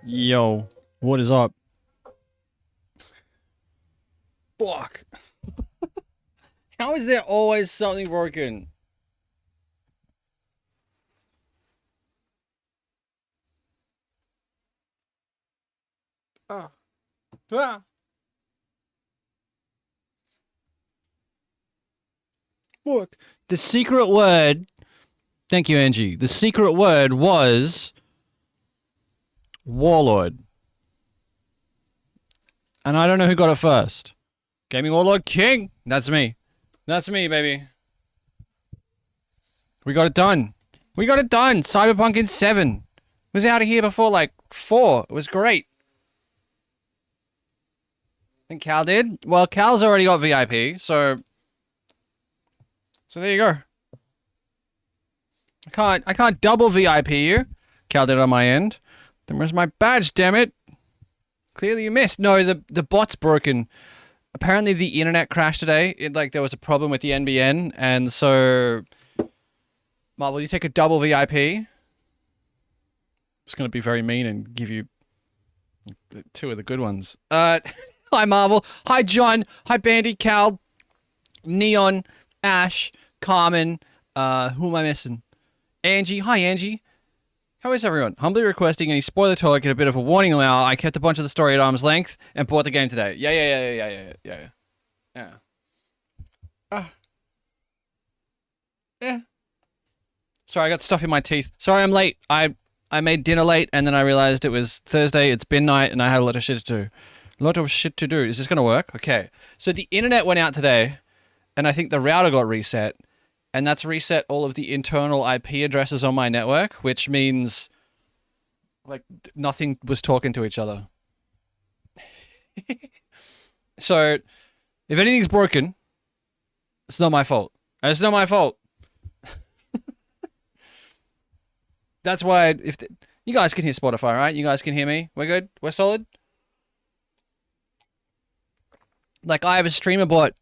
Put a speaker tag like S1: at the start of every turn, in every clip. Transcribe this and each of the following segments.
S1: Yo, what is up? Fuck. How is there always something broken? Ah. Ah. Fuck. The secret word. Thank you, Angie. The secret word was Warlord. And I don't know who got it first. Gaming Warlord King. That's me. That's me, baby. We got it done. We got it done. Cyberpunk in 7. Was out of here before like 4. It was great. I think Cal did. Well, Cal's already got VIP, so there you go. I can't double VIP you. Cal did it on my end. Then where's my badge, damn it? Clearly you missed. No, the bot's broken. Apparently the internet crashed today. There was a problem with the NBN, and so Marvel, you take a double VIP. It's gonna be very mean and give you two of the good ones. Hi Marvel. Hi John. Hi Bandy, Cal, Neon, Ash, Carmen. Who am I missing? Angie. Hi Angie. How is everyone? Humbly requesting any spoiler talk and a bit of a warning now. I kept a bunch of the story at arm's length and bought the game today. Yeah. Yeah. Sorry, I got stuff in my teeth. Sorry, I'm late. I made dinner late and then I realized it was Thursday. It's bin night and I had a lot of shit to do. A lot of shit to do. Is this gonna work? Okay. So the internet went out today, and I think the router got reset, and that's reset all of the internal IP addresses on my network, which means nothing was talking to each other. So if anything's broken, it's not my fault. It's not my fault. That's why you guys can hear Spotify, right? You guys can hear me. We're good. We're solid. Like I have a streamer bot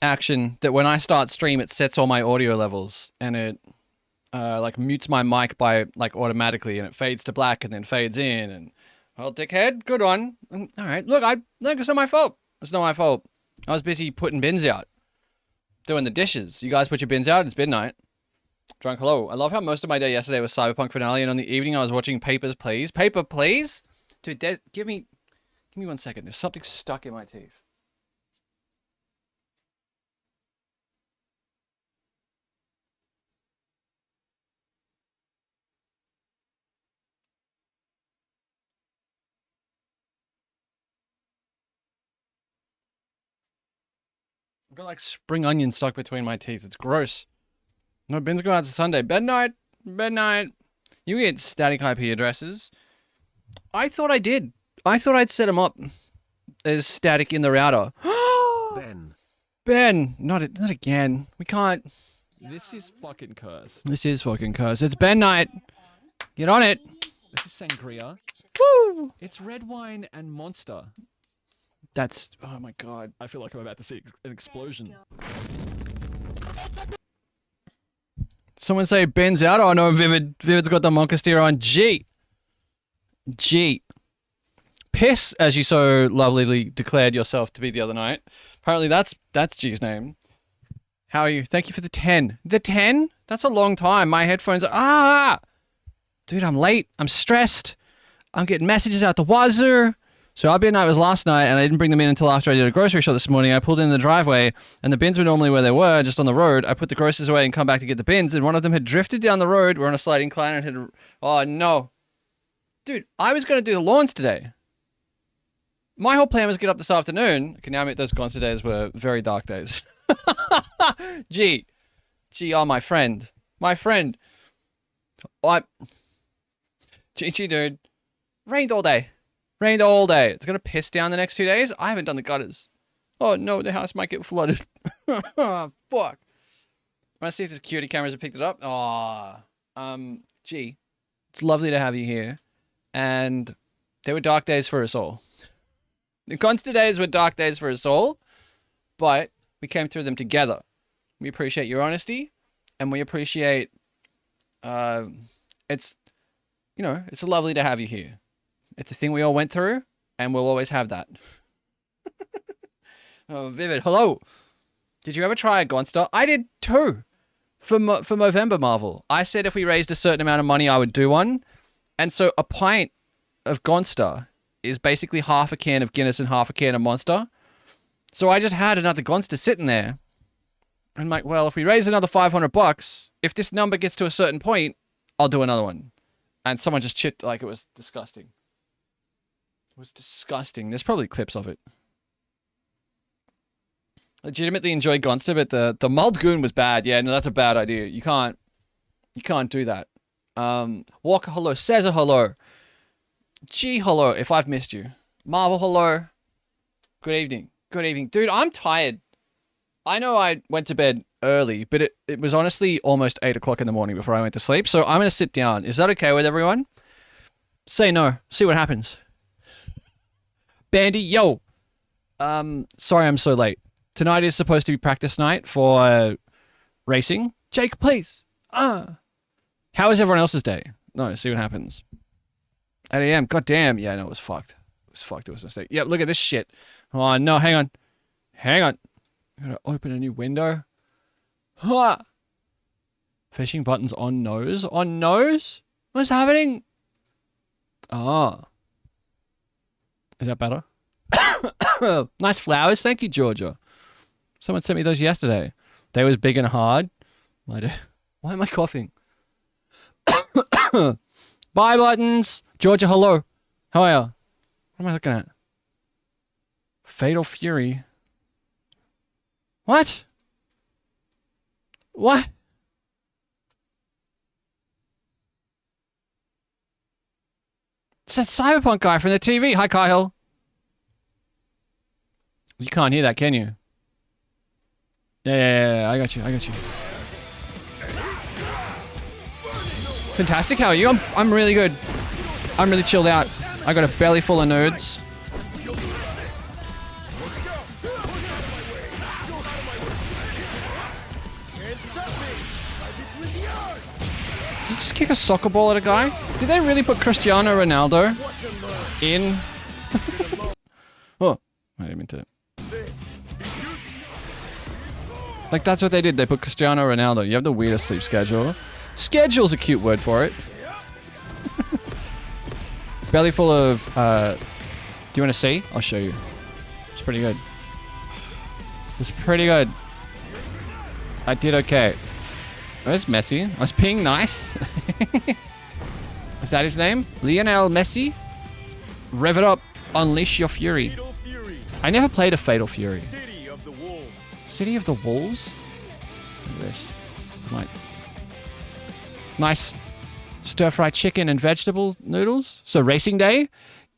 S1: action that when I start stream, it sets all my audio levels and it mutes my mic by automatically, and it fades to black and then fades in. And well, dickhead, good one. All right, look, it's not my fault. It's not my fault. I was busy putting bins out, doing the dishes. You guys put your bins out. It's midnight. Drunk hello. I love how most of my day yesterday was Cyberpunk finale, and on the evening I was watching Papers, Please. Paper, please, dude. Give me 1 second. There's something stuck in my teeth. I've got like spring onion stuck between my teeth. It's gross. No, bins go out to Sunday. Bed night. Bed night. You get static IP addresses. I thought I did. I thought I'd set them up as static in the router.
S2: Ben.
S1: Ben. Not again. We can't.
S2: This is fucking cursed.
S1: This is fucking cursed. It's Ben night. Get on it.
S2: This is sangria.
S1: Woo!
S2: It's red wine and monster.
S1: That's. Oh my god.
S2: I feel like I'm about to see an explosion.
S1: Someone say Ben's out. Oh no, Vivid. Vivid's got the Monkasteer on. G. Piss, as you so lovelyly declared yourself to be the other night. Apparently that's G's name. How are you? Thank you for the 10. The 10? That's a long time. My headphones are... Dude, I'm late. I'm stressed. I'm getting messages out the wazoo. So our bin night was last night, and I didn't bring them in until after I did a grocery shop this morning. I pulled in the driveway, and the bins were normally where they were, just on the road. I put the groceries away and come back to get the bins, and one of them had drifted down the road. We're on a slight incline and had... Oh, no. Dude, I was going to do the lawns today. My whole plan was to get up this afternoon. I can now admit those concert days were very dark days. Gee, oh, my friend. Gee, dude. Rained all day. It's gonna piss down the next 2 days. I haven't done the gutters. Oh no, the house might get flooded. Oh, fuck. I want to see if the security cameras have picked it up. Gee, it's lovely to have you here. And there were dark days for us all. The concert days were dark days for us all, but we came through them together. We appreciate your honesty, and we appreciate, it's lovely to have you here. It's a thing we all went through, and we'll always have that. Oh, Vivid, hello. Did you ever try a Gonster? I did too. For Movember Marvel. I said if we raised a certain amount of money, I would do one. And so a pint of Gonster is basically half a can of Guinness and half a can of Monster. So I just had another Gonster sitting there. I'm like, well, if we raise another $500, if this number gets to a certain point, I'll do another one. And someone just chipped like it was disgusting. It was disgusting. There's probably clips of it. Legitimately enjoy Gonster, but the mulled goon was bad. Yeah, no, that's a bad idea. You can't do that. Walker, hello. Cesar, hello. G, hello, if I've missed you. Marvel, hello. Good evening. Good evening. Dude, I'm tired. I know I went to bed early, but it was honestly almost 8 o'clock in the morning before I went to sleep, so I'm going to sit down. Is that okay with everyone? Say no. See what happens. Bandy, yo. Sorry I'm so late. Tonight is supposed to be practice night for racing. Jake, please. How was everyone else's day? No, see what happens. 8 a.m. God damn. Yeah, no, it was fucked. It was fucked. It was a mistake. Yep, look at this shit. Oh, no, hang on. Hang on. I'm going to open a new window. Ha! Fishing buttons on nose. On nose? What's happening? Ah. Is that better? Nice flowers. Thank you, Georgia. Someone sent me those yesterday. They was big and hard. Why am I coughing? Bye, buttons. Georgia, hello. How are you? What am I looking at? Fatal Fury. What? What? It's that Cyberpunk guy from the TV. Hi, Kyle. You can't hear that, can you? Yeah, I got you. Fantastic, how are you? I'm really good. I'm really chilled out. I got a belly full of nerds. Did you just kick a soccer ball at a guy? Did they really put Cristiano Ronaldo in? Oh, I didn't mean to. Like, that's what they did. They put Cristiano Ronaldo. You have the weirdest sleep schedule. Schedule's a cute word for it. Belly full of, do you want to see? I'll show you. It's pretty good. It's pretty good. I did okay. Where's Messi? I was peeing nice. Is that his name? Lionel Messi? Rev it up. Unleash your fury. I never played a Fatal Fury. City of the Wolves? Look at this. Nice stir-fried chicken and vegetable noodles. So racing day.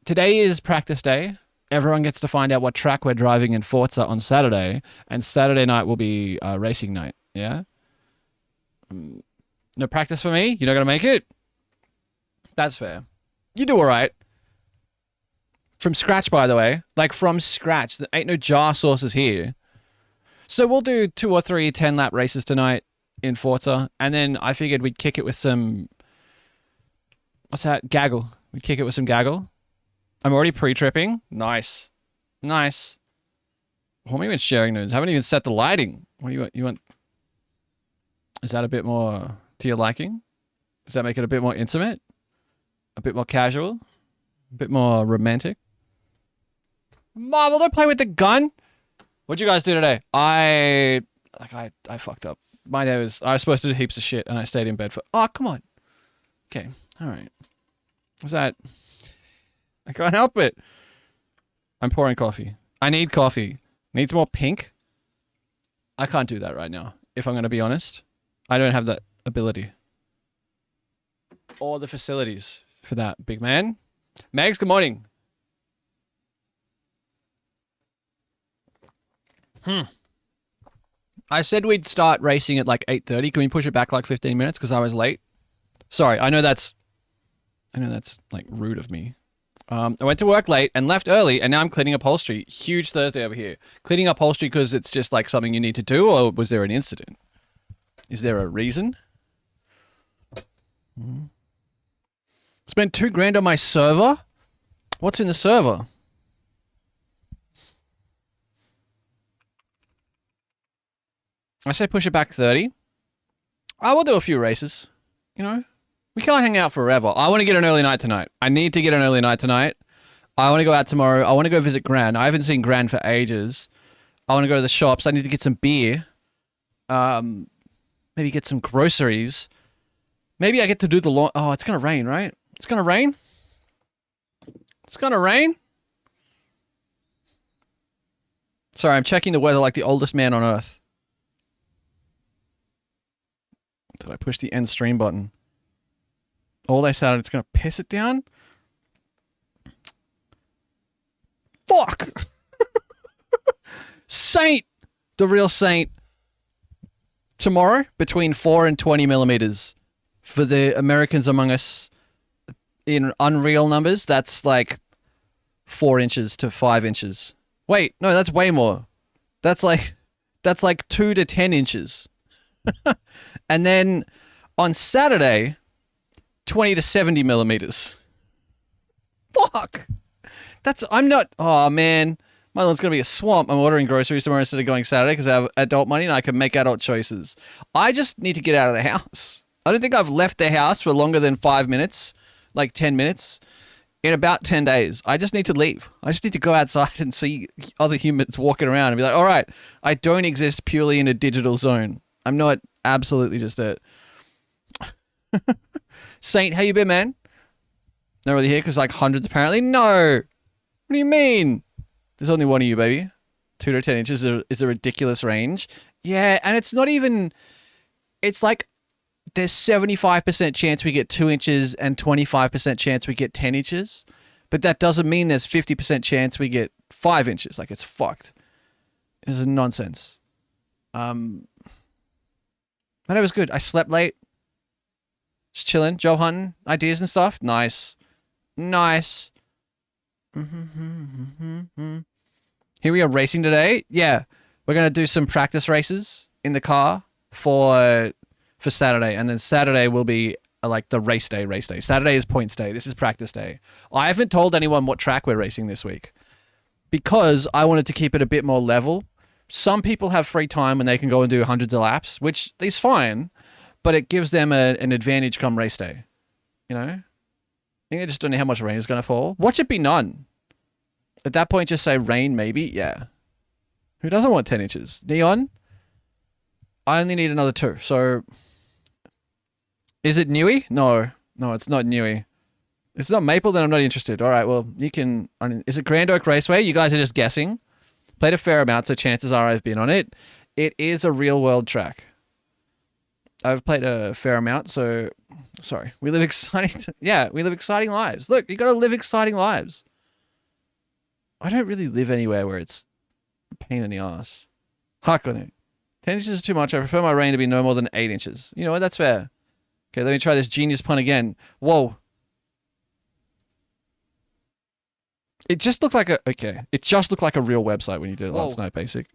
S1: Today is practice day. Everyone gets to find out what track we're driving in Forza on Saturday. And Saturday night will be racing night. Yeah? No practice for me? You're not going to make it? That's fair. You do all right. From scratch, by the way. Like, from scratch. There ain't no jar sauces here. So we'll do 2 or 3 10-lap races tonight in Forza. And then I figured we'd kick it with some... What's that? Gaggl. We'd kick it with some Gaggl. I'm already pre-tripping. Nice. Nice. What am I even sharing nodes? Haven't even set the lighting. What do you want? You want... Is that a bit more to your liking? Does that make it a bit more intimate? A bit more casual? A bit more romantic? Marvel, don't play with the gun! What'd you guys do today? I fucked up. My day was... I was supposed to do heaps of shit and I stayed in bed for... Oh, come on. Okay. Alright. What's that? I can't help it. I'm pouring coffee. I need coffee. Needs more pink? I can't do that right now, if I'm going to be honest. I don't have that ability. Or the facilities for that, big man. Megs, good morning. I said we'd start racing at like 8:30. Can we push it back like 15 minutes because I was late? Sorry, I know that's like rude of me. I went to work late and left early, and now I'm cleaning upholstery. Huge Thursday over here. Cleaning upholstery because it's just like something you need to do, or was there an incident? Is there a reason? Spent $2,000 on my server. What's in the server? I say push it back 30. I will do a few races. You know, we can't hang out forever. I want to get an early night tonight. I need to get an early night tonight. I want to go out tomorrow. I want to go visit Gran. I haven't seen Gran for ages. I want to go to the shops. I need to get some beer. Maybe get some groceries. Maybe I get to do the lawn. Oh, it's going to rain, right? It's going to rain? It's going to rain? Sorry, I'm checking the weather like the oldest man on earth. Did I push the end stream button? All they said, it's going to piss it down? Fuck! Saint! The real saint. Tomorrow, between 4 and 20 millimeters. For the Americans among us, in unreal numbers, that's like 4 inches to 5 inches. Wait, no, that's way more. That's like 2 to 10 inches. And then on Saturday, 20 to 70 millimeters. Fuck! I'm not, oh man. My land's going to be a swamp. I'm ordering groceries tomorrow instead of going Saturday because I have adult money and I can make adult choices. I just need to get out of the house. I don't think I've left the house for longer than 5 minutes, like 10 minutes, in about 10 days. I just need to leave. I just need to go outside and see other humans walking around and be like, all right, I don't exist purely in a digital zone. I'm not absolutely just a... Saint, how you been, man? Not really here because like hundreds apparently? No! What do you mean? There's only one of you, baby. 2 to 10 inches is a ridiculous range. Yeah, and it's not even... It's like there's 75% chance we get 2 inches and 25% chance we get 10 inches. But that doesn't mean there's 50% chance we get 5 inches. Like, it's fucked. It's nonsense. But it was good. I slept late. Just chilling. Job hunting. Ideas and stuff. Nice. Nice. Here we are racing today. Yeah. We're going to do some practice races in the car for Saturday. And then Saturday will be like the race day. Saturday is points day. This is practice day. I haven't told anyone what track we're racing this week because I wanted to keep it a bit more level. Some people have free time and they can go and do hundreds of laps, which is fine, but it gives them an advantage come race day. You know? I think I just don't know how much rain is going to fall. Watch it be none. At that point, just say rain, maybe. Yeah. Who doesn't want 10 inches? Neon? I only need another 2. So, is it Newey? No. No, it's not Newey. It's not Maple, then I'm not interested. All right, well, you can... Is it Grand Oak Raceway? You guys are just guessing. Played a fair amount, so chances are I've been on it. It is a real-world track. I've played a fair amount, so... Sorry. We live exciting... we live exciting lives. Look, you got to live exciting lives. I don't really live anywhere where it's a pain in the ass. Huck on it. 10 inches is too much. I prefer my rain to be no more than 8 inches. You know what? That's fair. Okay, let me try this genius pun again. Whoa. It just looked like a... Okay. It just looked like a real website when you did it last night, Basic.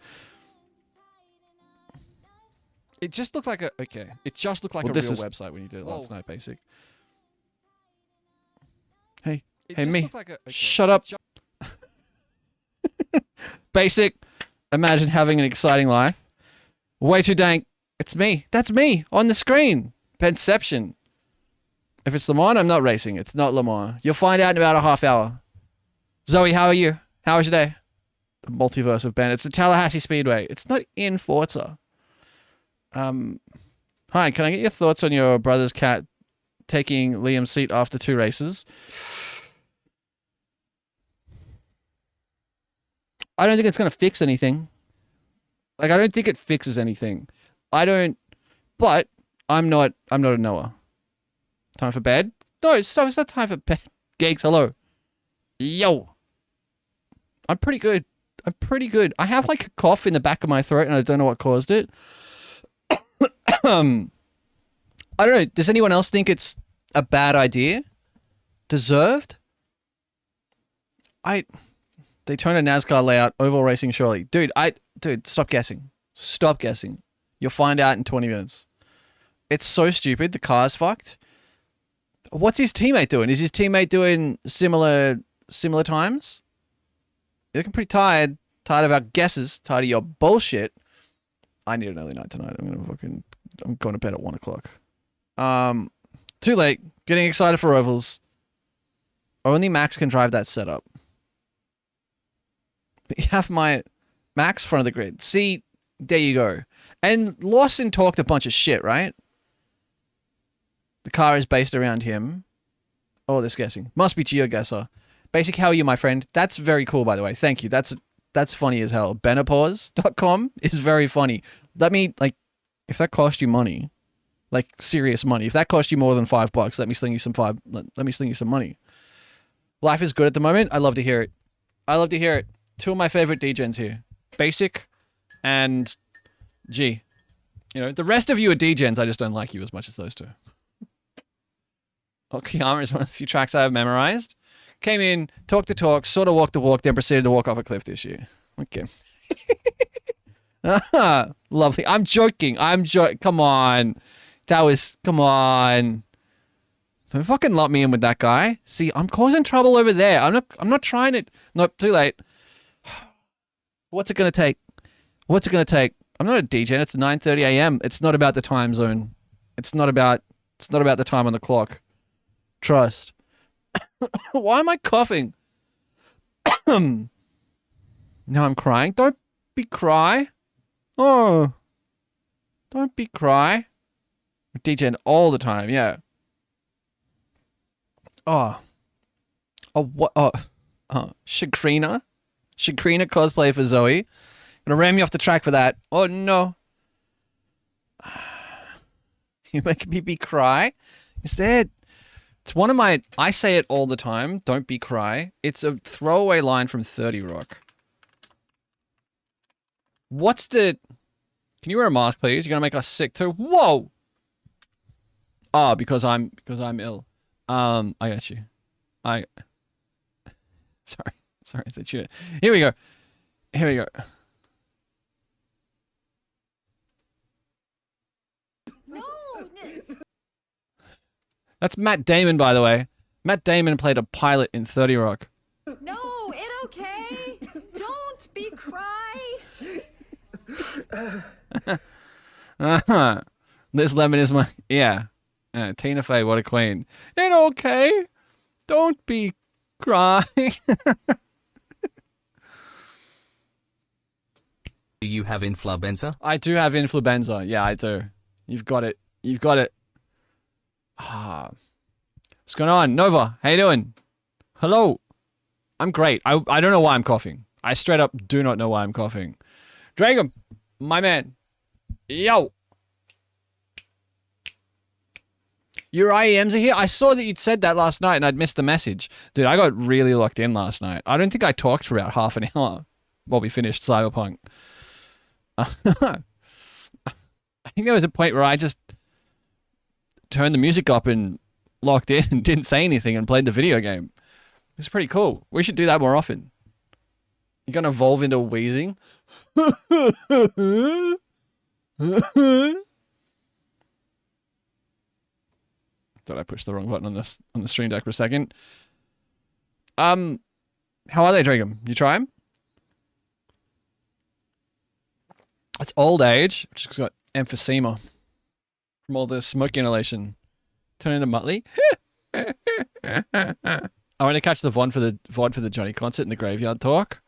S1: It just looked like a... Okay. It just looked like a real website when you did it last night, Basic. Hey. Hey, me. Shut up. Basic. Imagine having an exciting life. Way too dank. It's me. That's me on the screen. Penception. If it's Le Mans, I'm not racing. It's not Le Mans. You'll find out in about a half hour. Zoe, how are you? How was your day? The multiverse of Ben. It's the Tallahassee Speedway. It's not in Forza. Hi, can I get your thoughts on your brother's cat taking Liam's seat after 2 races? I don't think it's going to fix anything. Like, I don't think it fixes anything. But I'm not a Noah. Time for bed? No, it's not time for bed. Gaggl, hello. Yo. I'm pretty good. I have like a cough in the back of my throat and I don't know what caused it. I don't know. Does anyone else think it's a bad idea? Deserved? They turn a NASCAR layout, oval racing surely. Dude, stop guessing. Stop guessing. You'll find out in 20 minutes. It's so stupid. The car's fucked. What's his teammate doing? Is his teammate doing similar similar times? You're looking pretty tired. Tired of our guesses. Tired of your bullshit. I need an early night tonight. I'm going to bed at 1 o'clock. Too late. Getting excited for ovals. Only Max can drive that setup. You have my Max front of the grid. See, there you go. And Lawson talked a bunch of shit, right? The car is based around him. Oh, this guessing. Must be GeoGuessr. Basic, how are you, my friend? That's very cool, by the way. Thank you. That's funny as hell. Benapause.com is very funny. Let me, like, if that cost you money, like serious money, if that cost you more than $5, let me sling you some money. Life is good at the moment. I love to hear it. I love to hear it. Two of my favorite DJs here. Basic and G. You know, the rest of you are DJs. I just don't like you as much as those two. Okayama is one of the few tracks I have memorized. Came in, talked the talk, sort of walked the walk, then proceeded to walk off a cliff this year. Okay. Lovely. I'm joking. Come on. Come on. Don't fucking lump me in with that guy. See, I'm causing trouble over there. I'm not trying to. Nope, too late. What's it gonna take? What's it gonna take? I'm not a DJ. It's 9:30 a.m. It's not about the time zone. It's not about the time on the clock. Trust. Why am I coughing? Now I'm crying. Don't be cry. Oh. Don't be cry. I'm DJing all the time, yeah. Oh. Oh, what? Oh. Shakrina? Shakrina cosplay for Zoe. Gonna ram me off the track for that. Oh, no. You make me cry? Instead, it's one of my... I say it all the time. Don't be cry. It's a throwaway line from 30 Rock. What's the... Can you wear a mask, please? You're gonna make us sick too. Whoa! Oh, because I'm ill. I got you. Sorry that you... Here we go.
S3: No.
S1: That's Matt Damon, by the way. Matt Damon played a pilot in 30 Rock.
S3: No, it okay. Don't be cry.
S1: This lemon is my... Yeah. Tina Fey, what a queen. It okay. Don't be crying.
S4: Do you have influenza?
S1: I do have influenza. Yeah, I do. You've got it. What's going on? Nova, how you doing? Hello. I'm great. I don't know why I'm coughing. I straight up do not know why I'm coughing. Dragon, my man. Yo. Your IEMs are here? I saw that you'd said that last night and I'd missed the message. Dude, I got really locked in last night. I don't think I talked for about half an hour while we finished Cyberpunk. I think there was a point where I just turned the music up and locked in and didn't say anything and played the video game. It's pretty cool. We should do that more often. You're gonna evolve into wheezing? Thought I pushed the wrong button on the stream deck for a second. How are they, Dragon? You try them? It's old age. Just got emphysema from all the smoke inhalation. Turn into Muttley. I want to catch the VOD for the Johnny concert in the Graveyard Talk.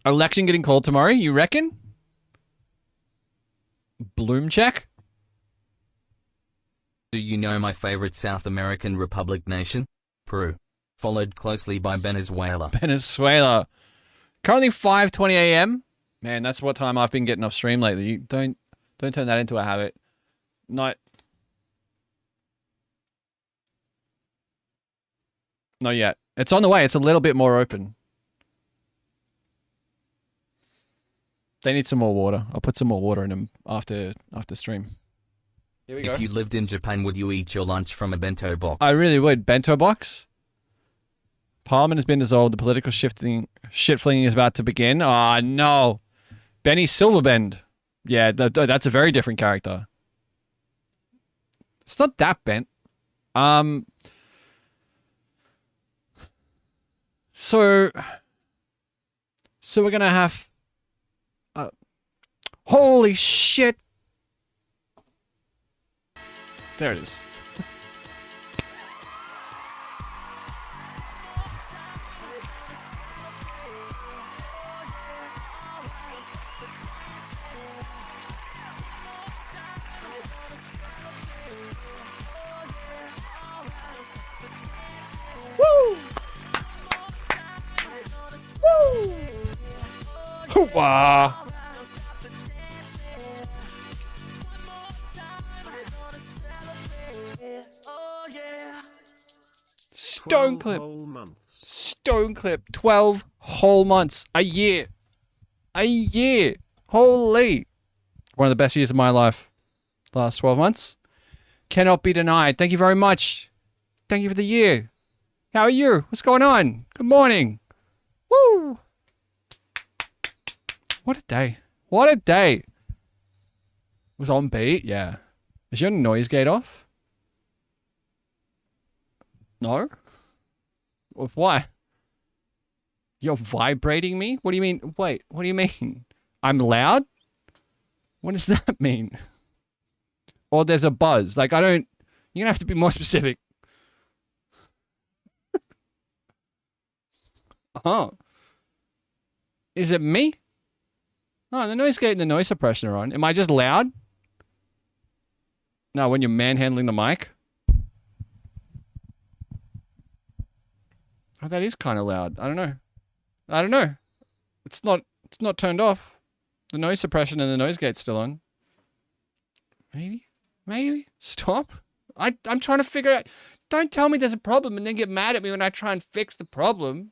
S1: Election getting called tomorrow, you reckon? Bloom check?
S4: Do you know my favorite South American republic nation? Peru. Followed closely by Venezuela.
S1: Venezuela. Currently 5:20 a.m. Man, that's what time I've been getting off stream lately. You don't turn that into a habit. Not yet. It's on the way. It's a little bit more open. They need some more water. I'll put some more water in them after stream. Here we go.
S4: If you lived in Japan, would you eat your lunch from a bento box?
S1: I really would. Bento box? Parliament has been dissolved. The political shit flinging is about to begin. Ah, no. Benny Silverbend. Yeah, that's a very different character. It's not that bent. So we're gonna have. Holy shit! There it is. Woo! Woo! Hoo-wah! Stone clip. Stone clip. 12 whole months. A year. A year. Holy. One of the best years of my life. Last 12 months. Cannot be denied. Thank you very much. Thank you for the year. How are you? What's going on? Good morning. Woo. What a day. What a day. Was on beat? Yeah. Is your noise gate off? No? Why? You're vibrating me? What do you mean? Wait, what do you mean? I'm loud? What does that mean? Or there's a buzz. Like, I don't... You're gonna have to be more specific. Oh. Is it me? Oh, the noise gate and the noise suppression are on. Am I just loud? No, when you're manhandling the mic? Oh, that is kind of loud. I don't know. I don't know. It's not turned off. The noise suppression and the noise gate's still on. Maybe? Maybe? Stop. I'm trying to figure out. Don't tell me there's a problem and then get mad at me when I try and fix the problem.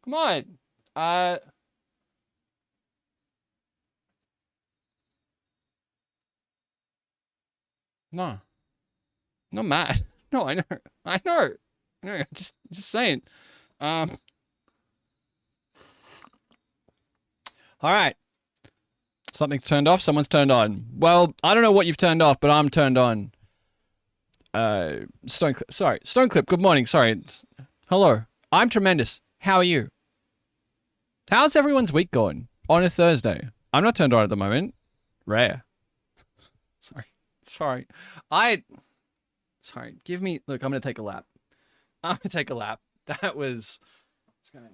S1: Come on. No. Not mad. No, I know. I know. No, just saying. All right. Something's turned off. Someone's turned on. Well, I don't know what you've turned off, but I'm turned on. Stone Clip. Good morning. Sorry. Hello. I'm tremendous. How are you? How's everyone's week going on a Thursday? I'm not turned on at the moment. Rare. Sorry. Sorry. Give me. Look, I'm gonna take a lap. That was. It's going.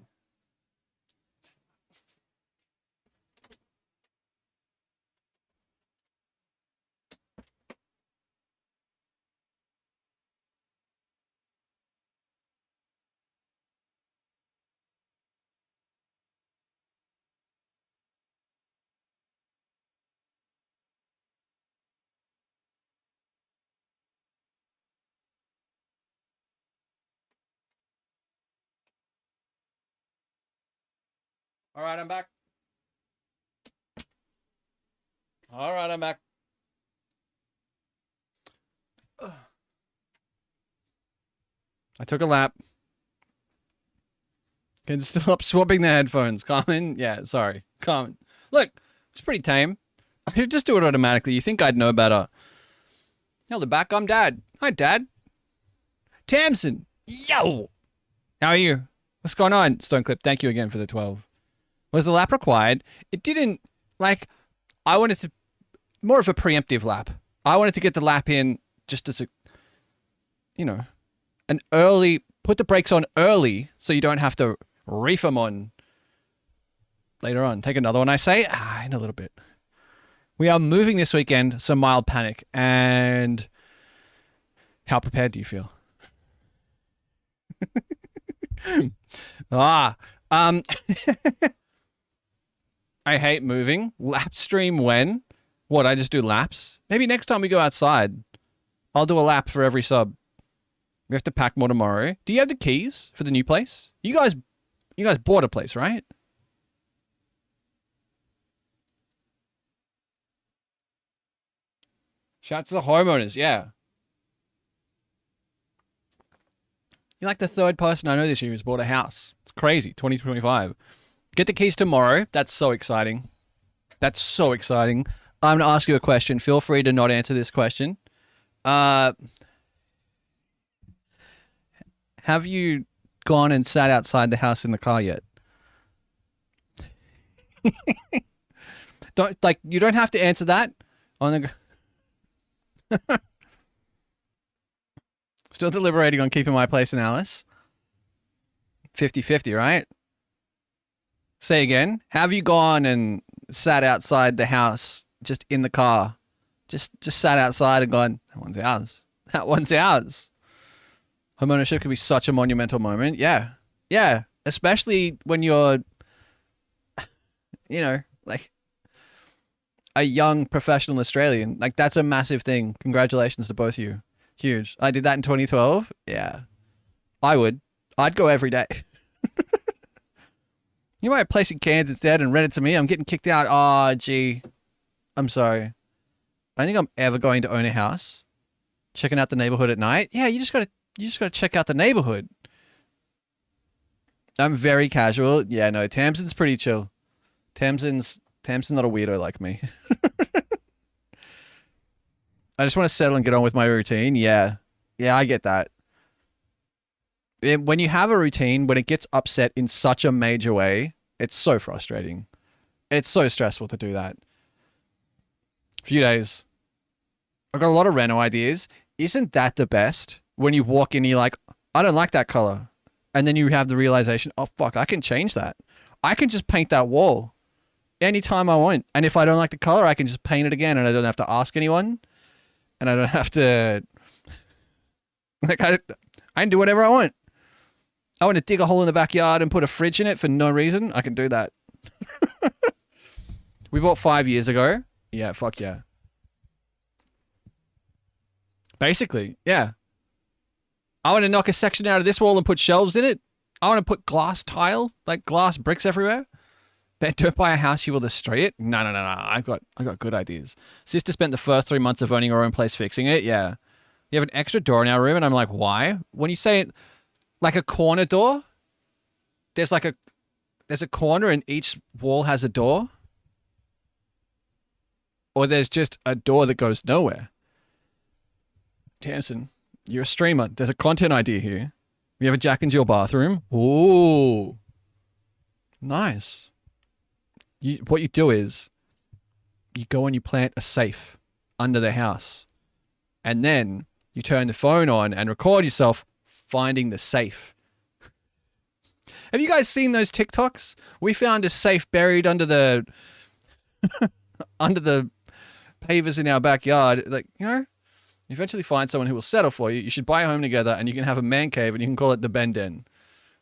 S1: All right, I'm back. I took a lap. Can still up swapping the headphones. Carmen? Yeah, sorry. Carmen. Look, it's pretty tame. I should just do it automatically. You think I'd know better. Hello, back. I'm Dad. Hi, Dad. Tamsin. Yo! How are you? What's going on? Stone Clip, thank you again for the 12. Was the lap required? It didn't, like, I wanted to, more of a preemptive lap. I wanted to get the lap in just as a, you know, an early, put the brakes on early so you don't have to reef them on later on. Take another one, I say, in a little bit. We are moving this weekend, so mild panic. And how prepared do you feel? I hate moving. Lap stream when? What, I just do laps? Maybe next time we go outside, I'll do a lap for every sub. We have to pack more tomorrow. Do you have the keys for the new place? You guys bought a place, right? Shout out to the homeowners, yeah. You're like the third person I know this year who's bought a house. It's crazy, 2025. Get the keys tomorrow. That's so exciting. That's so exciting. I'm going to ask you a question. Feel free to not answer this question. Have you gone and sat outside the house in the car yet? You don't have to answer that on the Still deliberating on keeping my place in Alice. 50-50, right? Say again. Have you gone and sat outside the house, just in the car? Just sat outside and gone, that one's ours. That one's ours. Homeownership can be such a monumental moment. Yeah. Yeah. Especially when you're, like a young professional Australian. Like, that's a massive thing. Congratulations to both of you. Huge. I did that in 2012. Yeah. I would. I'd go every day. You might place in Cairns instead and rent it to me. I'm getting kicked out. Oh, gee. I'm sorry. I don't think I'm ever going to own a house. Checking out the neighborhood at night. Yeah, you just gotta check out the neighborhood. I'm very casual. Yeah, no, Tamsin's pretty chill. Tamsin's not a weirdo like me. I just want to settle and get on with my routine. Yeah. Yeah, I get that. When you have a routine, when it gets upset in such a major way, it's so frustrating. It's so stressful to do that. Few days. I've got a lot of reno ideas. Isn't that the best? When you walk in, you're like, I don't like that color. And then you have the realization, oh, fuck, I can change that. I can just paint that wall anytime I want. And if I don't like the color, I can just paint it again and I don't have to ask anyone. And I don't have to... Like, I can do whatever I want. I want to dig a hole in the backyard and put a fridge in it for no reason. I can do that. We bought 5 years ago. Yeah, fuck yeah. Basically, yeah. I want to knock a section out of this wall and put shelves in it. I want to put glass tile, like glass bricks everywhere. But don't buy a house, you will destroy it. No. I got good ideas. Sister spent the first 3 months of owning her own place fixing it. Yeah. You have an extra door in our room, and I'm like, why? When you say it, like a corner door, there's a corner and each wall has a door? Or there's just a door that goes nowhere? Tamsin, you're a streamer. There's a content idea here. We have a Jack and Jill bathroom. Ooh. Nice. What you do is you go and you plant a safe under the house. And then you turn the phone on and record yourself finding the safe. Have you guys seen those TikToks? We found a safe buried under the under the pavers in our backyard. Like, you eventually find someone who will settle for you. You should buy a home together and you can have a man cave and you can call it the Ben Den.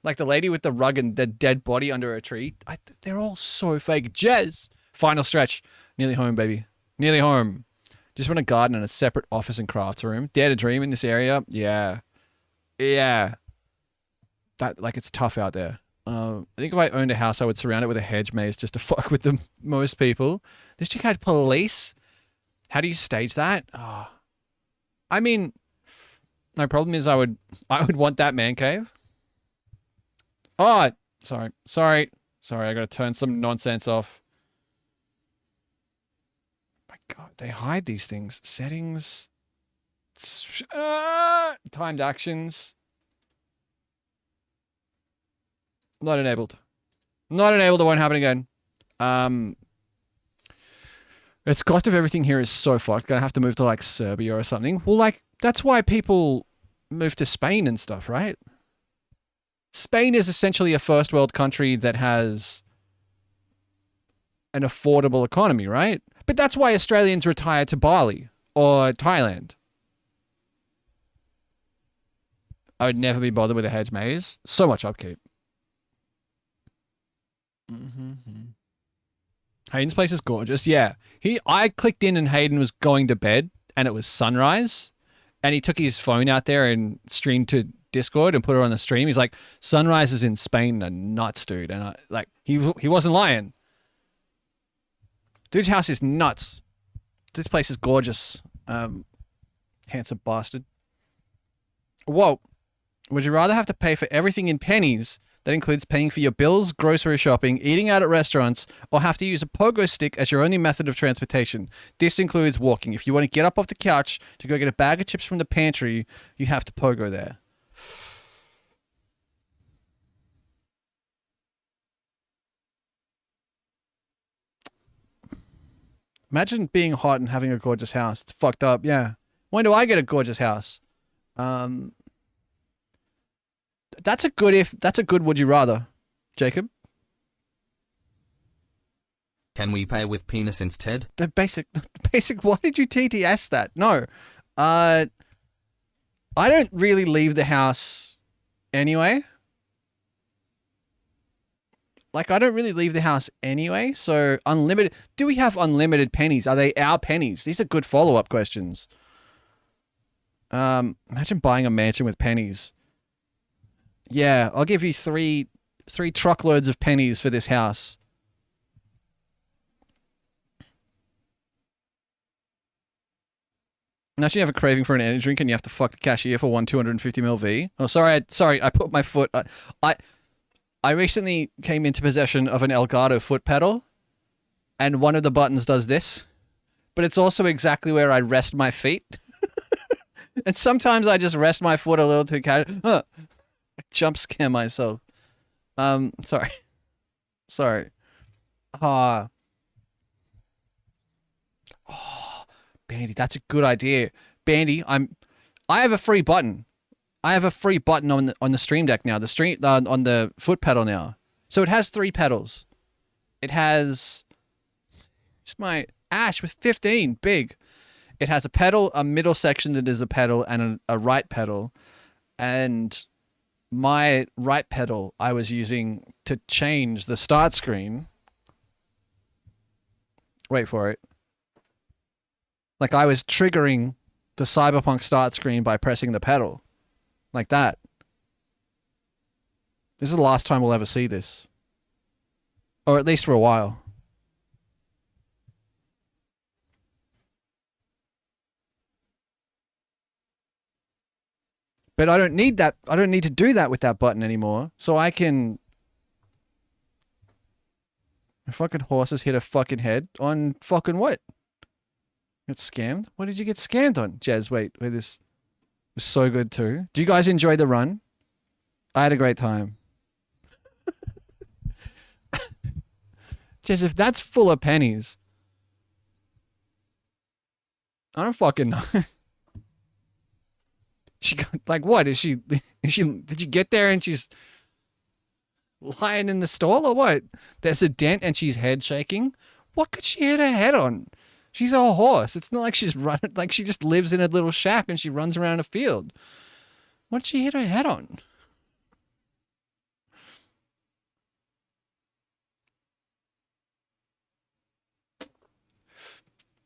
S1: Like the lady with the rug and the dead body under a tree. They're all so fake. Jez. Final stretch. Nearly home, baby. Nearly home. Just want a garden and a separate office and crafts room. Dare to dream in this area? Yeah. Yeah. It's tough out there. I think if I owned a house, I would surround it with a hedge maze just to fuck with most people. This chick had police. How do you stage that? Oh. I mean, my problem is I would want that man cave. Oh, sorry. I gotta turn some nonsense off. My God, they hide these things. Settings. Timed actions. Not enabled. Not enabled. It won't happen again. Its cost of everything here is so fucked. Gonna have to move to like Serbia or something. Well, like that's why people move to Spain and stuff, right? Spain is essentially a first world country that has an affordable economy, right? But that's why Australians retire to Bali or Thailand. I would never be bothered with a hedge maze. So much upkeep. Hayden's place is gorgeous. Yeah. I clicked in and Hayden was going to bed and it was sunrise. And he took his phone out there and streamed to Discord and put it on the stream. He's like, sunrises in Spain are nuts, dude. And he wasn't lying. Dude's house is nuts. This place is gorgeous. Handsome bastard. Whoa. Would you rather have to pay for everything in pennies? That includes paying for your bills, grocery shopping, eating out at restaurants, or have to use a pogo stick as your only method of transportation. This includes walking. If you want to get up off the couch to go get a bag of chips from the pantry, you have to pogo there. Imagine being hot and having a gorgeous house. It's fucked up. Yeah. When do I get a gorgeous house? That's a good would you rather, Jacob.
S4: Can we pay with penis instead?
S1: The basic, why did you TTS that? No. I don't really leave the house anyway. Like, I don't really leave the house anyway, so unlimited... Do we have unlimited pennies? Are they our pennies? These are good follow-up questions. Imagine buying a mansion with pennies. Yeah, I'll give you three truckloads of pennies for this house. Imagine you have a craving for an energy drink and you have to fuck the cashier for one 250ml V. Oh, sorry, I put my foot... I recently came into possession of an Elgato foot pedal, and one of the buttons does this, but it's also exactly where I rest my feet. And sometimes I just rest my foot a little too casual. I jump scare myself. Sorry. Oh, Bandy, that's a good idea. Bandy, I have a free button. I have a free button on the Stream Deck now. On the foot pedal now. So it has 3 pedals. It has... It's my Ash with 15, big. It has a pedal, a middle section that is a pedal, and a right pedal. And my right pedal I was using to change the start screen. Wait for it. Like, I was triggering the Cyberpunk start screen by pressing the pedal. Like that. This is the last time we'll ever see this. Or at least for a while. But I don't need that. I don't need to do that with that button anymore. So I can... My fucking horses hit a fucking head on fucking what? Get scammed? What did you get scammed on? Jazz, wait, this was so good too. Do you guys enjoy the run? I had a great time. Jazz, if that's full of pennies, I don't fucking know. She got, like, what? Did you get there and she's lying in the stall or what? There's a dent and she's head shaking? What could she hit her head on? She's a horse. It's not like she's running, like she just lives in a little shack and she runs around a field. What did she hit her head on?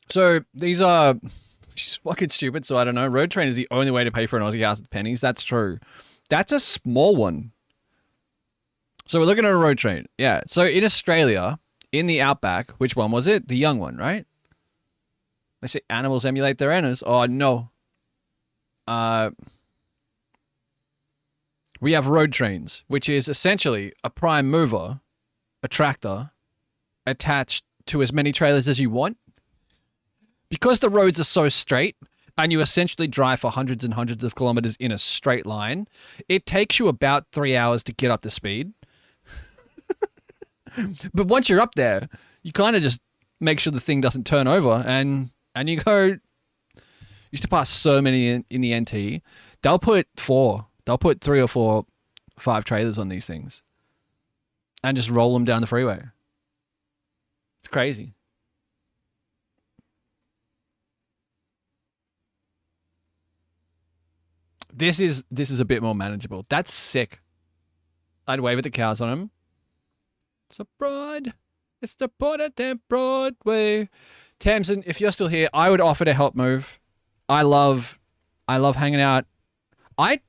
S1: So these are... She's fucking stupid, so I don't know. Road Train is the only way to pay for an Aussie house with pennies. That's true. That's a small one. So we're looking at a Road Train. Yeah. So in Australia, in the Outback, which one was it? The young one, right? They say animals emulate their owners. Oh, no. We have Road Trains, which is essentially a prime mover, a tractor, attached to as many trailers as you want. Because the roads are so straight, and you essentially drive for hundreds and hundreds of kilometers in a straight line, it takes you about 3 hours to get up to speed. But once you're up there, you kind of just make sure the thing doesn't turn over, and you go... Used to pass so many in the NT. They'll put 3 or 4, 5 trailers on these things. And just roll them down the freeway. It's crazy. This is a bit more manageable. That's sick. I'd wave at the cows on him. It's a broad. It's the port at the Broadway. Tamsin, if you're still here, I would offer to help move. I love hanging out. I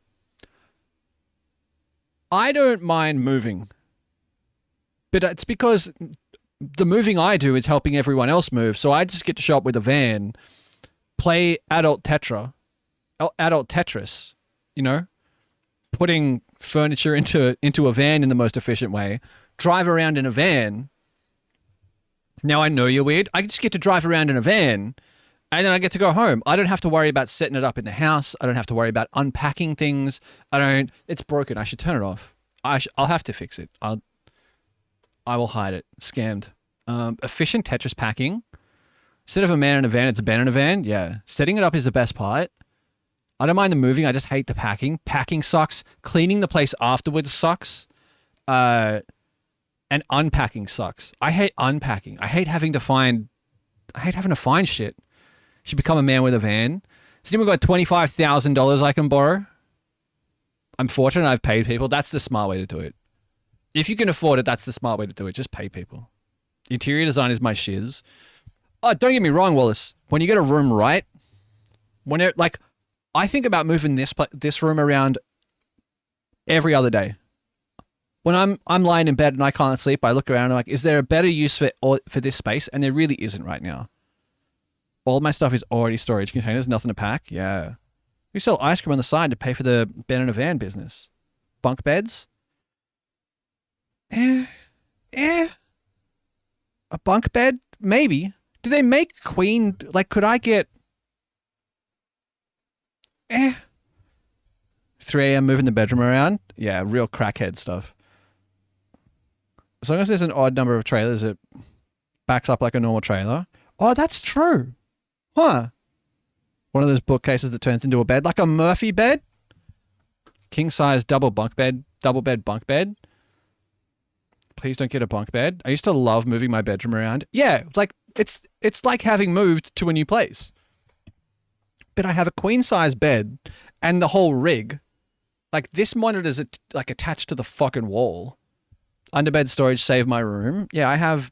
S1: don't mind moving. But it's because the moving I do is helping everyone else move. So I just get to show up with a van, play adult Tetris, you know, putting furniture into a van in the most efficient way, drive around in a van. Now I know you're weird. I just get to drive around in a van and then I get to go home. I don't have to worry about setting it up in the house. I don't have to worry about unpacking things. It's broken. I should turn it off. I'll have to fix it. I will hide it. Scammed. Efficient Tetris packing. Instead of a man in a van, it's a Ben in a van. Yeah. Setting it up is the best part. I don't mind the moving. I just hate the packing. Packing sucks. Cleaning the place afterwards sucks. And unpacking sucks. I hate unpacking. I hate having to find shit. Should become a man with a van. Has anyone got $25,000 I can borrow? I'm fortunate I've paid people. That's the smart way to do it. If you can afford it, that's the smart way to do it. Just pay people. Interior design is my shiz. Oh, don't get me wrong, Wallace. When you get a room right, I think about moving this room around every other day. When I'm lying in bed and I can't sleep, I look around and I'm like, is there a better use for this space? And there really isn't right now. All my stuff is already storage containers, nothing to pack. Yeah. We sell ice cream on the side to pay for the Ben in a van business. Bunk beds? A bunk bed? Maybe. Do they make queen? Like, could I get... 3 a.m. moving the bedroom around? Yeah, real crackhead stuff. As long as there's an odd number of trailers, it backs up like a normal trailer. Oh, that's true. Huh. One of those bookcases that turns into a bed, like a Murphy bed. King size double bed bunk bed. Please don't get a bunk bed. I used to love moving my bedroom around. Yeah, like it's like having moved to a new place. But I have a queen size bed and the whole rig. Like this monitor's like attached to the fucking wall. Underbed storage saved my room. Yeah, I have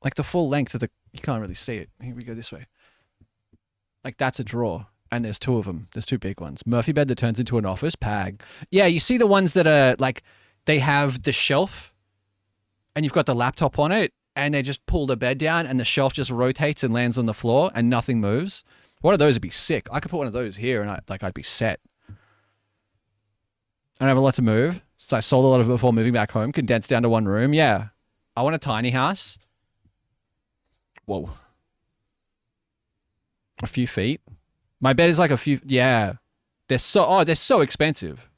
S1: like the full length of the... You can't really see it. Here we go this way. Like that's a drawer. And there's 2 of them. There's 2 big ones. Murphy bed that turns into an office. Pag. Yeah, you see the ones that are like... They have the shelf and you've got the laptop on it and they just pull the bed down and the shelf just rotates and lands on the floor and nothing moves. One of those would be sick. I could put one of those here and I'd be set. I don't have a lot to move. So I sold a lot of it before moving back home. Condensed down to 1 room. Yeah. I want a tiny house. Whoa. A few feet. My bed is like a few... Yeah. They're so expensive.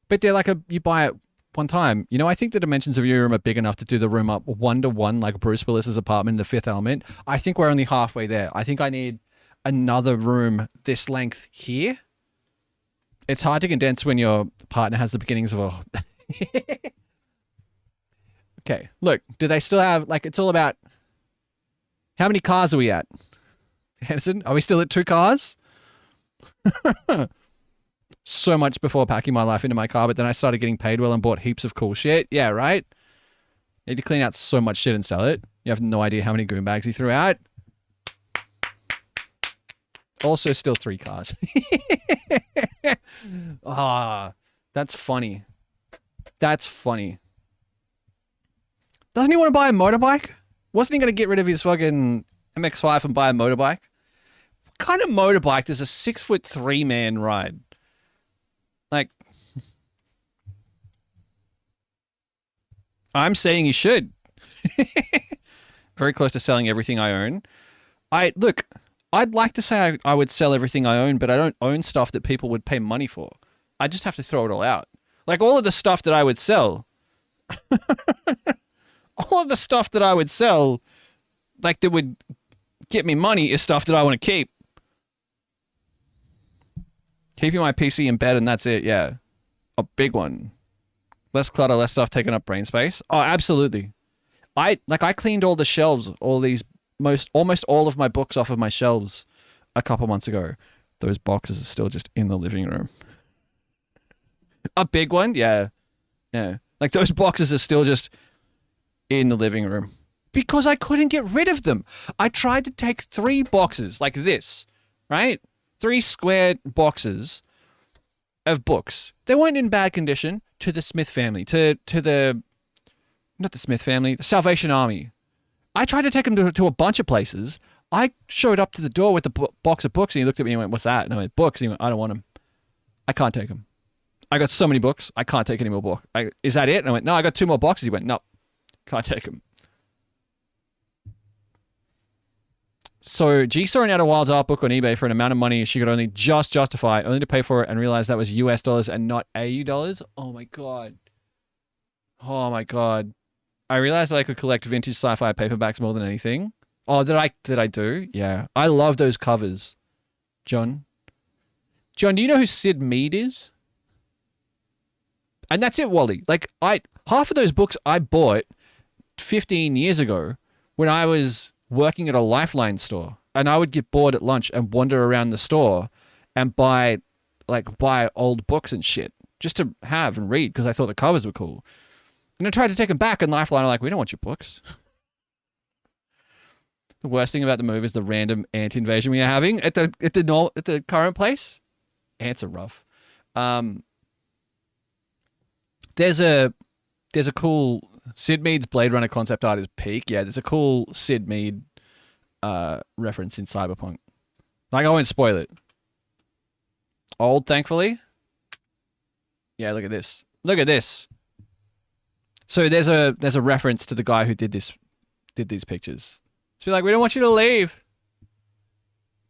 S1: But they're like you buy it one time. You know, I think the dimensions of your room are big enough to do the room up 1-to-1 like Bruce Willis's apartment in The Fifth Element. I think we're only halfway there. I think I need another room this length here. It's hard to condense when your partner has the beginnings of a... Okay, look, do they still have... Like, it's all about... How many cars are we at? Hamson, are we still at 2 cars? So much before packing my life into my car, but then I started getting paid well and bought heaps of cool shit. Yeah, right? Need to clean out so much shit and sell it. You have no idea how many goon bags he threw out. Also, still 3 cars. Ah, that's funny. That's funny. Doesn't he want to buy a motorbike? Wasn't he going to get rid of his fucking MX-5 and buy a motorbike? What kind of motorbike does a 6'3" man ride? Like, I'm saying he should. Very close to selling everything I own. Look, I'd like to say I would sell everything I own, but I don't own stuff that people would pay money for. I just have to throw it all out. Like all of the stuff that I would sell. All of the stuff that I would sell, like that would get me money, is stuff that I want to keep. Keeping my PC in bed and that's it, yeah. A big one. Less clutter, less stuff taking up brain space. Oh, absolutely. I cleaned all the shelves, almost all of my books off of my shelves a couple months ago. Those boxes are still just in the living room. A big one? Yeah. Yeah. Like those boxes are still just in the living room. Because I couldn't get rid of them. I tried to take 3 boxes like this, right? 3 square boxes of books. They weren't in bad condition. To the Smith family. To the... Not the Smith family. The Salvation Army. I tried to take him to a bunch of places. I showed up to the door with the box of books and he looked at me and went, "What's that?" And I went, "Books." And he went, "I don't want them. I can't take them. I got so many books. I can't take any more books. Is that it?" And I went, "No, I got 2 more boxes." He went, "No, can't take them." So G saw an Outer Wilds art book on eBay for an amount of money she could only just justify, only to pay for it and realize that was US dollars and not AU dollars. Oh my God. Oh my God. I realized that I could collect vintage sci-fi paperbacks more than anything. Oh, did I do? Yeah. I love those covers. John, do you know who Sid Mead is? And that's it, Wally. Like, half of those books I bought 15 years ago when I was working at a Lifeline store, and I would get bored at lunch and wander around the store and buy old books and shit just to have and read because I thought the covers were cool. And I tried to take them back, and Lifeline are like, we don't want your books. The worst thing about the move is the random ant invasion we are having at the current place. Ants are rough. There's a cool Sid Mead's Blade Runner concept art is peak. Yeah, there's a cool Sid Mead reference in Cyberpunk. Like, I won't spoil it. Old, thankfully. Yeah, look at this. Look at this. So there's a reference to the guy who did these pictures. It's like, we don't want you to leave.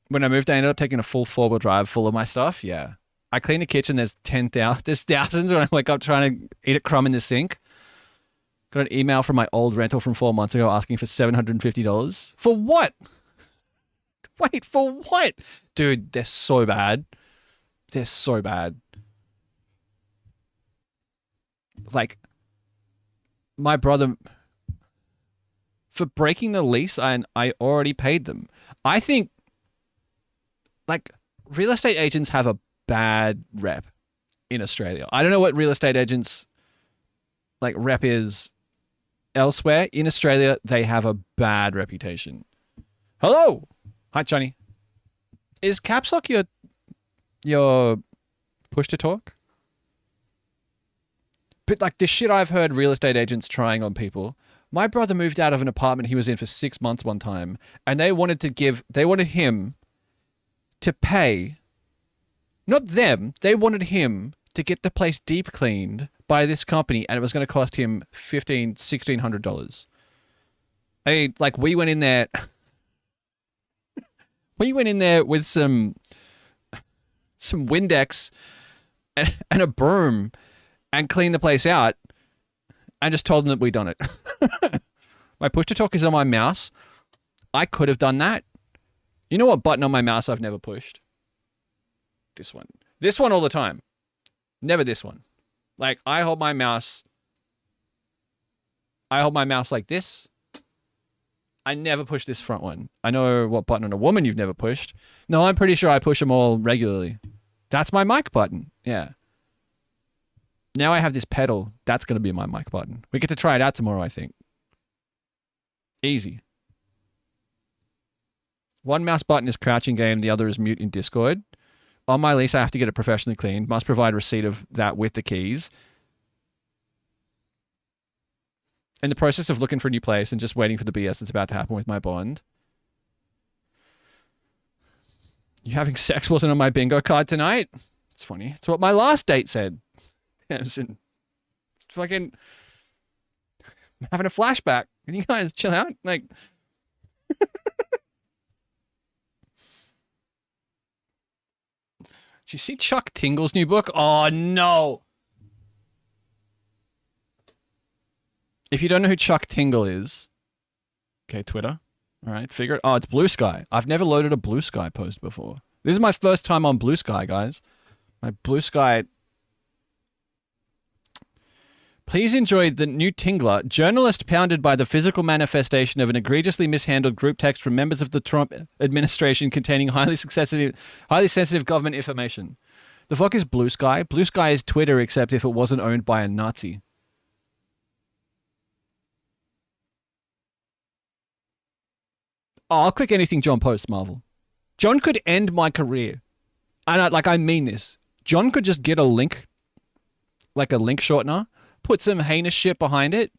S1: When I moved, I ended up taking a full 4-wheel drive full of my stuff. Yeah. I clean the kitchen. There's thousands when I wake up trying to eat a crumb in the sink. Got an email from my old rental from 4 months ago asking for $750. For what? Wait, for what? Dude, they're so bad. They're so bad. Like, my brother... For breaking the lease, I already paid them. I think, like, real estate agents have a bad rep in Australia. I don't know what real estate agents, like, rep is elsewhere. In Australia, they have a bad reputation. Hello! Hi, Johnny. Is Caps Lock your push to talk? But, like, the shit I've heard real estate agents trying on people... My brother moved out of an apartment he was in for 6 months one time, and they wanted him to pay, not them, they wanted him to get the place deep cleaned by this company, and it was going to cost him $1,600. I mean, like, we went in there with some Windex and a broom and cleaned the place out. I just told them that we'd done it. My push to talk is on my mouse. I could have done that. You know what button on my mouse I've never pushed? This one. This one all the time. Never this one. Like, I hold my mouse like this. I never push this front one. I know what button on a woman you've never pushed. No, I'm pretty sure I push them all regularly. That's my mic button. Yeah. Now I have this pedal. That's going to be my mic button. We get to try it out tomorrow, I think. Easy. One mouse button is crouching game. The other is mute in Discord. On my lease, I have to get it professionally cleaned. Must provide receipt of that with the keys. In the process of looking for a new place and just waiting for the BS that's about to happen with my bond. You having sex wasn't on my bingo card tonight? It's funny. It's what my last date said. It's fucking I'm having a flashback. Can you guys chill out? Like, did you see Chuck Tingle's new book? Oh no! If you don't know who Chuck Tingle is, okay, Twitter. All right, figure it. Oh, it's Blue Sky. I've never loaded a Blue Sky post before. This is my first time on Blue Sky, guys. My Blue Sky. Please enjoy the new Tingler, journalist pounded by the physical manifestation of an egregiously mishandled group text from members of the Trump administration containing highly sensitive government information. The fuck is Blue Sky? Blue Sky is Twitter, except if it wasn't owned by a Nazi. Oh, I'll click anything John posts, Marvel. John could end my career. And I mean this. John could just get a link, like a link shortener, put some heinous shit behind it,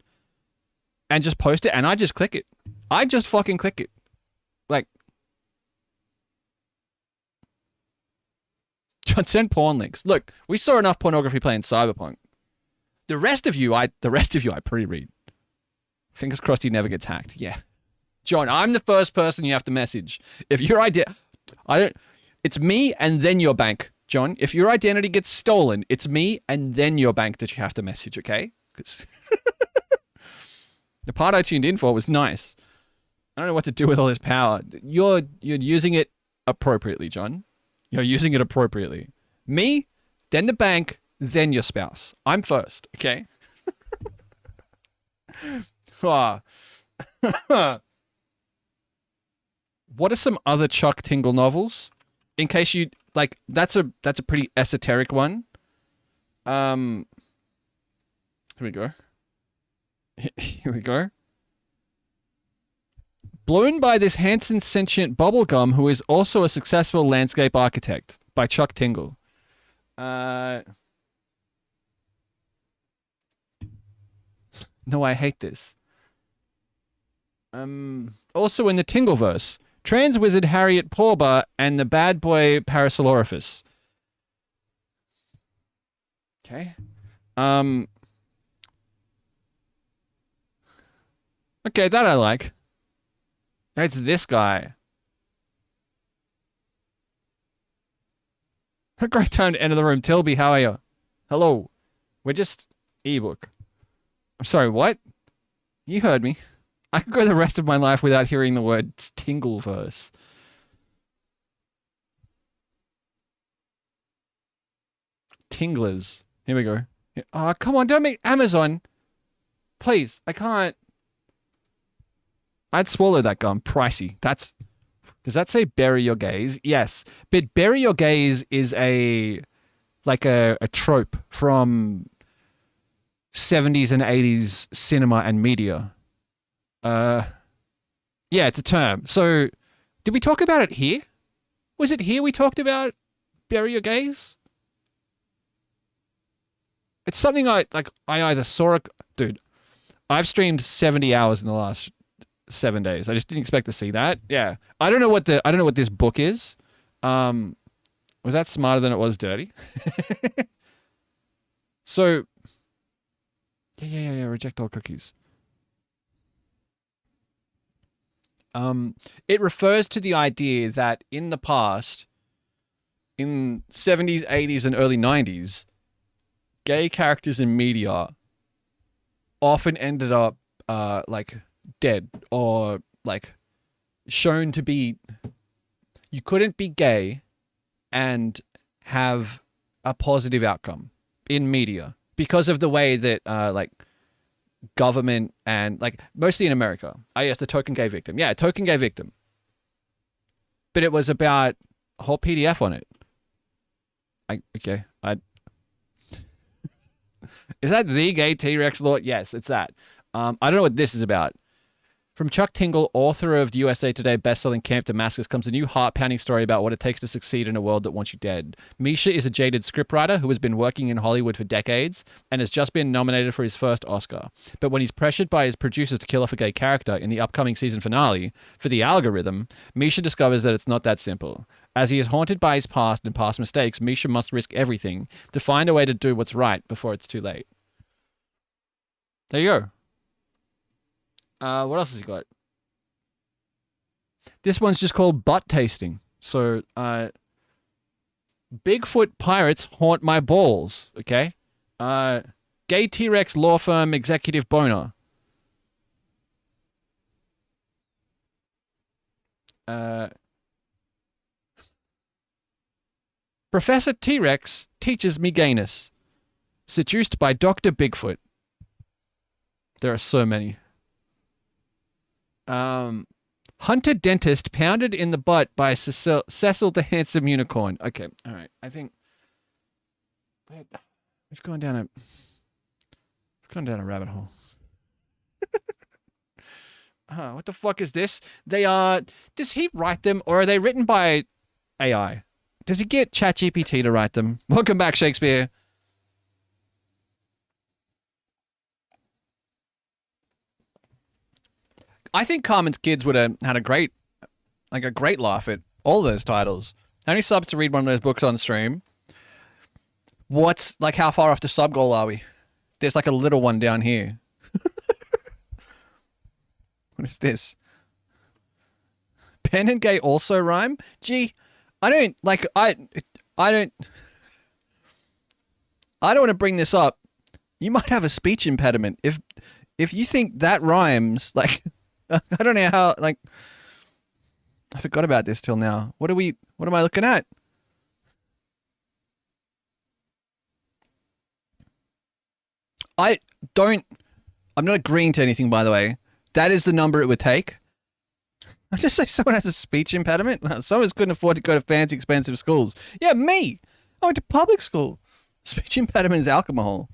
S1: and just post it, and I just click it. I just fucking click it. Like, John, send porn links. Look, we saw enough pornography playing Cyberpunk. The rest of you I pre-read. Fingers crossed he never gets hacked. Yeah. John, I'm the first person you have to message. If your idea... It's me and then your bank, John. If your identity gets stolen, it's me and then your bank that you have to message, okay? Because the part I tuned in for was nice. I don't know what to do with all this power. You're using it appropriately, John. You're using it appropriately. Me, then the bank, then your spouse. I'm first, okay? Ah. What are some other Chuck Tingle novels? In case you like, that's a pretty esoteric one. Here we go. Here we go. Blown by this handsome sentient bubblegum who is also a successful landscape architect by Chuck Tingle. No, I hate this. Also in the Tingleverse, trans wizard Harriet Porber and the bad boy Parasaurolophus. Okay. Okay, that I like. It's this guy. A great time to enter the room. Tilby, how are you? Hello. We're just ebook. I'm sorry, what? You heard me. I could go the rest of my life without hearing the word Tingleverse. Tinglers. Here we go. Oh, come on, don't make Amazon. Please, I can't. I'd swallow that gum. Pricey. Does that say bury your gaze? Yes. But bury your gaze is a trope from 70s and 80s cinema and media. Yeah, it's a term. So, did we talk about it here? Was it here we talked about bury your gaze? It's something I either saw it. Dude, I've streamed 70 hours in the last 7 days. I just didn't expect to see that. Yeah. I don't know what this book is. Was that smarter than it was dirty? So yeah, reject all cookies. It refers to the idea that in the past, in 70s, 80s, and early 90s, gay characters in media often ended up dead or shown to be. You couldn't be gay and have a positive outcome in media because of the way that government and mostly in America. Yes, the token gay victim. Yeah, token gay victim. But it was about a whole PDF on it. Is that the gay T-Rex law? Yes, it's that. I don't know what this is about. From Chuck Tingle, author of the USA Today bestselling Camp Damascus, comes a new heart-pounding story about what it takes to succeed in a world that wants you dead. Misha is a jaded scriptwriter who has been working in Hollywood for decades and has just been nominated for his first Oscar. But when he's pressured by his producers to kill off a gay character in the upcoming season finale for the algorithm, Misha discovers that it's not that simple. As he is haunted by his past and past mistakes, Misha must risk everything to find a way to do what's right before it's too late. There you go. What else has he got? This one's just called Butt Tasting. So, Bigfoot pirates haunt my balls. Okay. Gay T-Rex law firm executive boner. Professor T-Rex teaches me gayness. Seduced by Dr. Bigfoot. There are so many. Hunter dentist pounded in the butt by Cecil the handsome unicorn. Okay, all right. I think we've gone down a rabbit hole. What the fuck is this? They are. Does he write them, or are they written by AI? Does he get ChatGPT to write them? Welcome back, Shakespeare. I think Carmen's kids would have had a great laugh at all those titles. How many subs to read one of those books on stream? What's how far off the sub goal are we? There's a little one down here. What is this? Pen and gay also rhyme? Gee, I don't want to bring this up. You might have a speech impediment if you think that rhymes I don't know how, like, I forgot about this till now. What am I looking at? I don't, I'm not agreeing to anything, by the way. That is the number it would take. I just say someone has a speech impediment. Someone couldn't afford to go to fancy, expensive schools. Yeah, me. I went to public school. Speech impediment is alcohol.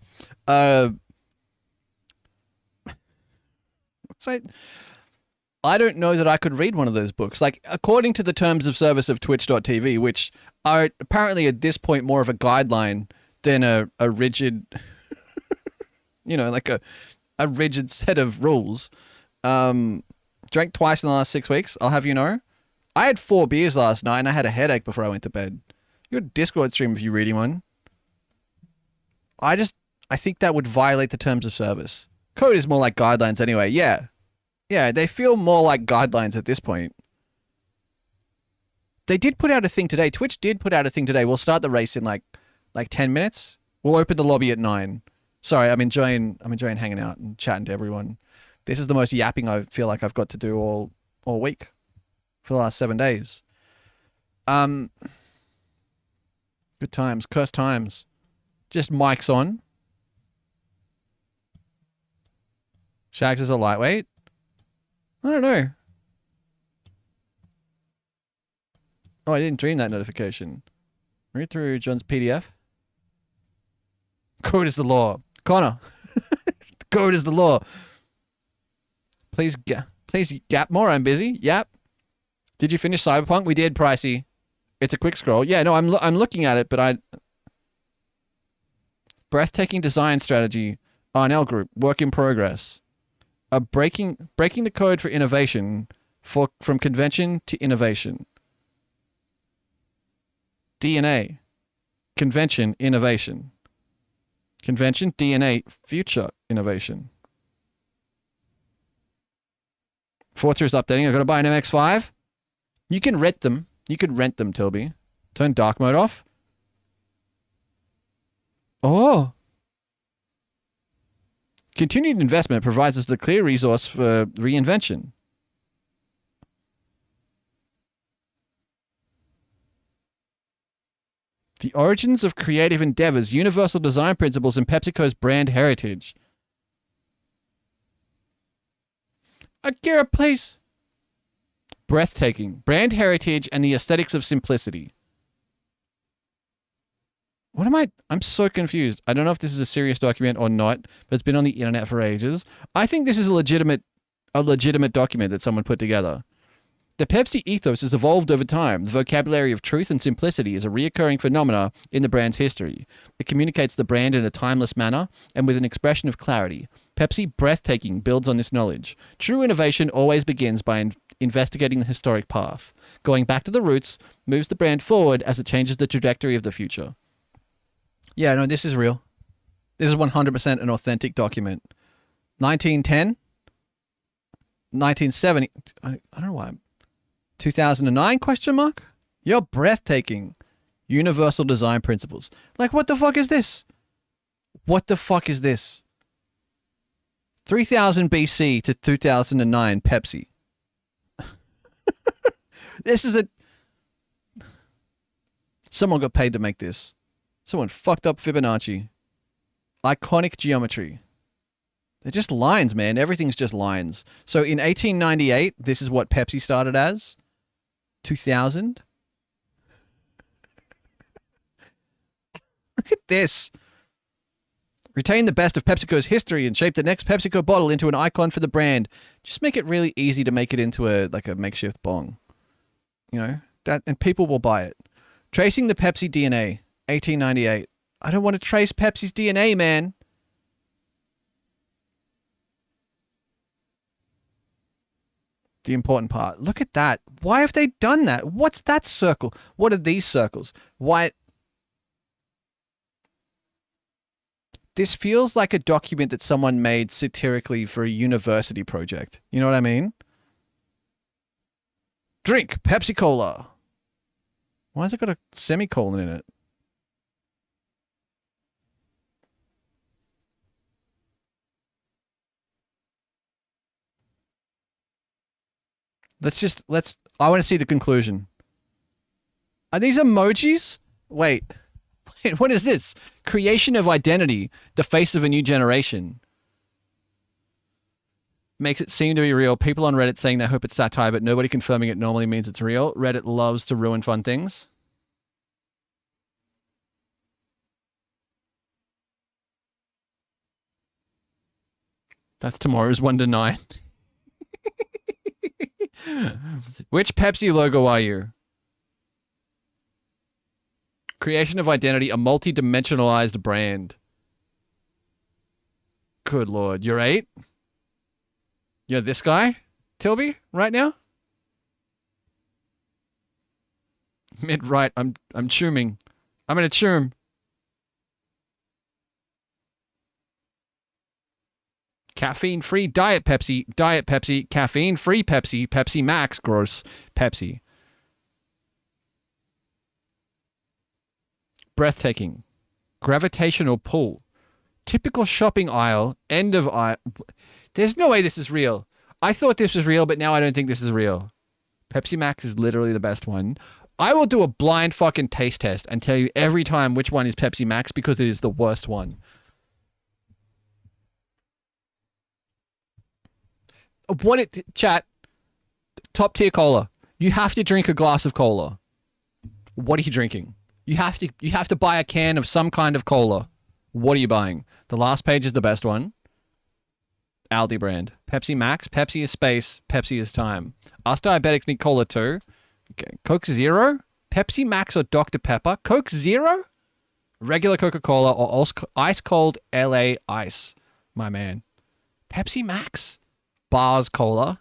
S1: So I don't know that I could read one of those books. Like, according to the terms of service of Twitch.tv, which are apparently at this point more of a guideline than a rigid, like a rigid set of rules. Drank twice in the last 6 weeks. I'll have you know. I had 4 beers last night and I had a headache before I went to bed. You got a Discord stream if you're reading one. I think that would violate the terms of service. Code is more like guidelines anyway. Yeah. Yeah, they feel more like guidelines at this point. They did put out a thing today. Twitch did put out a thing today. We'll start the race in like 10 minutes. We'll open the lobby at 9. Sorry, I'm enjoying hanging out and chatting to everyone. This is the most yapping I feel like I've got to do all week for the last 7 days. Good times, cursed times. Just mics on. Shags is a lightweight. I don't know. Oh, I didn't dream that notification. Read through John's PDF. Code is the law. Connor. Code is the law. Please gap more. I'm busy. Yap. Did you finish Cyberpunk? We did, Pricey. It's a quick scroll. Yeah, no, I'm looking at it, but breathtaking design strategy. R&L Group. Work in progress. Breaking the code for innovation from convention to innovation. DNA. Convention, innovation. Convention, DNA, future innovation. Forza is updating. I got to buy an MX-5. You can rent them. You could rent them, Tilby. Turn dark mode off. Oh. Continued investment provides us with a clear resource for reinvention. The origins of creative endeavors, universal design principles, and PepsiCo's brand heritage. Akira, please. Breathtaking. Brand heritage and the aesthetics of simplicity. I'm so confused. I don't know if this is a serious document or not, but it's been on the internet for ages. I think this is a legitimate document that someone put together. The Pepsi ethos has evolved over time. The vocabulary of truth and simplicity is a reoccurring phenomena in the brand's history. It communicates the brand in a timeless manner and with an expression of clarity. Pepsi Breathtaking builds on this knowledge. True innovation always begins by investigating the historic path. Going back to the roots moves the brand forward as it changes the trajectory of the future. Yeah, no, this is real. This is 100% an authentic document. 1910? 1970? I don't know why. 2009 question mark? You're breathtaking. Universal design principles. Like, what the fuck is this? What the fuck is this? 3000 BC to 2009 Pepsi. This is a... Someone got paid to make this. Someone fucked up Fibonacci. Iconic geometry. They're just lines, man. Everything's just lines. So in 1898, this is what Pepsi started as. 2000. Look at this. Retain the best of PepsiCo's history and shape the next PepsiCo bottle into an icon for the brand. Just make it really easy to make it into a makeshift bong. You know, that, and people will buy it. Tracing the Pepsi DNA, 1898. I don't want to trace Pepsi's DNA, man. The important part. Look at that. Why have they done that? What's that circle? What are these circles? Why? This feels like a document that someone made satirically for a university project. You know what I mean? Drink Pepsi Cola. Why has it got a semicolon in it? I want to see the conclusion. Are these emojis? Wait, what is this? Creation of identity, the face of a new generation. Makes it seem to be real. People on Reddit saying they hope it's satire, but nobody confirming it normally means it's real. Reddit loves to ruin fun things. That's tomorrow's 1 to 9. Which Pepsi logo are you? Creation of identity, a multi-dimensionalized brand. Good lord. You're 8? You're this guy, Tilby, right now? Mid-right. I'm chooming. I'm gonna choom. Caffeine-free Diet Pepsi, caffeine-free Pepsi, Pepsi Max, gross, Pepsi. Breathtaking. Gravitational pull. Typical shopping aisle, end of aisle. There's no way this is real. I thought this was real, but now I don't think this is real. Pepsi Max is literally the best one. I will do a blind fucking taste test and tell you every time which one is Pepsi Max because it is the worst one. Chat, top tier cola. You have to drink a glass of cola. What are you drinking? You have to buy a can of some kind of cola. What are you buying? The last page is the best one. Aldi brand. Pepsi Max. Pepsi is space. Pepsi is time. Us diabetics need cola too. Okay. Coke Zero. Pepsi Max or Dr. Pepper. Coke Zero. Regular Coca-Cola or ice cold LA Ice. My man. Pepsi Max. Bars Cola.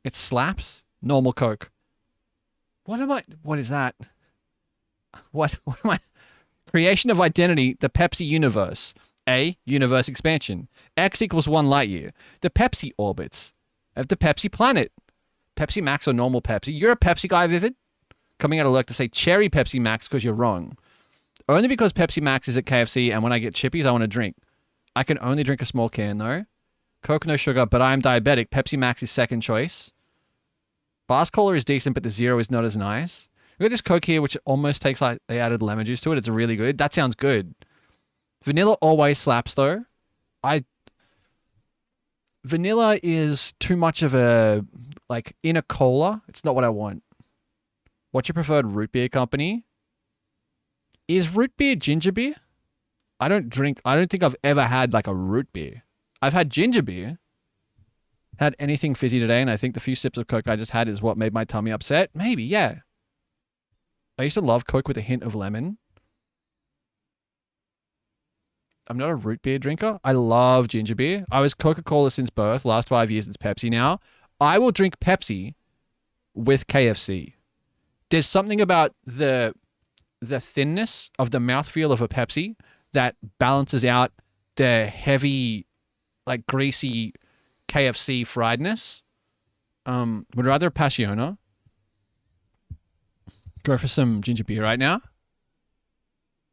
S1: It slaps. Normal Coke. What is that? What am I? Creation of identity, the Pepsi universe. A, universe expansion. X equals 1 light year. The Pepsi orbits. Of the Pepsi planet. Pepsi Max or normal Pepsi. You're a Pepsi guy, Vivid? Coming out of work to say cherry Pepsi Max because you're wrong. Only because Pepsi Max is at KFC and when I get chippies, I want to drink. I can only drink a small can though. Coke, no sugar, but I'm diabetic. Pepsi Max is second choice. Bars Cola is decent, but the Zero is not as nice. Look at this Coke here, which almost tastes like they added lemon juice to it. It's really good. That sounds good. Vanilla always slaps, though. Vanilla is too much of a, like, in a cola. It's not what I want. What's your preferred root beer company? Is root beer ginger beer? I don't think I've ever had, like, a root beer. I've had ginger beer. Had anything fizzy today, and I think the few sips of Coke I just had is what made my tummy upset. Maybe, yeah. I used to love Coke with a hint of lemon. I'm not a root beer drinker. I love ginger beer. I was Coca-Cola since birth. Last 5 years, it's Pepsi now. I will drink Pepsi with KFC. There's something about the thinness of the mouthfeel of a Pepsi that balances out the heavy, like greasy KFC friedness. Would rather a Passiona. Go for some ginger beer right now.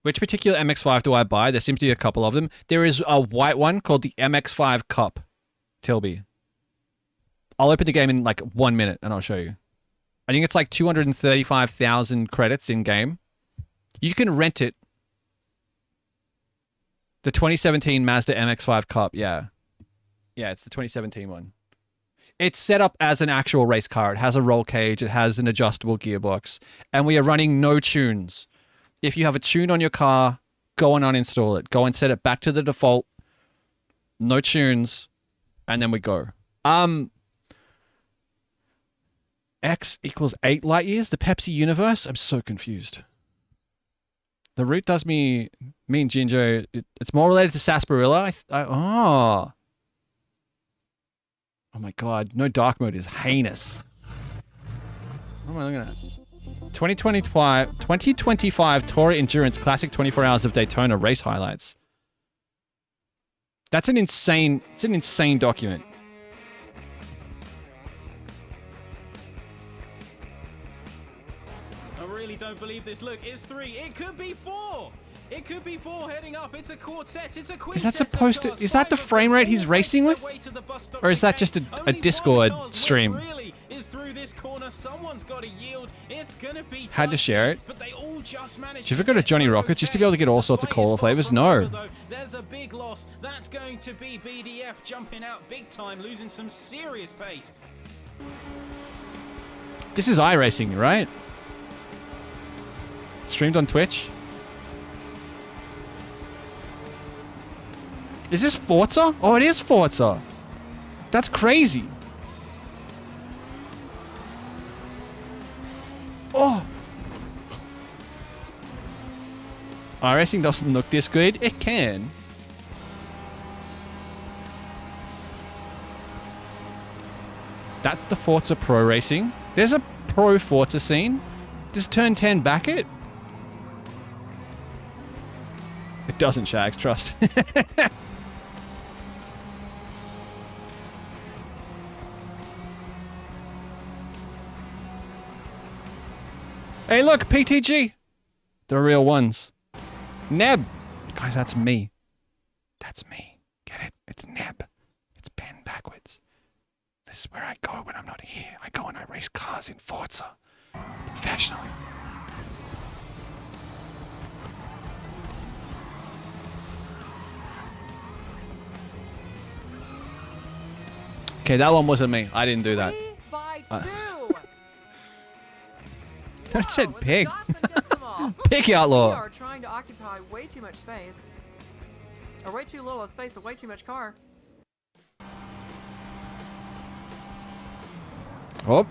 S1: Which particular MX-5 do I buy? There seems to be a couple of them. There is a white one called the MX-5 Cup. Tilby. I'll open the game in like 1 minute and I'll show you. I think it's like 235,000 credits in game. You can rent it. The 2017 Mazda MX-5 Cup, yeah. Yeah, it's the 2017 one. It's set up as an actual race car. It has a roll cage. It has an adjustable gearbox. And we are running no tunes. If you have a tune on your car, go and uninstall it. Go and set it back to the default. No tunes. And then we go. X equals 8 light years? The Pepsi universe? I'm so confused. The root does mean ginger. It's more related to sarsaparilla. Oh my god, no dark mode is heinous. What am I looking at? 2025 Tour Endurance Classic 24 Hours of Daytona race highlights. It's an insane document.
S5: I really don't believe this. Look, it's 3. It could be 4. It could be 4 heading up. It's a quartet. It's a quintet.
S1: Is that supposed to? Is that the frame rate he's racing with? Or is that just a Discord stream?
S5: is through this corner. Someone's got to yield. It's gonna be
S1: Had to
S5: Dutch,
S1: share it.
S5: but they all just managed.
S1: Should we go to Johnny Rockets just to be able to get all sorts of cola flavors? No.
S5: There's a big loss. That's going to be BDF jumping out big time, losing some serious pace.
S1: This is iRacing, right? Streamed on Twitch. Is this Forza? Oh, it is Forza. That's crazy. Oh. iRacing doesn't look this good. It can. That's the Forza Pro Racing. There's a Pro Forza scene. Does Turn 10 back it? It doesn't, Shags, trust. Hey, look, PTG. The real ones. Neb. Guys, that's me. That's me. Get it? It's Neb. It's pen backwards. This is where I go when I'm not here. I go and I race cars in Forza. Professionally. Okay, that one wasn't me. I didn't do that.
S6: 3 by 2.
S1: I said pig.
S6: We
S1: Pig outlaw.
S6: are trying to occupy way too much space. Or way too little space or way too much car.
S1: Oh.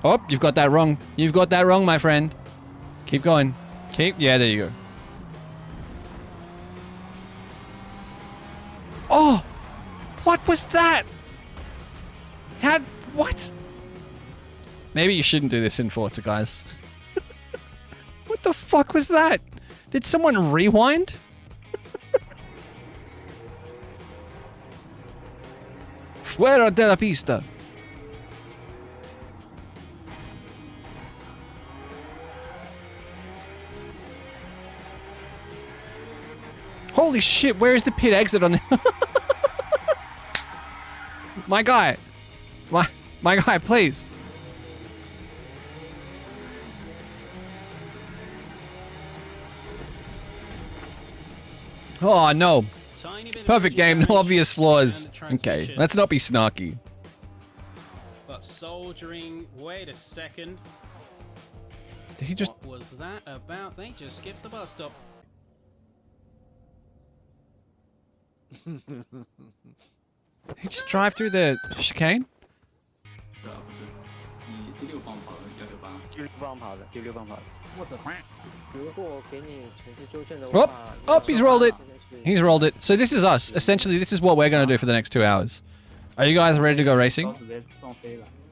S1: Oh, you've got that wrong. You've got that wrong, my friend. Keep going. Keep. Yeah, there you go. Oh! What was that? How? What? Maybe you shouldn't do this in Forza, guys. What the fuck was that? Did someone rewind? Fuera de la pista. Holy shit, where is the pit exit on the... My guy. My guy, please. Oh, no. Perfect game, no obvious flaws. Okay, let's not be snarky.
S5: But soldiering, wait a second.
S1: Did he just...
S5: What was that about? They just skipped the bus stop.
S1: Did he just drive through the chicane?
S7: 第六棒跑的，第六棒跑的。第六棒跑的。我的妈！如果给你城市纠正的话
S1: Oh, he's rolled it. He's rolled it. So this is us. Essentially, this is what we're going to do for the next 2 hours. Are you guys ready to go racing?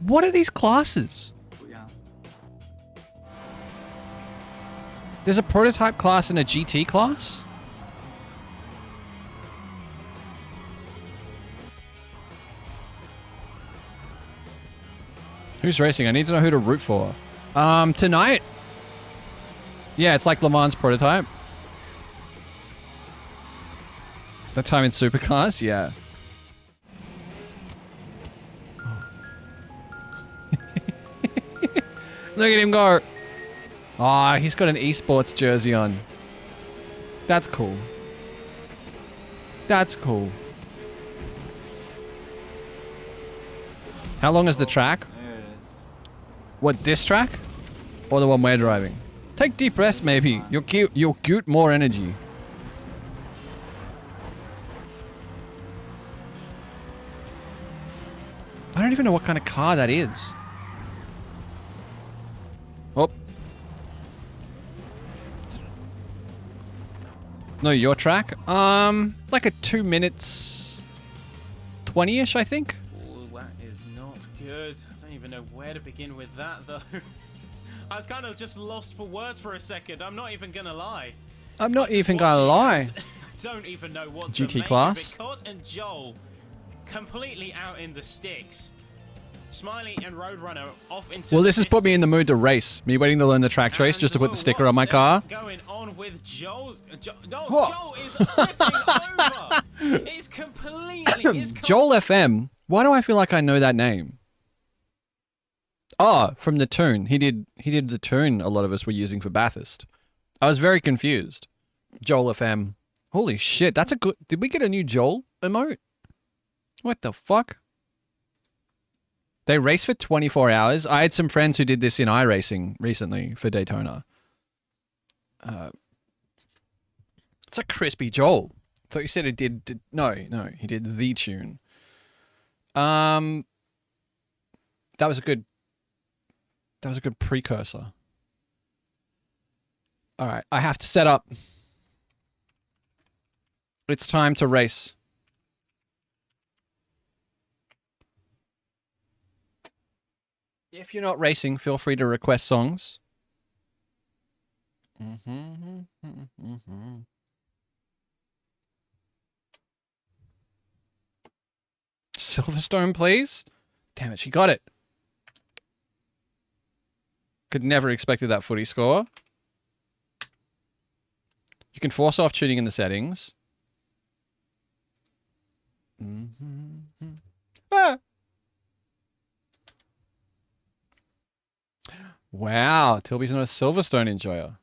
S1: What are these classes? There's a prototype class and a GT class? Who's racing? I need to know who to root for. Tonight? Yeah, it's like Le Mans prototype. That time in supercars? Yeah. Look at him go. Ah, oh, he's got an esports jersey on. That's cool. That's cool. How long is the track? What, this track? Or the one we're driving? Take deep breaths, maybe. You'll get more energy. I don't even know what kind of car that is. Oh. No, your track? Like a 2 minutes 20-ish, I think.
S5: Oh, that is not good. I don't even know where to begin with that, though. I was kind of just lost for words for a second. I'm not even gonna lie.
S1: I'm not even gonna lie.
S5: I don't even know what
S1: GT
S5: to make
S1: class?
S5: of it. Cod and Joel completely out in the sticks. Smiley and Roadrunner off into
S1: Well, this has
S5: the
S1: put me in the
S5: distance.
S1: mood to race. Me waiting to learn the track trace just to put the sticker on my car.
S5: Going on with Joel's?
S1: What?
S5: Joel is flipping over. It's completely.
S1: Joel FM. Why do I feel like I know that name? Oh, from the tune. He did the tune a lot of us were using for Bathurst. I was very confused. Joel FM. Holy shit, that's a good... Did we get a new Joel emote? What the fuck? They race for 24 hours. I had some friends who did this in iRacing recently for Daytona. It's a crispy Joel. I thought you said it did... No, he did the tune. That was a good precursor. All right, I have to set up. It's time to race. If you're not racing, feel free to request songs. Silverstone, please. Damn it, she got it. Could never expected that footy score. You can force off tuning in the settings. Ah. Wow, Tilby's not a Silverstone enjoyer.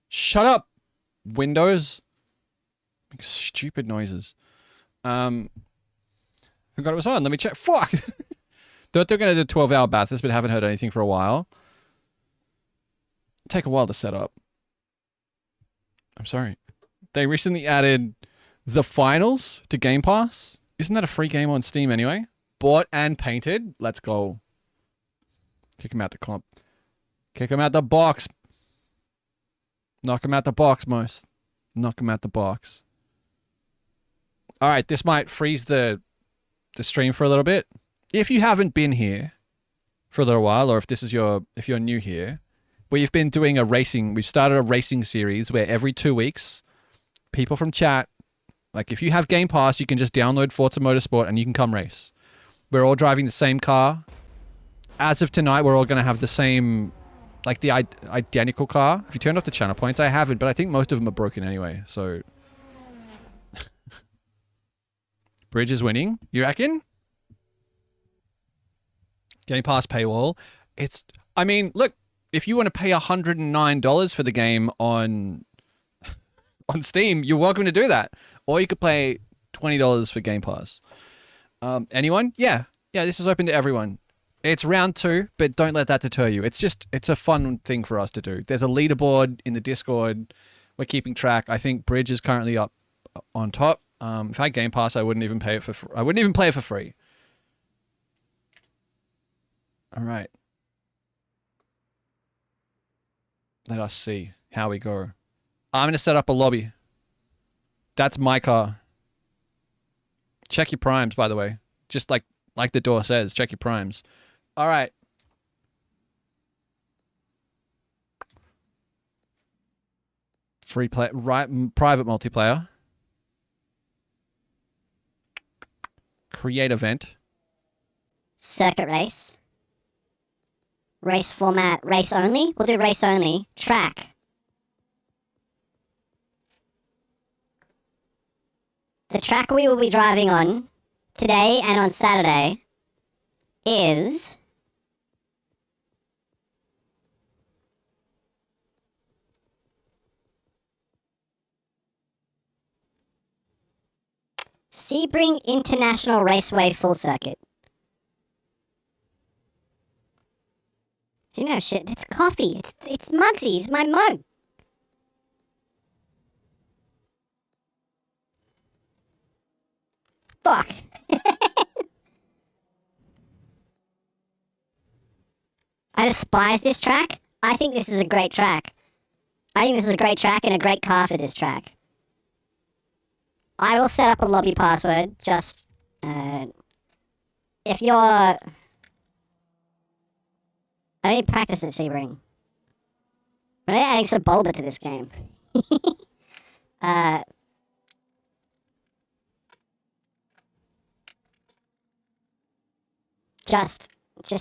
S1: Shut up, Windows. Make stupid noises. Forgot it was on. Let me check. Fuck! Thought they were going to do 12-hour Bathurst, but haven't heard anything for a while. Take a while to set up. I'm sorry. They recently added the finals to Game Pass. Isn't that a free game on Steam anyway? Bought and painted. Let's go. Kick him out the comp. Kick him out the box. Knock him out the box, most. Knock him out the box. All right, this might freeze the stream for a little bit. If you haven't been here for a little while, or if you're new here, we've been doing we've started a racing series where every 2 weeks, people from chat, like if you have Game Pass, you can just download Forza Motorsport and you can come race. We're all driving the same car. As of tonight, we're all going to have the same, like the identical car. If you turn off the channel points, I haven't, but I think most of them are broken anyway, so. Bridge is winning, you reckon? Game Pass paywall. I mean, look, if you want to pay $109 for the game on Steam, you're welcome to do that. Or you could pay $20 for Game Pass. Anyone? Yeah, this is open to everyone. It's round 2, but don't let that deter you. It's a fun thing for us to do. There's a leaderboard in the Discord. We're keeping track. I think Bridge is currently up on top. If I had Game Pass, I wouldn't even play it for free. All right. Let us see how we go. I'm going to set up a lobby. That's my car. Check your primes, by the way. Just like the door says, check your primes. All right. Free play, right? Private multiplayer. Create event.
S8: Circuit race. Race format, race only? We'll do race only. Track. The track we will be driving on today and on Saturday is Sebring International Raceway Full Circuit. Do you know shit? It's coffee. It's Muggsy. It's my mug. Fuck. I despise this track. I think this is a great track. I think this is a great track and a great car for this track. I will set up a lobby password. Just if you're. I need practice at Sebring. We're adding some Bulba to this game. Just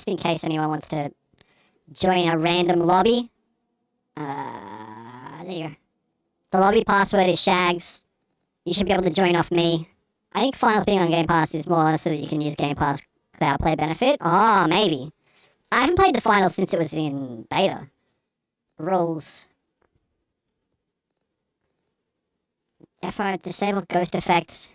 S8: in case anyone wants to join a random lobby. There you go. The lobby password is Shags. You should be able to join off me. I think finals being on Game Pass is more so that you can use Game Pass Cloud Play benefit. Oh, maybe. I haven't played the final since it was in beta. Rules. FR disable ghost effects.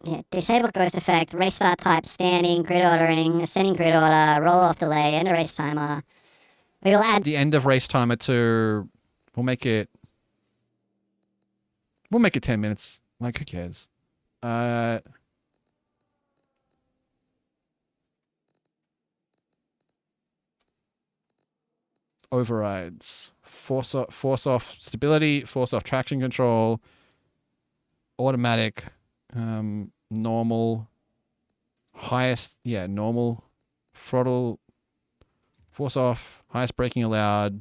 S8: Yeah, disable ghost effect, race start type, standing, grid ordering, ascending grid order, roll off delay, end of race timer. We will add
S1: The end of race timer to... We'll make it 10 minutes. Like, who cares? Overrides. Force off stability, force off traction control, automatic, normal, highest, yeah, normal, throttle, force off, highest braking allowed,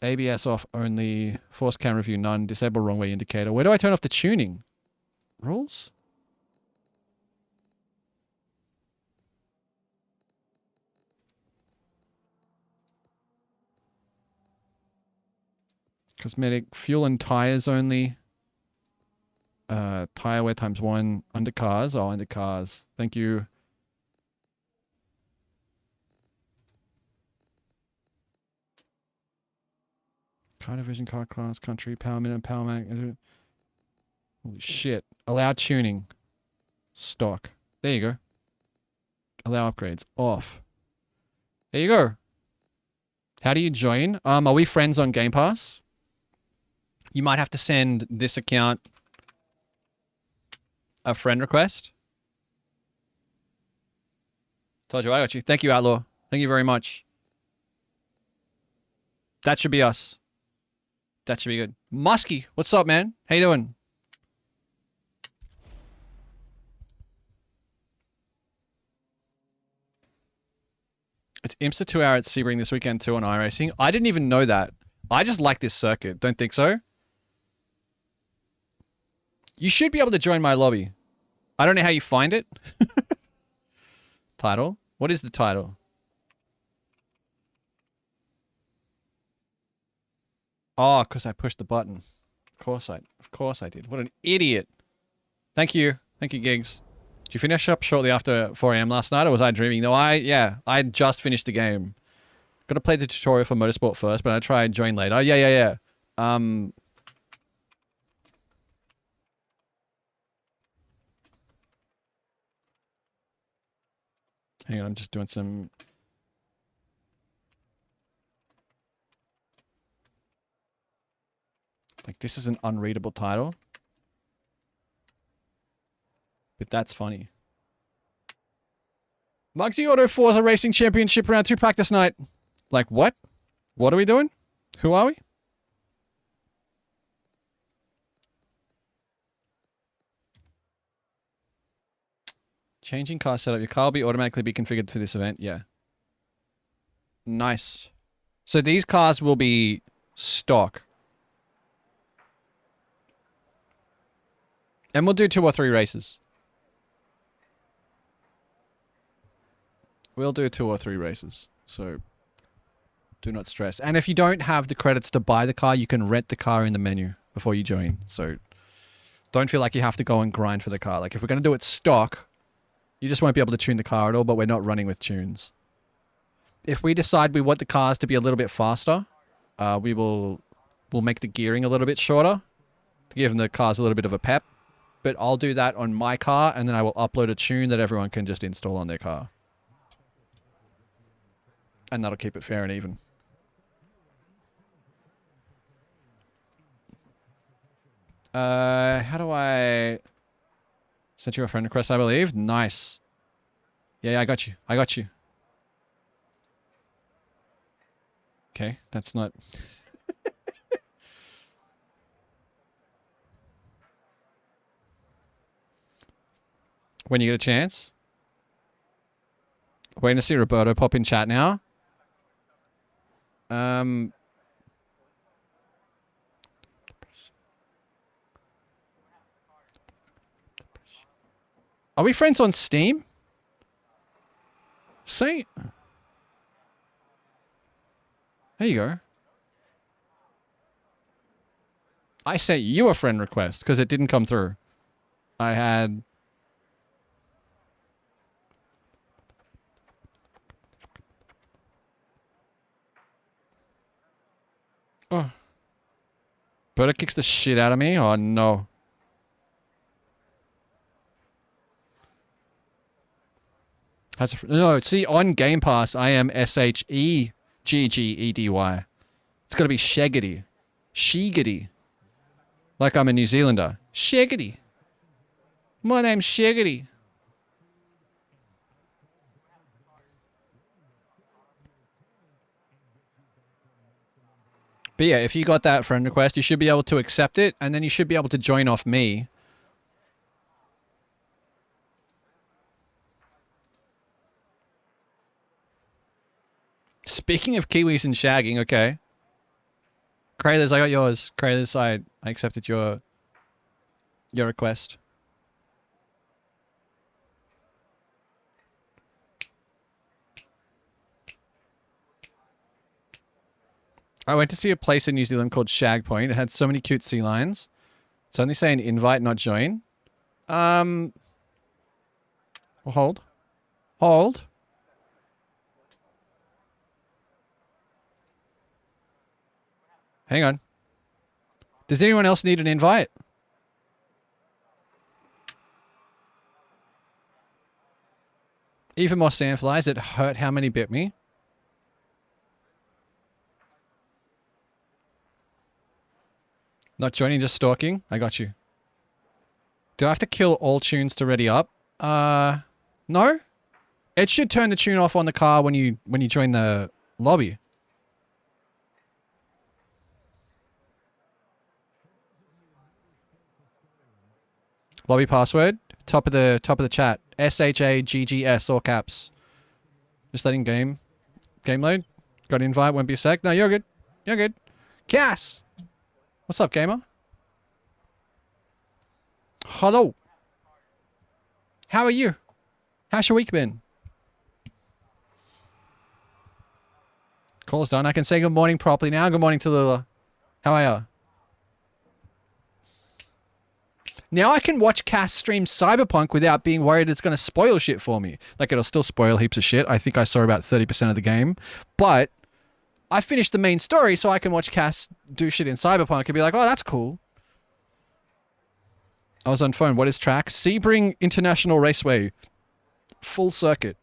S1: ABS off only, force camera view none, disable wrong way indicator. Where do I turn off the tuning? Rules? Cosmetic, fuel and tires only. Tire wear times 1. Under cars. Oh, under cars. Thank you. Car division, car class, country, power minimum, power max. Holy shit. Allow tuning. Stock. There you go. Allow upgrades. Off. There you go. How do you join? Are we friends on Game Pass? You might have to send this account a friend request. Told you I got you. Thank you, Outlaw. Thank you very much. That should be us. That should be good. Muskie, what's up, man? How you doing? It's IMSA 2 hour at Sebring this weekend too on iRacing. I didn't even know that. I just like this circuit. Don't think so? You should be able to join my lobby. I don't know how you find it. Title? What is the title? Oh, because I pushed the button. Of course I did. What an idiot. Thank you. Thank you, Gigs. Did you finish up shortly after 4 a.m. last night, or was I dreaming? No, I just finished the game. Gotta play the tutorial for Motorsport first, but I tried join later. Yeah. Hang on, I'm just doing some... Like, this is an unreadable title. But that's funny. Muggsy Auto Forza Racing Championship Round 2 practice night. Like, what? What are we doing? Who are we? Changing car setup. Your car will be automatically be configured for this event. Yeah. Nice. So these cars will be stock. And we'll do 2 or 3 races. We'll do 2 or 3 races. So do not stress. And if you don't have the credits to buy the car, you can rent the car in the menu before you join. So don't feel like you have to go and grind for the car. Like if we're going to do it stock, you just won't be able to tune the car at all, but we're not running with tunes. If we decide we want the cars to be a little bit faster, we'll make the gearing a little bit shorter to give the cars a little bit of a pep. But I'll do that on my car, and then I will upload a tune that everyone can just install on their car. And that'll keep it fair and even. How do I... Sent you a friend request, I believe. Nice. Yeah, I got you. I got you. Okay, that's not... When you get a chance. Waiting to see Roberto pop in chat now. Are we friends on Steam? See? There you go. I sent you a friend request because it didn't come through. I had... Oh. Berta kicks the shit out of me? Oh, no. No, see, on Game Pass, I am Sheggedy. It's got to be Sheggedy. Sheggedy. Like I'm a New Zealander. Sheggedy. My name's Sheggedy. But yeah, if you got that friend request, you should be able to accept it, and then you should be able to join off me. Speaking of Kiwis and shagging, okay. Kraylers, I got yours. Kraylers, I accepted your request. I went to see a place in New Zealand called Shag Point. It had so many cute sea lions. It's only saying invite, not join. Well, hold. Hold. Hang on. Does anyone else need an invite? Even more sandflies. It hurt how many bit me. Not joining, just stalking. I got you. Do I have to kill all tunes to ready up? No. It should turn the tune off on the car when you join the lobby. Lobby password, top of the chat. SHAGGS, all caps. Just letting game load. Got an invite, won't be a sec. No, you're good. You're good. Cass! What's up, gamer? Hello. How are you? How's your week been? Call's done. I can say good morning properly now. Good morning to Lula. How are you? Now I can watch Cass stream Cyberpunk without being worried it's going to spoil shit for me. Like, it'll still spoil heaps of shit. I think I saw about 30% of the game. But I finished the main story so I can watch Cass do shit in Cyberpunk and be like, oh, that's cool. I was on phone. What is track? Sebring International Raceway. Full circuit.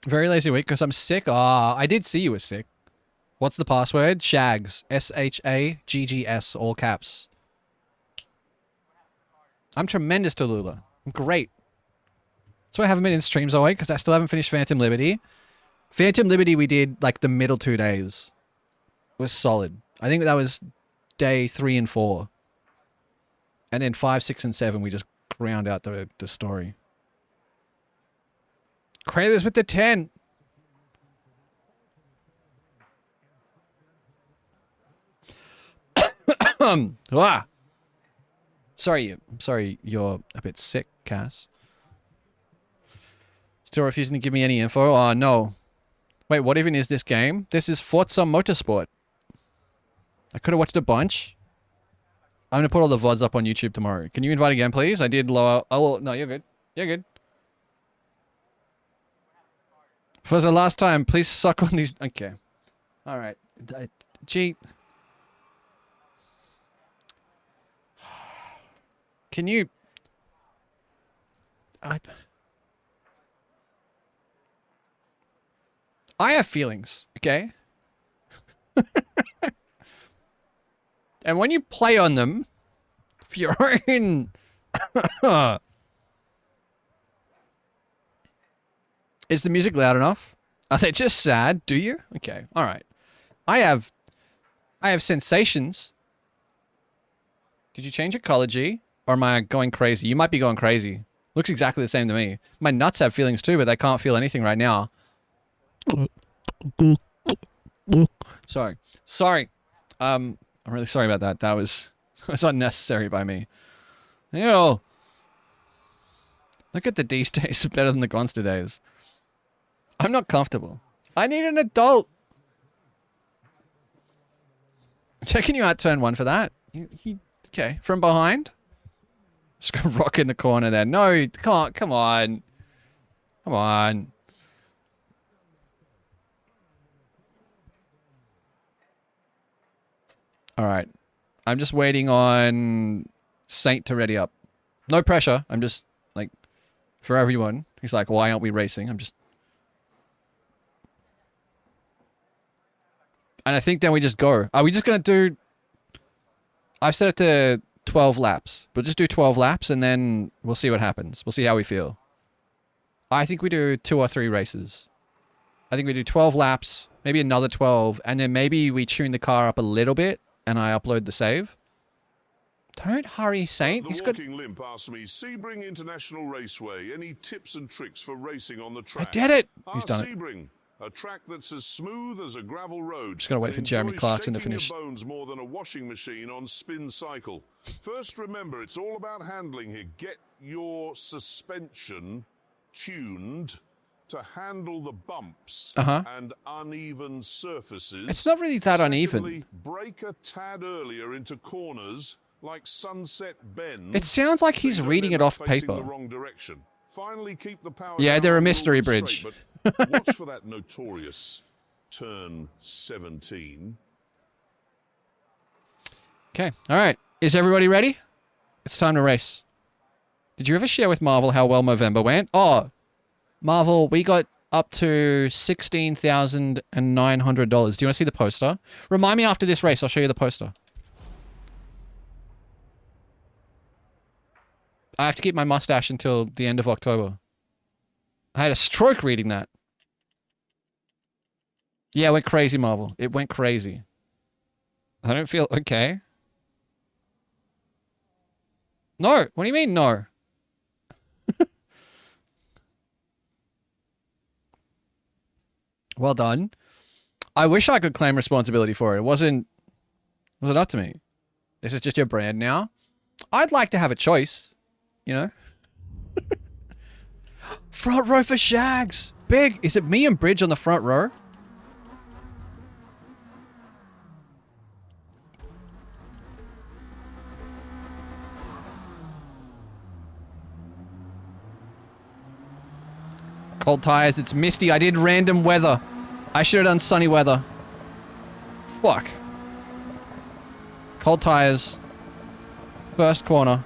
S1: Very lazy week because I'm sick. Ah, I did see you were sick. What's the password? Shags. SHAGGS, all caps. I'm tremendous to Lula. I'm great. That's why I haven't been in streams all week because I still haven't finished Phantom Liberty. Phantom Liberty we did like the middle 2 days. It was solid. I think that was day 3 and 4. And then 5, 6, and 7 we just ground out the story. Kraylers with the 10. Sorry you're a bit sick, Cass. Still refusing to give me any info? Oh, no. Wait, what even is this game? This is Forza Motorsport. I could have watched a bunch. I'm going to put all the VODs up on YouTube tomorrow. Can you invite again, please? I did lower... Oh, no, you're good. You're good. For the last time, please suck on these... Okay. Alright. Gee. Can you... I have feelings, okay? And when you play on them, if you're in... Is the music loud enough? Are they just sad? Do you? Okay, alright. I have sensations. Did you change ecology? Or am I going crazy? You might be going crazy. Looks exactly the same to me. My nuts have feelings too, but they can't feel anything right now. Sorry. I'm really sorry about that. That was unnecessary by me. Ew. Look at the D's days better than the Gonster days. I'm not comfortable. I need an adult. Checking you out turn 1 for that. Okay, from behind. Just gonna rock in the corner there. No, come on. Come on. All right. I'm just waiting on Saint to ready up. No pressure. I'm just, like, for everyone. He's like, why aren't we racing? I'm just... And I think then we just go. Are we just going to do... I've set it to 12 laps. We'll just do 12 laps and then we'll see what happens. We'll see how we feel. I think we do 2 or 3 races. I think we do 12 laps, maybe another 12, and then maybe we tune the car up a little bit and I upload the save. Don't hurry, Saint. He's good.
S9: Walking Limp asked me, Sebring International Raceway, any tips and tricks for racing on the track?
S1: I did it. He's done it.
S9: Sebring, a track that's as smooth as a gravel road.
S1: Just gotta wait for Jeremy Clarkson to finish.
S9: Your bones more than a washing machine on spin cycle. First, remember, it's all about handling here. Get your suspension tuned to handle the bumps and uneven surfaces.
S1: It's not really that uneven.
S9: Secondly, brake a tad earlier into corners like Sunset Bend.
S1: It sounds like he's reading it off paper.
S9: The wrong direction. Finally, keep the power
S1: yeah,
S9: down
S1: they're a
S9: on the
S1: mystery
S9: road
S1: bridge.
S9: straight, but watch for that notorious turn 17.
S1: Okay, all right. Is everybody ready? It's time to race. Did you ever share with Marvel how well Movember went? Oh, Marvel, we got up to $16,900. Do you want to see the poster? Remind me after this race. I'll show you the poster. I have to keep my mustache until the end of October. I had a stroke reading that. Yeah, it went crazy, Marvel. It went crazy. I don't feel okay. No. What do you mean, no? Well done. I wish I could claim responsibility for it. It wasn't up to me. This is just your brand now. I'd like to have a choice, you know? Front row for Shags. Big. Is it me and Bridge on the front row? Cold tires. It's misty. I did random weather. I should have done sunny weather. Fuck. Cold tires. First corner.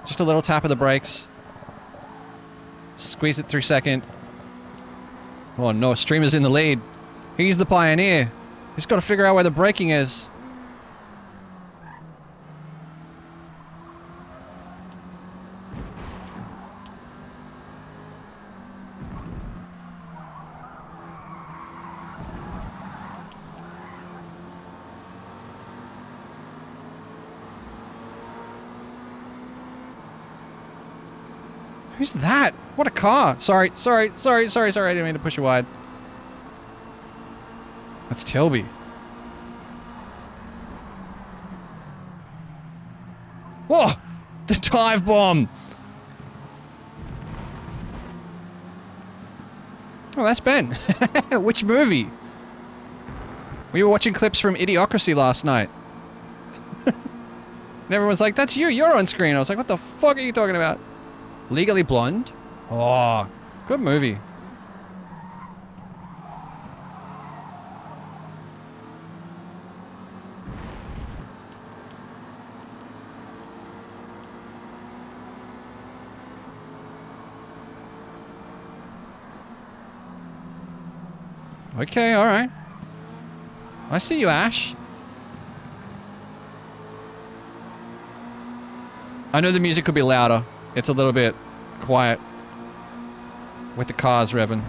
S1: Just a little tap of the brakes. Squeeze it through second. Oh no, Streamer's in the lead. He's the pioneer. He's got to figure out where the braking is. Who's that? What a car. Sorry. I didn't mean to push you wide. That's Tilby. Whoa! The dive bomb! Oh, that's Ben. Which movie? We were watching clips from Idiocracy last night. And everyone's like, that's you, you're on screen. I was like, what the fuck are you talking about? Legally Blonde? Oh, good movie. Okay, alright. I see you, Ash. I know the music could be louder. It's a little bit quiet with the cars revving.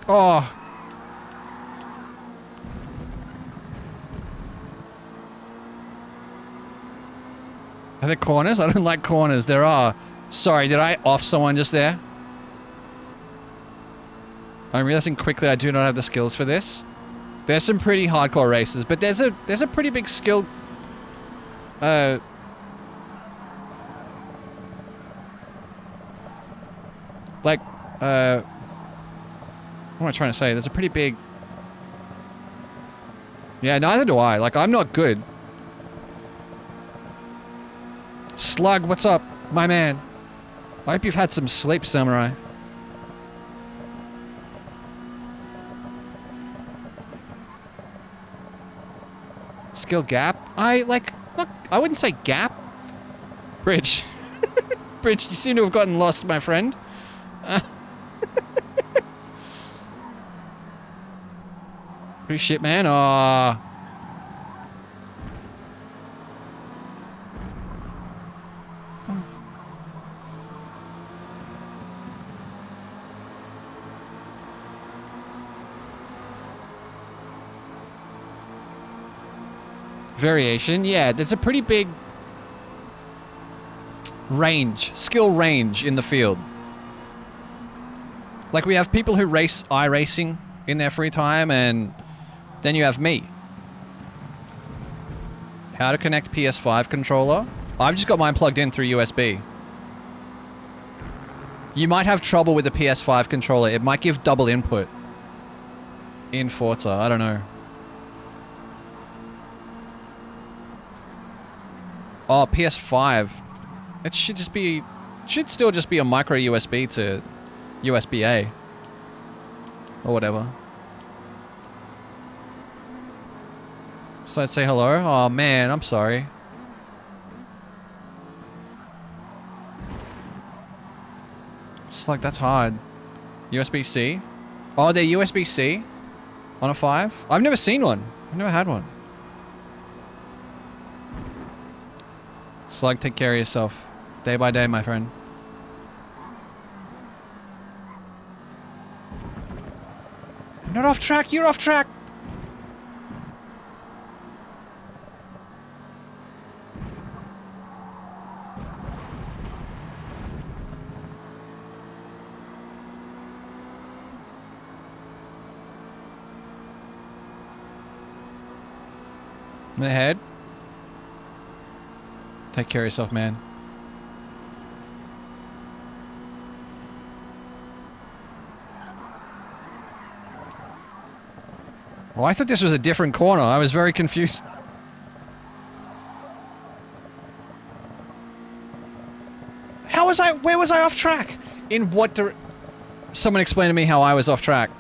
S1: Oh. Are there corners? I don't like corners. There are. Sorry, did I off someone just there? I'm realizing quickly I do not have the skills for this. There's some pretty hardcore races, but there's a pretty big skill. Like What am I trying to say? There's a pretty big... Yeah, neither do I. Like, I'm not good. Slug, what's up, my man? I hope you've had some sleep, Samurai. Skill gap? Look, I wouldn't say gap. Bridge. Bridge, you seem to have gotten lost, my friend. Pretty shit, man. Aww. Variation, yeah, there's a pretty big range, skill range in the field. Like, we have people who race iRacing in their free time, and then you have me. How to connect PS5 controller? I've just got mine plugged in through USB. You might have trouble with the PS5 controller. It might give double input in Forza. I don't know. Oh, PS5. It should just be... should still just be a micro USB to USB-A. Or whatever. So I'd say hello? Oh man, I'm sorry. It's like, that's hard. USB-C? Oh, they're USB-C? On a 5? I've never seen one. I've never had one. Slug, take care of yourself. Day by day, my friend. I'm not off track, you're off track! I'm ahead. Take care of yourself, man. Oh, I thought this was a different corner. I was very confused. How was I... where was I off track? In what Someone explain to me how I was off track.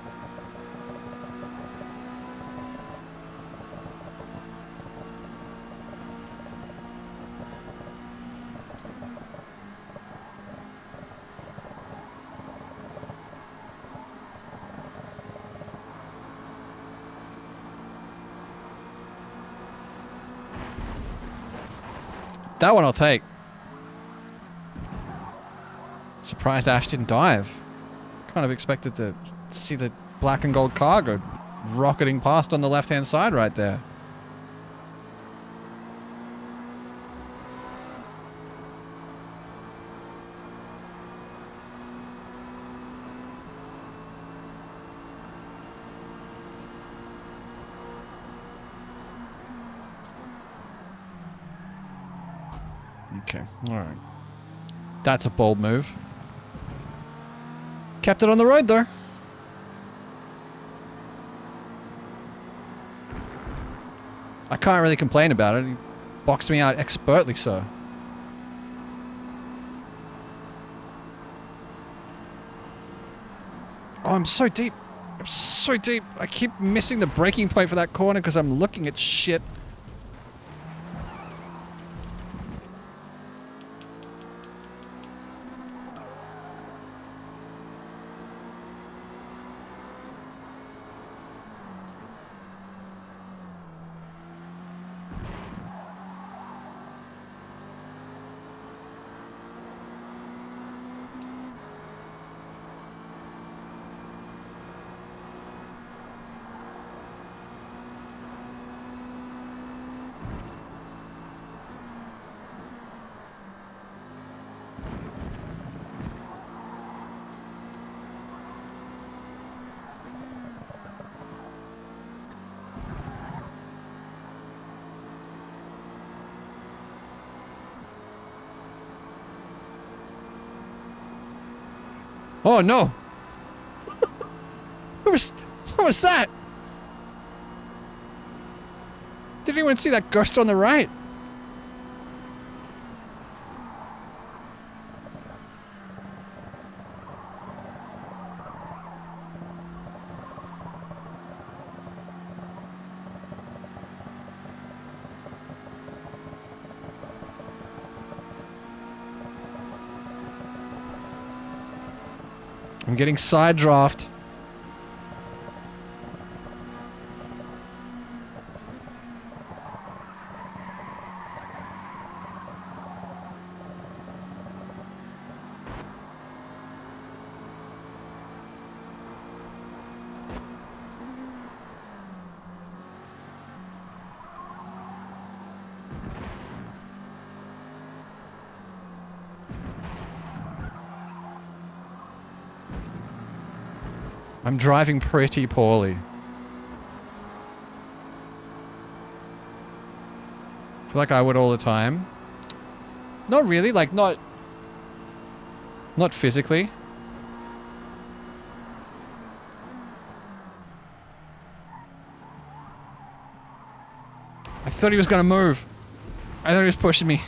S1: That one I'll take. Surprised Ash didn't dive. Kind of expected to see the black and gold car go rocketing past on the left-hand side right there. Okay, alright. That's a bold move. Kept it on the road, though. I can't really complain about it. He boxed me out expertly so. Oh, I'm so deep. I'm so deep. I keep missing the braking point for that corner because I'm looking at shit. Oh no! What was that? Did anyone see that ghost on the right? I'm getting side draft. I'm driving pretty poorly. I feel like I would all the time. Not really, like not physically. I thought he was gonna move. I thought he was pushing me.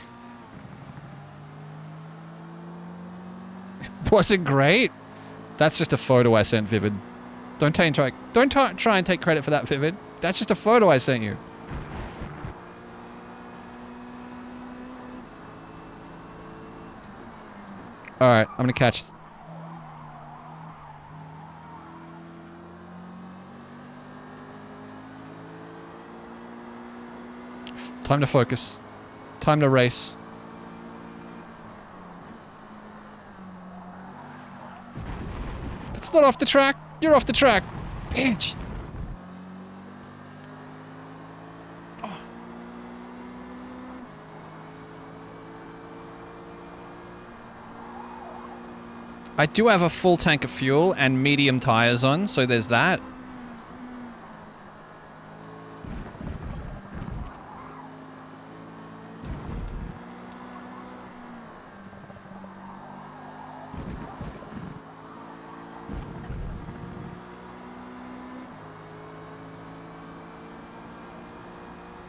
S1: Was it great? That's just a photo I sent, Vivid. Don't try and take credit for that, Vivid. That's just a photo I sent you. Alright, I'm gonna catch... Time to focus. Time to race. It's not off the track. You're off the track. Bitch. Oh. I do have a full tank of fuel and medium tires on, so there's that.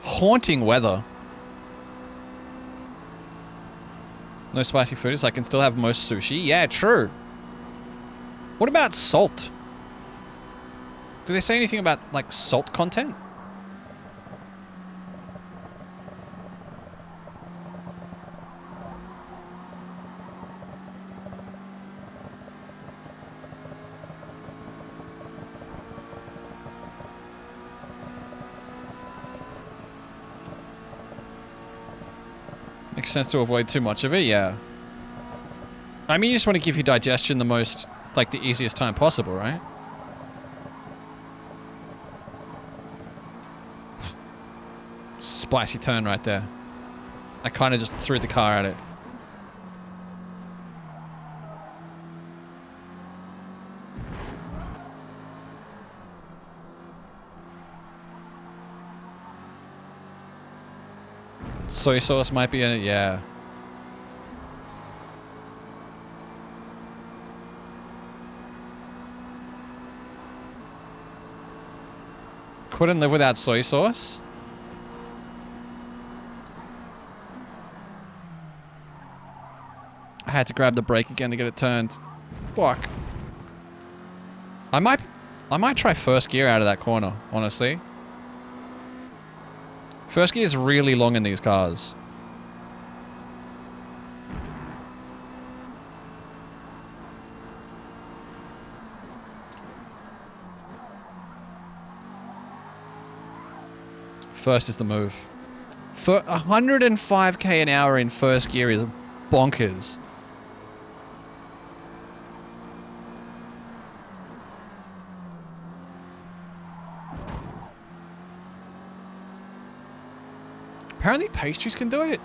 S1: Haunting weather. No spicy food, so I can still have most sushi. Yeah, true. What about salt? Do they say anything about, like, salt content? Makes sense to avoid too much of it, yeah. I mean, you just want to give your digestion the most, like, the easiest time possible, right? Spicy turn right there. I kind of just threw the car at it. Soy sauce might be in it, yeah. Couldn't live without soy sauce? I had to grab the brake again to get it turned. Fuck. I might try first gear out of that corner, honestly. First gear is really long in these cars. First is the move. For 105k an hour in first gear is bonkers. Apparently pastries can do it.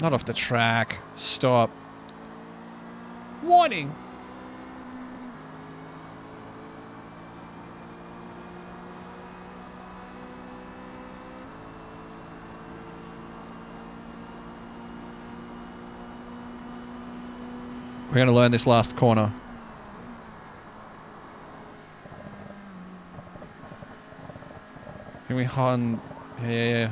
S1: Not off the track. Stop. Warning! We're going to learn this last corner. Can we hon? Yeah.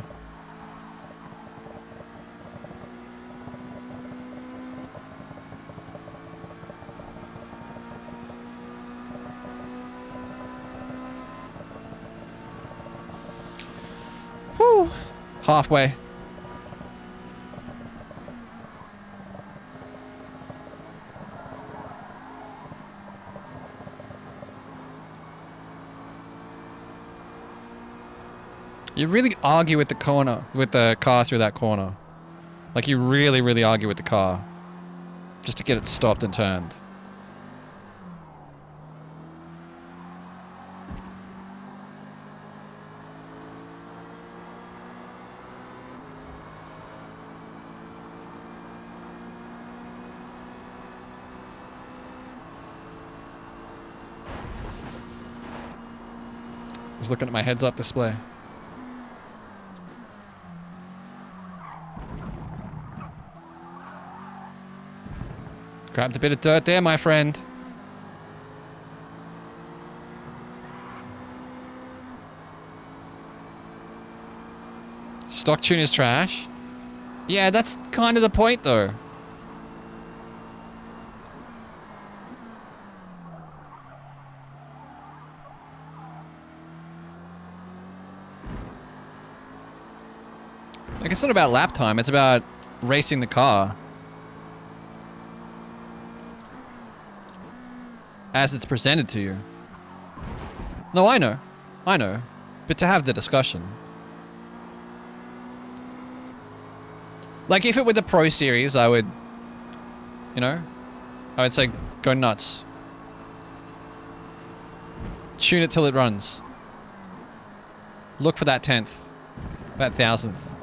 S1: Whew. Halfway. You really argue with the corner, with the car through that corner. Like you really, really argue with the car. Just to get it stopped and turned. I was looking at my heads-up display. Grabbed a bit of dirt there, my friend. Stock tune is trash. Yeah, that's kind of the point, though. Like, it's not about lap time, it's about racing the car. As it's presented to you. No, I know. I know. But to have the discussion. Like, if it were the Pro Series, I would... You know? I would say, go nuts. Tune it till it runs. Look for that 10th. That 1000th.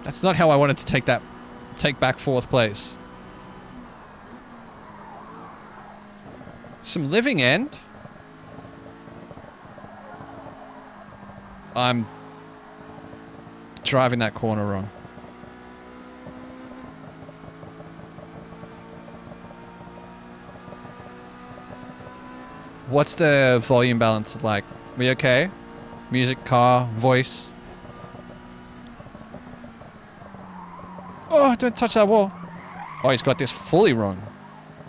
S1: That's not how I wanted to take back 4th place. Some living end. I'm driving that corner wrong. What's the volume balance like? We okay? Music, car, voice. Oh, don't touch that wall. Oh, he's got this fully wrong.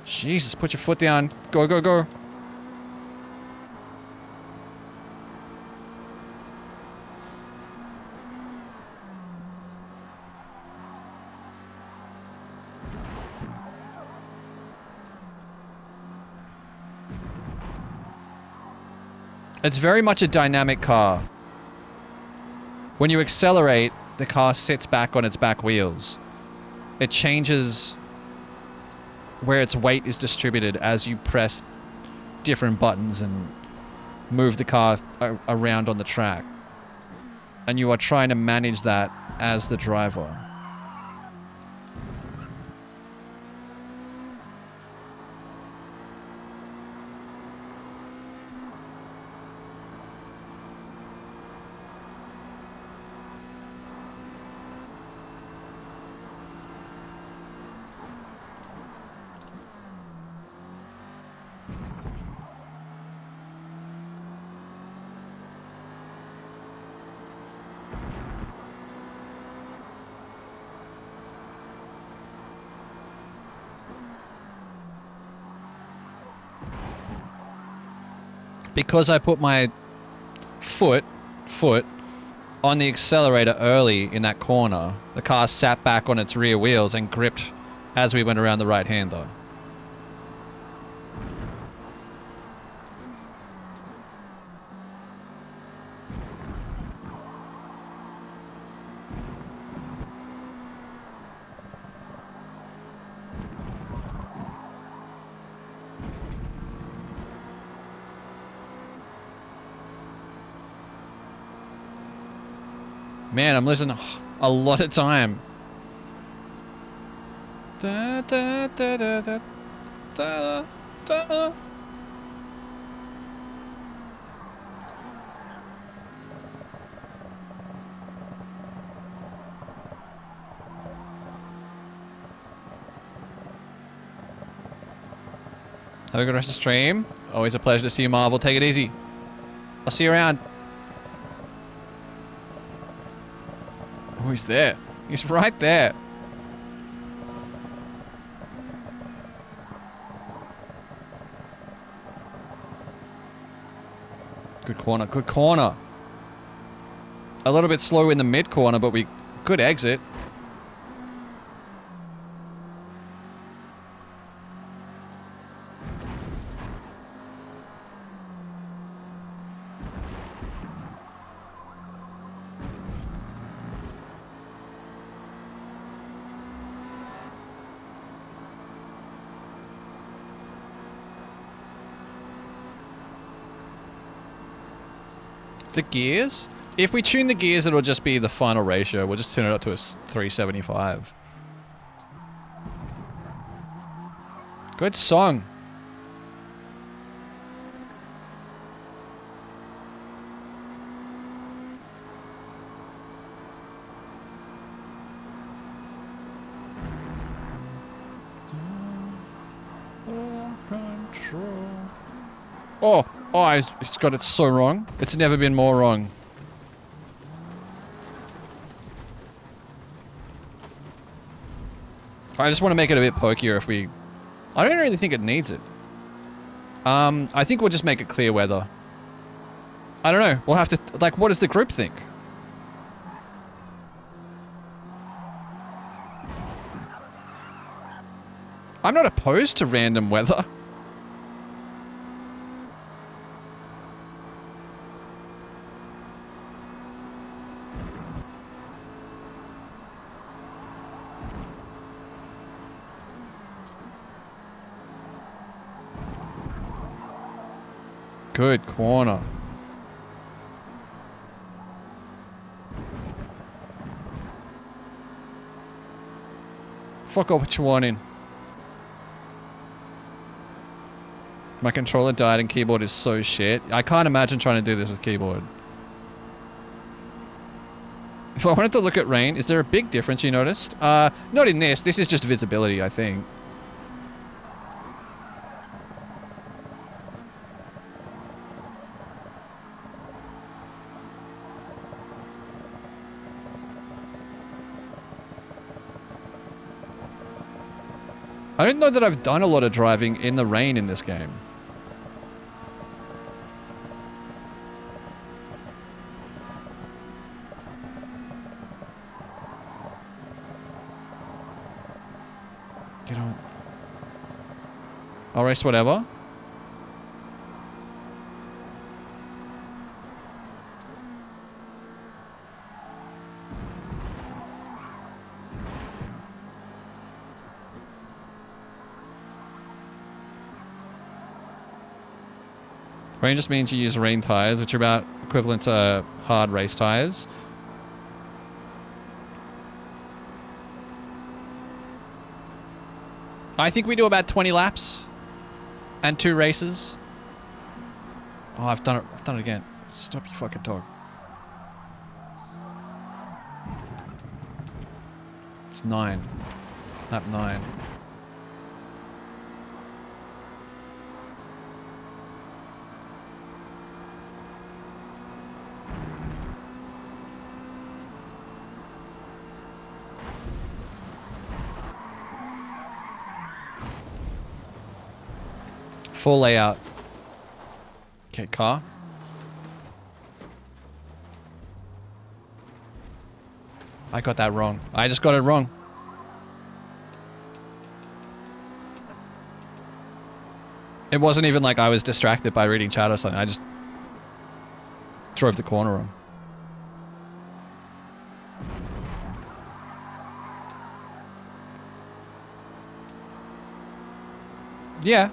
S1: Jesus, put your foot down. Go, go, go. It's very much a dynamic car. When you accelerate, the car sits back on its back wheels. It changes where its weight is distributed as you press different buttons and move the car around on the track. And you are trying to manage that as the driver. Because I put my foot on the accelerator early in that corner, the car sat back on its rear wheels and gripped as we went around the right hander. Man, I'm losing a lot of time. Da, da, da, da, da, da, da. Have a good rest of the stream. Always a pleasure to see you, Marvel. Take it easy. I'll see you around. Oh, he's there. He's right there. Good corner, good corner. A little bit slow in the mid corner, but we good exit. The gears? If we tune the gears, it'll just be the final ratio. We'll just tune it up to a 375. Good song. Oh, he's got it so wrong. It's never been more wrong. I just want to make it a bit pokier if we... I don't really think it needs it. I think we'll just make it clear weather. I don't know. We'll have to... Like, what does the group think? I'm not opposed to random weather. Good corner. Fuck off what you wanting. My controller died and keyboard is so shit. I can't imagine trying to do this with keyboard. If I wanted to look at rain, is there a big difference you noticed? Not in this. This is just visibility, I think. I don't know that I've done a lot of driving in the rain in this game. Get on. I'll race whatever. Rain just means you use rain tires, which are about equivalent to hard race tires. I think we do about 20 laps and 2 races. Oh, I've done it again. Stop, you fucking dog. It's 9. Lap 9. Full layout. Okay, car. I got that wrong. I just got it wrong. It wasn't even like I was distracted by reading chat or something. I just drove the corner wrong. Yeah.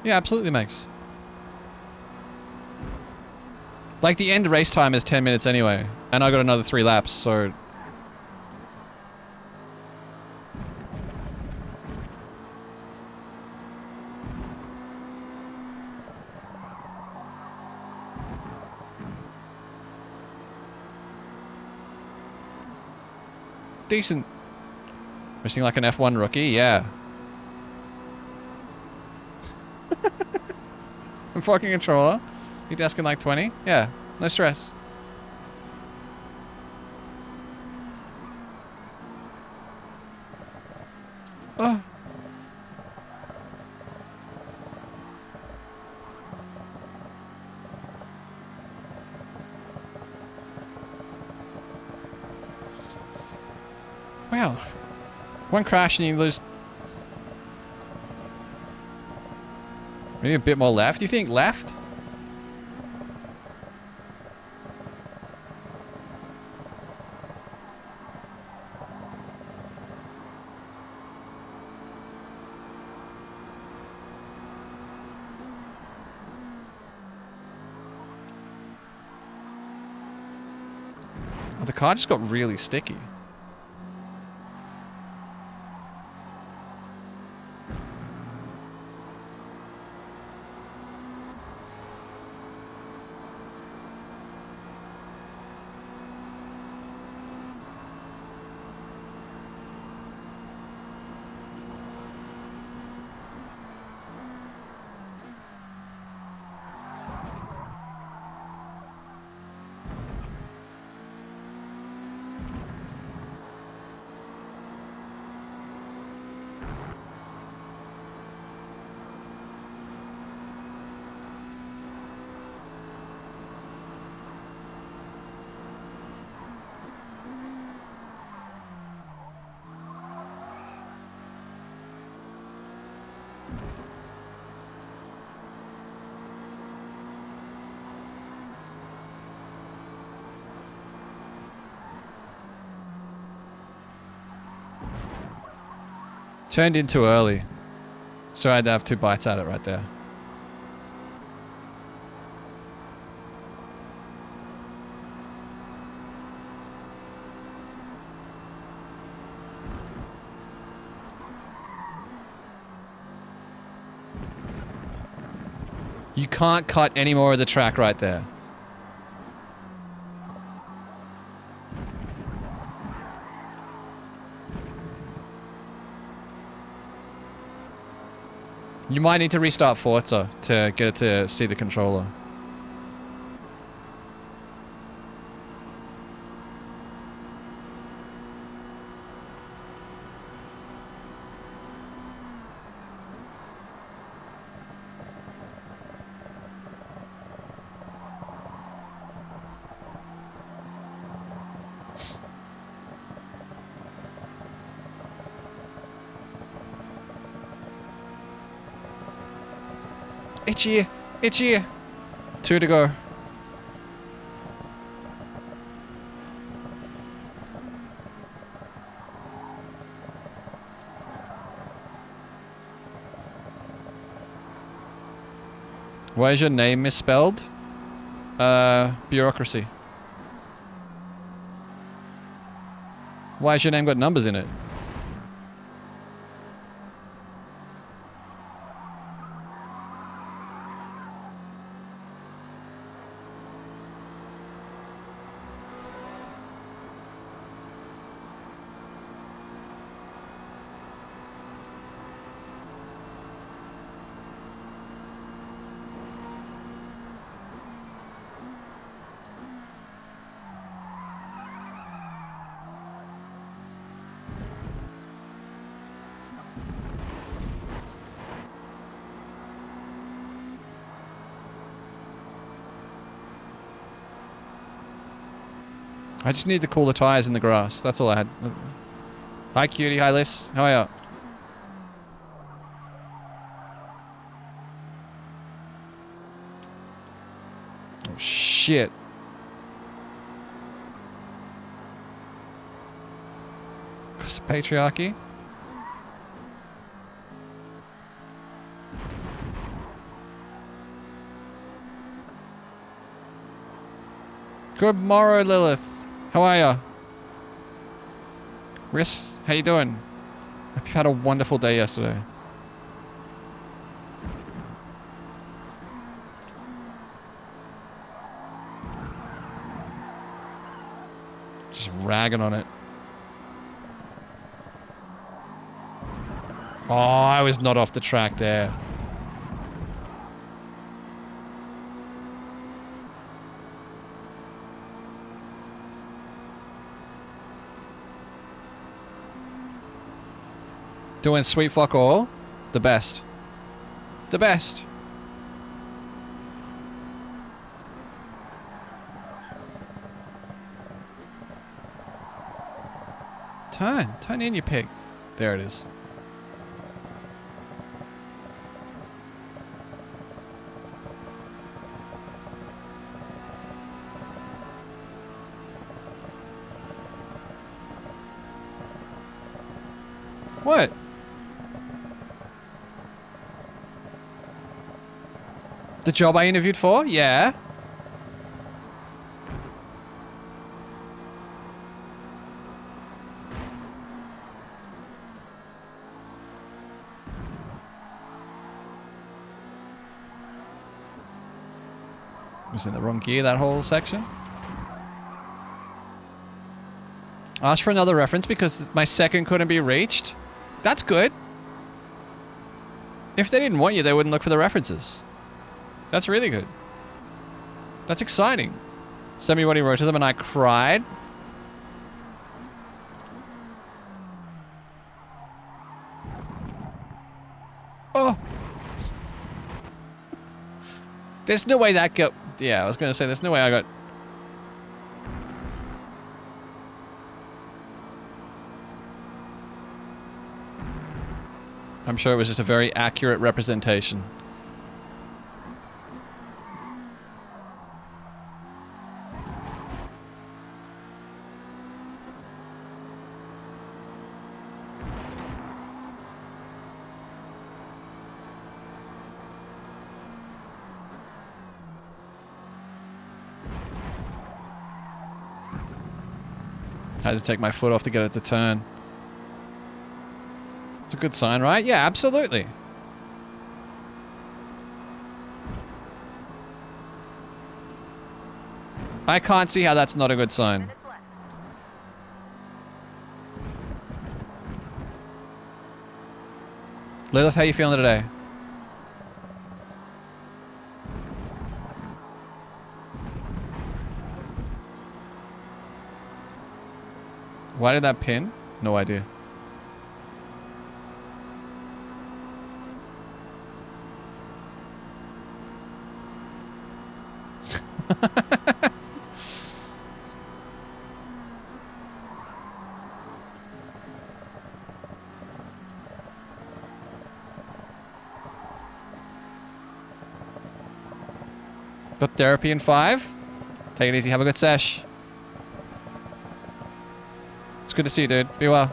S1: Yeah, absolutely makes. Like, the end race time is 10 minutes anyway. And I got another 3 laps, so... Decent. Racing like an F1 rookie, yeah. I'm fucking controller. You desking like 20? Yeah, no stress. Oh. Wow. One crash and you lose... Maybe a bit more left. Do you think left? Oh, the car just got really sticky. Turned in too early. So I had to have 2 bites at it right there. You can't cut any more of the track right there. You might need to restart Forza to get it to see the controller. Itchy! Itchy! 2 to go. Why is your name misspelled? Bureaucracy. Why has your name got numbers in it? I just need to cool the tires in the grass. That's all I had. Hi, cutie. Hi, Liz. How are you? Oh, shit. It's patriarchy. Good morrow, Lilith. How are ya? Riss, how you doing? Hope you've had a wonderful day yesterday. Just ragging on it. Oh, I was not off the track there. Doing sweet fuck all. The best. The best. Turn. Turn in, you pig. There it is. What? The job I interviewed for? Yeah. Was in the wrong gear, that whole section. Asked for another reference because my second couldn't be reached. That's good. If they didn't want you, they wouldn't look for the references. That's really good. That's exciting. Send me what he wrote to them and I cried. Oh. There's no way that got... Yeah, I was going to say, there's no way I got... I'm sure it was just a very accurate representation. I had to take my foot off to get it to turn. It's a good sign, right? Yeah, absolutely. I can't see how that's not a good sign. Lilith, how you feeling today? Why did that pin? No idea. Got therapy in 5. Take it easy. Have a good sesh. It's good to see you, dude. Be well.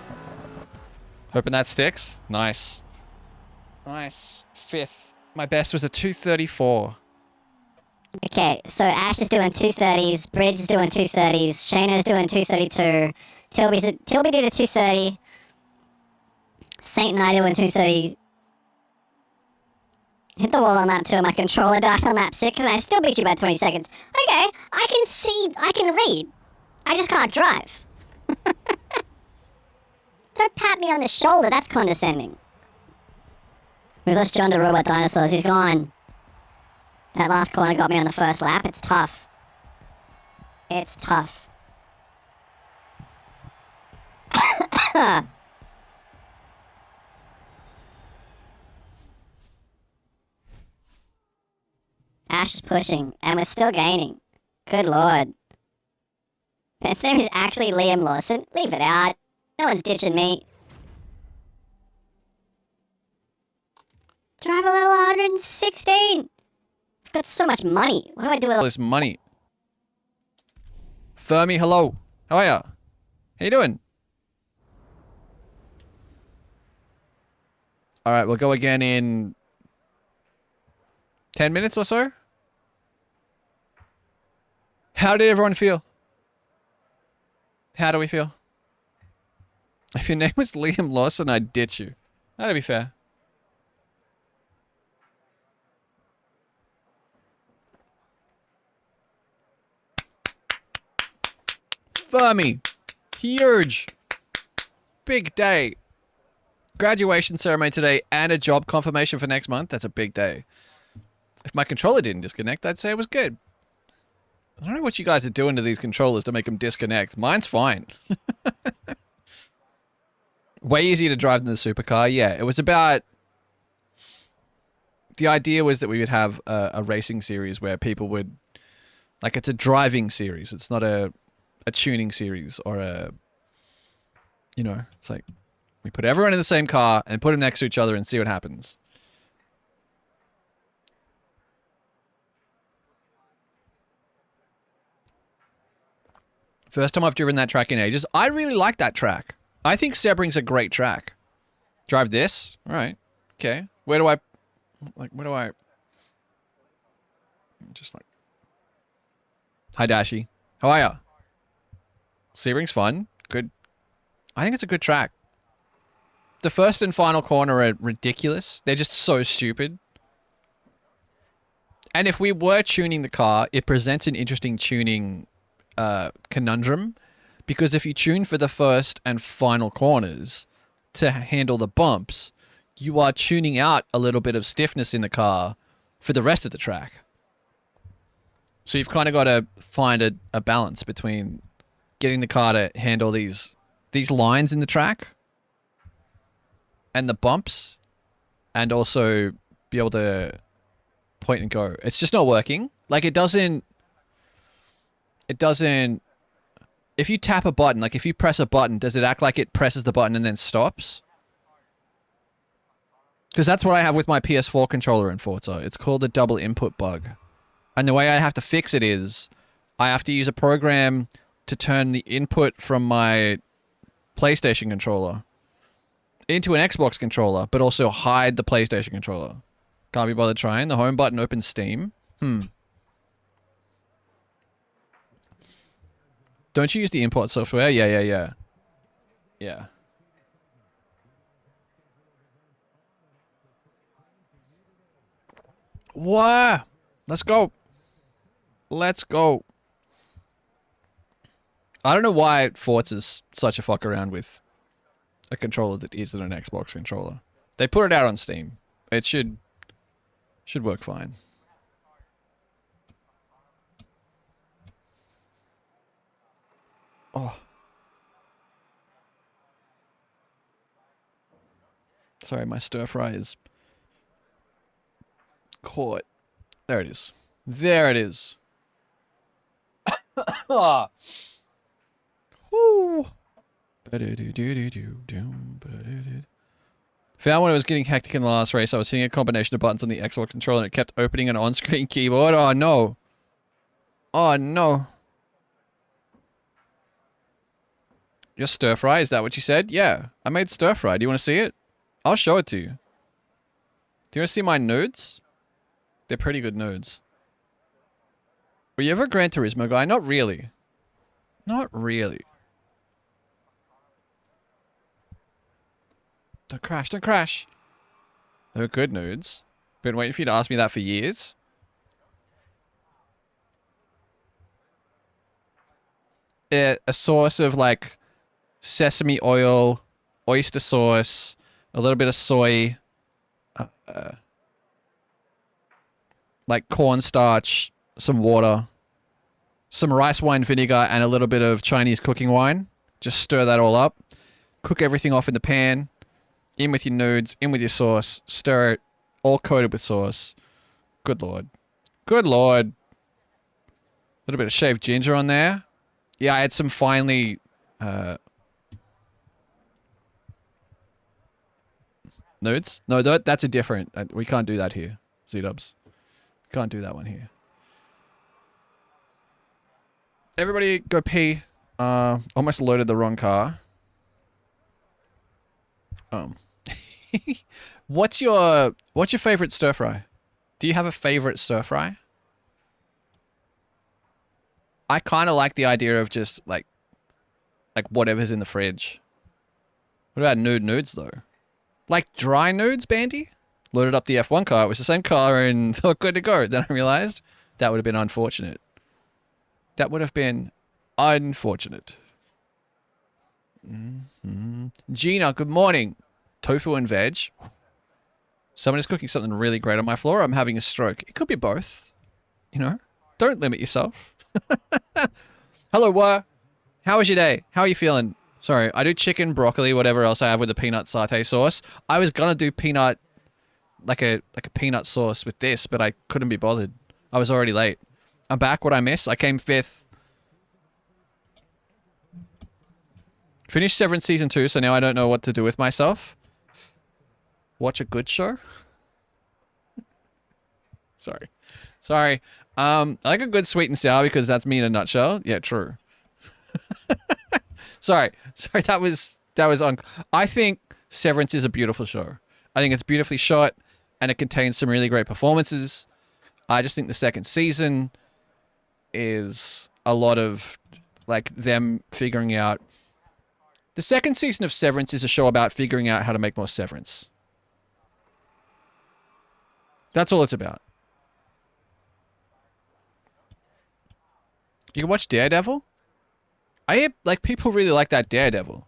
S1: Hoping that sticks. Nice. Nice. 5th. My best was a 234.
S8: Okay, so Ash is doing 230s, Bridge is doing 230s, Shayna's doing 232, Tilby did a 230, Saint and I doing 230. Hit the wall on lap 2, my controller died on lap 6, and I still beat you by 20 seconds. Okay, I can see, I can read. I just can't drive. Don't pat me on the shoulder, that's condescending. We've lost John to Robot Dinosaurs, he's gone. That last corner got me on the first lap. It's tough. It's tough. Ash is pushing, and we're still gaining. Good lord. His name is actually Liam Lawson. Leave it out. No one's ditching me. Driver level 116. Got so much money. What do I do with
S1: All this money. Fermi, hello. How are ya? How you doing? Alright, we'll go again in 10 minutes or so. How did everyone feel? How do we feel? If your name was Liam Lawson, I'd ditch you. That'd be fair. Fermi. Huge. Big day. Graduation ceremony today and a job confirmation for next month. That's a big day. If my controller didn't disconnect, I'd say it was good. I don't know what you guys are doing to these controllers to make them disconnect. Mine's fine. Way easier to drive than the supercar. Yeah, it was about... The idea was that we would have a racing series where people would... Like, it's a driving series. It's not a tuning series or a... You know, it's like... We put everyone in the same car and put them next to each other and see what happens. First time I've driven that track in ages. I really like that track. I think Sebring's a great track. Drive this? Alright. Okay. Where do I... Like, where do I... Just like... Hi, Dashi. How are ya? Sebring's fun. Good. I think it's a good track. The first and final corner are ridiculous. They're just so stupid. And if we were tuning the car, it presents an interesting tuning conundrum. Because if you tune for the first and final corners to handle the bumps, you are tuning out a little bit of stiffness in the car for the rest of the track. So you've kind of got to find a balance between getting the car to handle these lines in the track and the bumps, and also be able to point and go. It's just not working. Like, it doesn't... If you tap a button, like if you press a button, does it act like it presses the button and then stops? Because that's what I have with my PS4 controller in Forza. It's called the double input bug. And the way I have to fix it is I have to use a program to turn the input from my PlayStation controller into an Xbox controller, but also hide the PlayStation controller. Can't be bothered trying. The home button opens Steam. Don't you use the import software? Yeah. Wow. Let's go. Let's go. I don't know why Forza's such a fuck around with a controller that isn't an Xbox controller. They put it out on Steam. It should work fine. Oh. Sorry, my stir fry is caught. There it is. There it is. Woo. Found when it was getting hectic in the last race, I was seeing a combination of buttons on the Xbox controller and it kept opening an on-screen keyboard. Oh no. Oh no. Your stir fry, is that what you said? Yeah, I made stir fry. Do you want to see it? I'll show it to you. Do you want to see my nudes? They're pretty good nudes. Were you ever a Gran Turismo guy? Not really. Not really. Don't crash, don't crash. They're good nudes. Been waiting for you to ask me that for years. A sauce of like sesame oil, oyster sauce, a little bit of soy, like cornstarch, some water, some rice wine vinegar, and a little bit of Chinese cooking wine. Just stir that all up. Cook everything off in the pan. In with your nudes, in with your sauce. Stir it, all coated with sauce. Good lord. Good lord. A little bit of shaved ginger on there. Yeah, I had some finely... nudes? No, that's a different... we can't do that here, Z-dubs. Can't do that one here. Everybody go pee. Almost loaded the wrong car. What's your favorite stir fry? Do you have a favorite stir fry? I kind of like the idea of just like whatever's in the fridge. What about nudes though? Like dry nudes, Bandy? Loaded up the F1 car. It was the same car and thought good to go. Then I realized that would have been unfortunate. That would have been unfortunate. Gina, good morning. Tofu and veg. Someone is cooking something really great on my floor. I'm having a stroke. It could be both. You know, don't limit yourself. Hello, how was your day? How are you feeling? Sorry, I do chicken, broccoli, whatever else I have with the peanut satay sauce. I was gonna do peanut, like a peanut sauce with this, but I couldn't be bothered. I was already late. I'm back. What I miss? I came 5th. Finished Severance Season 2, so now I don't know what to do with myself. Watch a good show? Sorry. I like a good sweet and sour because that's me in a nutshell. Yeah, true. Sorry, that was I think Severance is a beautiful show. I think it's beautifully shot and it contains some really great performances. I just think the second season is a lot of like them figuring out. The second season of Severance is a show about figuring out how to make more Severance. That's all it's about. You can watch Daredevil? I hear, like, people really like that Daredevil.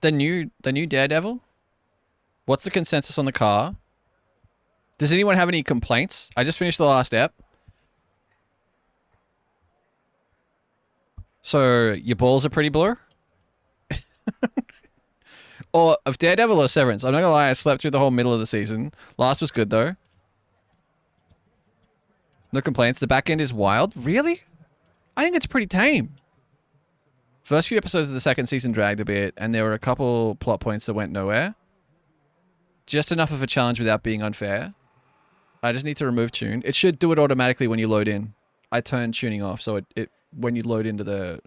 S1: The new Daredevil? What's the consensus on the car? Does anyone have any complaints? I just finished the last ep. So, your balls are pretty blur? Or of Daredevil or Severance? I'm not gonna lie, I slept through the whole middle of the season. Last was good, though. No complaints. The back end is wild. Really? I think it's pretty tame. First few episodes of the second season dragged a bit, and there were a couple plot points that went nowhere. Just enough of a challenge without being unfair. I just need to remove tune. It should do it automatically when you load in. I turned tuning off, so it when you load into the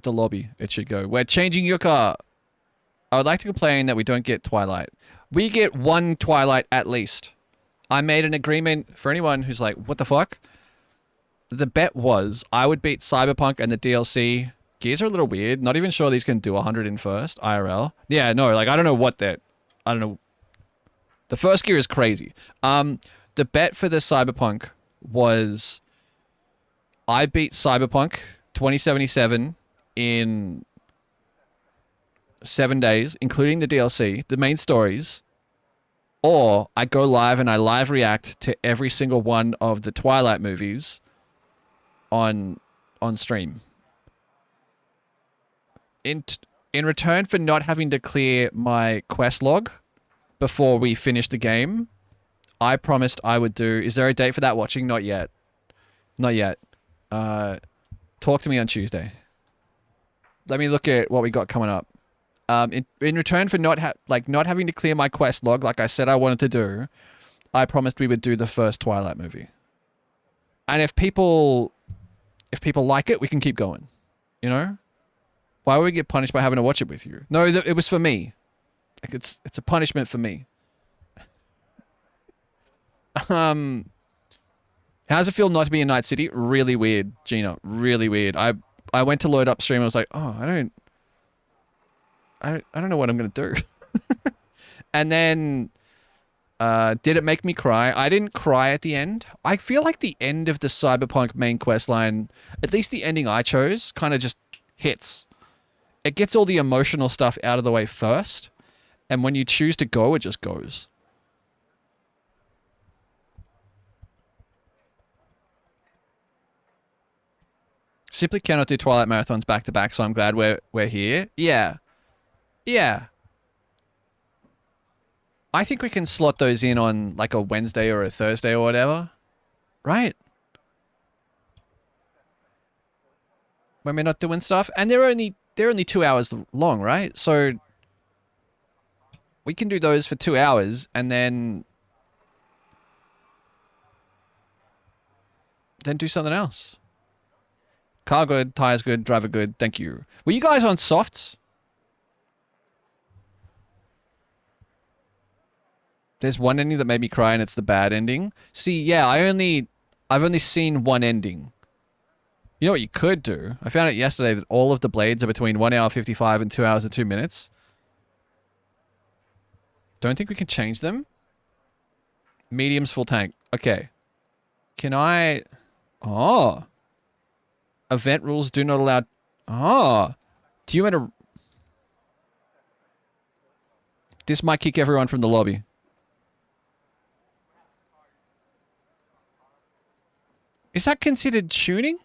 S1: lobby, it should go, "We're changing your car." I would like to complain that we don't get Twilight. We get one Twilight at least. I made an agreement for anyone who's like, what the fuck? The bet was I would beat Cyberpunk and the DLC. Gears are a little weird. Not even sure these can do 100 in first, IRL. Yeah, no, like, I don't know what that... I don't know. The first gear is crazy. The bet for the Cyberpunk was I beat Cyberpunk 2077 in 7 days, including the DLC, the main stories, or I go live and I live react to every single one of the Twilight movies on stream. In return for not having to clear my quest log before we finish the game, I promised I would do... Is there a date for that watching? Not yet. Not yet. Talk to me on Tuesday. Let me look at what we got coming up. In return for not having to clear my quest log like I said I wanted to do, I promised we would do the first Twilight movie. And if people like it, we can keep going. You know? Why would we get punished by having to watch it with you? No, it was for me. Like it's a punishment for me. How does it feel not to be in Night City? Really weird, Gina. Really weird. I went to load up stream and I was like, oh, I don't know what I'm gonna do. And then did it make me cry? I didn't cry at the end. I feel like the end of the Cyberpunk main quest line, at least the ending I chose, kind of just hits. It gets all the emotional stuff out of the way first, and when you choose to go, it just goes. Simply cannot do Twilight marathons back to back, so I'm glad we're here. Yeah. Yeah. I think we can slot those in on like a Wednesday or a Thursday or whatever. Right? When we're not doing stuff. And they're only 2 hours long, right? So we can do those for 2 hours and then do something else. Car good, tires good, driver good. Thank you. Were you guys on softs? There's one ending that made me cry, and it's the bad ending. See, yeah, I've only seen one ending. You know what you could do? I found out yesterday that all of the blades are between 1 hour 55 and 2 hours and 2 minutes. Don't think we can change them. Medium's full tank. Okay. Can I... Oh. Event rules do not allow... Oh. Do you want to... This might kick everyone from the lobby. Is that considered tuning?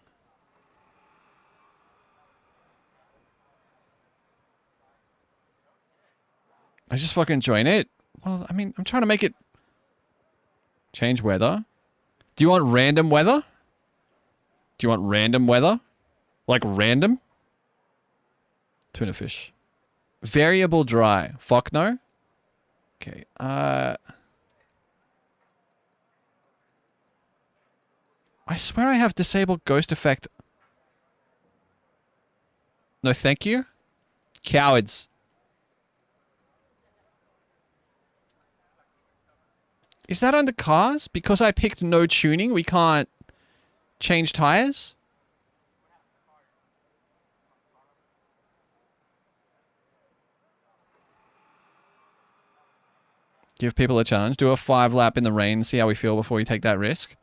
S1: I just fucking join it. Well, I mean, I'm trying to make it... Change weather. Do you want random weather? Do you want random weather? Like random? Tuna fish. Variable dry. Fuck no? Okay, I swear I have disabled ghost effect. No, thank you. Cowards. Is that under cars? Because I picked no tuning, we can't change tires? Give people a challenge. Do a 5 lap in the rain. See how we feel before you take that risk.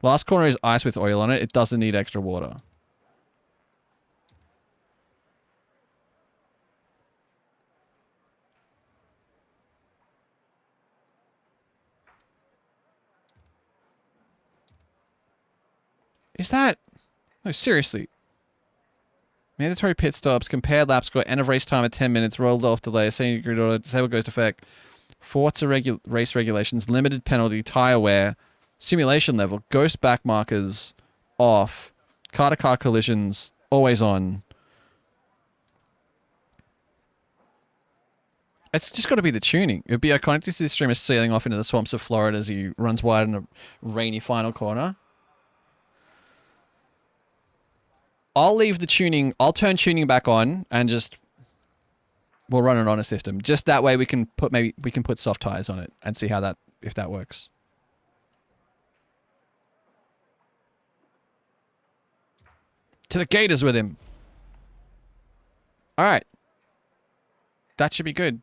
S1: Last corner is ice with oil on it. It doesn't need extra water. Is that... No, seriously. Mandatory pit stops, compared lap score, end of race time at 10 minutes, rolled off delay, senior grid order, disable ghost effect, Forza race regulations, limited penalty, tire wear, simulation level, ghost back markers, off, car-to-car collisions, always on. It's just got to be the tuning. It would be iconic to see the streamer sailing off into the swamps of Florida as he runs wide in a rainy final corner. I'll leave the tuning, I'll turn tuning back on and just, we'll run it on a system. Just that way we can put soft tires on it and see how that, if that works. To the Gators with him. All right. That should be good.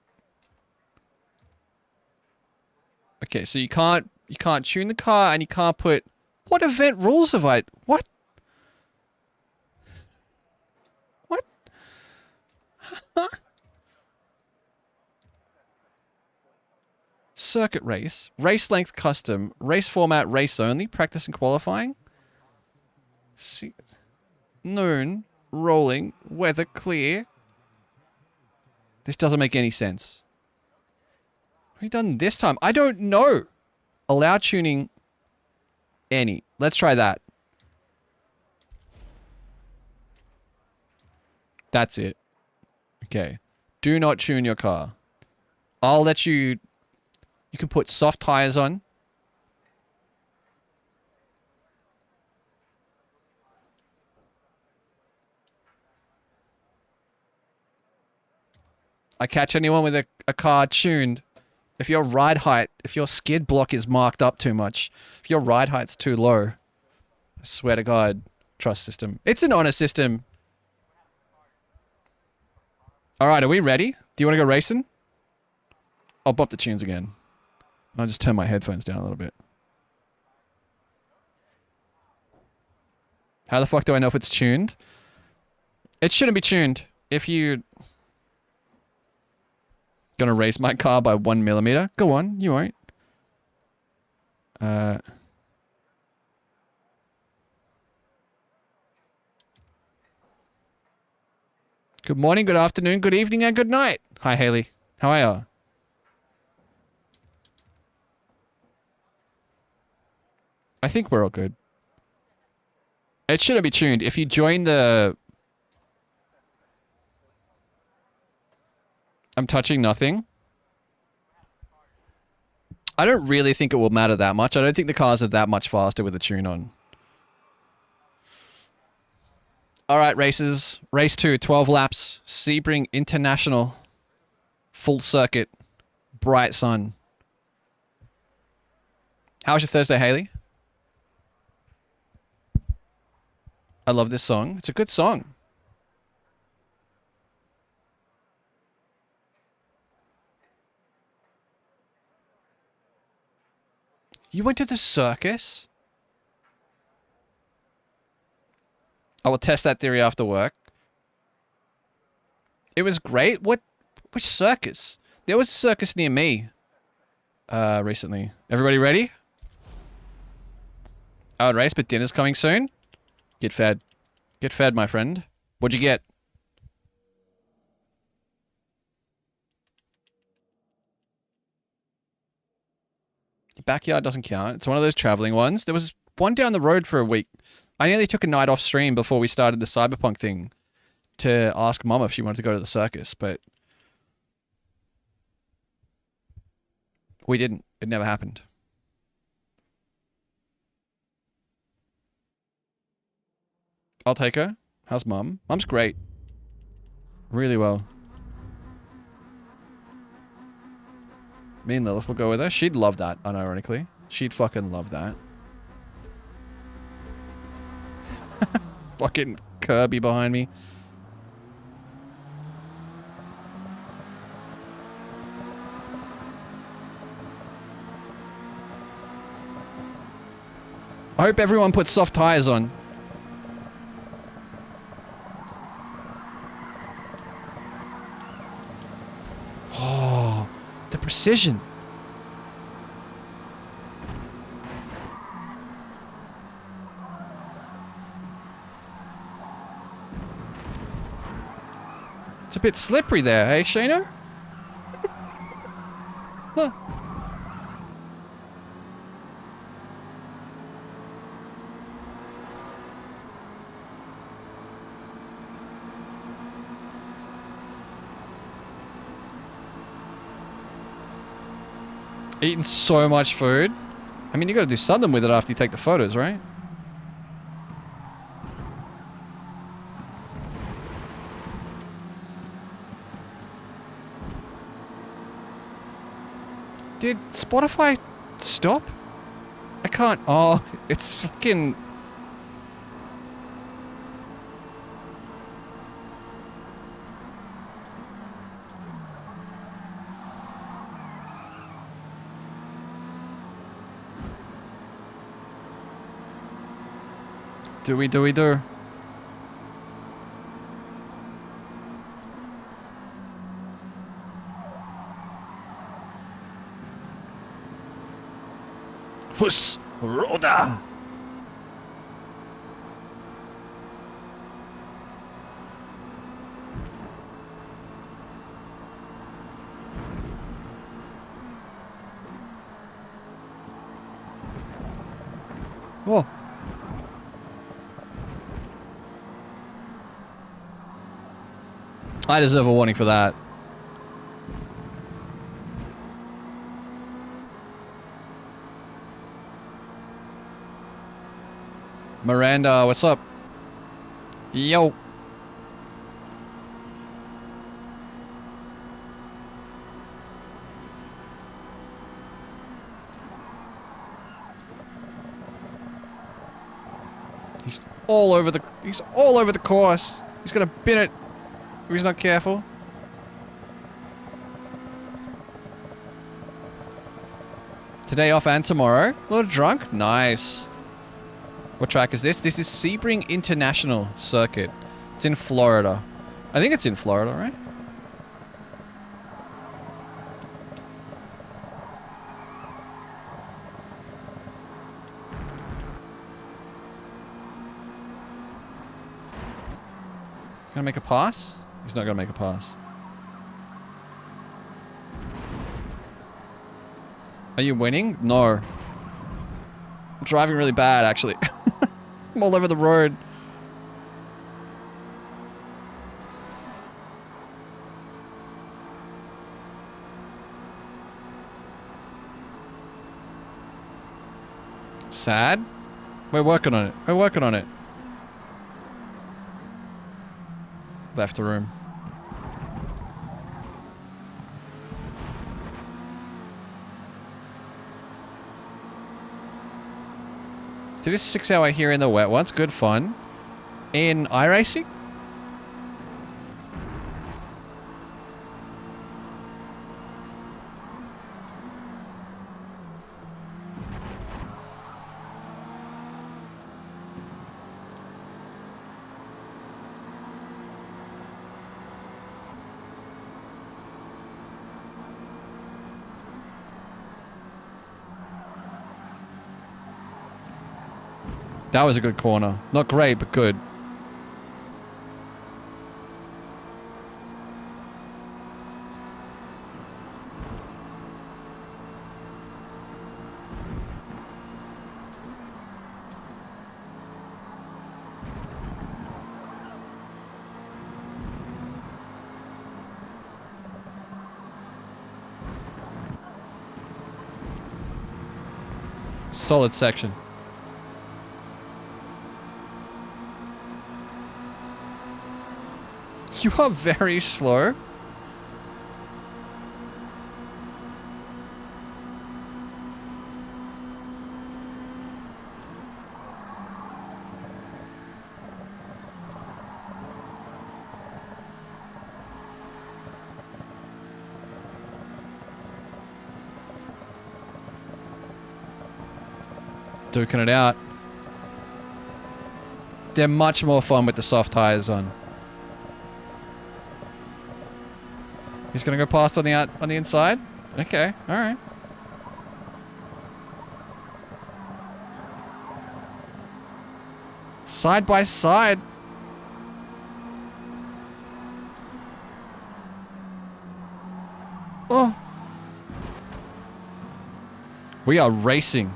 S1: Okay, so you can't tune the car and you can't put, what event rules have I, what? Circuit race, race length custom, race format race only, practice and qualifying. See, noon, rolling, weather clear. This doesn't make any sense. What have you done this time? I don't know. Allow tuning any. Let's try that. That's it. Okay. Do not tune your car. I'll let you... You can put soft tires on. I catch anyone with a car tuned. If your ride height, if your skid block is marked up too much, if your ride height's too low, I swear to God, trust system. It's an honor system. All right, are we ready? Do you want to go racing? I'll bump the tunes again. I'll just turn my headphones down a little bit. How the fuck do I know if it's tuned? It shouldn't be tuned. If you... Gonna race my car by 1 millimeter? Go on, you won't. Good morning, good afternoon, good evening, and good night. Hi, Haley. How are you? I think we're all good. It shouldn't be tuned. If you join the... I'm touching nothing. I don't really think it will matter that much. I don't think the cars are that much faster with the tune on. Alright, races. Race 2, 12 laps. Sebring International. Full circuit. Bright sun. How was your Thursday, Haley? I love this song. It's a good song. You went to the circus? I will test that theory after work. It was great. Which circus? There was a circus near me. Recently. Everybody ready? I would race, but dinner's coming soon. Get fed. Get fed, my friend. What'd you get? Your backyard doesn't count. It's one of those traveling ones. There was one down the road for a week. I nearly took a night off stream before we started the Cyberpunk thing to ask Mum if she wanted to go to the circus, but we didn't. It never happened. I'll take her. How's Mum? Mum's great. Really well. Me and Lilith will go with her. She'd love that, unironically. She'd fucking love that. Fucking Kirby behind me. I hope everyone puts soft tires on. Oh, the precision. It's a bit slippery there, hey, Shano? Huh. Eating so much food. I mean, you gotta do something with it after you take the photos, right? Did Spotify stop? I can't. Oh, it's fucking. Do we do? Puss Roda. Oh. I deserve a warning for that. Miranda, what's up? Yo. He's all over the course. He's gonna bin it if he's not careful. Today off and tomorrow. A little drunk? Nice. What track is this? This is Sebring International Circuit. It's in Florida. I think it's in Florida, right? Gonna make a pass? He's not gonna make a pass. Are you winning? No. I'm driving really bad, actually. I'm all over the road. Sad? We're working on it. We're working on it. Left the room. Did this 6 hour here in the wet ones. Good fun. In iRacing? That was a good corner. Not great, but good. Solid section. You are very slow. Duking it out. They're much more fun with the soft tires on. He's gonna go past on the inside? Okay, alright. Side by side. Oh. We are racing.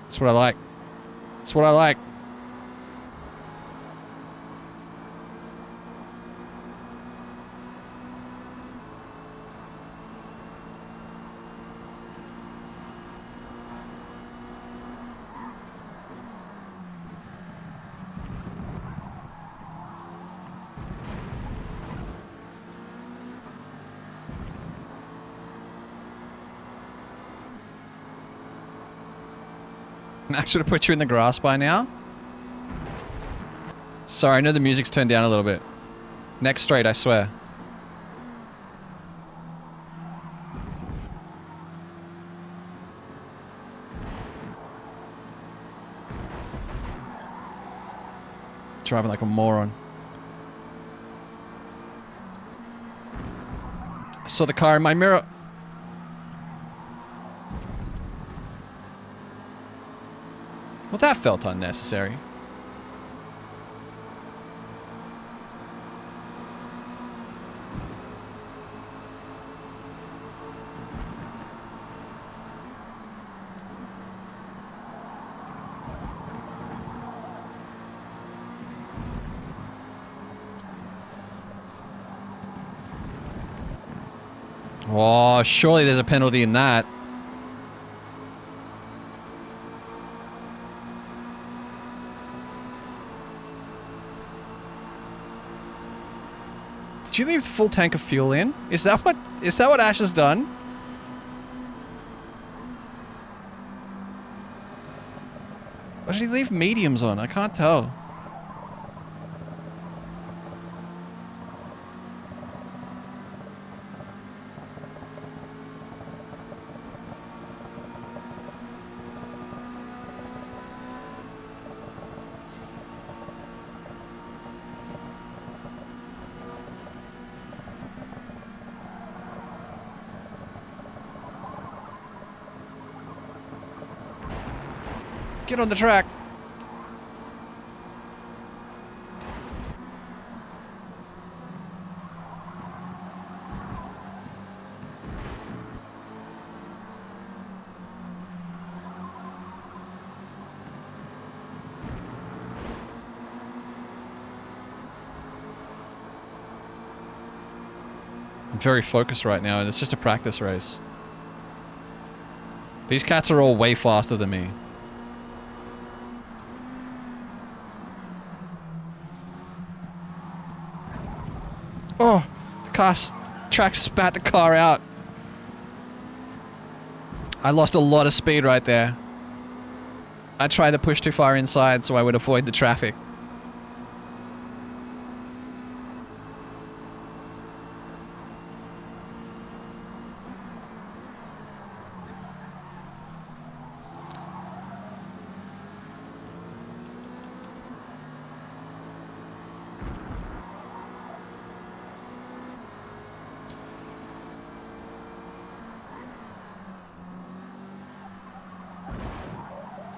S1: That's what I like. That's what I like. Max would have put you in the grass by now. Sorry, I know the music's turned down a little bit. Next straight, I swear. Driving like a moron. I saw the car in my mirror. Well, that felt unnecessary. Oh, surely there's a penalty in that. Did you leave full tank of fuel in? Is that what Ash has done? Or did he leave mediums on? I can't tell. Get on the track. I'm very focused right now, and it's just a practice race. These cats are all way faster than me. Oh, the track spat the car out. I lost a lot of speed right there. I tried to push too far inside so I would avoid the traffic.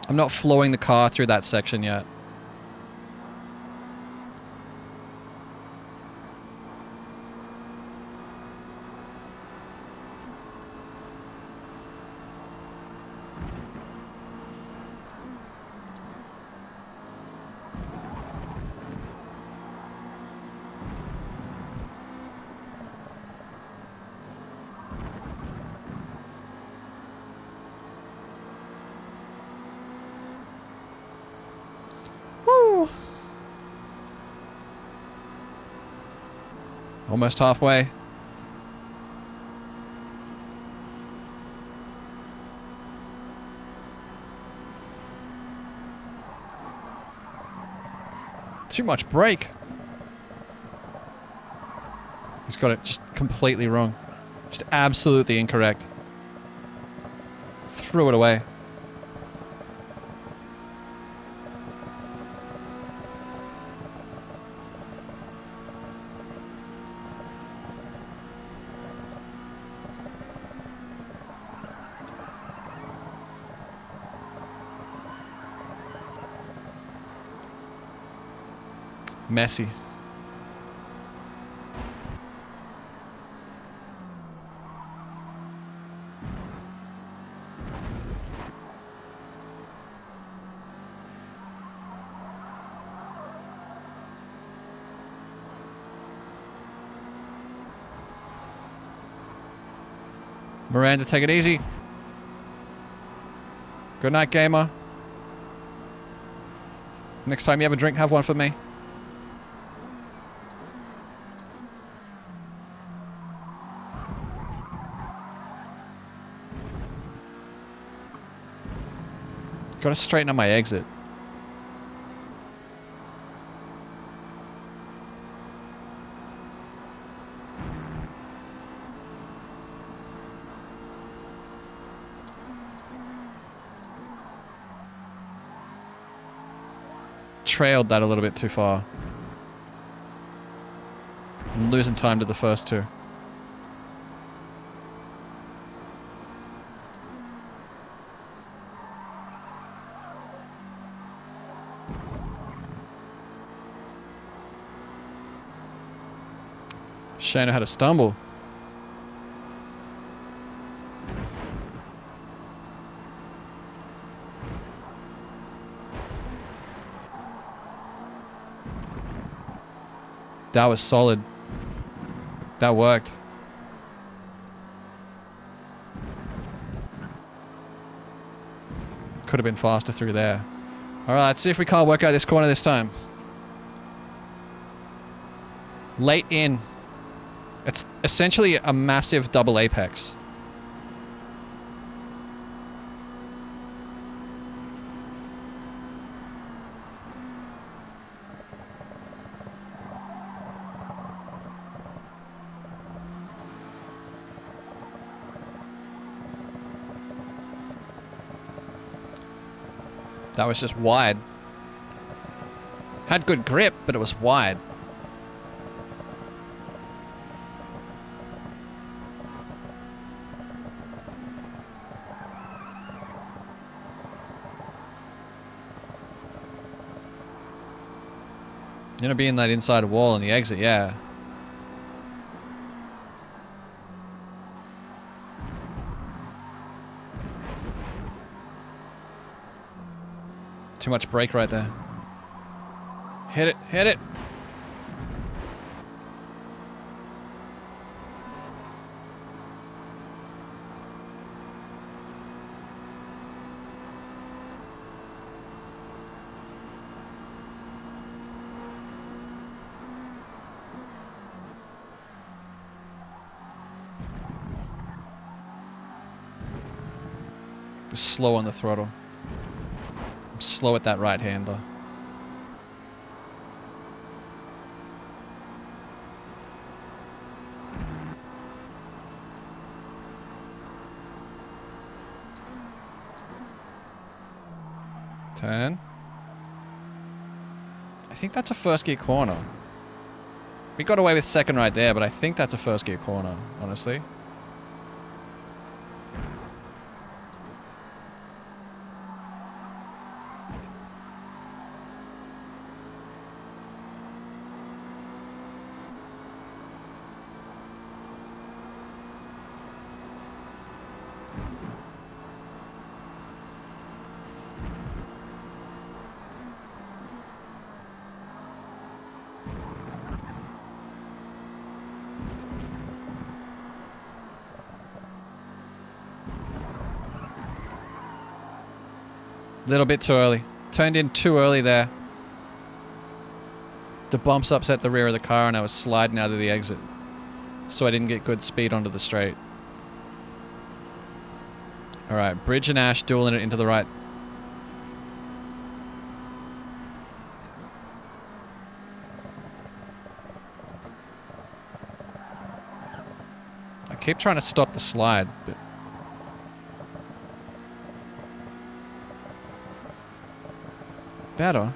S1: I'm not flowing the car through that section yet. Almost halfway. Too much brake. He's got it just completely wrong. Just absolutely incorrect. Threw it away. Messy. Miranda, take it easy. Good night, gamer. Next time you have a drink, have one for me. Gotta straighten up my exit. Trailed that a little bit too far. I'm losing time to the first two. Shana had a stumble. That was solid. That worked. Could have been faster through there. Alright, let's see if we can't work out this corner this time. Late in. It's essentially a massive double apex. That was just wide. Had good grip, but it was wide. You're gonna be in that inside wall on the exit, yeah. Too much brake right there. Hit it, hit it. Slow on the throttle. I'm slow at that right hander. Turn. I think that's a first gear corner. We got away with second right there, but I think that's a first gear corner, honestly. Little bit too early. Turned in too early there. The bumps upset the rear of the car and I was sliding out of the exit. So I didn't get good speed onto the straight. Alright, Bridge and Ash dueling it into the right. I keep trying to stop the slide, but... better.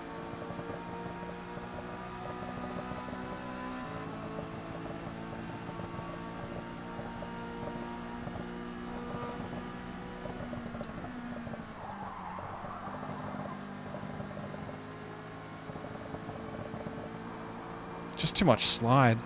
S1: Just too much slide.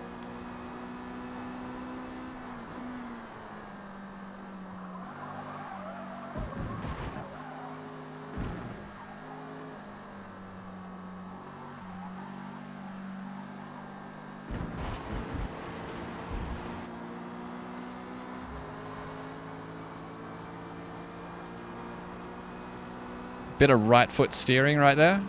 S1: Bit of right foot steering right there.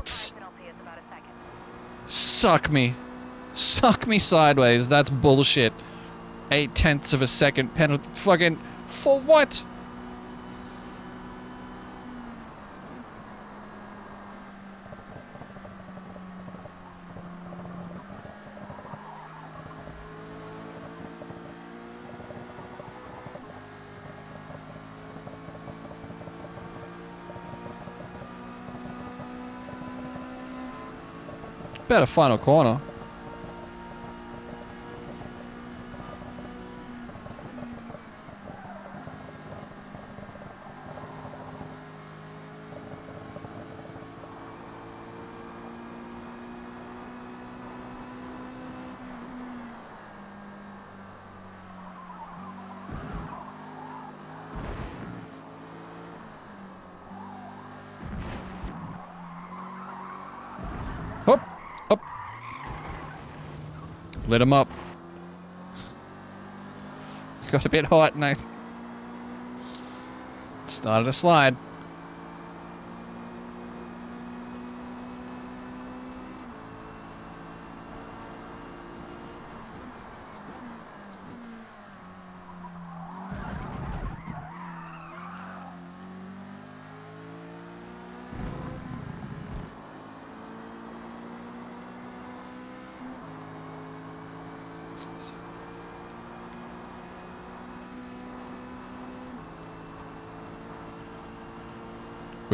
S1: What? Suck me. Suck me sideways. That's bullshit. 0.8 of a second penalty. Fucking... for what? Better final corner. Hop, up. Lit him up. Got a bit hot and I started a slide.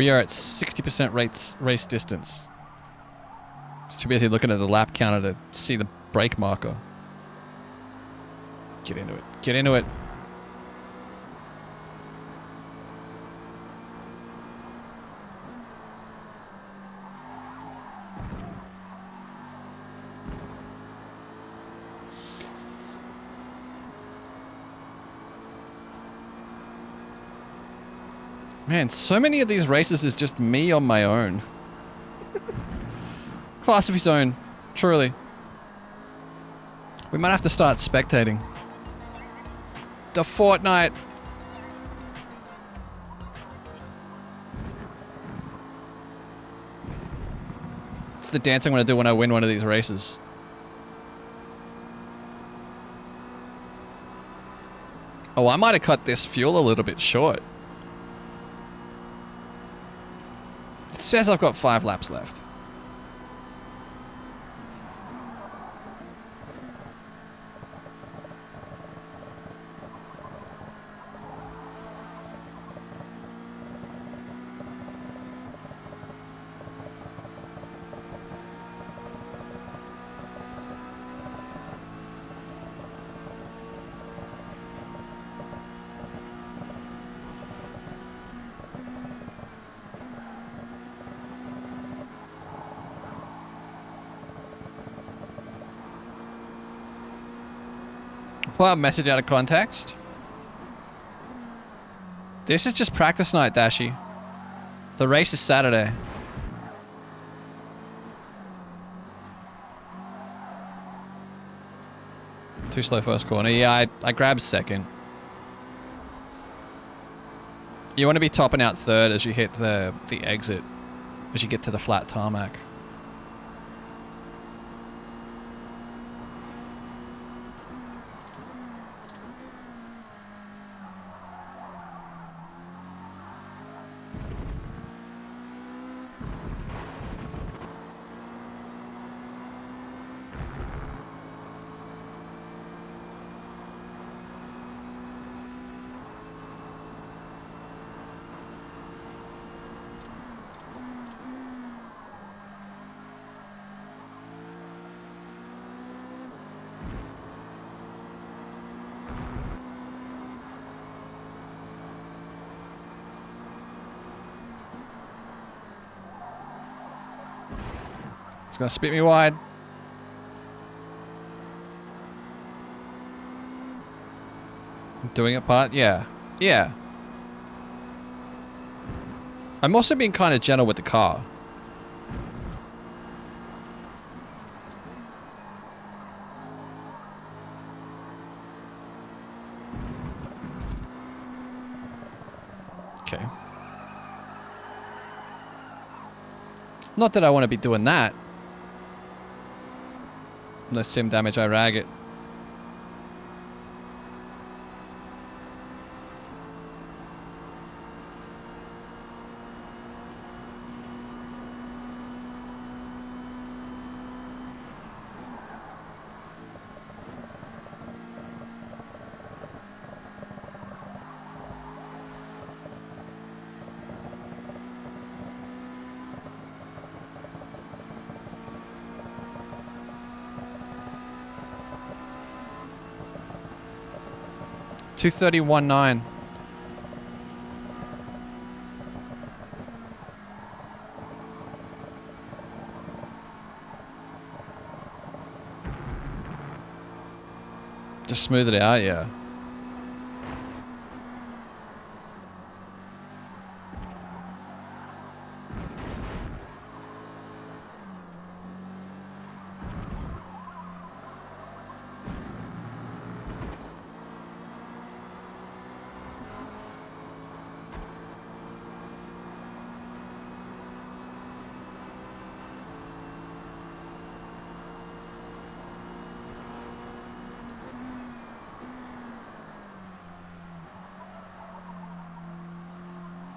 S1: We are at 60% race distance. Just too busy looking at the lap counter to see the brake marker. Get into it. Get into it. Man, so many of these races is just me on my own. Class of his own. Truly. We might have to start spectating. The Fortnite. It's the dance I'm going to do when I win one of these races. Oh, I might have cut this fuel a little bit short. It says I've got 5 laps left. Pull a message out of context. This is just practice night, Dashi. The race is Saturday. Too slow first corner. Yeah, I grabbed second. You want to be topping out third as you hit the exit, as you get to the flat tarmac. It's gonna spit me wide. Doing it part? Yeah. Yeah. I'm also being kind of gentle with the car. Okay. Not that I want to be doing that. No sim damage, I rag it. $231.9. Just smooth it out, yeah.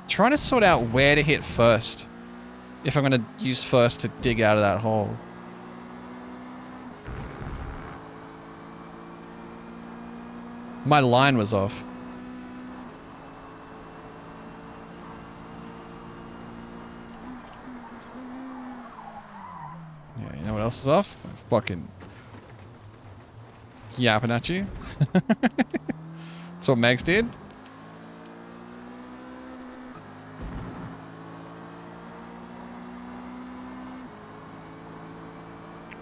S1: Trying to sort out where to hit first. If I'm going to use first to dig out of that hole. My line was off. else is off. Fucking yapping at you. That's what Megs did.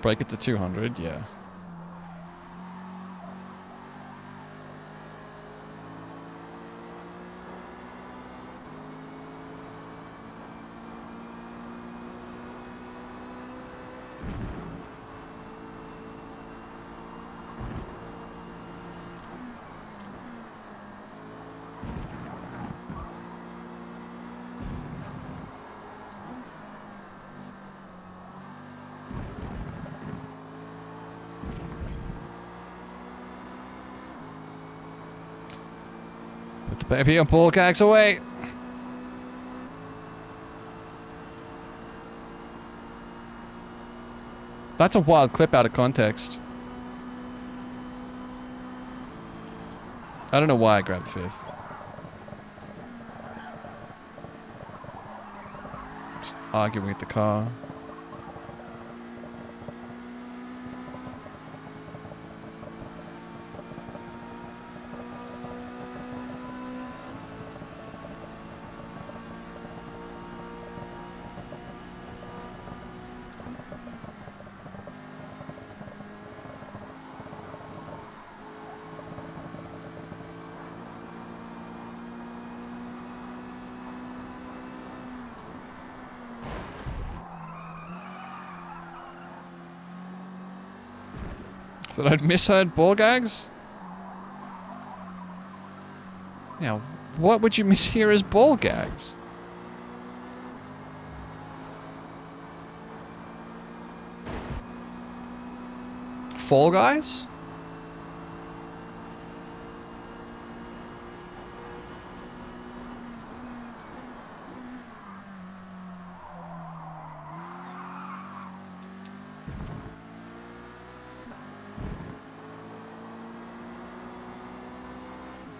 S1: Break it to 200, yeah. Put the baby and ball gags away. That's a wild clip out of context. I don't know why I grabbed fifth. Just arguing with the car. That I'd misheard ball gags? Now, what would you mishear as ball gags? Fall Guys?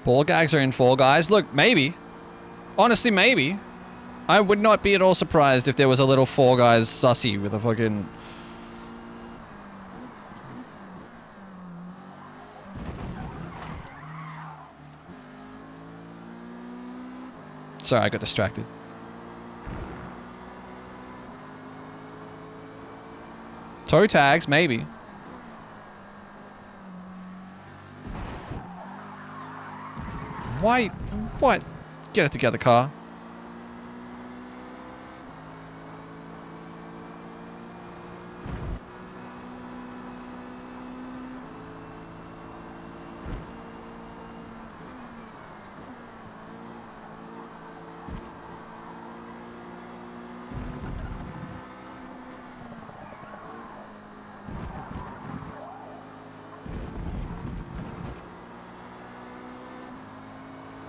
S1: Ball gags are in Fall Guys. Look, maybe. Honestly, maybe. I would not be at all surprised if there was a little Fall Guys sussy with a fucking... Sorry, I got distracted. Toe tags, maybe. Why? What? Get it together, car.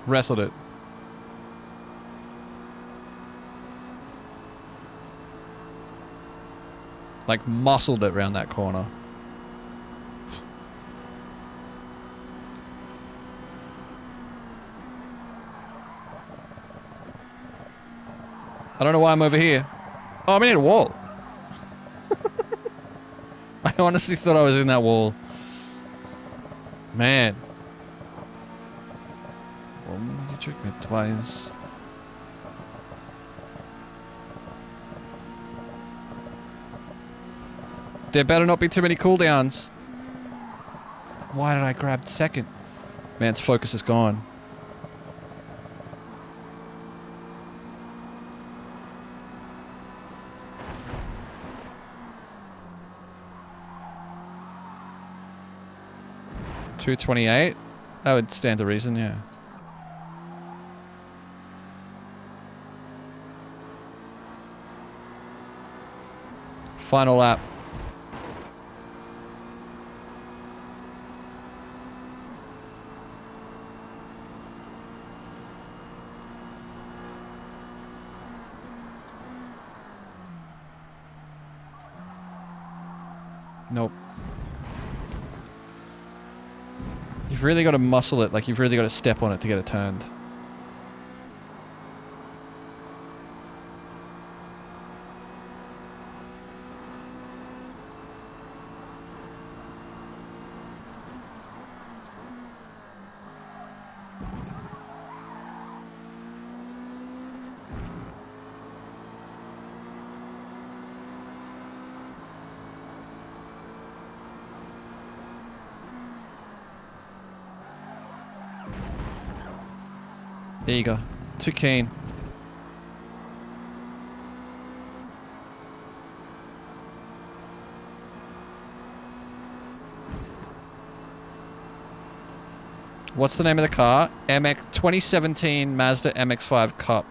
S1: Wrestled it. Like muscled it around that corner. I don't know why I'm over here. Oh, I'm in a wall. I honestly thought I was in that wall. Man. You tricked me twice. There better not be too many cooldowns. Why did I grab second? Man's focus is gone. $228? That would stand to reason, yeah. Final lap. Nope. You've really got to muscle it, like you've really got to step on it to get it turned. There you go. Too keen. What's the name of the car? 2017 Mazda MX-5 Cup.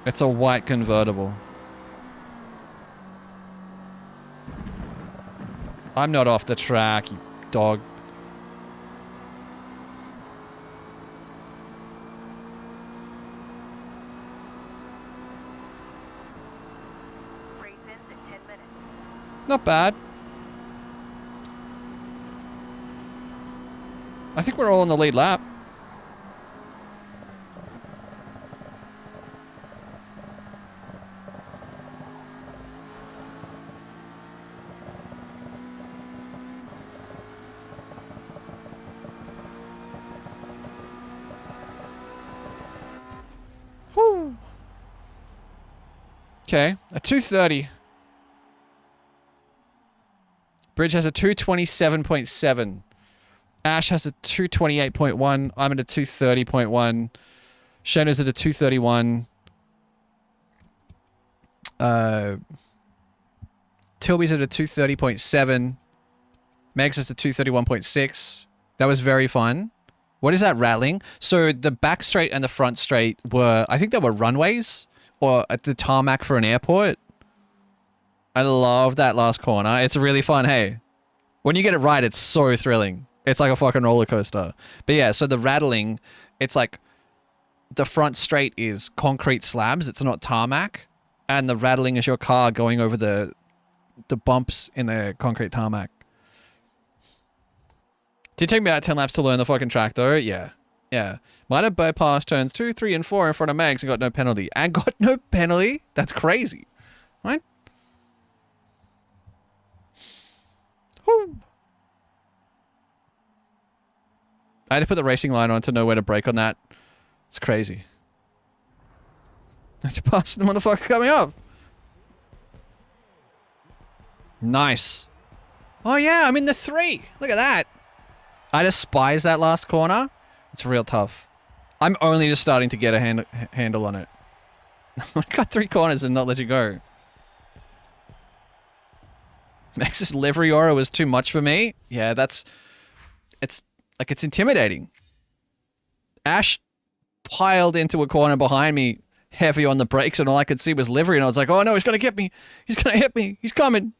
S1: It's a white convertible. I'm not off the track, you dog. Not bad. I think we're all on the lead lap. Whew. Okay, a 230. Bridge has a 227.7. Ash has a 228.1. I'm at a 230.1. Shana's at a 231. Tilby's at a 230.7. Meg's at a 231.6. That was very fun. What is that rattling? So the back straight and the front straight were, I think they were runways or at the tarmac for an airport. I love that last corner. It's really fun, hey. When you get it right, it's so thrilling. It's like a fucking roller coaster. But yeah, so the rattling, it's like the front straight is concrete slabs. It's not tarmac. And the rattling is your car going over the bumps in the concrete tarmac. Did it take me about 10 laps to learn the fucking track though? Yeah. Yeah. Might have bypassed turns 2, 3, and 4 in front of Megs and got no penalty. And got no penalty? That's crazy. Right? Whew. I had to put the racing line on to know where to brake on that. It's crazy. I had to pass the motherfucker coming up. Nice. Oh yeah, I'm in the 3. Look at that. I despise that last corner. It's real tough. I'm only just starting to get a handle on it. I got 3 corners and not let you go. Max's livery aura was too much for me. Yeah, it's intimidating. Ash piled into a corner behind me, heavy on the brakes, and all I could see was livery, and I was like, oh no, he's gonna get me. He's gonna hit me. He's coming.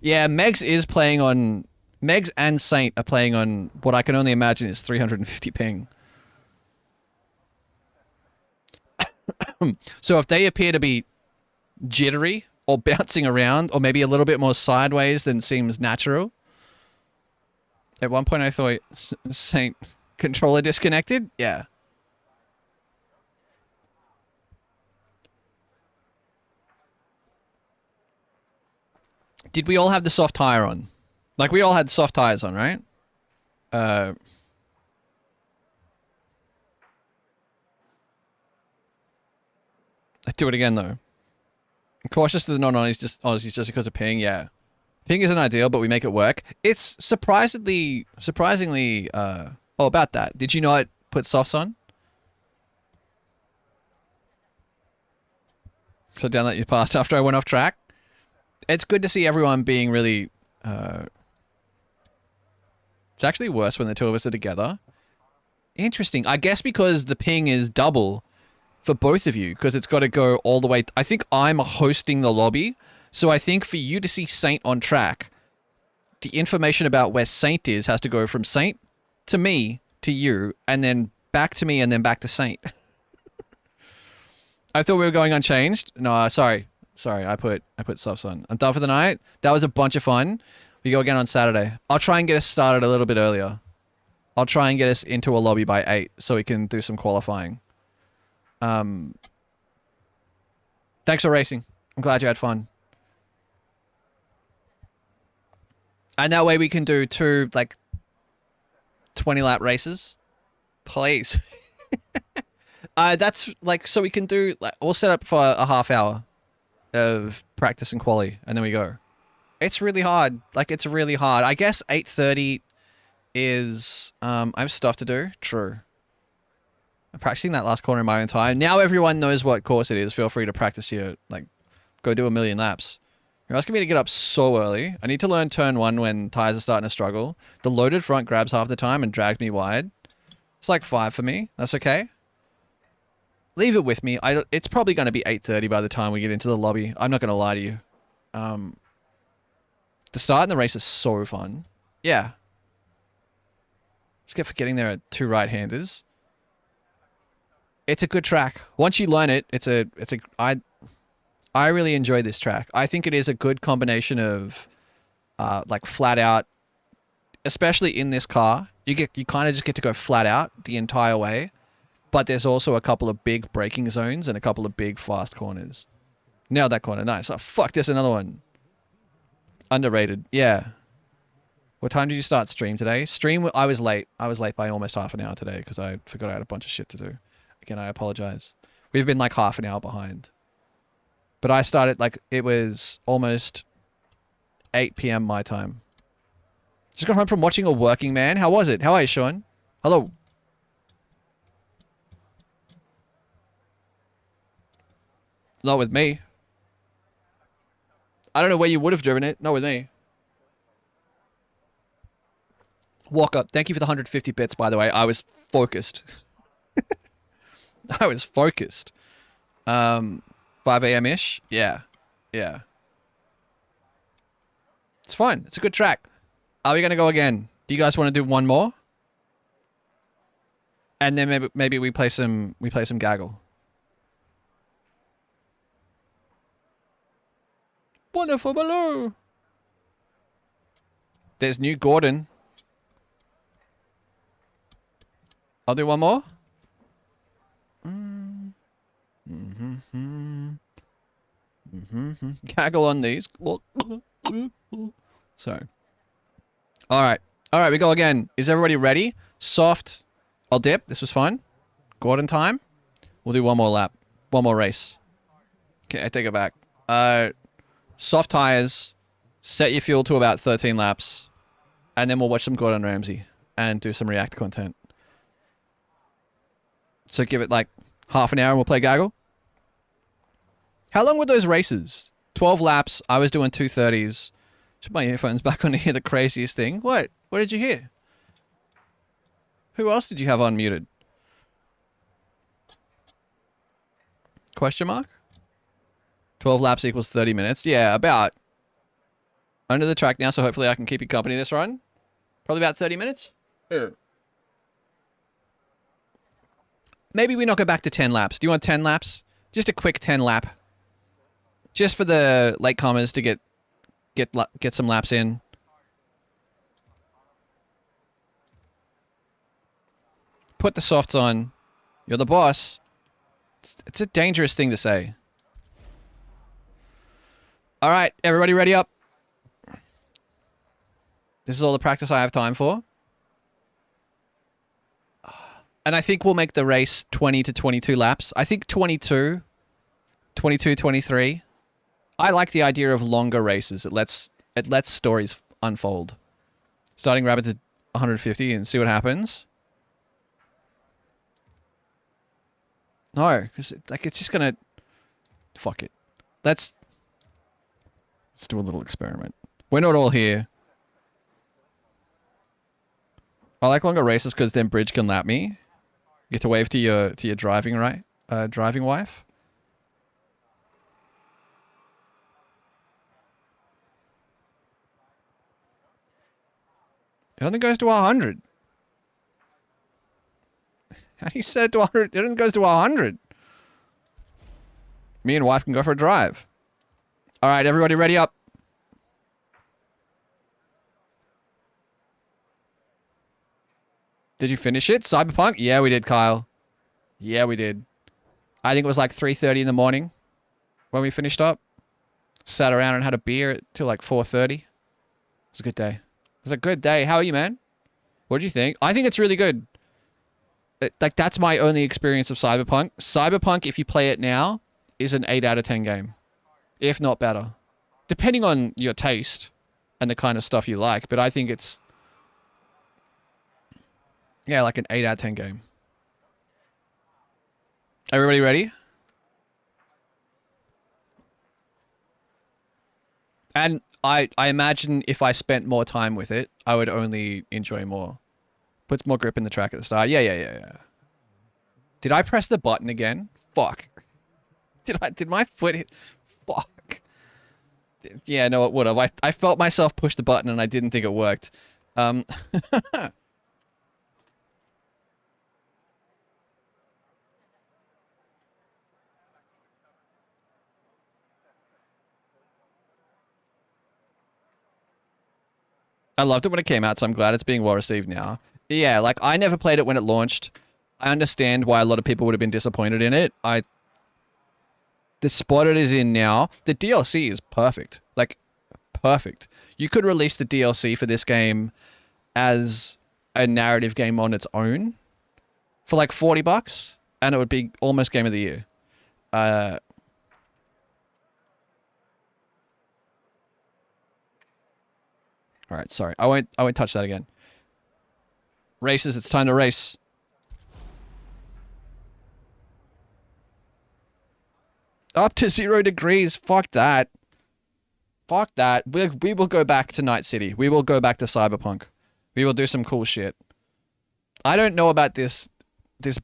S1: Yeah, Megs and Saint are playing on what I can only imagine is 350 ping. So if they appear to be jittery or bouncing around or maybe a little bit more sideways than seems natural. At one point I thought Saint controller disconnected. Yeah. Did we all have the soft tire on? Like we all had soft tires on, right? Do it again though. I'm cautious to the non-Aussies just because of ping. Yeah, ping isn't ideal, but we make it work. It's surprisingly. Oh, about that. Did you not put softs on? So down that you passed after I went off track. It's good to see everyone being really. It's actually worse when the two of us are together. Interesting. I guess because the ping is double. For both of you, because it's got to go all the way. I think I'm hosting the lobby, so I think for you to see Saint on track, the information about where Saint is has to go from Saint to me to you, and then back to me, and then back to Saint. I thought we were going unchanged. No, sorry, I put softs on. I'm done for the night. That was a bunch of fun. We go again on Saturday. I'll try and get us started a little bit earlier. I'll try and get us into a lobby by 8 so we can do some qualifying. Thanks for racing. I'm glad you had fun. And that way we can do 2, 20-lap races. Please. That's, so we can do, we'll set up for a half hour of practice and quali, and then we go. It's really hard. It's really hard. I guess 8:30 is I have stuff to do. True. I'm practicing that last corner in my own time. Now everyone knows what course it is. Feel free to practice here. Like, go do a million laps. You're asking me to get up so early. I need to learn turn 1 when tires are starting to struggle. The loaded front grabs half the time and drags me wide. It's like 5 for me. That's okay. Leave it with me. It's probably going to be 8:30 by the time we get into the lobby. I'm not going to lie to you. The start in the race is so fun. Yeah. Just kept forgetting there are 2 right-handers. It's a good track. Once you learn it, I really enjoy this track. I think it is a good combination of like flat out, especially in this car. You kind of just get to go flat out the entire way, but there's also a couple of big braking zones and a couple of big fast corners. Nailed that corner. Nice. Oh, fuck, there's another one. Underrated. Yeah. What time did you start stream today? Stream, I was late. I was late by almost half an hour today because I forgot I had a bunch of shit to do. Again, I apologize. We've been like half an hour behind. But I started like, it was almost 8 p.m. my time. Just got home from watching A Working Man. How was it? How are you, Sean? Hello. Not with me. I don't know where you would have driven it. Not with me. Walk up. Thank you for the 150 bits, by the way. I was focused. I was focused. 5 a.m.-ish? Yeah. Yeah. It's fine. It's a good track. Are we going to go again? Do you guys want to do one more? And then maybe we play some Gaggl. Wonderful below. There's New Gordon. I'll do one more. Gaggl on these. So. Alright. Alright, we go again. Is everybody ready? Soft. I'll dip. This was fun. Gordon time. We'll do one more lap. One more race. Okay, I take it back. Soft tires. Set your fuel to about 13 laps. And then we'll watch some Gordon Ramsay. And do some React content. So give it like half an hour and we'll play Gaggl. How long were those races? 12 laps. I was doing 2:30s. Put my earphones back on to hear the craziest thing. What? What did you hear? Who else did you have unmuted? Question mark? 12 laps equals 30 minutes. Yeah, about. Under the track now, so hopefully I can keep you company this run. Probably about 30 minutes. Yeah. Maybe we knock it back to 10 laps. Do you want 10 laps? Just a quick 10 lap. Just for the latecomers to get some laps in. Put the softs on. You're the boss. It's a dangerous thing to say. All right, everybody ready up? This is all the practice I have time for. And I think we'll make the race 20 to 22 laps. I think 22, 23. I like the idea of longer races. It lets stories unfold. Starting rabbit to 150 and see what happens. No, because it's just gonna... Fuck it. Let's do a little experiment. We're not all here. I like longer races because then Bridge can lap me. You get to wave to your driving wife. It only goes to 100. How do you set it to 100? It only goes to 100. Me and wife can go for a drive. All right, everybody ready up? Did you finish it? Cyberpunk? Yeah, we did, Kyle. Yeah, we did. I think it was like 3:30 in the morning when we finished up. Sat around and had a beer till like 4:30. It was a good day. It was a good day. How are you, man? What did you think? I think it's really good. Like, that's my only experience of Cyberpunk. Cyberpunk, if you play it now, is an 8 out of 10 game. If not better. Depending on your taste and the kind of stuff you like. But I think it's Yeah, like an 8 out of 10 game. Everybody ready? And I imagine if I spent more time with it, I would only enjoy more. Puts more grip in the track at the start. Yeah. Did I press the button again? Fuck. Did my foot hit? Fuck. Yeah, no, it would have. I felt myself push the button and I didn't think it worked. I loved it when it came out, so I'm glad it's being well received now. Yeah, like, I never played it when it launched. I understand why a lot of people would have been disappointed in it. The spot it is in now, the DLC is perfect. Like, perfect. You could release the DLC for this game as a narrative game on its own for like $40, and it would be almost Game of the Year. All right, sorry. I won't touch that again. Races, it's time to race. Up to 0 degrees. Fuck that. Fuck that. We will go back to Night City. We will go back to Cyberpunk. We will do some cool shit. I don't know about this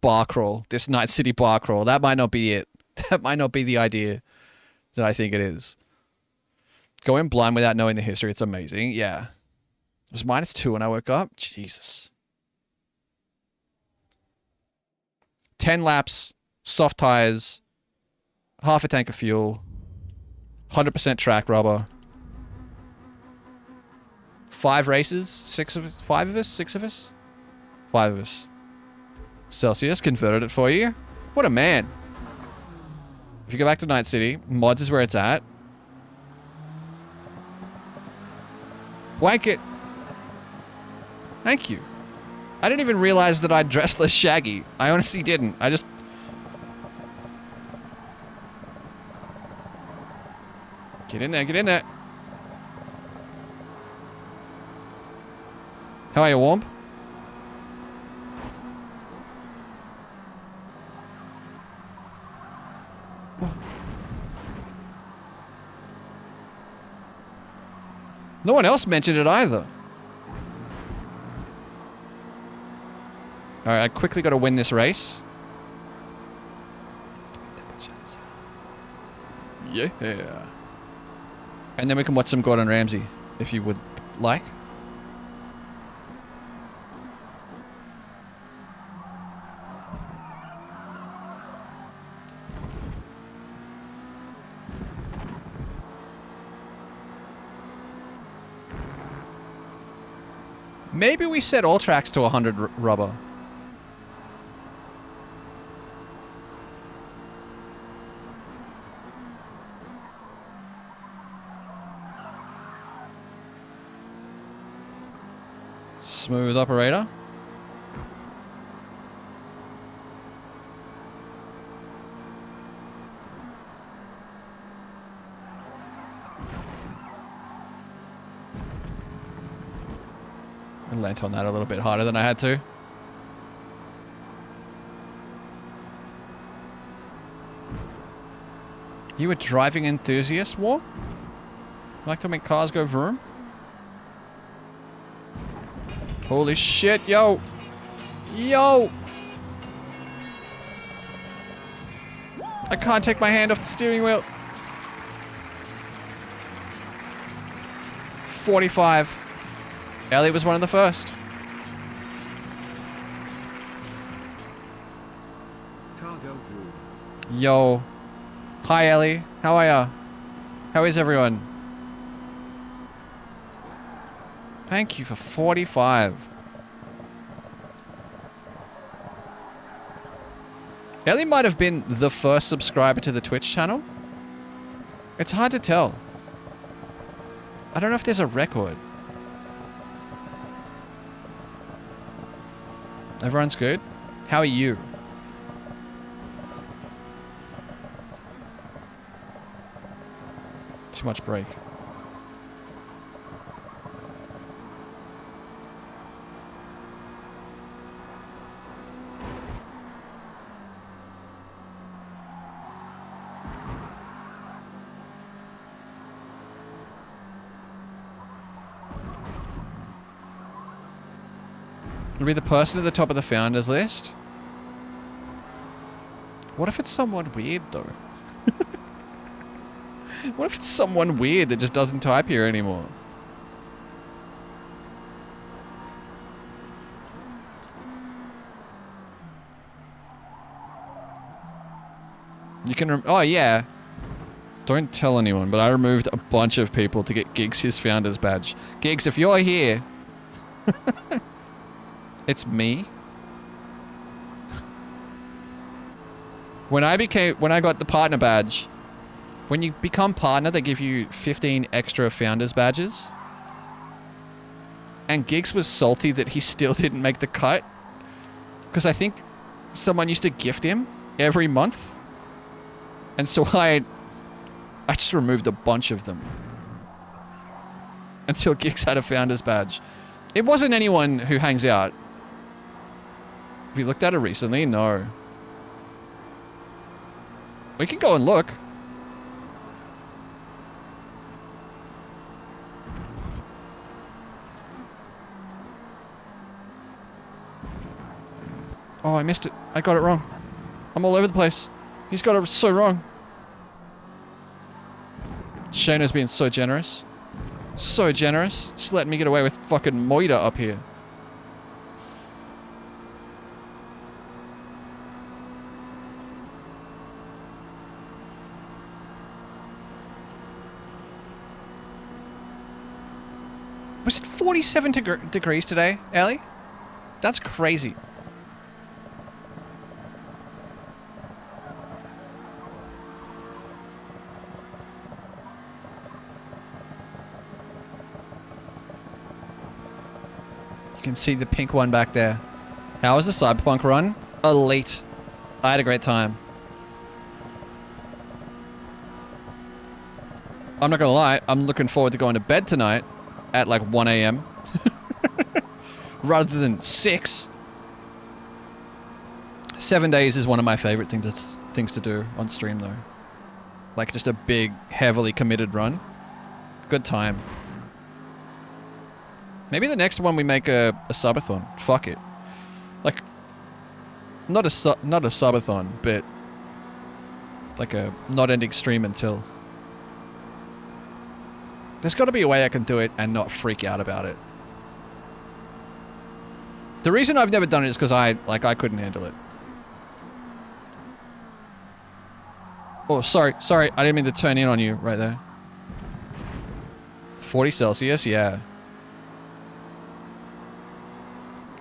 S1: bar crawl, this Night City bar crawl. That might not be it. That might not be the idea that I think it is. Going blind without knowing the history, it's amazing. Yeah. It was -2 when I woke up. Jesus. 10 laps, soft tires, half a tank of fuel, 100% track rubber. 5 races, 6 of us, 5 of us, 6 of us? 5 of us. Celsius converted it for you. What a man. If you go back to Night City, mods is where it's at. Blanket. Thank you. I didn't even realize that I'd dressed as Shaggy. I honestly didn't. I just... Get in there, get in there. How are you, Womp? No one else mentioned it either. Alright, I quickly got to win this race. Yeah. And then we can watch some Gordon Ramsay, if you would like. Maybe we set all tracks to 100 rubber. Smooth operator. I lent on that a little bit harder than I had to. You a driving enthusiast, War? Like to make cars go vroom? Holy shit, yo! Yo! I can't take my hand off the steering wheel. 45. Ellie was one of the first.
S2: Cargo through.
S1: Yo. Hi, Ellie. How are ya? How is everyone? Thank you for 45. Ellie might have been the first subscriber to the Twitch channel. It's hard to tell. I don't know if there's a record. Everyone's good? How are you? Too much break. It'll be the person at the top of the founders list. What if it's someone weird, though? What if it's someone weird that just doesn't type here anymore? You can oh yeah. Don't tell anyone, but I removed a bunch of people to get Giggs his founder's badge. Giggs, if you're here, it's me. When I got the partner badge, when you become partner, they give you 15 extra founders badges. And Giggs was salty that he still didn't make the cut, because I think someone used to gift him every month. And so I just removed a bunch of them. Until Giggs had a founder's badge. It wasn't anyone who hangs out. Have you looked at it recently? No. We can go and look. Oh, I missed it. I got it wrong. I'm all over the place. He's got it so wrong. Shayna's being so generous. So generous. Just letting me get away with fucking Moida up here. Was it 47 degrees today, Ellie? That's crazy. You can see the pink one back there. How was the Cyberpunk run? Elite. I had a great time. I'm not gonna lie, I'm looking forward to going to bed tonight at like 1 a.m. rather than 6. 7 days is one of my favorite things to do on stream though. Like just a big, heavily committed run. Good time. Maybe the next one we make a subathon. Fuck it. Like, not a subathon, but like a not ending stream until. There's got to be a way I can do it and not freak out about it. The reason I've never done it is because I couldn't handle it. Oh, sorry, I didn't mean to turn in on you right there. 40 Celsius, yeah.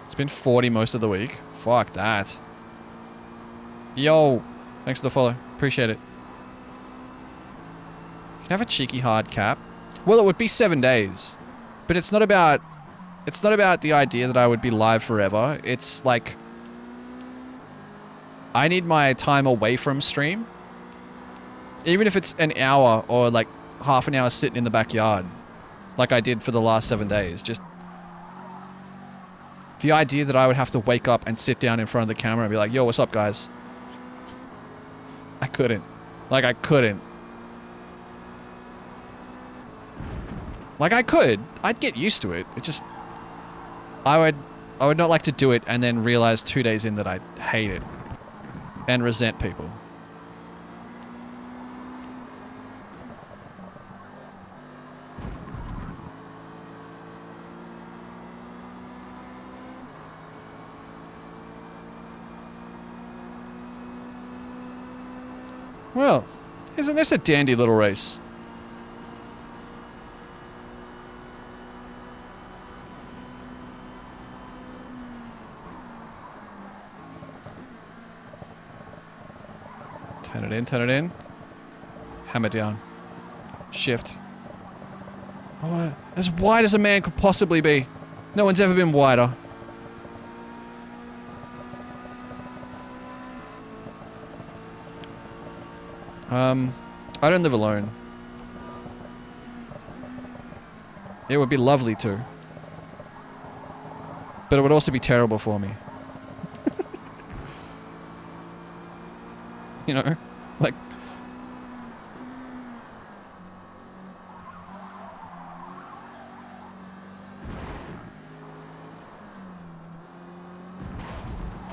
S1: It's been 40 most of the week. Fuck that. Yo, thanks for the follow. Appreciate it. You can have a cheeky hard cap. Well, it would be 7 days, but it's not about the idea that I would be live forever. It's like I need my time away from stream, even if it's an hour or like half an hour sitting in the backyard, like I did for the last 7 days. Just the idea that I would have to wake up and sit down in front of the camera and be like, "Yo, what's up, guys?" I couldn't. Like I couldn't. Like I could. I'd get used to it. It just I would not like to do it and then realize 2 days in that I hate it and resent people. Well, isn't this a dandy little race? Turn it in. Hammer down. Shift. Oh, as wide as a man could possibly be. No one's ever been wider. I don't live alone. It would be lovely to. But it would also be terrible for me. You know? Like...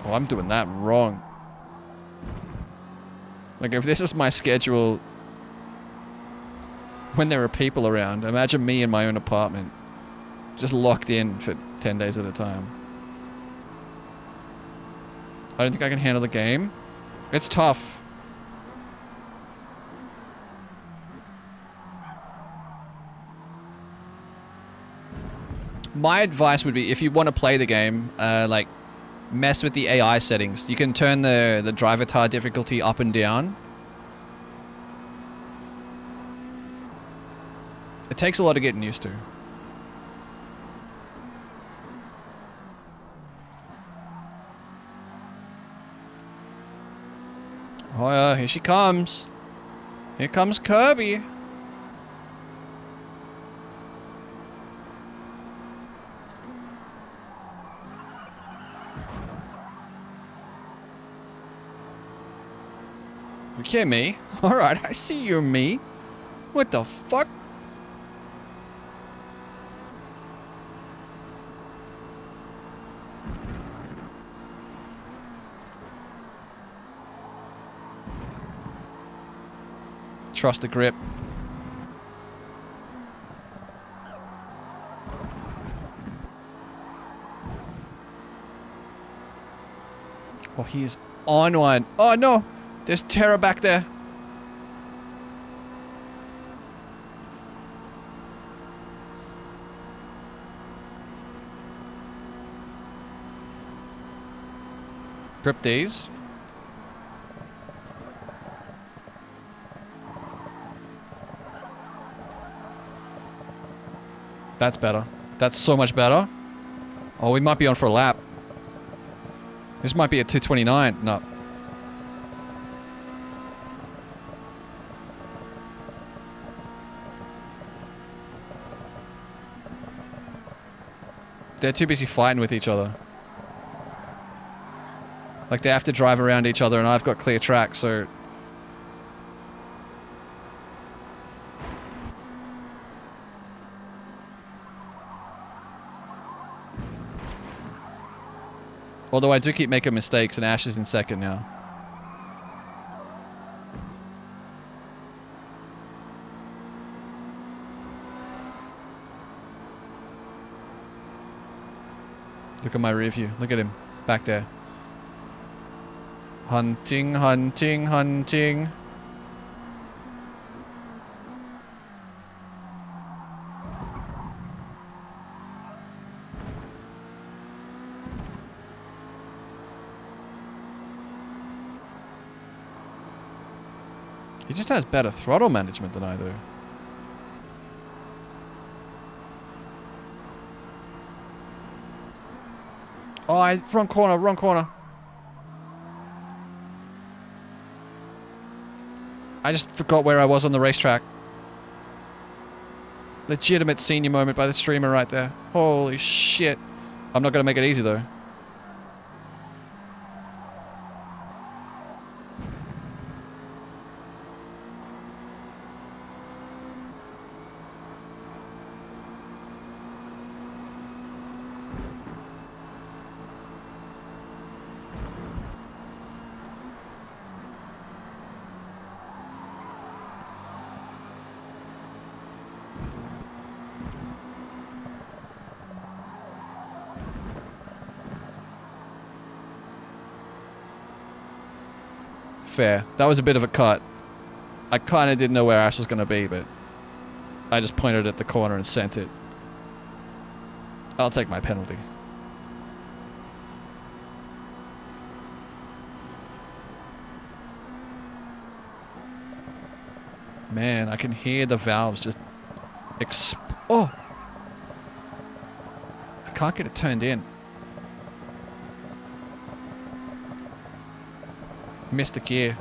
S1: Oh, I'm doing that wrong. Like, if this is my schedule when there are people around, imagine me in my own apartment. Just locked in for 10 days at a time. I don't think I can handle the game. It's tough. My advice would be, if you want to play the game, like, mess with the AI settings. You can turn the drivatar difficulty up and down. It takes a lot of getting used to. Oh yeah, here she comes. Here comes Kirby. Okay, me. Alright, I see you, me. What the fuck? Trust the grip. Oh, he's on one. Oh no! There's terror back there. Grip these. That's better. That's so much better. Oh, we might be on for a lap. This might be a 229. No. They're too busy fighting with each other. Like, they have to drive around each other, and I've got clear track, so... Although I do keep making mistakes, and Ash is in second now. Look at my rear view. Look at him. Back there. Hunting, hunting, hunting. He just has better throttle management than I do. Oh, wrong corner, wrong corner. I just forgot where I was on the racetrack. Legitimate senior moment by the streamer right there. Holy shit. I'm not going to make it easy though. Fair. That was a bit of a cut. I kind of didn't know where Ash was going to be, but I just pointed at the corner and sent it. I'll take my penalty. Man, I can hear the valves just oh! I can't get it turned in. Missed the gear.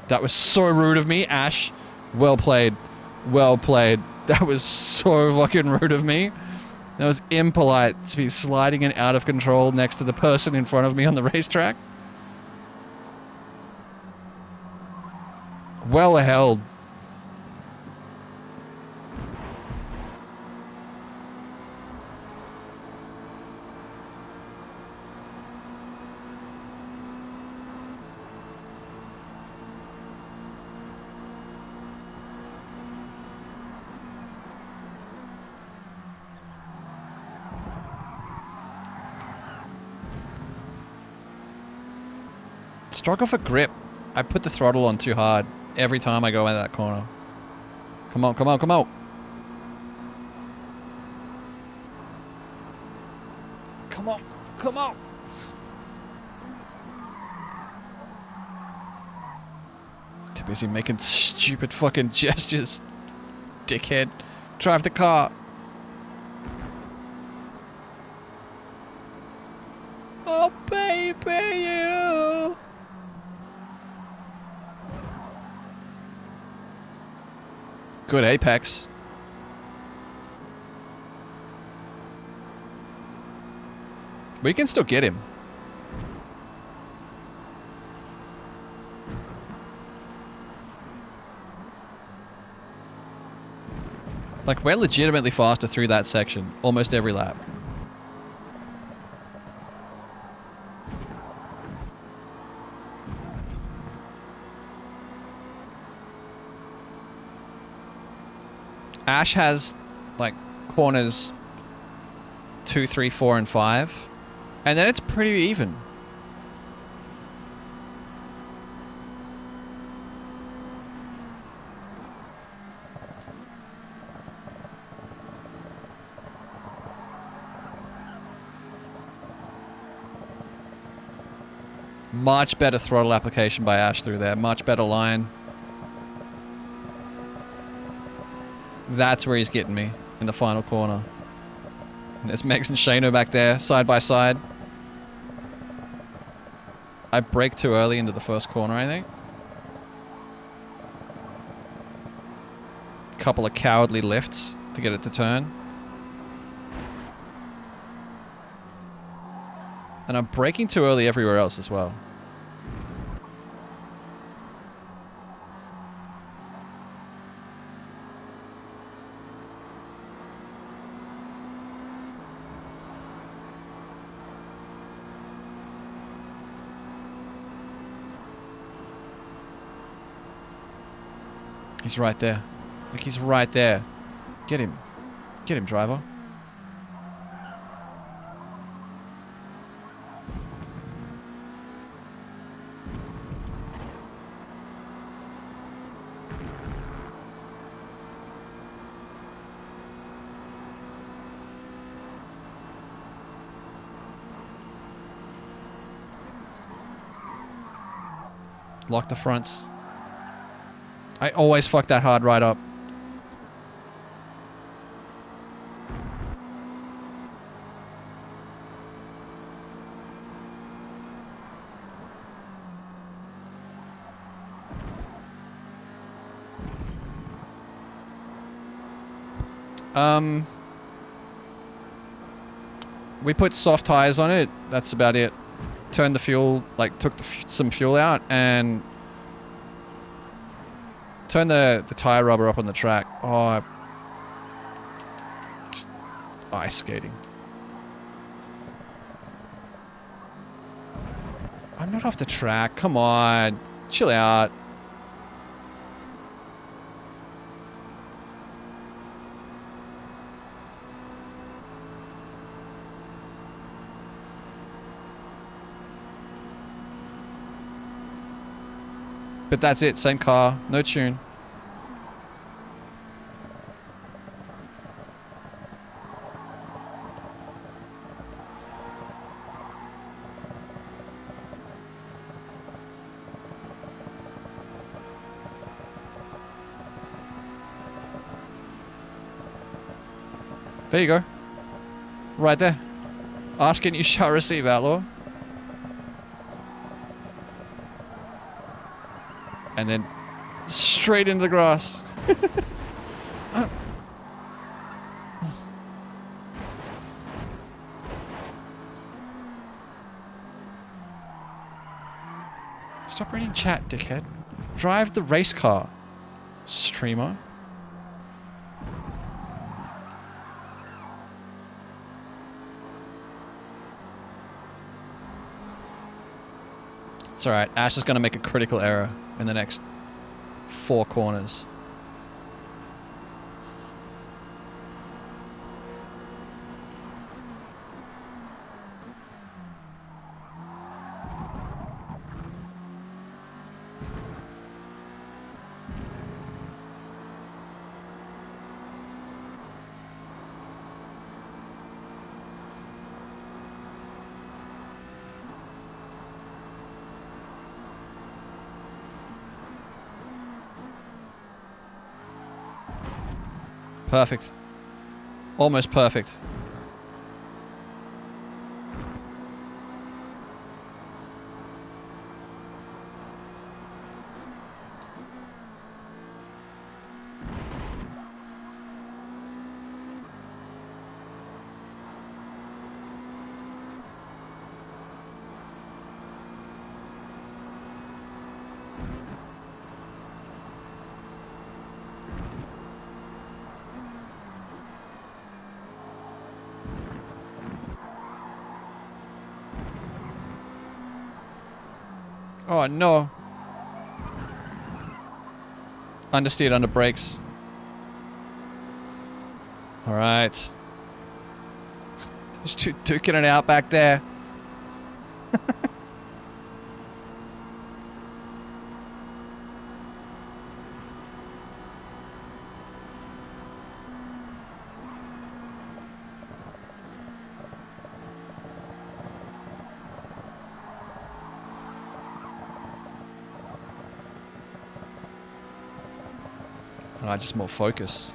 S1: That was so rude of me, Ash. Well played. Well played. That was so fucking rude of me. That was impolite to be sliding and out of control next to the person in front of me on the racetrack. Well held. Struggle for grip. I put the throttle on too hard every time I go into that corner. Come on, come on, come on. Come on, come on. Too busy making stupid fucking gestures. Dickhead. Drive the car. Oh, baby, you. Good apex. We can still get him. Like, we're legitimately faster through that section almost every lap. Ash has, like, corners 2, 3, 4, and 5. And then it's pretty even. Much better throttle application by Ash through there. Much better line. That's where he's getting me in the final corner. And there's Megs and Shano back there, side by side. I braked too early into the first corner, I think. Couple of cowardly lifts to get it to turn. And I'm braking too early everywhere else as well. He's right there. Look, he's right there. Get him. Get him, driver. Lock the fronts. I always fuck that hard right up. We put soft tires on it. That's about it. Turned the fuel, like took some fuel out and turn the tire rubber up on the track. Oh, just ice skating. I'm not off the track. Come on, chill out. But that's it, same car, no tune. There you go. Right there. Ask and you shall receive, outlaw. And then straight into the grass. Stop reading chat, dickhead. Drive the race car, streamer. It's alright. Ash is going to make a critical error in the next 4 corners. Perfect. Almost perfect. Oh no. Understeered under brakes. Alright. There's two duking it out back there. Just more focus.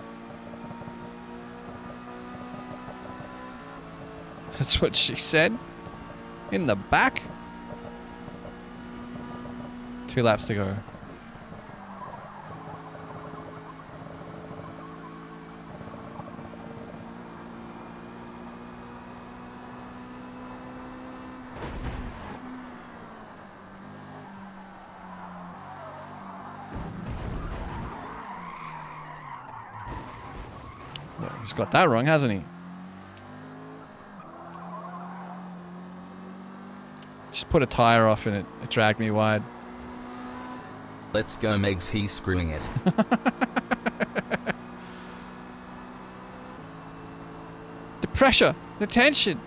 S1: That's what she said. In the back. 2 laps to go. He's got that wrong, hasn't he? Just put a tire off and it dragged me wide.
S4: Let's go, Megs. He's screwing it.
S1: The pressure, the tension.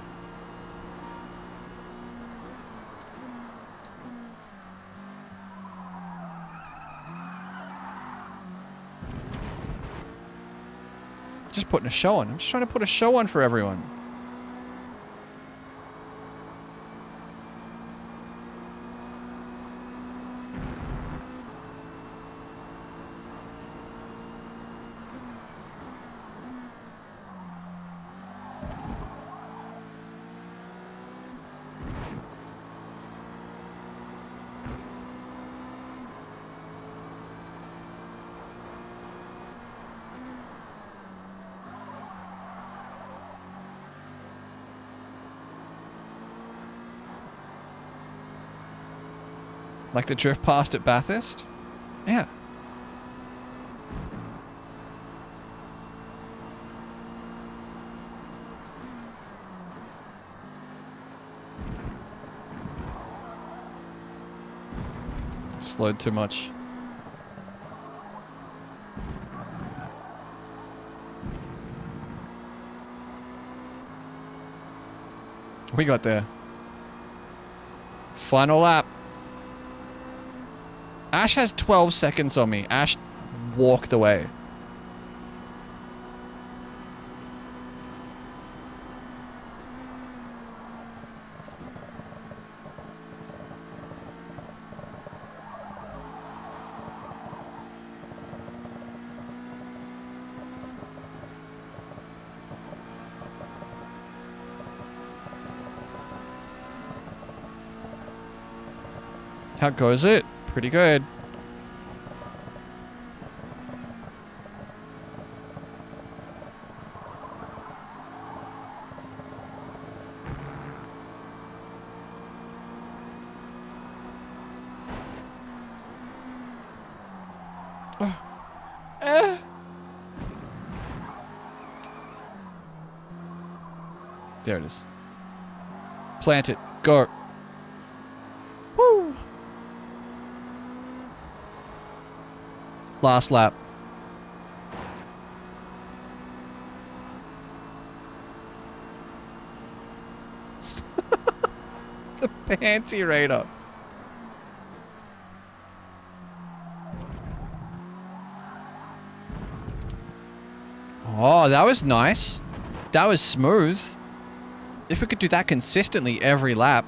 S1: Just putting a show on. I'm just trying to put a show on for everyone. Like the drift past at Bathurst? Yeah. Slowed too much. We got there. Final lap. Ash has 12 seconds on me. Ash walked away. How goes it? Pretty good. There it is. Plant it. Go. Woo! Last lap. The Panty Raider. Oh, that was nice. That was smooth. If we could do that consistently every lap.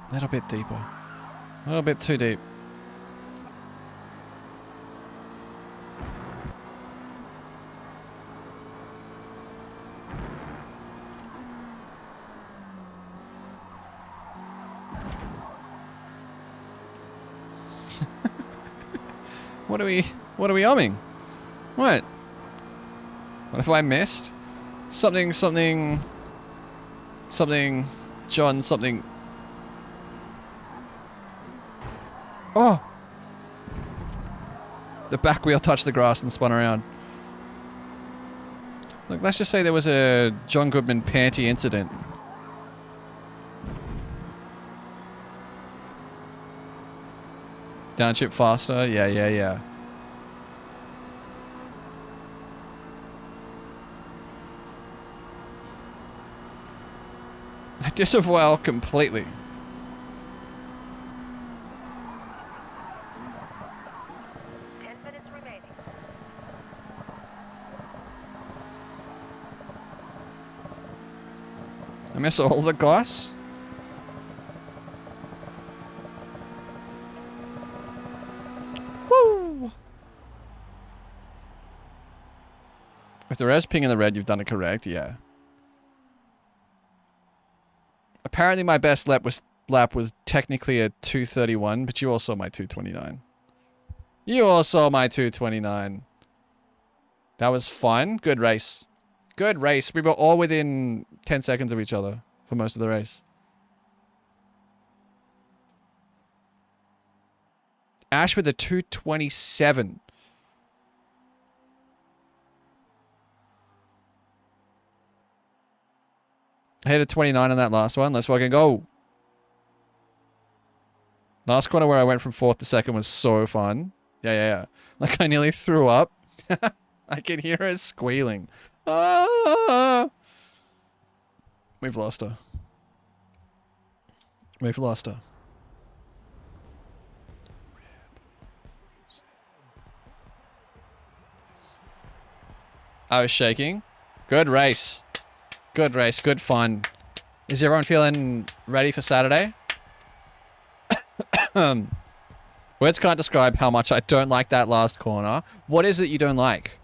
S1: A little bit deeper. A little bit too deep. What are we umming? What? What have I missed? Something, John, something. Oh! The back wheel touched the grass and spun around. Look, let's just say there was a John Goodman panty incident. Downshift faster? Yeah. I disavow completely. I miss all the glass? Woo! If the res ping in the red, you've done it correct, yeah. Apparently my best lap was technically a 2:31, but you all saw my 2:29. You all saw my 2:29. That was fun. Good race. Good race. We were all within 10 seconds of each other for most of the race. Ash with a 2:27. I hit a 29 on that last one. Let's fucking go. Last corner where I went from 4th to 2nd was so fun. Yeah. Like I nearly threw up. I can hear her squealing. Ah! We've lost her. We've lost her. I was shaking. Good race. Good race. Good fun. Is everyone feeling ready for Saturday? Words can't describe how much I don't like that last corner. What is it you don't like?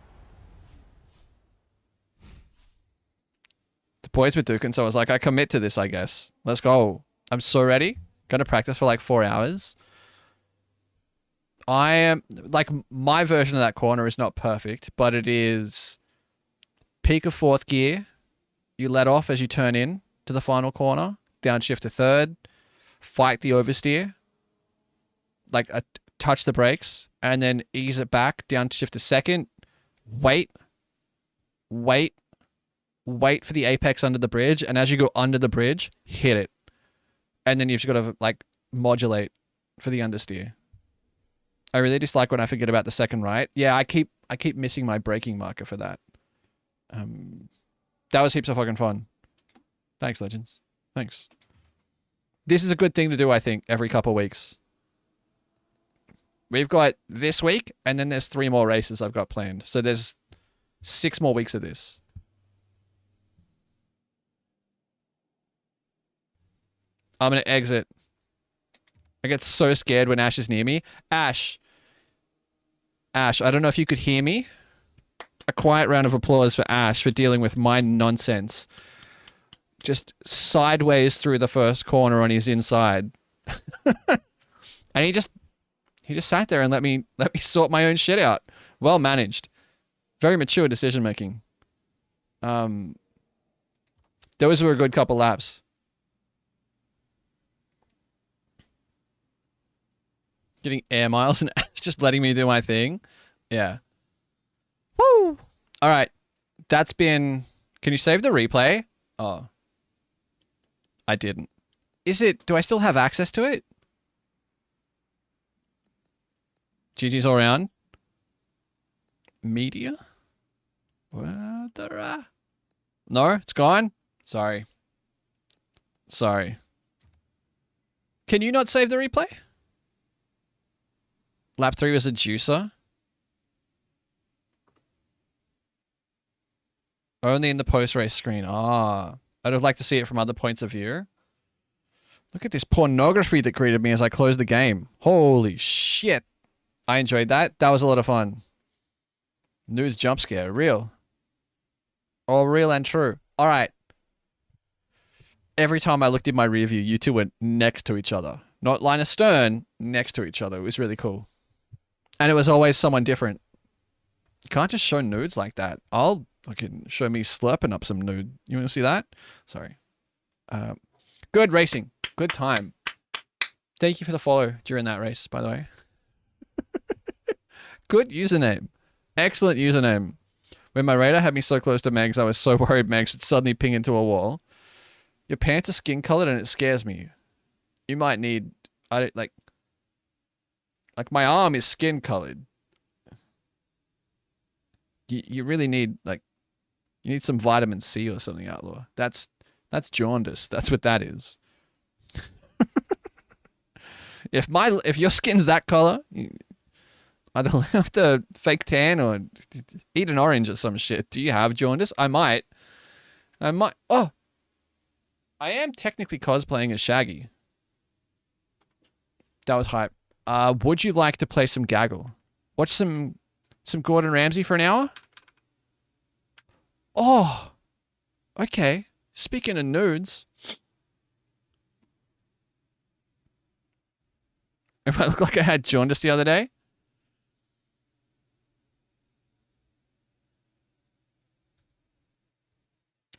S1: The boys were duking, so I was like, I commit to this, I guess. Let's go. I'm so ready. Gonna practice for like 4 hours. I am, like, my version of that corner is not perfect, but it is peak of 4th gear. You let off as you turn in to the final corner. Downshift to 3rd. Fight the oversteer. Like, touch the brakes. And then ease it back. Downshift to 2nd. Wait. Wait for the apex under the bridge. And as you go under the bridge, hit it. And then you've just got to, like, modulate for the understeer. I really dislike when I forget about the 2nd right. Yeah, I keep missing my braking marker for that. That was heaps of fucking fun. Thanks, Legends. Thanks. This is a good thing to do, I think, every couple of weeks. We've got this week, and then there's 3 more races I've got planned. So there's 6 more weeks of this. I'm going to exit. I get so scared when Ash is near me. Ash, I don't know if you could hear me. A quiet round of applause for Ash for dealing with my nonsense. Just sideways through the first corner on his inside. And he just sat there and let me sort my own shit out. Well managed. Very mature decision making. Those were a good couple laps. Getting air miles and it's just letting me do my thing. Yeah. Woo! All right. That's been... Can you save the replay? Oh. I didn't. Is it... Do I still have access to it? GG's all around. Media? No, it's gone? Sorry. Sorry. Can you not save the replay? Lap 3 was a juicer. Only in the post-race screen. Ah. I'd have liked to see it from other points of view. Look at this pornography that greeted me as I closed the game. Holy shit. I enjoyed that. That was a lot of fun. News jump scare. Real. All real and true. All right. Every time I looked in my rear view, you two were next to each other. Not line astern, next to each other. It was really cool. And it was always someone different. You can't just show nudes like that. Fucking show me slurping up some nude. You want to see that? Sorry. Good racing. Good time. Thank you for the follow during that race, by the way. Good username. Excellent username. When my radar had me so close to Megs, I was so worried Megs would suddenly ping into a wall. Your pants are skin colored and it scares me. You might need... Like my arm is skin colored. You really need, like... You need some vitamin C or something, Outlaw. That's jaundice. That's what that is. If your skin's that color, either have to fake tan or eat an orange or some shit. Do you have jaundice? I might. Oh! I am technically cosplaying as Shaggy. That was hype. Would you like to play some Gaggl? Watch some Gordon Ramsay for an hour? Oh! Okay. Speaking of nudes. If I look like I had jaundice the other day?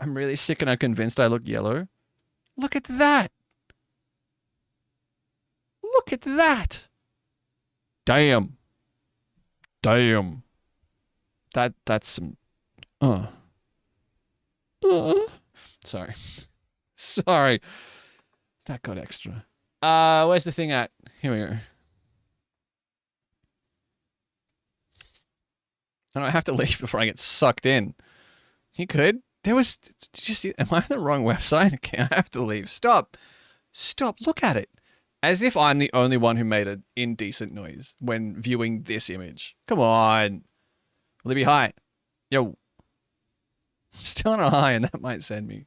S1: I'm really sick and I'm convinced I look yellow. Look at that! Look at that! Damn. Damn. That's some... Sorry. Sorry. That got extra. Where's the thing at? Here we go. I don't have to leave before I get sucked in. You could. There was... Did you see... Am I on the wrong website? Okay, I have to leave. Stop. Stop. Look at it. As if I'm the only one who made an indecent noise when viewing this image. Come on. Will it be high? Yo. Still on a high and that might send me.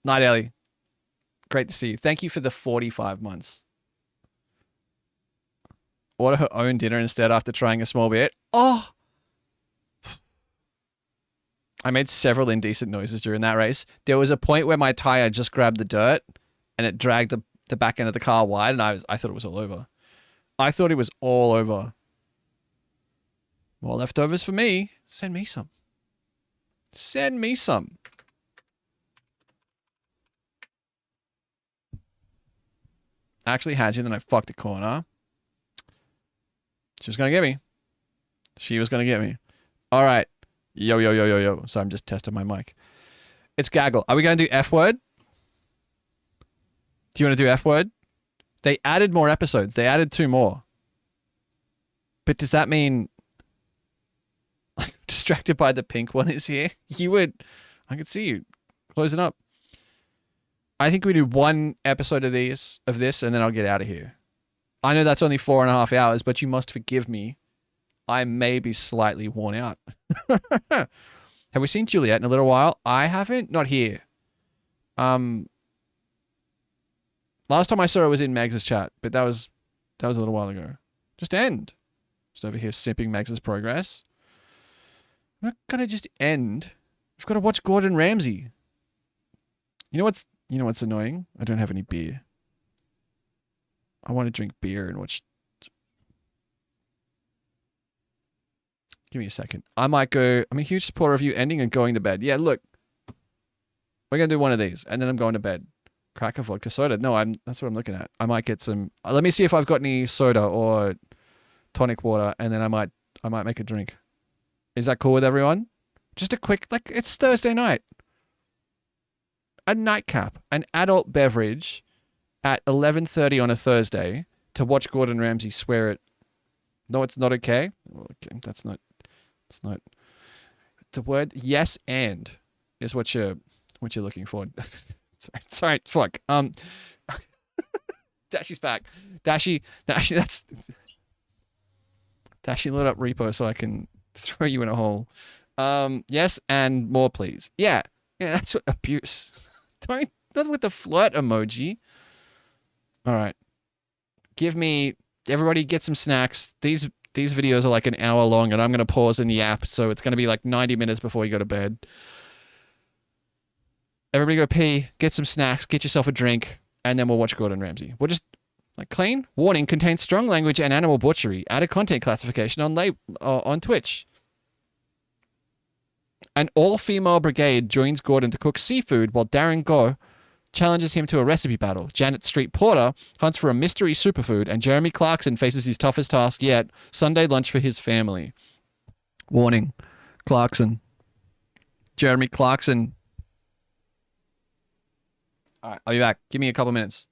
S1: Night, Ellie. Great to see you. Thank you for the 45 months. Order her own dinner instead after trying a small bit. Oh! I made several indecent noises during that race. There was a point where my tire just grabbed the dirt and it dragged the back end of the car wide and I thought it was all over. I thought it was all over. More leftovers for me. Send me some. Send me some. Actually had you, then I fucked a corner. She was gonna get me. She was gonna get me. All right. Yo, yo, yo, yo, yo. So I'm just testing my mic. It's Gaggl. Are we going to do F word? Do you want to do F word? They added more episodes. They added 2 more. But does that mean... Distracted by the pink one is here? You would... I could see you. Close it up. I think we do 1 episode of this, and then I'll get out of here. I know that's only 4.5 hours, but you must forgive me. I may be slightly worn out. Have we seen Juliet in a little while? I haven't. Not here. Last time I saw her was in Megs' chat, but that was a little while ago. Just end. Just over here sipping Megs' progress. I'm not gonna just end. We've got to watch Gordon Ramsay. You know what's annoying? I don't have any beer. I want to drink beer and watch. Give me a second. I might go... I'm a huge supporter of you ending and going to bed. Yeah, look. We're going to do one of these, and then I'm going to bed. Crack a vodka soda. No, that's what I'm looking at. I might get some. Let me see if I've got any soda or tonic water, and then I might make a drink. Is that cool with everyone? Just a quick, like, it's Thursday night. A nightcap, an adult beverage at 11:30 on a Thursday to watch Gordon Ramsay swear it. No, it's not okay. Okay, that's not. It's not. The word yes and is what you're looking for. sorry, fuck. Dashy's back. Dashy, that's Dashy, load up repo so I can throw you in a hole. Yes and more, please. Yeah, that's what abuse. Not with the flirt emoji. All right, everybody get some snacks. These videos are like an hour long, and I'm gonna pause in the app, so it's gonna be like 90 minutes before you go to bed. Everybody go pee, get some snacks, get yourself a drink, and then we'll watch Gordon Ramsay. We'll just like clean. Warning: contains strong language and animal butchery. Add a content classification on Twitch. An all-female brigade joins Gordon to cook seafood while Darren Go challenges him to a recipe battle. Janet Street Porter hunts for a mystery superfood, and Jeremy Clarkson faces his toughest task yet: Sunday lunch for his family. Warning: Clarkson. Jeremy Clarkson. All right, I'll be back. Give me a couple minutes.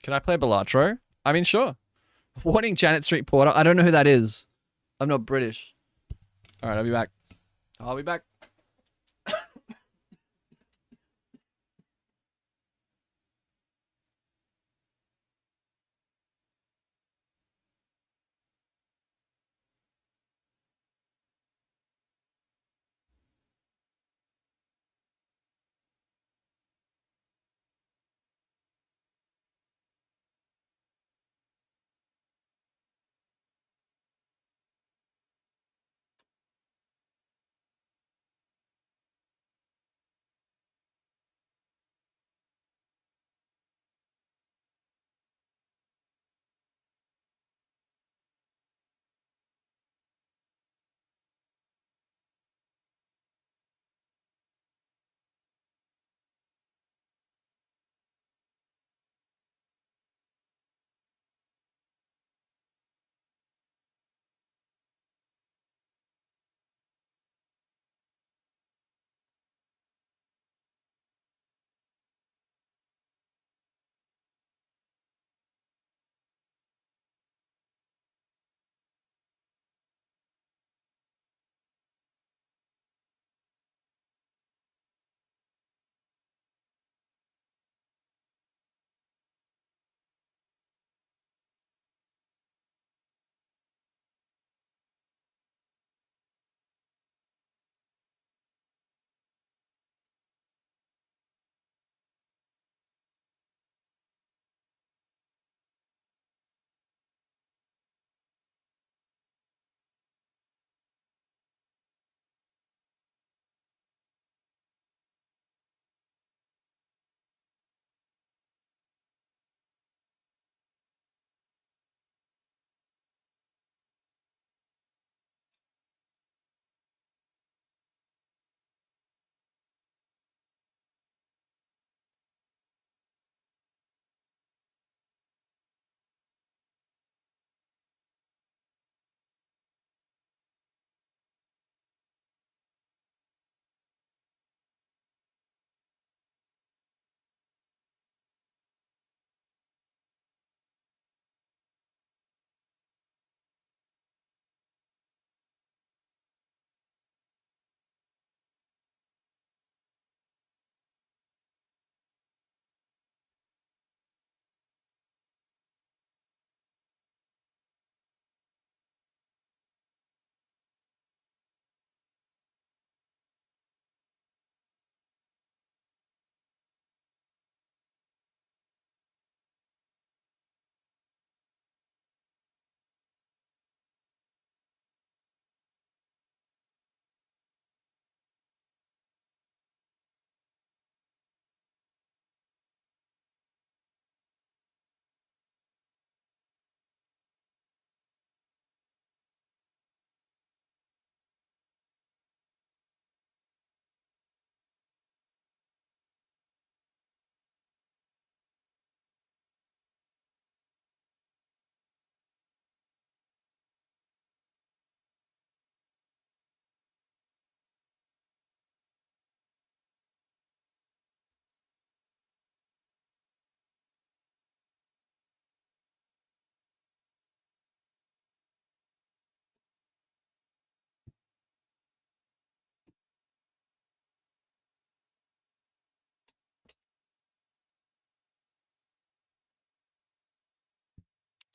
S1: Can I play Balatro? I mean, sure. Warning: Janet Street Porter. I don't know who that is. I'm not British. All right, I'll be back. I'll be back.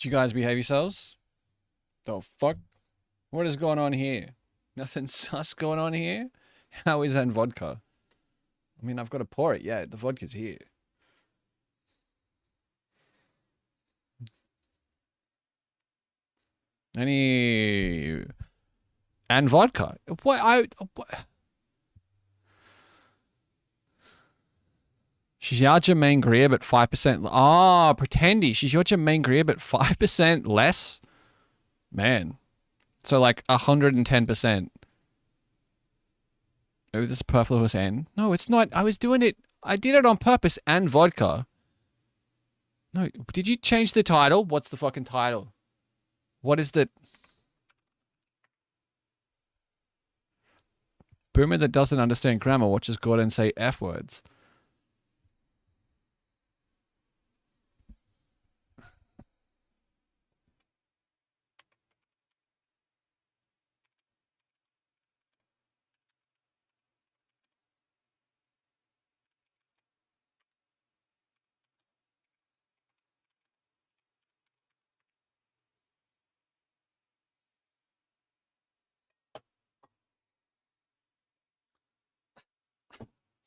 S1: Did you guys behave yourselves? The fuck? What is going on here? Nothing sus going on here? How is that vodka? I mean, I've got to pour it. Yeah, the vodka's here. Any... And vodka. What? What? She's your Jermaine Greer, but 5%. Ah, pretendy. She's your Jermaine Greer, but 5% less? Man. So like 110%. Oh, this is Perfluous N. No, it's not. I was doing it. I did it on purpose and vodka. No, did you change the title? What's the fucking title? What is the... Boomer that doesn't understand grammar watches Gordon say F words.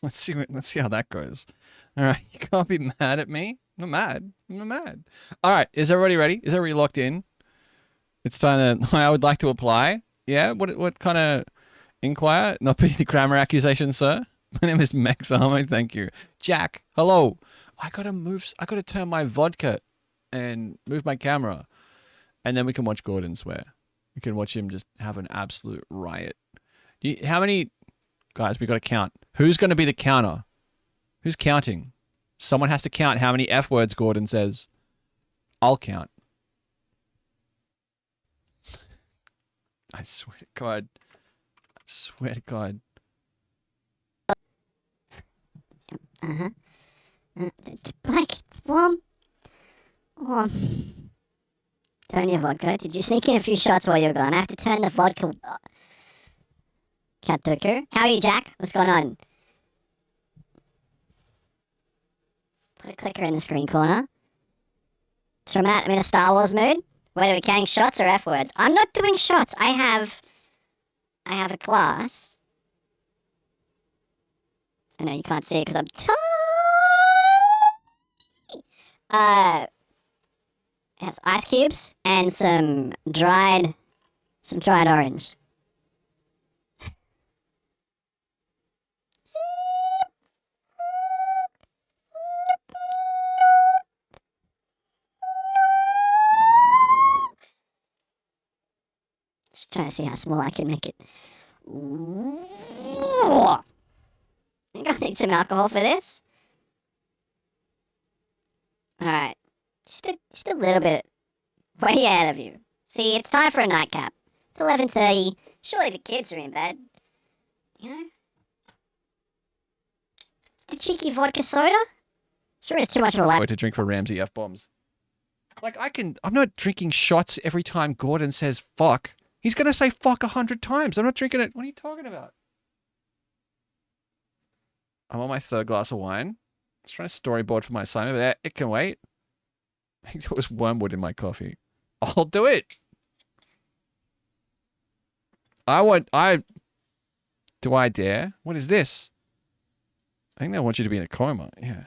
S1: Let's see how that goes. All right, you can't be mad at me. I'm not mad. I'm not mad. All right, is everybody ready? Is everybody locked in? It's time to... I would like to apply. Yeah, what kind of inquire? Not putting the grammar accusation, sir. My name is Max Armo. Thank you, Jack. Hello. I gotta turn my vodka and move my camera, and then we can watch Gordon swear. We can watch him just have an absolute riot. How many... Guys, we got to count. Who's going to be the counter? Who's counting? Someone has to count how many F words Gordon says. I'll count. I swear to God. I swear to God.
S8: Uh-huh. Black, warm. Turn your vodka. Did you sneak in a few shots while you were gone? I have to turn the vodka... Cat Tucker. How are you, Jack? What's going on? Put a clicker in the screen corner. So Matt, I'm in a Star Wars mood. Wait, are we counting shots or F words? I'm not doing shots. I have a class. I know you can't see it because I'm tiny. It has ice cubes and some dried orange. Just trying to see how small I can make it. I think I'll need some alcohol for this. Alright. Just a little bit. Way ahead of you. See, it's time for a nightcap. It's 11:30. Surely the kids are in bed. You know? The cheeky vodka soda? Sure is too much of a
S1: Way to drink for Ramsey F-bombs. Like, I'm not drinking shots every time Gordon says fuck. He's going to say fuck 100 times. I'm not drinking it. What are you talking about? I'm on my third glass of wine. I was trying to storyboard for my assignment, but it can wait. I think there was wormwood in my coffee. I'll do it. Do I dare? What is this? I think they want you to be in a coma. Yeah.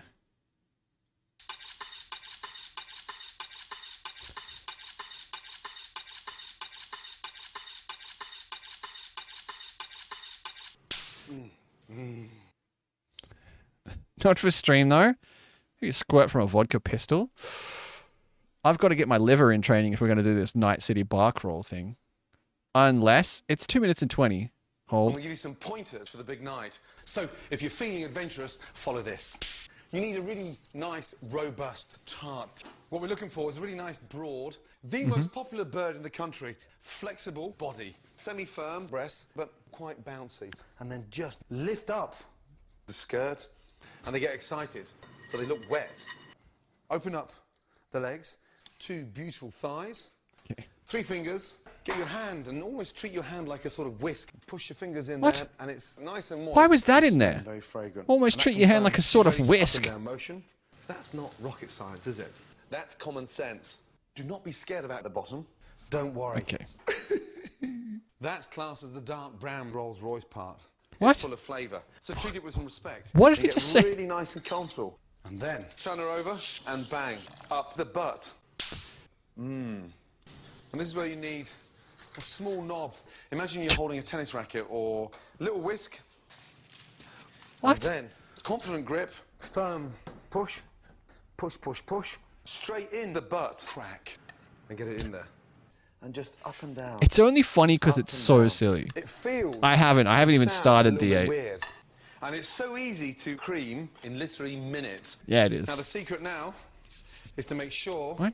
S1: Not for stream, though. You squirt from a vodka pistol. I've got to get my liver in training if we're going to do this Night City bar crawl thing. Unless it's 2 minutes and 20. Hold.
S10: We'll give you some pointers for the big night. So, if you're feeling adventurous, follow this. You need a really nice, robust tart. What we're looking for is a really nice, broad, the most popular bird in the country. Flexible body, semi-firm breasts, but quite bouncy. And then just lift up the skirt, and they get excited, so they look wet. Open up the legs, 2 beautiful thighs, 3 fingers. Get your hand and almost treat your hand like a sort of whisk. Push your fingers in there, and it's nice and moist.
S1: Why was that in there?
S10: Very fragrant.
S1: Almost treat your hand like a sort of whisk.
S10: Motion. That's not rocket science, is it? That's common sense. Do not be scared about the bottom. Don't worry.
S1: Okay.
S10: That's classed as the dark brown Rolls-Royce part.
S1: What?
S10: It's full of flavour. So treat it with some respect.
S1: What did
S10: And
S1: he
S10: get
S1: just say?
S10: really nice and comfortable. And then turn her over and bang. Up the butt. And this is where you need a small knob. Imagine you're holding a tennis racket or a little whisk.
S1: What?
S10: And then confident grip, firm push, push, push, push. Straight in the butt. Crack. And get it in there. And just up and down.
S1: It's only funny because
S10: Up
S1: it's
S10: and
S1: so
S10: down.
S1: silly.
S10: It feels.
S1: I haven't even
S10: sounds
S1: started
S10: a little bit
S1: D8.
S10: Weird. And it's so easy to cream in literally minutes.
S1: Yeah, it is.
S10: Now the secret now is to make sure
S1: What?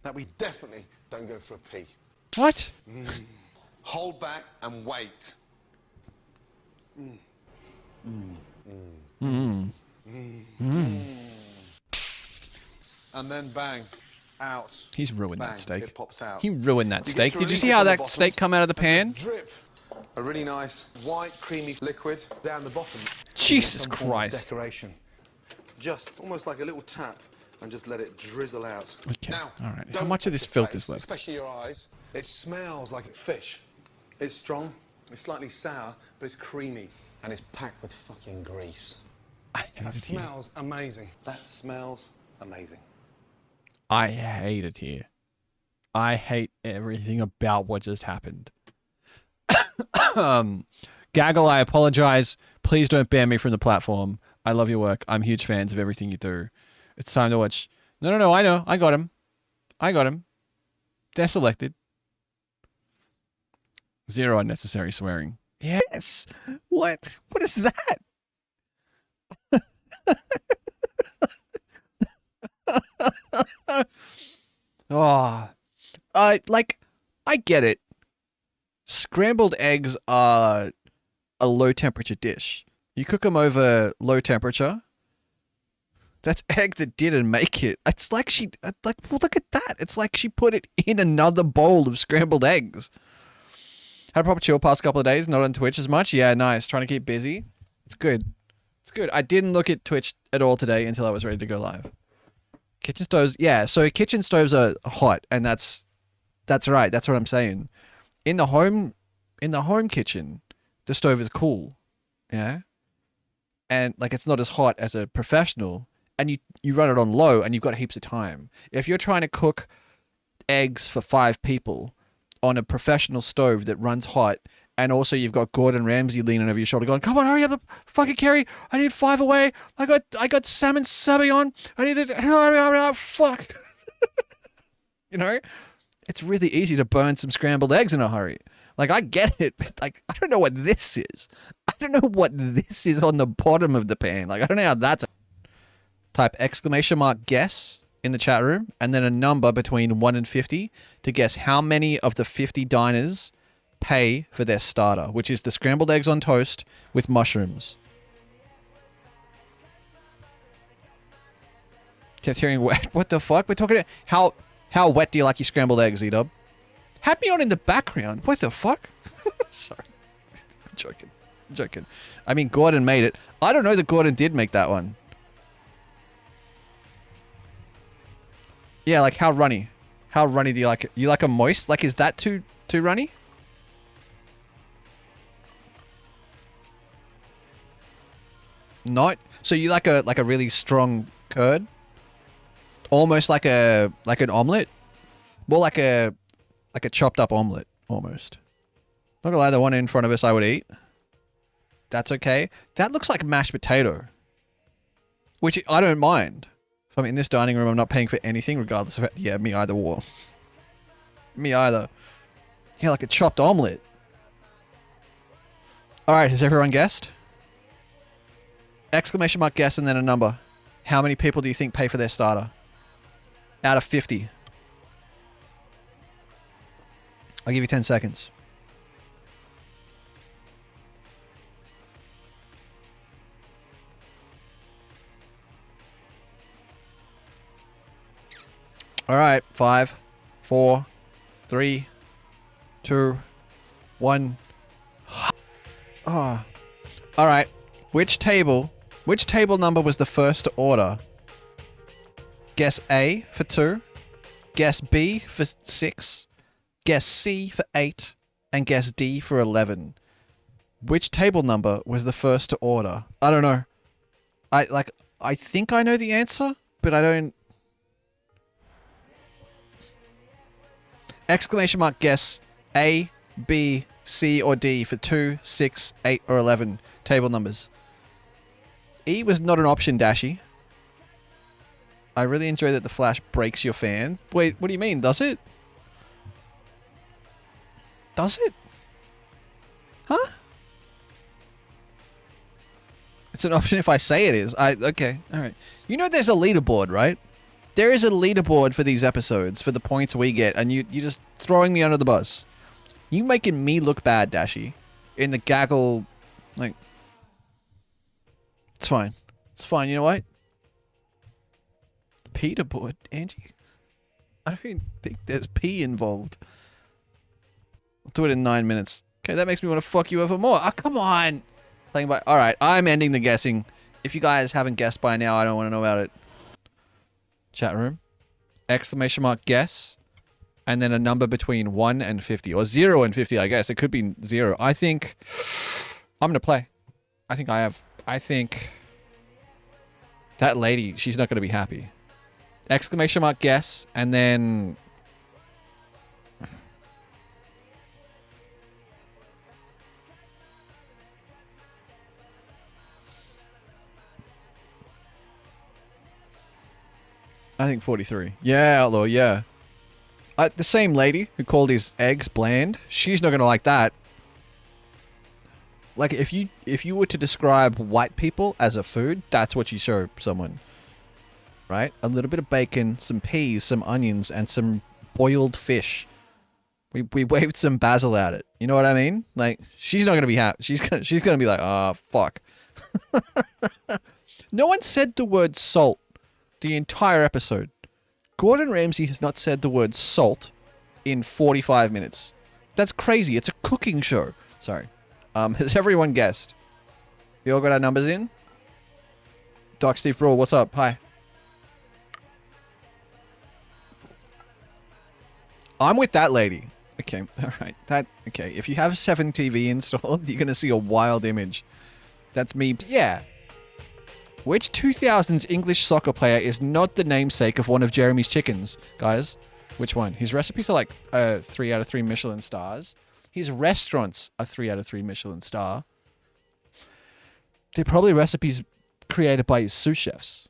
S10: that we definitely don't go for a pee.
S1: What?
S10: Hold back and wait. And then bang. Out.
S1: He's ruined
S10: Bang.
S1: that steak.
S10: It pops out.
S1: He ruined that
S10: You get
S1: steak.
S10: to
S1: Did you
S10: release
S1: see
S10: it
S1: how
S10: from the
S1: that
S10: bottom
S1: steak come out of the pan?
S10: Drip a really nice white creamy liquid down the bottom.
S1: Jesus
S10: Some form of
S1: Christ.
S10: Decoration. Just almost like a little tap and just let it drizzle out.
S1: Okay,
S10: Now,
S1: all right. How
S10: don't
S1: much of
S10: touch
S1: this
S10: your
S1: filth is
S10: face,
S1: left?
S10: Especially your eyes. It smells like fish. It's strong, it's slightly sour, but it's creamy. And it's packed with fucking grease.
S1: I hate
S10: That
S1: it here.
S10: smells amazing. That smells amazing.
S1: I hate it here. I hate everything about what just happened. Gaggl, I apologize. Please don't ban me from the platform. I love your work. I'm huge fans of everything you do. It's time to watch. No, I know. I got him. They're selected. 0 unnecessary swearing. Yes. What? What is that? Oh, I get it. Scrambled eggs are a low temperature dish. You cook them over low temperature. That's egg that didn't make it. It's like well, look at that. It's like she put it in another bowl of scrambled eggs. Had a proper chill past couple of days, not on Twitch as much. Yeah, nice. Trying to keep busy. It's good. It's good. I didn't look at Twitch at all today until I was ready to go live. Kitchen stoves, yeah. So kitchen stoves are hot, and that's right. That's what I'm saying. In the home kitchen, the stove is cool, yeah. And like it's not as hot as a professional, and you run it on low, and you've got heaps of time. If you're trying to cook eggs for 5 people on a professional stove that runs hot, and also you've got Gordon Ramsay leaning over your shoulder going, come on, hurry up, fucking Kerry, I need 5 away, I got salmon subby on, I need to, hurry up, fuck. You know, it's really easy to burn some scrambled eggs in a hurry. Like, I get it, but like, I don't know what this is. I don't know what this is on the bottom of the pan. Like, I don't know how that's... Type !guess in the chat room, and then a number between 1 and 50 to guess how many of the 50 diners pay for their starter, which is the scrambled eggs on toast with mushrooms. Kept hearing wet. What the fuck? We're talking how wet do you like your scrambled eggs, E-Dub? Had me on in the background. What the fuck? Sorry. I'm joking. I mean, Gordon made it. I don't know that Gordon did make that one. Yeah, like how runny? How runny do you like it? You like a moist? Like, is that too runny? Not. So you like a really strong curd? Almost like an omelet? More like a chopped up omelet, almost. Not gonna lie, the one in front of us I would eat. That's okay. That looks like mashed potato. Which I don't mind. If I'm in this dining room, I'm not paying for anything, regardless of... Yeah, me either, War. Me either. Yeah, like a chopped omelet. Alright, has everyone guessed? !guess and then a number. How many people do you think pay for their starter? Out of 50. I'll give you 10 seconds. All right, 5, 4, 3, 2, 1. Oh. All right. Which table number was the first to order? Guess A for 2, Guess B for 6. Guess C for 8. And guess D for 11. Which table number was the first to order? I don't know. I think I know the answer, but I don't... Exclamation mark guess A, B, C, or D for 2, 6, 8, or 11 table numbers. E was not an option, Dashy. I really enjoy that the flash breaks your fan. Wait, what do you mean? Does it? Does it? Huh? It's an option if I say it is. Okay, alright. You know there's a leaderboard, right? There is a leaderboard for these episodes, for the points we get, and you're just throwing me under the bus. You making me look bad, Dashy. In the Gaggl, like... It's fine. It's fine, you know what? Peter board, Angie? I don't think there's P involved. I'll do it in 9 minutes. Okay, that makes me want to fuck you over more. Oh, come on! Playing by... Alright, I'm ending the guessing. If you guys haven't guessed by now, I don't want to know about it. Chat room. Exclamation mark guess. And then a number between 1 and 50. Or 0 and 50, I guess. It could be 0. I think... I'm going to play. I think... That lady, she's not going to be happy. Exclamation mark guess. And then... I think 43. Yeah, Outlaw, yeah. The same lady who called his eggs bland, she's not going to like that. Like, if you were to describe white people as a food, that's what you show someone. Right? A little bit of bacon, some peas, some onions, and some boiled fish. We waved some basil at it. You know what I mean? Like, she's not going to be happy. She's going to be like, oh, fuck. No one said the word salt the entire episode. Gordon Ramsay has not said the word salt in 45 minutes. That's crazy. It's a cooking show. Sorry. Has everyone guessed? We all got our numbers in? Doc Steve Brawl, what's up? Hi. I'm with that lady. Okay, alright. Okay, if you have 7 TV installed, you're gonna see a wild image. That's me. Yeah. Which 2000s English soccer player is not the namesake of one of Jeremy's chickens? Guys, which one? His recipes are like 3 out of 3 Michelin stars. His restaurants are 3 out of 3 Michelin star. They're probably recipes created by his sous chefs.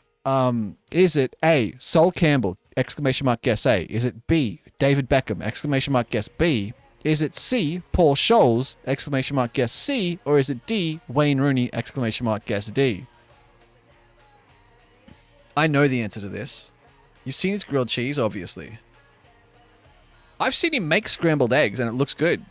S1: Is it A, Sol Campbell, exclamation mark guess A? Is it B, David Beckham, exclamation mark guess B? Is it C, Paul Scholes, exclamation mark guess C? Or is it D, Wayne Rooney, exclamation mark guess D? I know the answer to this. You've seen his grilled cheese, obviously. I've seen him make scrambled eggs, and it looks good.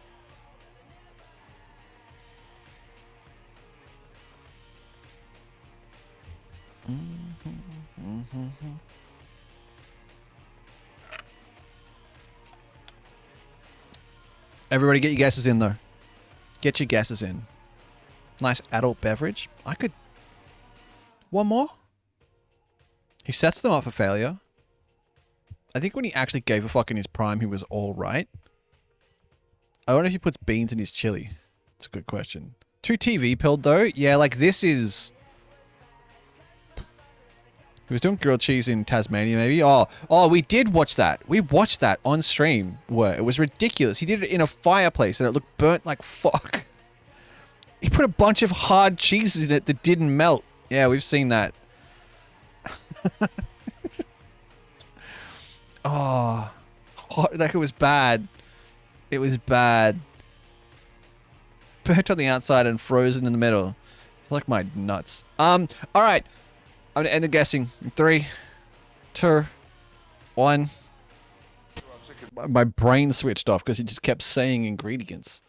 S1: Everybody get your guesses in, though. Get your guesses in. Nice adult beverage. I could... One more? He sets them up for failure. I think when he actually gave a fuck in his prime, he was all right. I wonder if he puts beans in his chili. It's a good question. Too TV pilled, though. Yeah, like this is... He was doing grilled cheese in Tasmania, maybe. Oh, we did watch that. We watched that on stream. It was ridiculous. He did it in a fireplace, and it looked burnt like fuck. He put a bunch of hard cheeses in it that didn't melt. Yeah, we've seen that. Oh, like it was bad. It was bad. Burnt on the outside and frozen in the middle. It's like my nuts. All right. I'm gonna end the guessing. 3, 2, 1. My brain switched off because he just kept saying ingredients.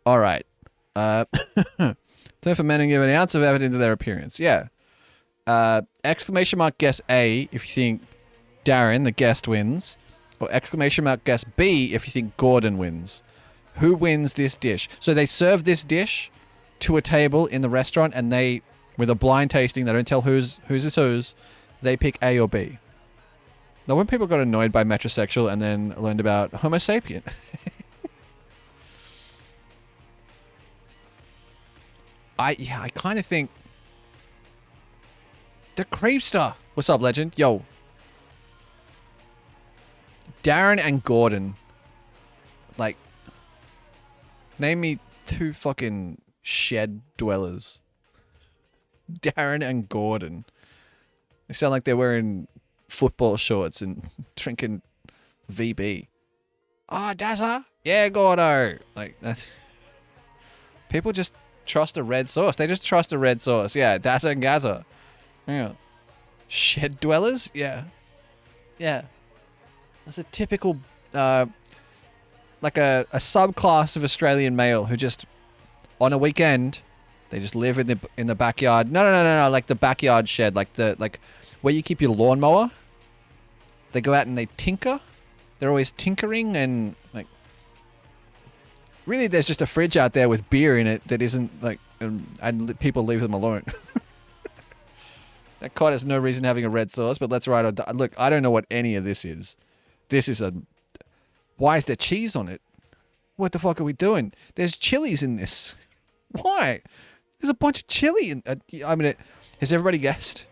S1: All right. Time for men to give an ounce of effort into their appearance. Yeah. Exclamation mark guess A if you think Darren, the guest, wins. Or exclamation mark guess B if you think Gordon wins. Who wins this dish? So they serve this dish to a table in the restaurant, and they... With a blind tasting, they don't tell whose is whose. They pick A or B. No, when people got annoyed by metrosexual and then learned about Homo sapien. I kind of think the Creepster. What's up, legend? Yo, Darren and Gordon. Like, name me two fucking shed dwellers. Darren and Gordon. They sound like they're wearing football shorts and drinking VB. Ah, Dazza? Yeah, Gordo. Like, that's... People just trust a red sauce. They just trust a red sauce. Yeah, Dazza and Gazza. Yeah. Shed dwellers? Yeah. Yeah. That's a typical, like a subclass of Australian male who just, on a weekend, they just live in the backyard. No, like the backyard shed, like where you keep your lawnmower. They go out and they tinker. They're always tinkering and like. Really, there's just a fridge out there with beer in it that isn't like, and people leave them alone. That cod has no reason having a red sauce, but let's write a... Look, I don't know what any of this is. This is a... Why is there cheese on it? What the fuck are we doing? There's chilies in this. Why? There's a bunch of chili in... I mean, has everybody guessed?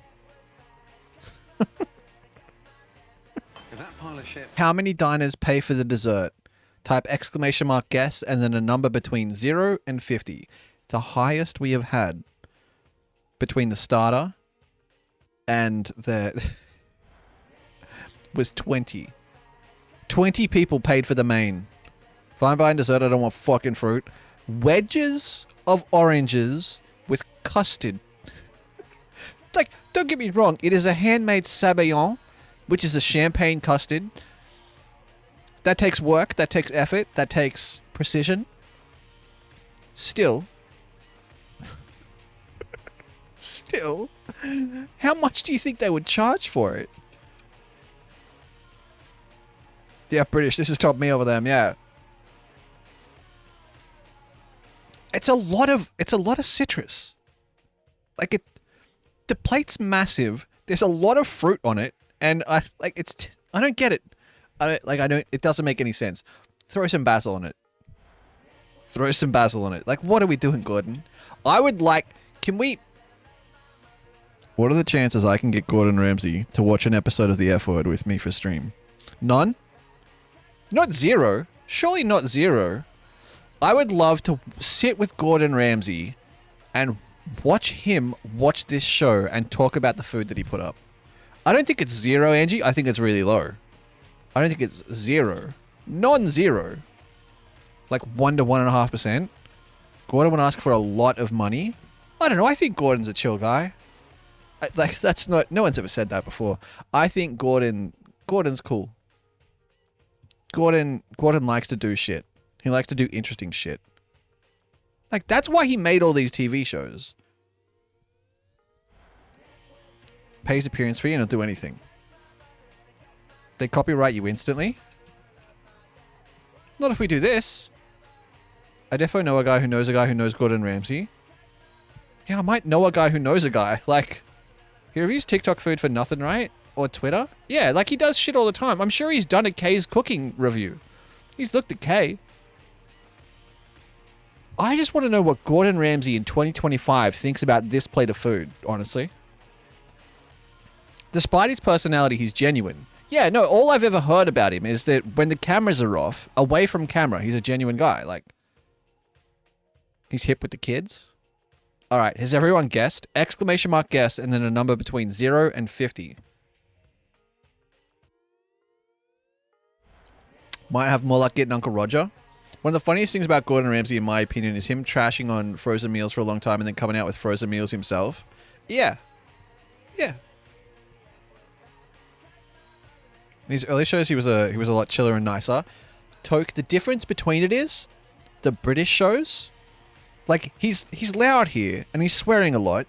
S10: If that pile of shit...
S1: How many diners pay for the dessert? Type exclamation mark guess and then a number between 0 and 50. The highest we have had between the starter and the was 20. 20 people paid for the main. If I'm buying dessert, I don't want fucking fruit. Wedges of oranges with custard. Like, don't get me wrong, it is a handmade sabayon, which is a champagne custard. That takes work, that takes effort, that takes precision. Still, how much do you think they would charge for it? Yeah, British, this is top me over them, yeah. It's a lot of citrus. Like the plate's massive. There's a lot of fruit on it, and I don't get it. It doesn't make any sense. Throw some basil on it. Throw some basil on it. Like, what are we doing, Gordon? What are the chances I can get Gordon Ramsay to watch an episode of The F Word with me for stream? None? Not zero. Surely not zero. I would love to sit with Gordon Ramsay and watch him watch this show and talk about the food that he put up. I don't think it's zero, Angie. I think it's really low. I don't think it's zero. Non-zero. Like 1 to 1.5%. Gordon would ask for a lot of money. I don't know. I think Gordon's a chill guy. That's not... No one's ever said that before. I think Gordon's cool. Gordon likes to do shit. He likes to do interesting shit. Like, that's why he made all these TV shows. Pays appearance fee and he'll do anything. They copyright you instantly. Not if we do this. I definitely know a guy who knows a guy who knows Gordon Ramsay. Yeah, I might know a guy who knows a guy. Like, he reviews TikTok food for nothing, right? Or Twitter? Yeah, like he does shit all the time. I'm sure he's done a Kay's cooking review. He's looked at Kay. I just want to know what Gordon Ramsay in 2025 thinks about this plate of food, honestly. Despite his personality, he's genuine. Yeah, no, all I've ever heard about him is that when the cameras are off, away from camera, he's a genuine guy. Like, he's hip with the kids. All right, has everyone guessed? Exclamation mark guess, and then a number between 0 and 50. Might have more luck getting Uncle Roger. One of the funniest things about Gordon Ramsay, in my opinion, is him trashing on frozen meals for a long time and then coming out with frozen meals himself. Yeah. Yeah. These early shows, he was a lot chiller and nicer. Toke, the difference between it is the British shows, like he's loud here and he's swearing a lot,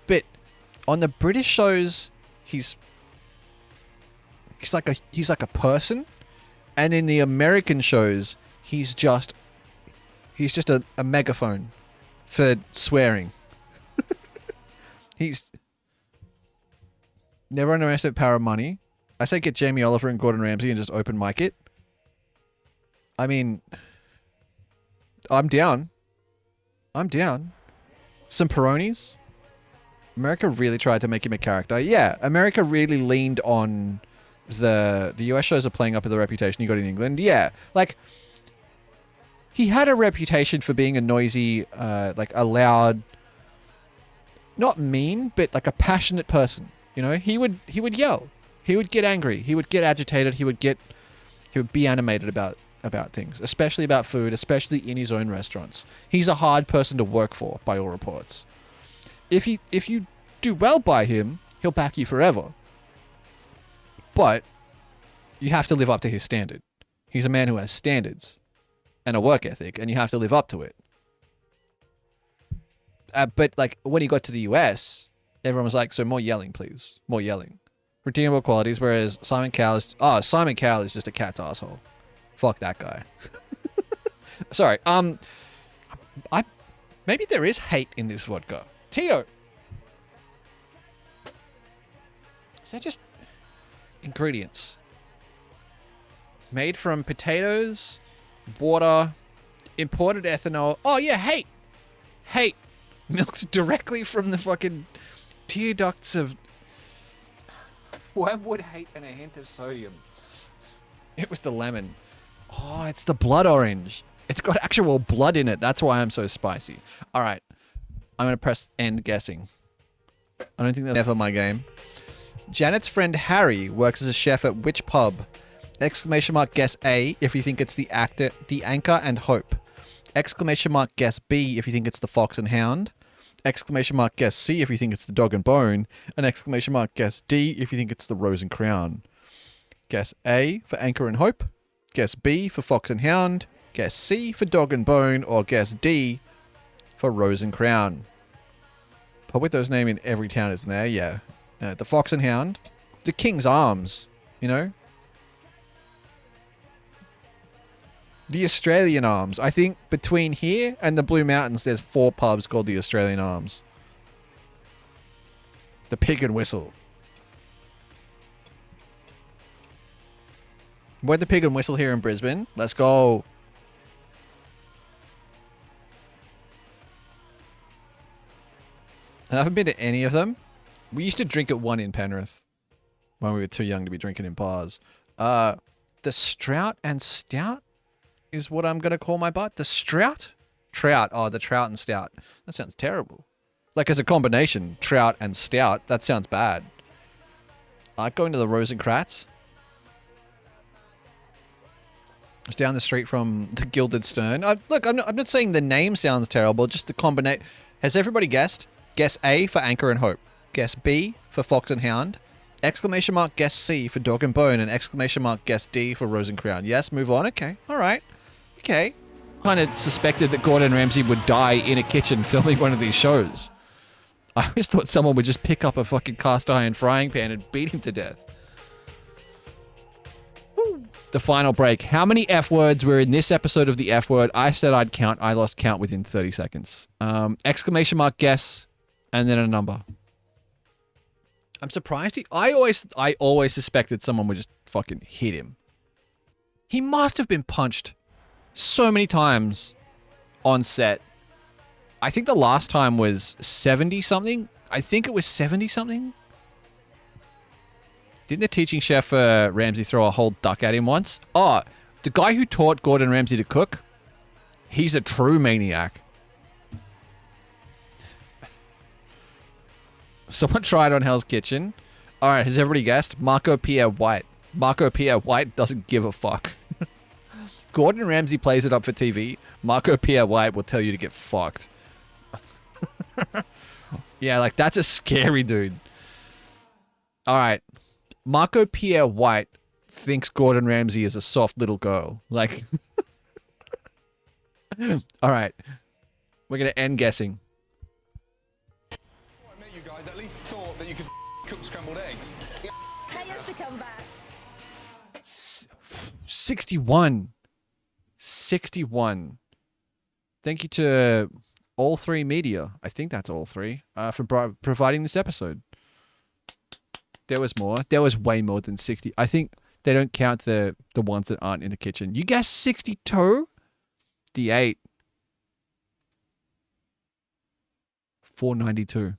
S1: but on the British shows he's like a person, and in the American shows he's just a megaphone for swearing. He's never underestimate power of money. I say get Jamie Oliver and Gordon Ramsay and just open mic it. I mean, I'm down. I'm down. Some Peronis. America really tried to make him a character. Yeah, America really leaned on the US shows are playing up the reputation you got in England. Yeah, like he had a reputation for being a noisy, like a loud, not mean, but like a passionate person. You know, he would yell, he would get angry, he would get agitated, he would be animated about things, especially about food, especially in his own restaurants. He's a hard person to work for, by all reports. If you do well by him, he'll back you forever. But you have to live up to his standard. He's a man who has standards and a work ethic, and you have to live up to it. But like when he got to the US, everyone was like, "So more yelling, please, more yelling." Redeemable qualities. Whereas Simon Cowell is just a cat's asshole. Fuck that guy. Sorry. Maybe there is hate in this vodka. Tito. Is that just ingredients? Made from potatoes, water, imported ethanol. Oh yeah, hate. Milked directly from the fucking tear ducts of wormwood hate and a hint of sodium. It was the lemon. Oh, it's the blood orange. It's got actual blood in it. That's why I'm so spicy. All right. I'm going to press end guessing. I don't think that's ever my game. Janet's friend Harry works as a chef at which pub? Exclamation mark guess A if you think it's the Anchor and Hope. Exclamation mark guess B if you think it's the Fox and Hound. Exclamation mark guess C if you think it's the Dog and Bone. And exclamation mark guess D if you think it's the Rose and Crown. Guess A for Anchor and Hope. Guess B for Fox and Hound. Guess C for Dog and Bone. Or guess D for Rose and Crown. Pub with those names in every town, isn't there? Yeah. The Fox and Hound. The King's Arms. You know? The Australian Arms. I think between here and the Blue Mountains, there's 4 pubs called the Australian Arms. The Pig and Whistle. We're the Pig and Whistle here in Brisbane. Let's go. And I haven't been to any of them. We used to drink at one in Penrith when we were too young to be drinking in bars. The Strout and Stout is what I'm going to call my butt. The Strout? Trout. Oh, the Trout and Stout. That sounds terrible. Like as a combination, Trout and Stout. That sounds bad. I like going to the Rose and Kratz. It's down the street from the Gilded Stern. Look, I'm not saying the name sounds terrible, just the combination. Has everybody guessed? Guess A for Anchor and Hope. Guess B for Fox and Hound. Exclamation mark guess C for Dog and Bone. And exclamation mark guess D for Rose and Crown. Yes, move on. Okay. All right. Okay. Kind of suspected that Gordon Ramsay would die in a kitchen filming one of these shows. I always thought someone would just pick up a fucking cast iron frying pan and beat him to death. The final break. How many F words were in this episode of the F word? I said I'd count. I lost count within 30 seconds. Exclamation mark guess and then a number. I'm surprised I always suspected someone would just fucking hit him. He must have been punched so many times on set. I think the last time was 70 something. I think it was 70 something. Didn't the teaching chef Ramsay throw a whole duck at him once? Oh, the guy who taught Gordon Ramsay to cook, he's a true maniac. Someone tried on Hell's Kitchen. All right, has everybody guessed? Marco Pierre White. Marco Pierre White doesn't give a fuck. Gordon Ramsay plays it up for TV. Marco Pierre White will tell you to get fucked. Yeah, like that's a scary dude. All right. Marco Pierre White thinks Gordon Ramsay is a soft little girl. Like, all right. We're going to end guessing.
S10: Before I met you guys, at least thought that you could cook scrambled eggs.
S3: Pay us to come back.
S1: 61. 61. Thank you to All 3 Media. I think that's All 3 for providing this episode. There was more. There was way more than 60. I think they don't count the ones that aren't in the kitchen. You guessed 62? D8. 492.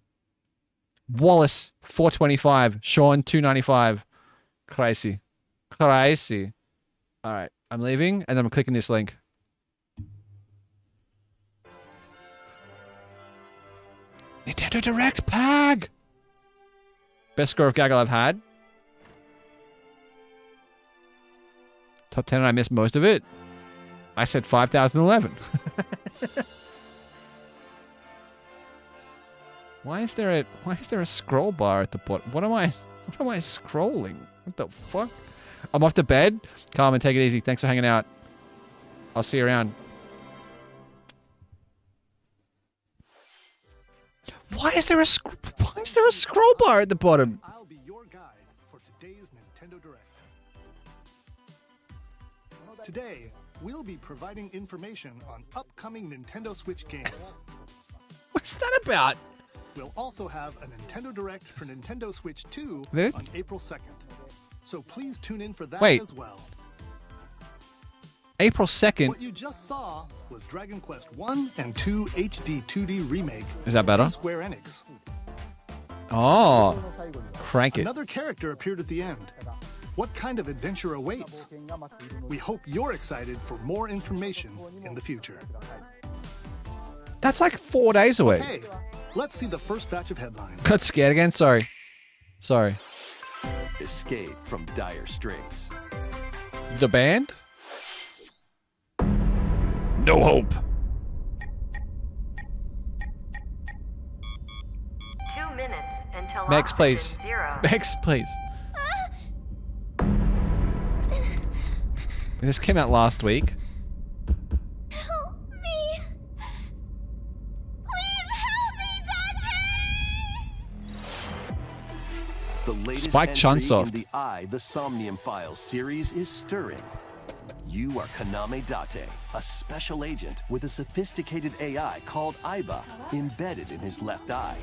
S1: Wallace, 425. Sean, 295. Crazy. Crazy. All right. I'm leaving, and then I'm clicking this link. Nintendo Direct Pag! Best score of Gaggl I've had. Top 10, and I missed most of it. I said 5,011. Why is there a scroll bar at the bottom? What am I scrolling? What the fuck? I'm off to bed. Carmen, take it easy. Thanks for hanging out. I'll see you around. Why is there a scroll bar at the bottom?
S11: I'll be your guide for today's Nintendo Direct. Today, we'll be providing information on upcoming Nintendo Switch games.
S1: What's that about?
S11: We'll also have a Nintendo Direct for Nintendo Switch 2
S1: What?
S11: on April 2nd. So please tune in for that
S1: Wait.
S11: as well.
S1: April 2nd.
S11: What you just saw was Dragon Quest 1 and 2 HD 2D remake.
S1: Is that better?
S11: from Square Enix.
S1: Oh. Crank it.
S11: Another character appeared at the end. What kind of adventure awaits? We hope you're excited for more information in the future.
S1: That's like 4 days away.
S11: Hey, let's see the first batch of headlines.
S1: Got scared again? Sorry.
S12: Escape from dire straits.
S1: The band? No hope.
S6: 2 minutes until
S1: Max,
S6: oxygen
S1: please.
S6: 0.
S1: Max, please. This came out last week.
S3: Help me. Please help me, Dante.
S12: The latest
S1: Spike
S12: entry
S1: Chunsoft.
S12: in the The Somnium Files series is stirring. You are Kaname Date, a special agent with a sophisticated AI called Aiba embedded in his left eye.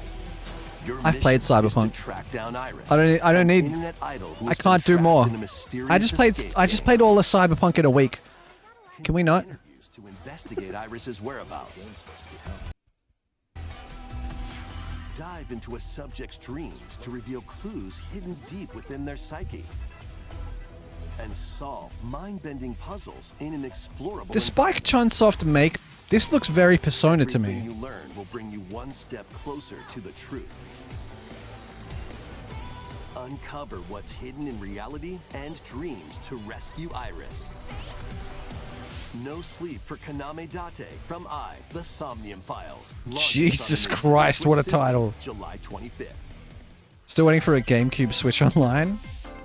S12: Your
S1: I've played
S12: mission is to
S1: Cyberpunk.
S12: track down Iris,
S1: I don't
S12: an
S1: need.
S12: internet idol who
S1: I
S12: has been
S1: can't do
S12: trapped
S1: more.
S12: in a mysterious
S1: I just played
S12: escape
S1: all the Cyberpunk in a week. Can we not?
S12: interviews to investigate Iris's whereabouts. Dive into a subject's dreams to reveal clues hidden deep within their psyche. And solve mind-bending puzzles in an explorable
S1: Does Spike Chunsoft make... This looks very Persona to
S12: Everything
S1: me.
S12: you learn will bring you one step closer to the truth. Uncover what's hidden in reality and dreams to rescue Iris. No Sleep for Kaname Date from The Somnium Files. Launches
S1: Jesus
S12: on the Nintendo
S1: Christ, what a
S12: Switch system
S1: title.
S12: July 25th.
S1: Still waiting for a GameCube Switch Online.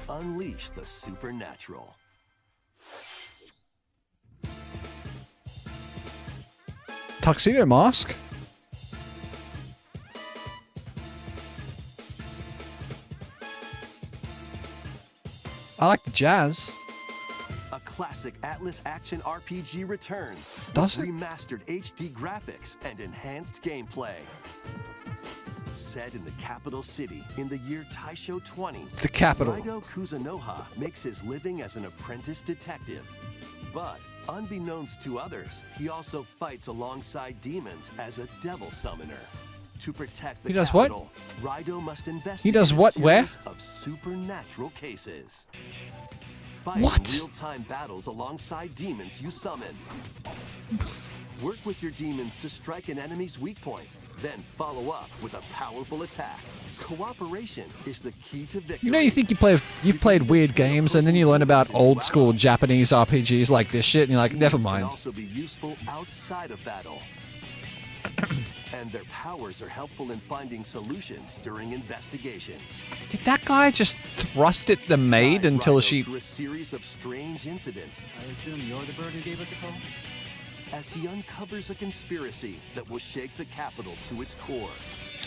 S12: Unleash the supernatural.
S1: Tuxedo Mask? I like the jazz.
S12: A classic Atlas action RPG returns.
S1: Does
S12: with
S1: it?
S12: remastered HD graphics and enhanced gameplay. Set in the capital city in the year Taisho 20,
S1: The capital.
S12: Raido Kuzunoha makes his living as an apprentice detective. But unbeknownst to others, he also fights alongside demons as a devil summoner. To protect the
S1: He does what?
S12: capital, Raido must investigate
S1: He does
S12: a
S1: what? Where?
S12: series of supernatural cases. Fight
S1: What?
S12: real-time battles alongside demons you summon. Work with your demons to strike an enemy's weak point, then follow up with a powerful attack. Cooperation is the key to victory.
S1: You know, you think you've played weird games, and then you learn about old school Japanese RPGs like this shit, and you're like, never
S12: Demons
S1: mind.
S12: Can also be useful outside of battle. And their powers are helpful in finding solutions during investigations.
S1: Did that guy just thrust at the maid
S12: Guide
S1: until
S12: Raido
S1: she...
S12: through a series of strange incidents.
S7: I assume you're the bird who gave us a call?
S12: As he uncovers a conspiracy that will shake the capital to its core.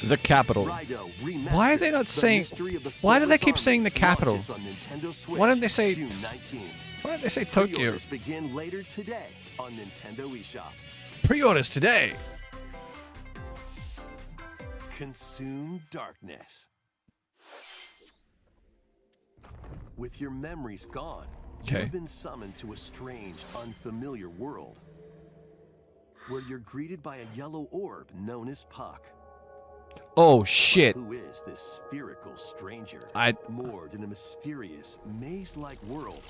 S1: The capital.
S12: Raido
S1: Why are they not
S12: Remastered, The
S1: saying...
S12: Mystery of the
S1: Why do they
S12: Silver
S1: keep saying the
S12: Army
S1: capital?
S12: launches on Nintendo Switch
S1: Why don't they say...
S12: June 19.
S1: Why don't they say Tokyo?
S12: Pre-orders begin later today on Nintendo eShop.
S1: Pre-orders today.
S12: Consume darkness. With your memories gone,
S1: Okay.
S12: you've been summoned to a strange, unfamiliar world where you're greeted by a yellow orb known as Puck.
S1: Oh shit.
S12: Who is this spherical stranger?
S1: I-
S12: Moored in a mysterious, maze-like world,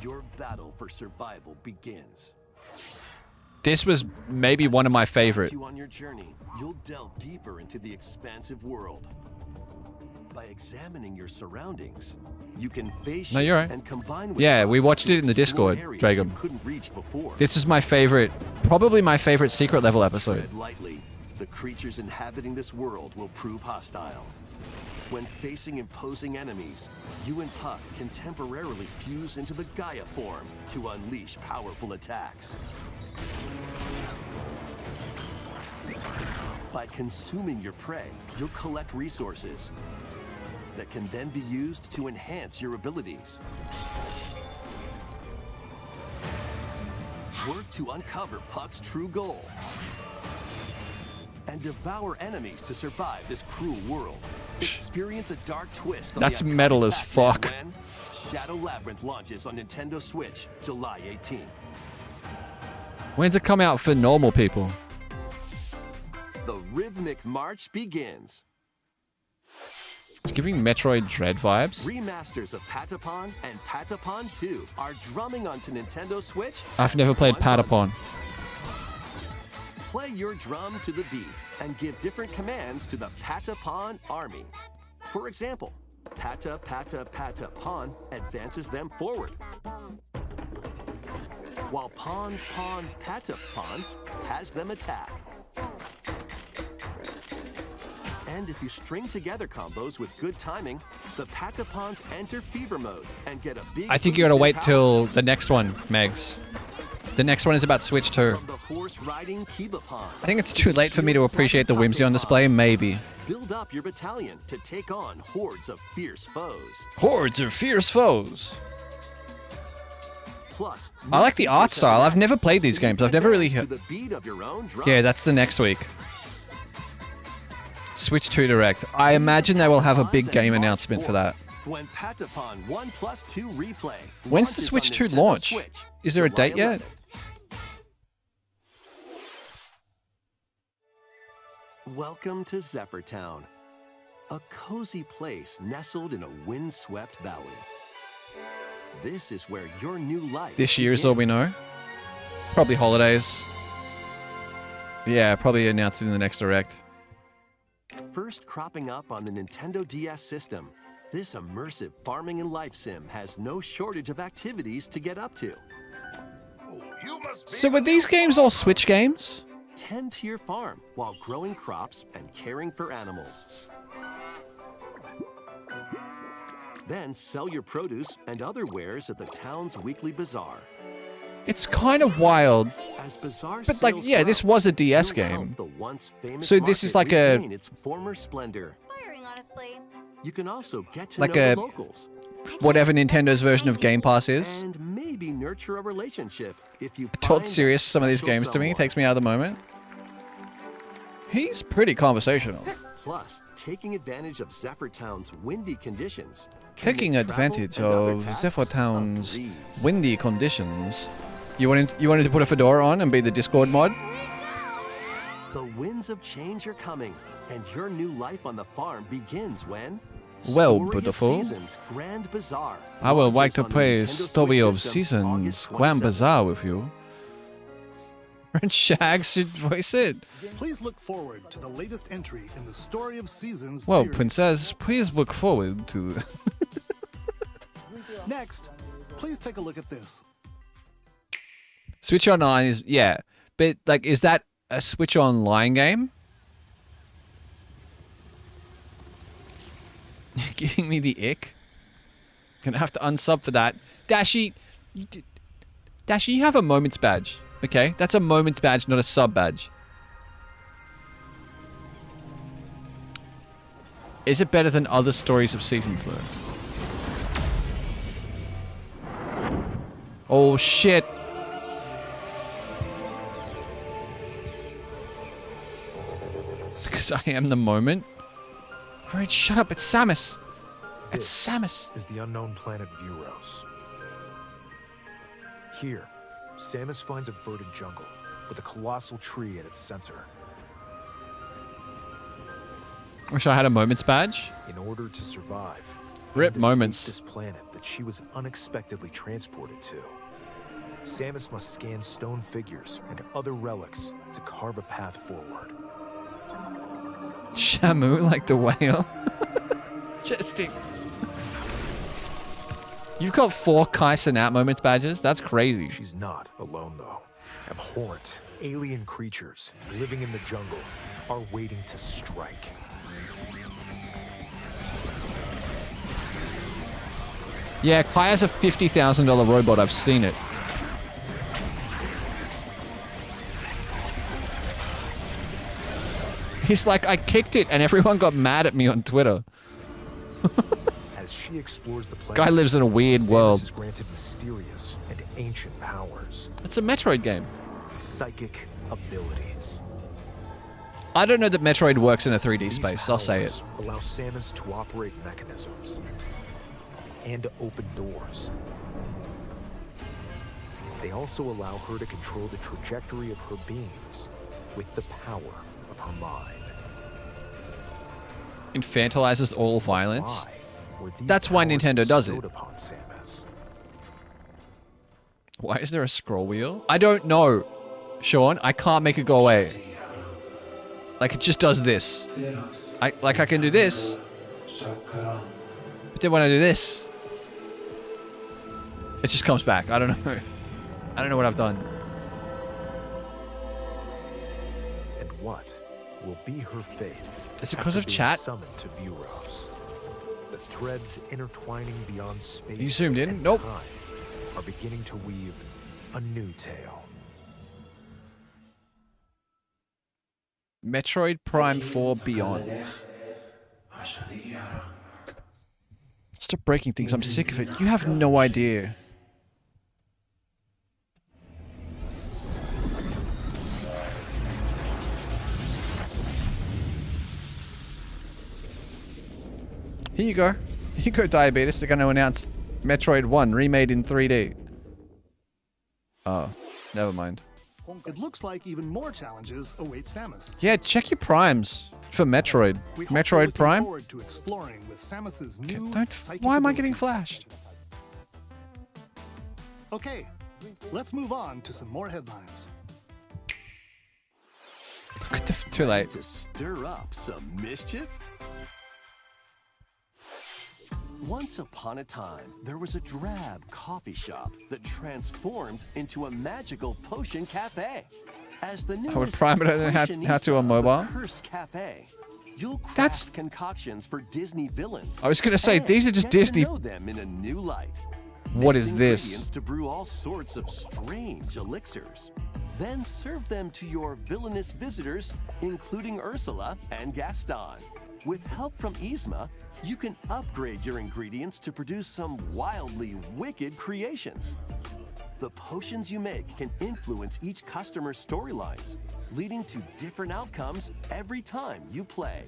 S12: your battle for survival begins.
S1: This was maybe one of my favorite.
S12: You on your journey, you'll delve deeper into the expansive world. By examining your surroundings, you can face
S1: No, you're right.
S12: and combine with
S1: Yeah,
S12: Puck
S1: we watched
S12: to
S1: it in the
S12: explore
S1: Discord,
S12: areas
S1: Dragon.
S12: you couldn't reach before.
S1: This is my favorite, probably my favorite secret level episode.
S12: Tread lightly. The creatures inhabiting this world will prove hostile. When facing imposing enemies, you and Puck can temporarily fuse into the Gaia form to unleash powerful attacks. By consuming your prey, you'll collect resources that can then be used to enhance your abilities. Work to uncover Puck's true goal and devour enemies to survive this cruel world. Experience a dark twist on
S1: That's
S12: the upcoming
S1: metal as
S12: Pac-Man
S1: fuck.
S12: when Shadow Labyrinth launches on Nintendo Switch, July 18th.
S1: When's it come out for normal people?
S12: The rhythmic march begins.
S1: It's giving Metroid Dread vibes.
S12: Remasters of Patapon and Patapon 2 are drumming onto Nintendo Switch.
S1: I've never played Patapon.
S12: Play your drum to the beat and give different commands to the Patapon army. For example, Pata Pata Pata Pon advances them forward, while Pon Pon Pata Pon has them attack. And if you string together combos with good timing, the Patapons enter fever mode and get a big
S1: I think you gotta wait till the next one, Megs. The next one is about Switch 2.
S12: From the horse riding Kibapon.
S1: I think it's too late for me to appreciate the whimsy on display, maybe.
S12: Build up your battalion to take on hordes of fierce foes.
S1: Hordes of fierce foes.
S12: Plus,
S1: I like the art style. I've never played these games. I've never really
S12: to
S1: heard.
S12: the beat of your own drum.
S1: Yeah, that's the next week. Switch 2 Direct. I imagine they will have a big game announcement for that.
S12: When Patapon 1+2 replay.
S1: When's the
S12: launches
S1: Switch
S12: on
S1: 2
S12: Nintendo
S1: launch?
S12: Switch,
S1: Is there a
S12: July
S1: date yet?
S12: 11th. Welcome to Zephyr Town, a cozy place nestled in a windswept valley. This is where your new life
S1: This year is all we know. Probably holidays. Yeah, probably announced it in the next Direct.
S12: First cropping up on the Nintendo DS system, this immersive farming and life sim has no shortage of activities to get up to.
S1: So were these games all Switch games?
S12: Tend to your farm while growing crops and caring for animals. Then sell your produce and other wares at the town's weekly bazaar.
S1: It's kind of wild.
S12: As bazaar
S1: But like,
S12: sales
S1: yeah,
S12: grow,
S1: this was a DS
S12: you'll help
S1: game.
S12: the once famous
S1: So this is
S12: market
S1: like a-
S12: regain its former splendor.
S3: Inspiring, honestly.
S12: You can also get to
S1: Like
S12: know
S1: a-
S12: the locals
S1: Whatever Nintendo's version of Game Pass is.
S12: and maybe nurture a relationship if you
S1: Todd
S12: find
S1: serious
S12: that
S1: for some of these
S12: special
S1: games to me.
S12: someone.
S1: Takes me out of the moment. He's pretty conversational.
S12: Plus, taking advantage of Zephyr Town's windy conditions. can
S1: Taking
S12: make travel
S1: advantage
S12: and other
S1: of
S12: tasks
S1: Zephyr
S12: a
S1: Town's
S12: breeze.
S1: windy conditions. You wanted to put a fedora on and be the Discord mod?
S12: The winds of change are coming, and your new life on the farm begins when
S1: Well,
S12: Story of
S1: beautiful.
S12: Seasons Grand Bazaar
S1: I would like
S12: launches
S1: to
S12: on the
S1: play
S12: Nintendo
S1: Story
S12: Switch
S1: of
S12: system
S1: Seasons
S12: August
S1: Grand
S12: 27th.
S1: Bazaar with you. And Shags should voice it.
S11: Please look forward to the latest entry in the Story of Seasons
S1: Well,
S11: series.
S1: Princess, please look forward to.
S11: Next, please take a look at this.
S1: Switch Online is, yeah. But, like, is that a Switch Online game? You're giving me the ick? Gonna have to unsub for that. Dashi, you have a moments badge, okay? That's a moments badge, not a sub badge. Is it better than other Stories of Seasons, though? Oh, shit. Because I am the moment. Right, shut up, it's Samus. It's Samus.
S13: Is the unknown planet Vuros. Here, Samus finds a verdant jungle with a colossal tree at its center.
S1: Wish I had a moments badge.
S13: In order to survive,
S1: Rip
S13: and
S1: moments.
S13: escape this planet that she was unexpectedly transported to, Samus must scan stone figures and other relics to carve a path forward.
S1: Shamu like the whale. Jesting. You've got 4 Kaisen Out moments badges? That's crazy.
S13: She's not alone, though. Abhorrent, alien creatures living in the jungle are waiting to strike.
S1: Yeah, Kai has a $50,000 robot. I've seen it. He's like, I kicked it and everyone got mad at me on Twitter.
S13: As she explores the planet,
S1: Guy lives in a weird
S13: Samus
S1: world.
S13: is granted mysterious and ancient powers.
S1: It's a Metroid game.
S13: Psychic abilities.
S1: I don't know that Metroid works in a 3D
S13: These
S1: space. I'll say it.
S13: powers allow Samus to operate mechanisms and to open doors. They also allow her to control the trajectory of her beams with the power of her mind.
S1: Infantilizes all violence.
S13: Were these
S1: That's why
S13: powers
S1: Nintendo does it.
S13: bestowed upon Samus?
S1: Why is there a scroll wheel? I don't know, Sean. I can't make it go away. Like, it just does this. I can do this. But then when I do this, it just comes back. I don't know. I don't know what I've done.
S13: And what will be her fate?
S1: Is it because
S13: after
S1: of
S13: being
S1: chat?
S13: Summoned to Vuros. The threads intertwining beyond space
S1: You zoomed in?
S13: and
S1: Nope.
S13: time are beginning to weave a new tale.
S1: Metroid Prime 4 Beyond. Stop breaking things. I'm sick of it. You have no idea. Here you go. Here you go, Diabetes. They're going to announce Metroid 1 remade in 3D. Oh, never mind.
S11: It looks like even more challenges await Samus.
S1: Yeah, check your primes for Metroid.
S11: We hope you're
S1: Metroid
S11: looking
S1: Prime?
S11: forward to exploring with Samus's new psychic
S1: Why am I getting
S11: abilities.
S1: flashed?
S11: Okay, let's move on to some more headlines.
S1: Too late.
S12: To stir up some mischief? Once upon a time, there was a drab coffee shop that transformed into a magical potion cafe. As the
S1: I would
S12: newest
S1: prime it and how
S12: potionista
S1: to on
S12: of the
S1: mobile.
S12: Cursed Cafe, you'll craft
S1: That's-
S12: concoctions for Disney villains.
S1: I was gonna say,
S12: and
S1: these are just
S12: get
S1: Disney-
S12: To know them in a new light.
S1: What
S12: Mix
S1: is this?
S12: ingredients to brew all sorts of strange elixirs. Then serve them to your villainous visitors, including Ursula and Gaston. With help from Yzma, you can upgrade your ingredients to produce some wildly wicked creations. The potions you make can influence each customer's storylines, leading to different outcomes every time you play.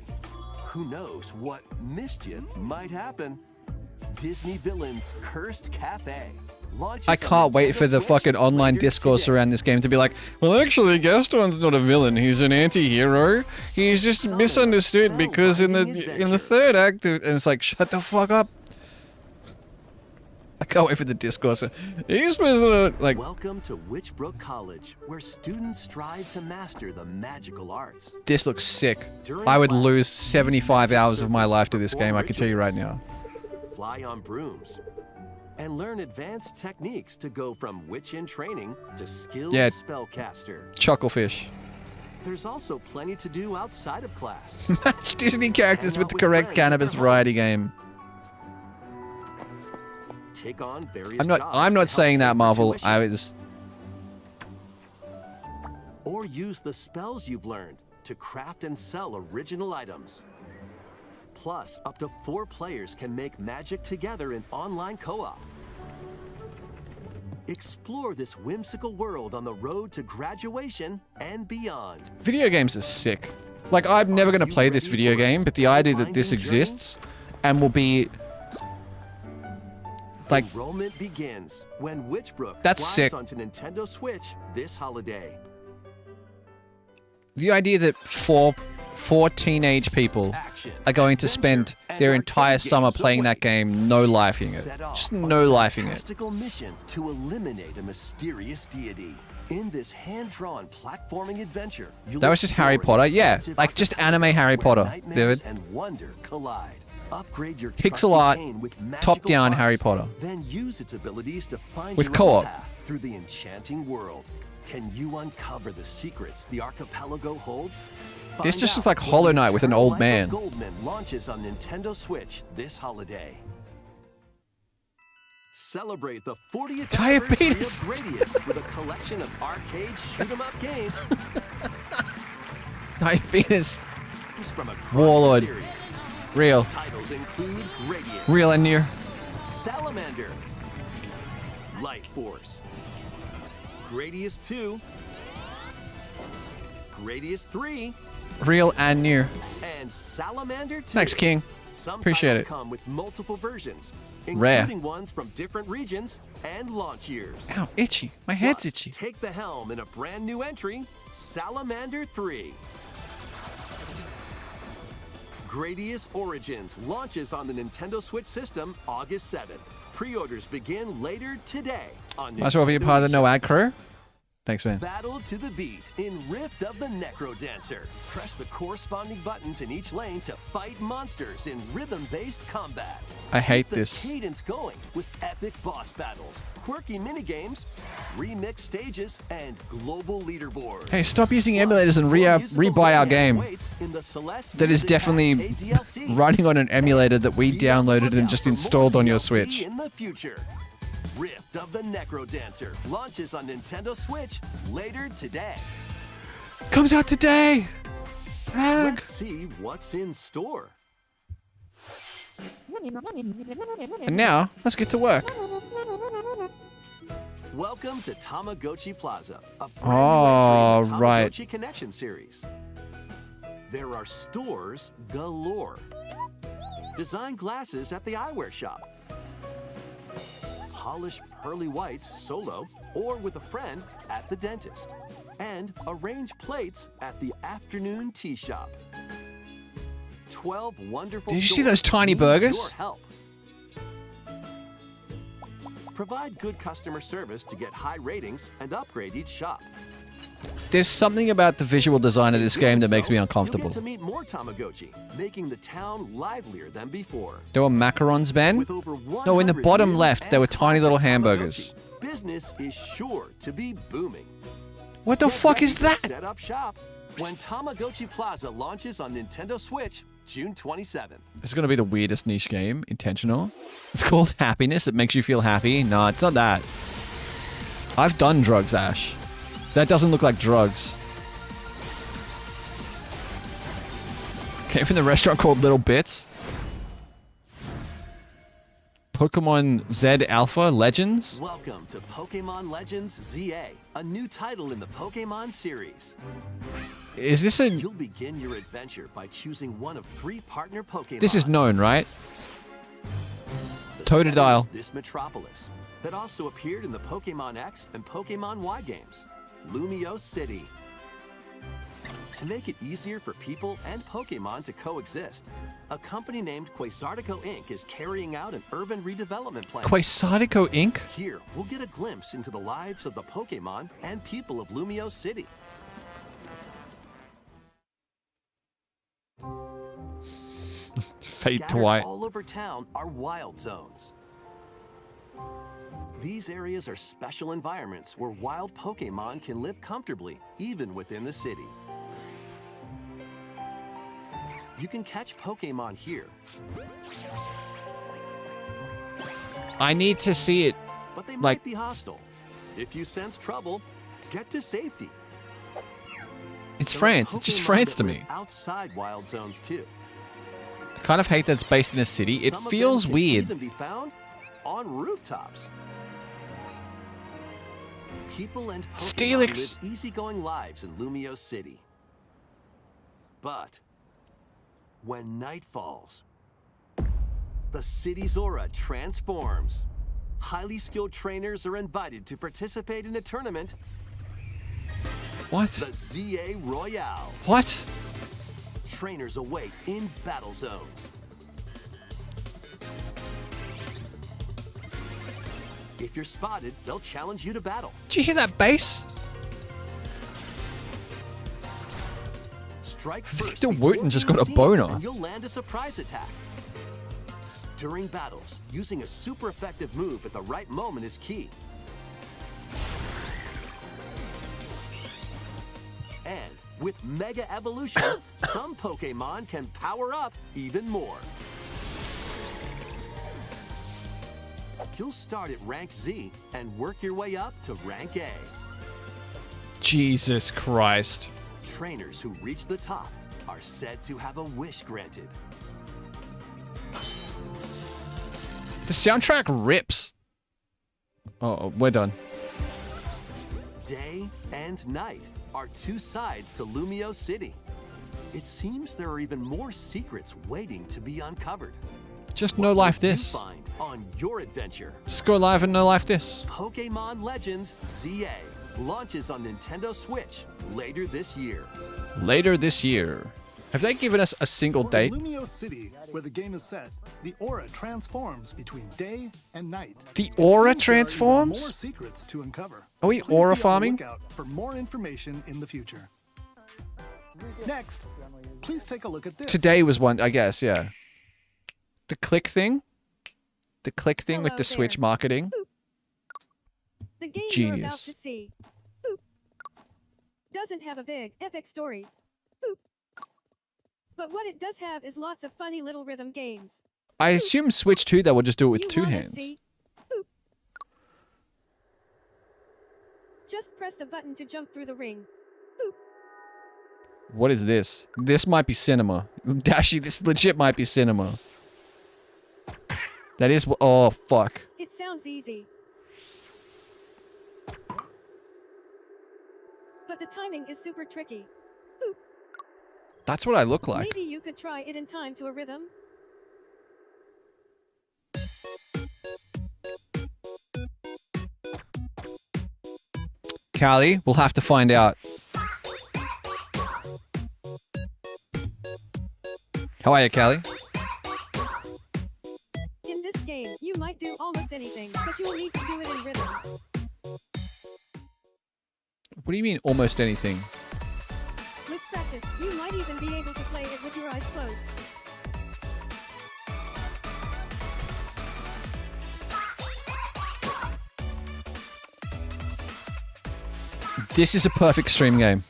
S12: Who knows what mischief might happen? Disney Villains Cursed Cafe. Launches
S1: I
S12: on
S1: can't wait
S12: Nintendo
S1: for the
S12: Switch
S1: fucking online
S12: later
S1: discourse
S12: today.
S1: around this game to be like, well, actually, Gaston's not a villain. He's an anti-hero. He's just misunderstood because in the third act, and it's like, shut the fuck up. I can't wait for the discourse. He's like,
S12: Welcome to Witchbrook College, where students strive to master the magical arts.
S1: this looks sick.
S12: During
S1: I would
S12: class,
S1: lose
S12: use
S1: 75
S12: magic
S1: hours of my
S12: circles
S1: life
S12: to
S1: to this game. I can tell you right now.
S12: Fly on brooms, and learn advanced techniques to go from witch in training to skilled
S1: Yeah.
S12: spellcaster.
S1: Chucklefish.
S12: There's also plenty to do outside of class.
S1: Match Disney characters
S12: Hang
S1: with
S12: out
S1: the
S12: with
S1: correct
S12: friends at
S1: cannabis
S12: their
S1: variety
S12: homes.
S1: game.
S12: Take on various
S1: I'm not
S12: jobs to
S1: saying
S12: help
S1: that,
S12: pay
S1: Marvel.
S12: tuition.
S1: I was
S12: Or use the spells you've learned to craft and sell original items. Plus, up to 4 players can make magic together in online co-op. Explore this whimsical world on the road to graduation and beyond.
S1: video games are sick. Like, I'm never going to play this video game, but the idea that this exists and will be Like,
S12: enrollment begins when Witchbrook
S1: That's
S12: flies
S1: sick.
S12: onto Nintendo Switch this holiday.
S1: the idea that four teenage people are going to spend their entire summer playing that game, no lifing it. Just no lifing it.
S12: Fantastical mission to eliminate a mysterious deity. In this hand-drawn platforming adventure, you
S1: That was just Harry Potter? Yeah, like just anime Harry Potter, Vivid.
S12: and wonder collide. Upgrade your
S1: Pixel
S12: trusty
S1: art,
S12: cane with magical
S1: top-down
S12: parts,
S1: Harry Potter.
S12: Then use its abilities to find
S1: With
S12: your
S1: co-op.
S12: own path through the enchanting world. Can you uncover the secrets the archipelago holds?
S1: This
S12: Find
S1: just looks
S12: out
S1: like
S12: when
S1: Hollow Knight with an
S12: Eternal
S1: old
S12: Life
S1: man.
S12: of Goldman launches on Nintendo Switch this holiday. Celebrate the 40th anniversary of
S1: Diabetes.
S12: Gradius with a collection of arcade shoot-'em-up games
S1: Diabetes.
S12: from across
S1: Warlord.
S12: the series.
S1: Real.
S12: Titles include Gradius,
S1: Real and near.
S12: Salamander, Light Force, Gradius 2, Gradius 3,
S1: Real and near.
S12: and Salamander 2.
S1: Thanks, King.
S12: Some
S1: Appreciate
S12: titles
S1: it.
S12: come with multiple versions,
S1: Rare.
S12: including ones from different regions and launch years.
S1: Ow, itchy. My head's
S12: Plus,
S1: itchy.
S12: Take the helm in a brand new entry, Salamander 3. Gradius Origins launches on the Nintendo Switch system August 7th. Pre-orders begin later today on
S1: Might as well be a
S12: Nintendo
S1: part of the No
S12: eShop.
S1: Ad crew. Thanks, man.
S12: Battle to the beat in Rift of the Necro Dancer. Press the corresponding buttons in each lane to fight monsters in rhythm-based combat.
S1: I hate
S12: Keep the
S1: this.
S12: cadence going with epic boss battles, quirky minigames, remix stages, and global leaderboards.
S1: Hey, stop using emulators and rebuy our game. That is definitely running on an emulator that we downloaded and just installed on your Switch.
S12: In the future. Rift of the Necro Dancer launches on Nintendo Switch later today.
S1: Comes out today. Brag.
S12: Let's see what's in store.
S1: And now, let's get to work.
S12: Welcome to Tamagotchi Plaza, a brand
S1: Oh,
S12: new entry in the
S1: right.
S12: Tamagotchi Connection series. There are stores galore. Design glasses at the eyewear shop. Polish pearly whites solo or with a friend at the dentist. And arrange plates at the afternoon tea shop. 12 wonderful
S1: Did you see
S12: stores
S1: those tiny
S12: need
S1: burgers?
S12: your help. Provide good customer service to get high ratings and upgrade each shop.
S1: There's something about the visual design of this game that makes me
S12: You'll
S1: uncomfortable.
S12: get to meet more Tamagotchi, making the town livelier than before.
S1: There were macarons, Ben?
S12: With over
S1: No, in the
S12: 100
S1: bottom
S12: new
S1: left, there
S12: and
S1: were tiny little
S12: classic
S1: hamburgers.
S12: Tamagotchi. Business is sure to be booming.
S1: What the
S12: Get
S1: fuck
S12: ready
S1: is
S12: to
S1: that?
S12: Set up shop when Tamagotchi Plaza launches on Nintendo Switch June 27th.
S1: This is going to be the weirdest niche game. Intentional. It's called Happiness. It makes you feel happy. No, it's not that. I've done drugs, Ash. That doesn't look like drugs. Came from the restaurant called Little Bits. Pokemon Z Alpha Legends?
S12: Welcome to Pokemon Legends ZA, a new title in the Pokemon series.
S1: Is this a...
S12: You'll begin your adventure by choosing one of 3 partner Pokemon.
S1: This is known, right?
S12: The
S1: Totodile.
S12: setting is this metropolis that also appeared in the Pokemon X and Pokemon Y games, Lumio City. To make it easier for people and Pokemon to coexist, a company named Quasartico Inc. is carrying out an urban redevelopment plan.
S1: Quasartico Inc.?
S12: Here, we'll get a glimpse into the lives of the Pokemon and people of Lumio City.
S1: Fade to
S12: Scattered
S1: white.
S12: all over town are wild zones. These areas are special environments where wild Pokemon can live comfortably, even within the city. You can catch Pokemon here,
S1: I need to see it.
S12: but they
S1: Like-
S12: might be hostile. If you sense trouble, get to safety.
S1: It's
S12: There are
S1: France. It's just
S12: Pokemon
S1: France
S12: that
S1: to
S12: live
S1: me.
S12: Outside wild zones too.
S1: I kind of hate that it's based in a city. It
S12: Some of them
S1: feels
S12: can
S1: weird.
S12: Even be found on rooftops. People and Pokemon
S1: Steelix.
S12: live easygoing lives in Lumio City. But when night falls, the city's aura transforms. highly skilled trainers are invited to participate in a tournament.
S1: What?
S12: The ZA Royale.
S1: What?
S12: Trainers await in battle zones. If you're spotted, they'll challenge you to battle.
S1: Did you hear that bass?
S12: Strike first.
S1: Victor Wooten just got a
S12: seen,
S1: boner.
S12: and you'll land a surprise attack. During battles, using a super effective move at the right moment is key. And with Mega Evolution, some Pokemon can power up even more. You'll start at rank Z and work your way up to rank A.
S1: Jesus Christ.
S12: Trainers who reach the top are said to have a wish granted.
S1: The soundtrack rips. Oh, we're done.
S12: Day and night are two sides to Lumio City. It seems there are even more secrets waiting to be uncovered.
S1: Just no life this.
S12: You find on your adventure.
S1: Just go live and no life this.
S12: Pokemon Legends ZA launches on Nintendo Switch later this year.
S1: Later this year. Have they given us a single date?
S11: Lumio City, where the game is set, the aura transforms between day and night.
S1: The
S11: It
S1: aura
S11: seems there are even
S1: transforms?
S11: more secrets to uncover.
S1: Are we
S11: Please
S1: aura
S11: be on the
S1: farming?
S11: lookout for more information in the future. Next, please take a look at this.
S1: Today was one, I guess, yeah. The click thing? The click thing with
S14: Hello
S1: the Switch
S14: there.
S1: marketing?
S14: The game you're about
S1: Genius.
S14: to see boop, doesn't have a big, epic story. Boop. But what it does have is lots of funny little rhythm games.
S1: I assume Switch 2 that will just do it with
S14: You
S1: two
S14: wanna
S1: hands.
S14: see? Boop. Just press the button to jump through the ring. Boop.
S1: What is this? This might be cinema. Dashi, this legit might be cinema. That is oh fuck.
S14: It sounds easy. But the timing is super tricky. Boop.
S1: That's what I look like.
S14: Maybe you could try it in time to a rhythm.
S1: Callie, we'll have to find out. How are you, Callie?
S14: In this game, you might do almost anything, but you'll need to do it in rhythm.
S1: What do you mean almost anything?
S14: With practice, you might even be able to play it with your eyes closed.
S1: This is a perfect stream game.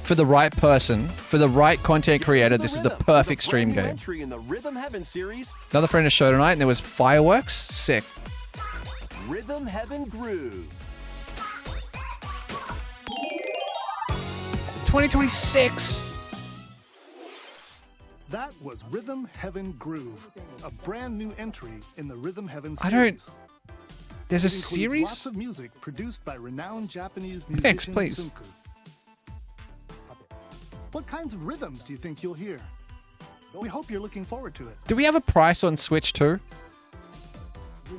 S1: For the right person, for the right content creator, this is the perfect stream game.
S12: Entry in the Rhythm Heaven series,
S1: Another friend of show tonight, and there was fireworks. Sick.
S12: Rhythm Heaven Groove.
S1: 2026.
S11: That was Rhythm Heaven Groove, a brand new entry in the Rhythm Heaven
S1: I
S11: series.
S1: don't. There's a
S11: It includes
S1: series?
S11: Lots of music produced by renowned Japanese
S1: Thanks,
S11: musician
S1: please.
S11: Sunku. What kinds of rhythms do you think you'll hear? We hope you're looking forward to it.
S1: Do we have a price on Switch too?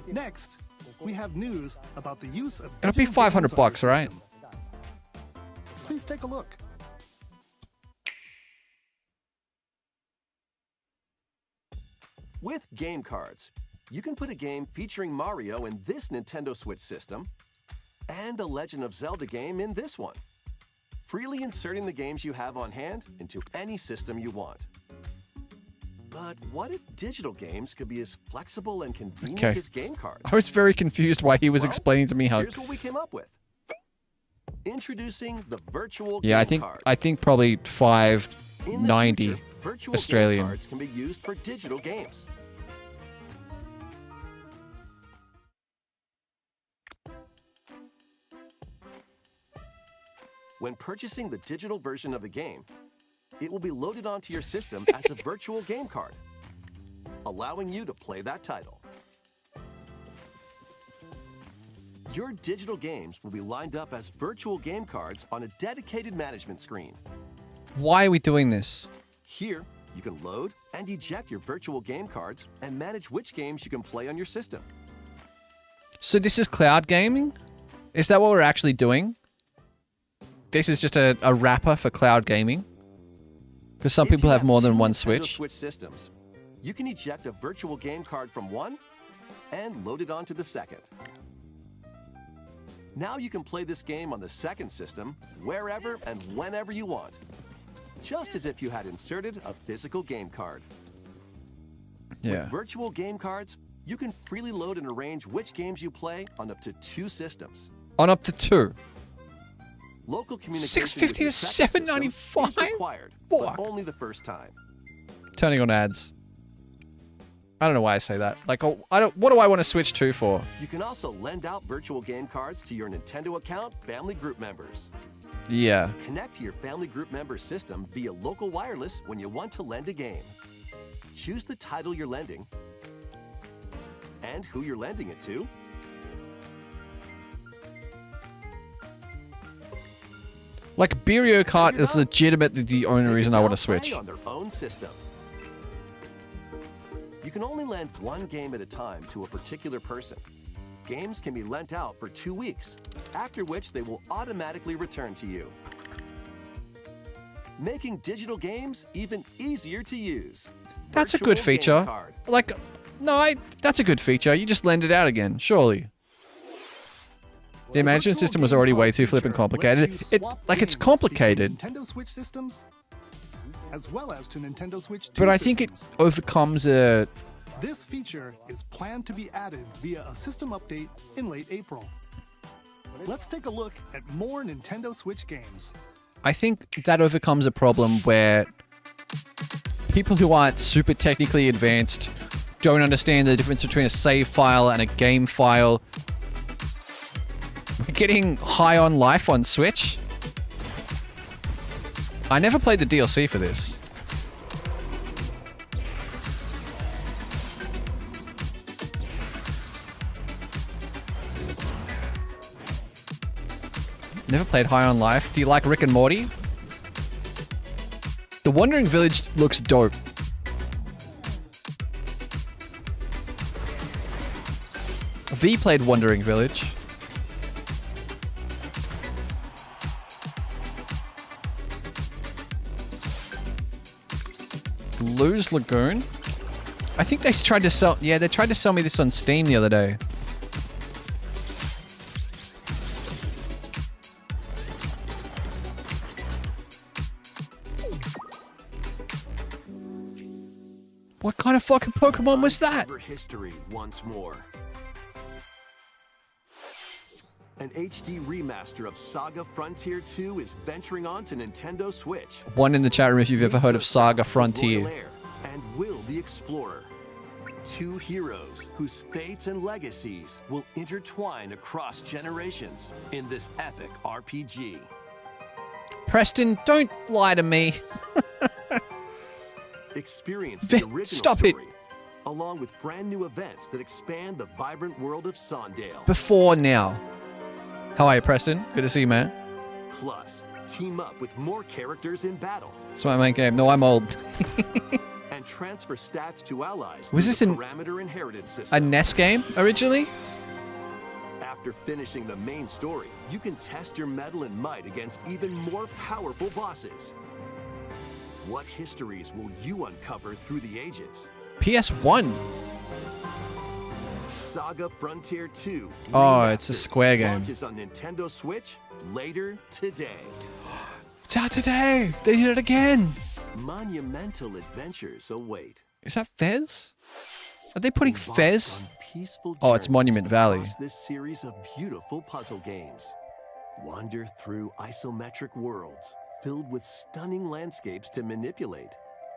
S11: Next, we have news about the use of
S1: It'll be
S11: digital games
S1: $500
S11: on
S1: bucks,
S11: your
S1: right?
S11: system. Please take a look.
S12: With game cards, you can put a game featuring Mario in this Nintendo Switch system and a Legend of Zelda game in this one, freely inserting the games you have on hand into any system you want. But what if digital games could be as flexible and convenient
S1: Okay.
S12: as game cards?
S1: I was very confused why he was
S12: Well,
S1: explaining to me how.
S12: Here's what we came up with. Introducing the virtual
S1: Yeah,
S12: game card.
S1: I think probably
S12: In the
S1: $5.90
S12: future, virtual
S1: Australian.
S12: game cards can be used for digital games. When purchasing the digital version of a game, it will be loaded onto your system as a virtual game card, allowing you to play that title. Your digital games will be lined up as virtual game cards on a dedicated management screen.
S1: Why are we doing this?
S12: Here, you can load and eject your virtual game cards and manage which games you can play on your system.
S1: So this is cloud gaming? Is that what we're actually doing? This is just a wrapper for cloud gaming? Because some people have more than one Switch.
S12: Switch systems. You can eject a virtual game card from one and load it onto the second. Now you can play this game on the second system wherever and whenever you want. Just as if you had inserted a physical game card.
S1: Yeah.
S12: With virtual game cards, you can freely load and arrange which games you play on up to 2 systems.
S1: On up to 2.
S12: Local communication
S1: $6.50 to $7.95
S12: is required, but only the first time.
S1: Turning on ads. I don't know why I say that. Like, what do I want to switch to for?
S12: You can also lend out virtual game cards to your Nintendo account family group members.
S1: Yeah.
S12: Connect to your family group member system via local wireless when you want to lend a game. Choose the title you're lending and who you're lending it to.
S1: Like, Mario Kart is legitimately the only reason I want to switch.
S12: On their own system. You can only lend one game at a time to a particular person. Games can be lent out for 2 weeks, after which they will automatically return to you. Making digital games even easier to use.
S1: That's a good feature. Like, no, that's a good feature. You just lend it out again, surely. The management system was already way too flippin' complicated. It's complicated.
S11: Nintendo Switch systems, as well as to Nintendo Switch 2
S1: But I think it overcomes a...
S11: This feature is planned to be added via a system update in late April. Let's take a look at more Nintendo Switch games.
S1: I think that overcomes a problem where people who aren't super technically advanced don't understand the difference between a save file and a game file. We're getting High on Life on Switch. I never played the DLC for this. Never played High on Life. Do you like Rick and Morty? The Wandering Village looks dope. V played Wandering Village. Blues Lagoon? I think they tried to sell... Yeah, they tried to sell me this on Steam the other day. What kind of fucking Pokemon was that?
S12: History once more. An HD remaster of Saga Frontier 2 is venturing on to Nintendo Switch.
S1: One in the chat room if you've ever heard of Saga Frontier.
S12: Royal Air and Will the Explorer. 2 heroes whose fates and legacies will intertwine across generations in this epic RPG.
S1: Preston, don't lie to me.
S12: Experience the original
S1: Stop
S12: story, along with brand new events that expand the vibrant world of Sondale.
S1: Before now. How are you, Preston? Good to see you, man.
S12: Plus, team up with more characters in battle.
S1: It's my main game. No, I'm old.
S12: And transfer stats to allies.
S1: Was this
S12: a parameter inheritance system?
S1: A NES game originally?
S12: After finishing the main story, you can test your mettle and might against even more powerful bosses. What histories will you uncover through the ages?
S1: PS1.
S12: Saga Frontier 2.
S1: Oh, it's a Square game.
S12: Launches on Nintendo Switch later today.
S1: It's out today. They did it again.
S12: Monumental adventures await.
S1: Is that Fez? Are they putting Fez? Oh, it's Monument Valley.
S12: This series of beautiful puzzle games. Wander through isometric worlds filled with stunning landscapes to manipulate,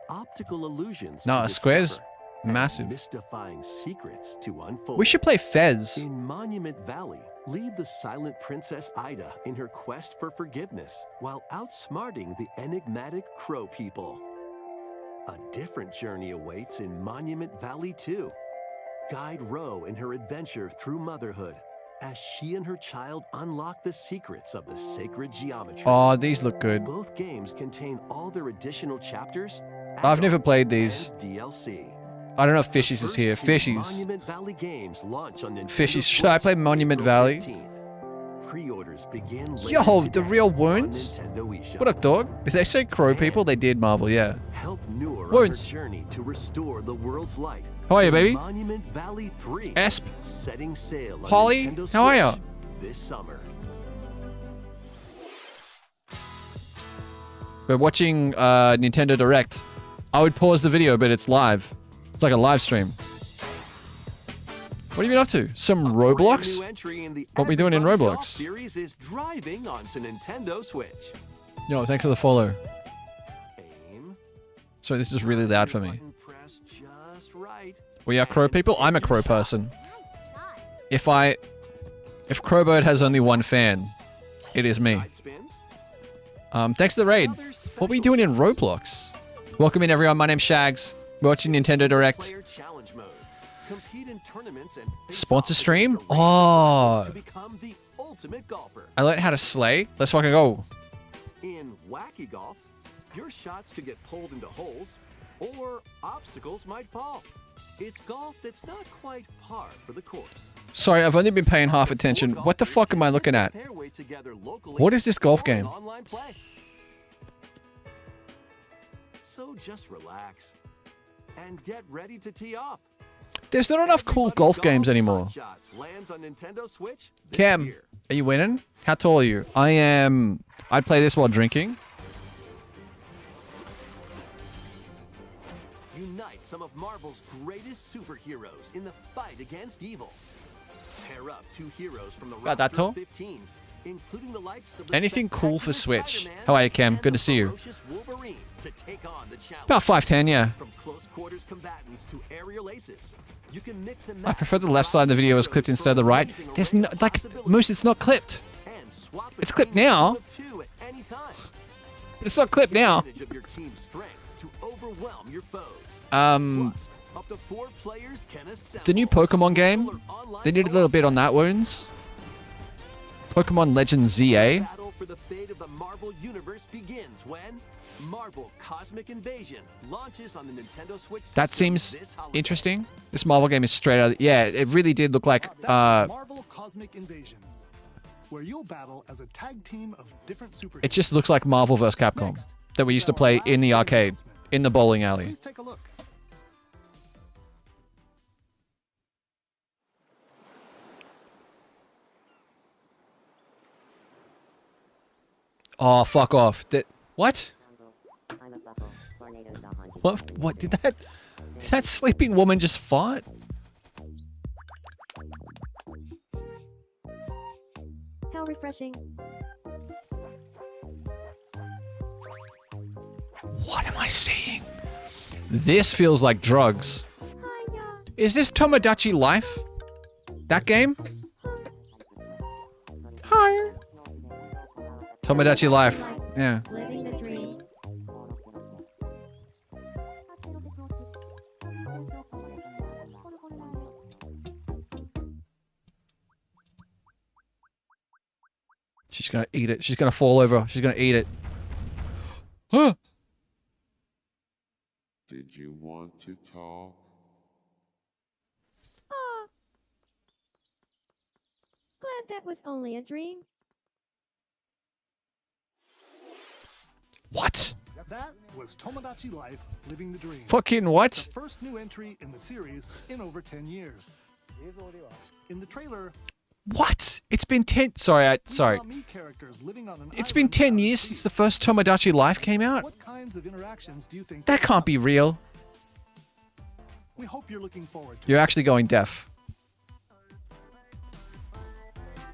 S12: optical illusions to
S1: Square's
S12: discover,
S1: massive.
S12: Mystifying secrets to unfold.
S1: We should play Fez.
S12: In Monument Valley, lead the silent Princess Ida in her quest for forgiveness while outsmarting the enigmatic Crow people. A different journey awaits in Monument Valley 2. Guide Ro in her adventure through motherhood as she and her child unlock the secrets of the sacred geometry.
S1: Oh, these look good.
S12: Both games contain all their additional chapters.
S1: I've never played these.
S12: DLC.
S1: I don't know if Fishies is here.
S12: First two
S1: Fishies.
S12: Monument Valley games launch on Nintendo
S1: Fishies. Should I play
S12: Switch
S1: Monument
S12: April
S1: Valley?
S12: 13th. Pre-orders begin later
S1: Yo,
S12: today
S1: the real
S12: on
S1: wounds.
S12: Nintendo eShop.
S1: What up, dog? Did they say crow people? They did, Marvel, yeah.
S12: Help Noor on her
S1: Wounds.
S12: journey to restore the world's light.
S1: How are you,
S12: in
S1: baby?
S12: Monument Valley 3.
S1: Esp.
S12: Setting sail on
S1: Holly,
S12: Nintendo Switch
S1: how are ya?
S12: this summer.
S1: We're watching Nintendo Direct. I would pause the video, but it's live. It's like a live stream. What have you been up to? Some Roblox?
S12: New entry in the
S1: What are we doing in
S12: Everybody's Golf
S1: Roblox?
S12: series is driving onto Nintendo Switch.
S1: Yo, thanks for the follow.
S12: Aim.
S1: Sorry, this is really loud for me.
S12: Button press just right.
S1: We are crow people? I'm a crow person. If Crowbird has only one fan, it is me.
S12: Side spins.
S1: Thanks for the raid. What are we doing in Roblox? Welcome in, everyone. My name's Shags. We're watching Nintendo Direct.
S12: Player challenge mode. Compete in tournaments and face
S1: Sponsor
S12: off
S1: stream?
S12: against the
S1: Oh.
S12: to become the ultimate golfer.
S1: I learned how to slay. Let's fucking go.
S12: In wacky golf, your shots could get pulled into holes, or obstacles might fall. It's golf that's not quite par for the course.
S1: Sorry, I've only been paying half attention. What the fuck am I looking at?
S12: Fairway together locally
S1: What is this golf
S12: or
S1: game?
S12: online play. So just relax and get ready to tee off.
S1: There's not enough cool golf games anymore.
S12: Hot Shots lands on Nintendo Switch this
S1: Cam,
S12: year.
S1: are you winning? How tall are you? I'd play this while drinking.
S12: Unite some of Marvel's greatest superheroes in the fight against evil. Pair up two heroes from the
S1: About that
S12: roster
S1: tall?
S12: of 15, including the likes of the
S1: Anything cool for
S12: spectacular
S1: Switch?
S12: Spider-Man
S1: How are you, Cam?
S12: and
S1: Good
S12: the
S1: to see you.
S12: ferocious Wolverine to take on the challenge.
S1: About 5'10", yeah.
S12: From close quarters combatants to aerial aces, you can mix and
S1: I
S12: match
S1: prefer the left side of the video is clipped instead of the right. There's no, like, Moose, it's not clipped.
S12: and swap
S1: It's clipped
S12: between the
S1: now.
S12: team of two at any time.
S1: It's not clipped now.
S12: Advantage of your team's strengths to overwhelm your foes. Plus, up to 4 players can assemble.
S1: The new Pokemon game, they did a little bit on that, Wounds. Pokemon Legends ZA.
S12: Battle for the fate of the Marvel Universe begins when Marvel Cosmic Invasion launches on the Nintendo Switch
S1: That
S12: system
S1: seems
S12: this holiday.
S1: interesting. This Marvel game is straight out. Yeah, it really did look like.
S11: Marvel Cosmic Invasion, where you'll battle as a tag team of different superheroes.
S1: It just looks like Marvel vs. Capcom that we used to play in the arcade, in the bowling alley.
S11: Please take a look.
S1: Oh, fuck off! What? What did that? Did that sleeping woman just fart?
S14: How refreshing.
S1: What am I seeing? This feels like drugs. Is this Tomodachi Life? That game? Hi. Tomodachi Life. Yeah.
S14: Living the dream.
S1: She's gonna eat it. She's gonna fall over. She's gonna eat it. Huh?
S15: Did you want to talk?
S14: Aw. Glad that was only a dream.
S1: What?
S11: That was Tomodachi Life, Living the Dream.
S1: Fucking what?
S11: The first new entry in the series in over 10 years. In the trailer,
S1: What? It's been 10. Sorry. Sorry.
S11: saw Mii characters living on an
S1: It's been
S11: island
S1: 10
S11: out at
S1: years
S11: sea.
S1: since the first Tomodachi Life came out.
S11: What kinds of interactions do you think?
S1: That can't be real.
S11: We hope you're looking forward to
S1: You're actually going deaf.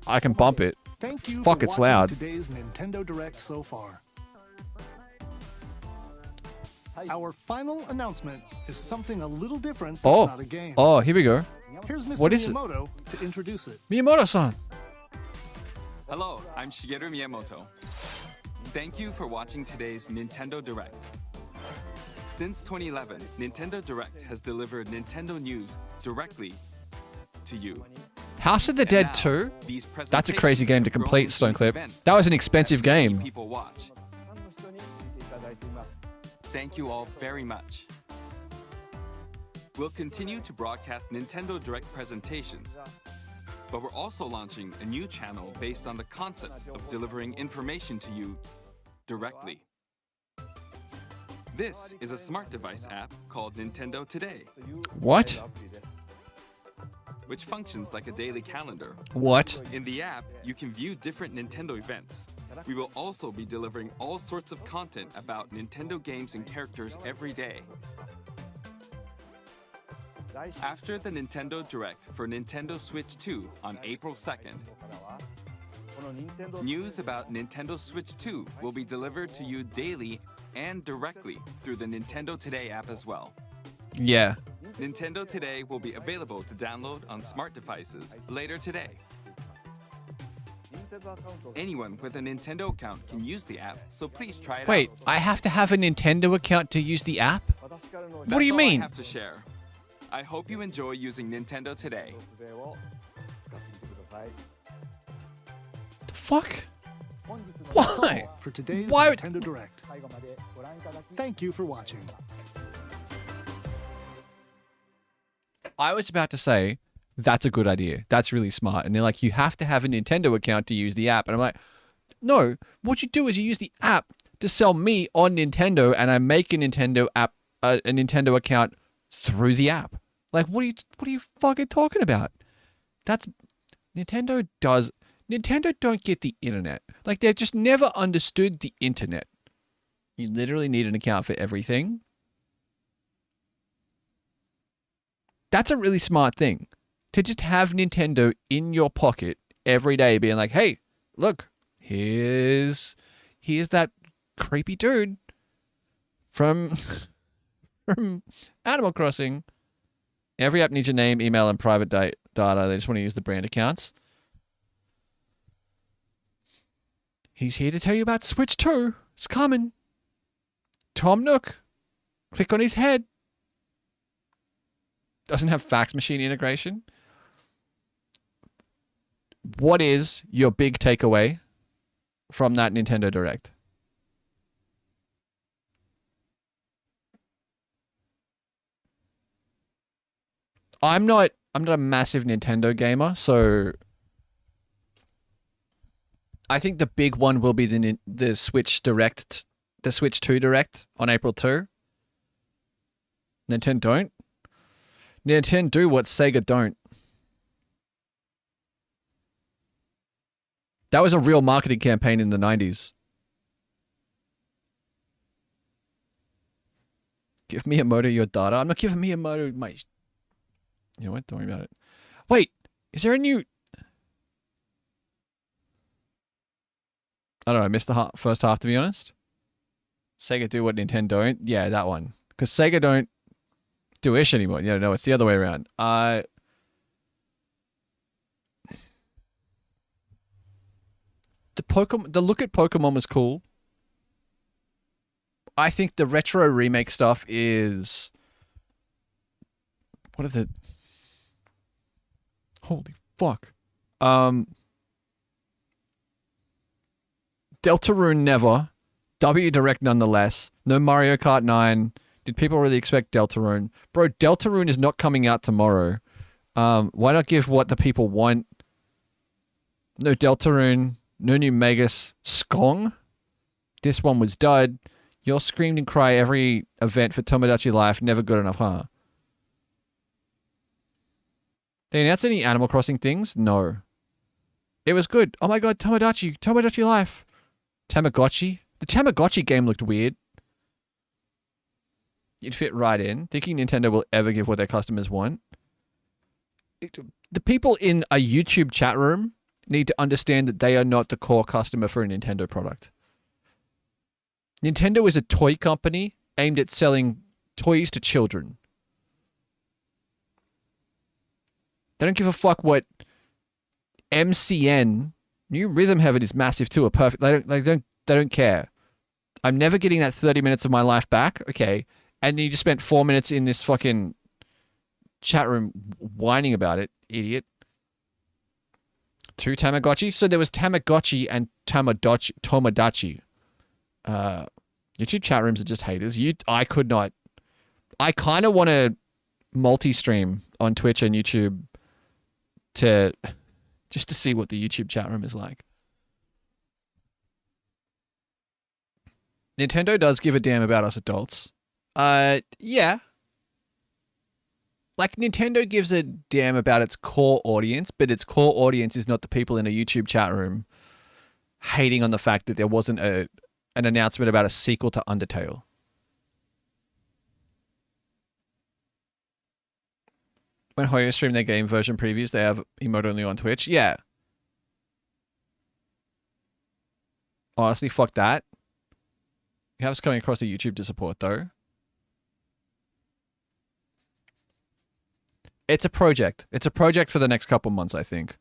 S1: I can bump it.
S11: Thank you
S1: Fuck,
S11: for
S1: it's
S11: watching
S1: loud.
S11: today's Nintendo Direct so far. Our final announcement is something a little different that's
S1: Oh.
S11: not a game.
S1: Oh, here we go.
S11: Here's Mr.
S1: What is it?
S11: Miyamoto to introduce it.
S1: Miyamoto-san.
S16: Hello, I'm Shigeru Miyamoto. Thank you for watching today's Nintendo Direct. Since 2011, Nintendo Direct has delivered Nintendo news directly to you.
S1: House of the
S16: And
S1: Dead
S16: now,
S1: 2?
S16: these
S1: That's a crazy
S16: presentations
S1: game to
S16: have grown
S1: complete,
S16: into an
S1: Stoneclip.
S16: event
S1: That was an expensive
S16: that many
S1: game.
S16: people watch. Thank you all very much. We'll continue to broadcast Nintendo Direct presentations, but we're also launching a new channel based on the concept of delivering information to you directly. This is a smart device app called Nintendo Today,
S1: What?
S16: which functions like a daily calendar.
S1: What?
S16: In the app, you can view different Nintendo events. We will also be delivering all sorts of content about Nintendo games and characters every day. After the Nintendo Direct for Nintendo Switch 2 on April 2nd, news about Nintendo Switch 2 will be delivered to you daily and directly through the Nintendo Today app as well.
S1: Yeah.
S16: Nintendo Today will be available to download on smart devices later today. Anyone with a Nintendo account can use the app, so please try it out.
S1: Wait, I have to have a Nintendo account to use the app? What do you
S16: That's all
S1: mean?
S16: I have to share. I hope you enjoy using Nintendo Today.
S1: The fuck?
S11: That's
S1: Why?
S11: all for today's
S1: Why would-
S11: Nintendo Direct. Thank you for watching.
S1: I was about to say, that's a good idea. That's really smart. And they're like, you have to have a Nintendo account to use the app. And I'm like, no, what you do is you use the app to sell me on Nintendo, and I make a Nintendo app, a Nintendo account through the app. Like, what are you fucking talking about? That's Nintendo don't get the internet. Like, they've just never understood the internet. You literally need an account for everything. That's a really smart thing. To just have Nintendo in your pocket every day being like, hey, look, here's that creepy dude from Animal Crossing. Every app needs your name, email, and private data. They just want to use the brand accounts. He's here to tell you about Switch 2. It's coming. Tom Nook. Click on his head. Doesn't have fax machine integration. What is your big takeaway from that Nintendo Direct? I'm not a massive Nintendo gamer, so I think the big one will be the Switch Direct, the Switch 2 Direct on April 2. Nintendo do what Sega don't. That was a real marketing campaign in the 90s. Give Miyamoto your data. I'm not giving Miyamoto my... You know what? Don't worry about it. Wait, is there a new... I don't know. I missed the first half, to be honest. Sega do what Nintendo don't. Yeah, that one. Because Sega don't do ish anymore. Yeah, no, it's the other way around. The look at Pokemon was cool. I think the retro remake stuff is... What are the... Holy fuck. Deltarune never. W Direct nonetheless. No Mario Kart 9. Did people really expect Deltarune? Bro, Deltarune is not coming out tomorrow. Why not give what the people want? No Deltarune. No new Megas. Skong? This one was dud. You'll scream and cry every event for Tomodachi Life. Never good enough, huh? They announced any Animal Crossing things? No. It was good. Oh my god, Tomodachi Life. Tamagotchi. The Tamagotchi game looked weird. You'd fit right in. Thinking Nintendo will ever give what their customers want. The people in a YouTube chat room need to understand that they are not the core customer for a Nintendo product. Nintendo is a toy company aimed at selling toys to children. They don't give a fuck what MCN, New Rhythm Heaven is massive too, a perfect. They don't care. I'm never getting that 30 minutes of my life back. Okay. And you just spent 4 minutes in this fucking chat room whining about it, idiot. 2 Tamagotchi. So there was Tamagotchi and Tomodachi. YouTube chat rooms are just haters. I kind of want to multi-stream on Twitch and YouTube to just to see what the YouTube chat room is like. Nintendo does give a damn about us adults. Yeah. Like, Nintendo gives a damn about its core audience, but its core audience is not the people in a YouTube chat room hating on the fact that there wasn't an announcement about a sequel to Undertale. When Hoyo stream their game version previews, they have emote only on Twitch. Yeah. Honestly, fuck that. You have us coming across the YouTube to support, though. It's a project. It's a project for the next couple months, I think.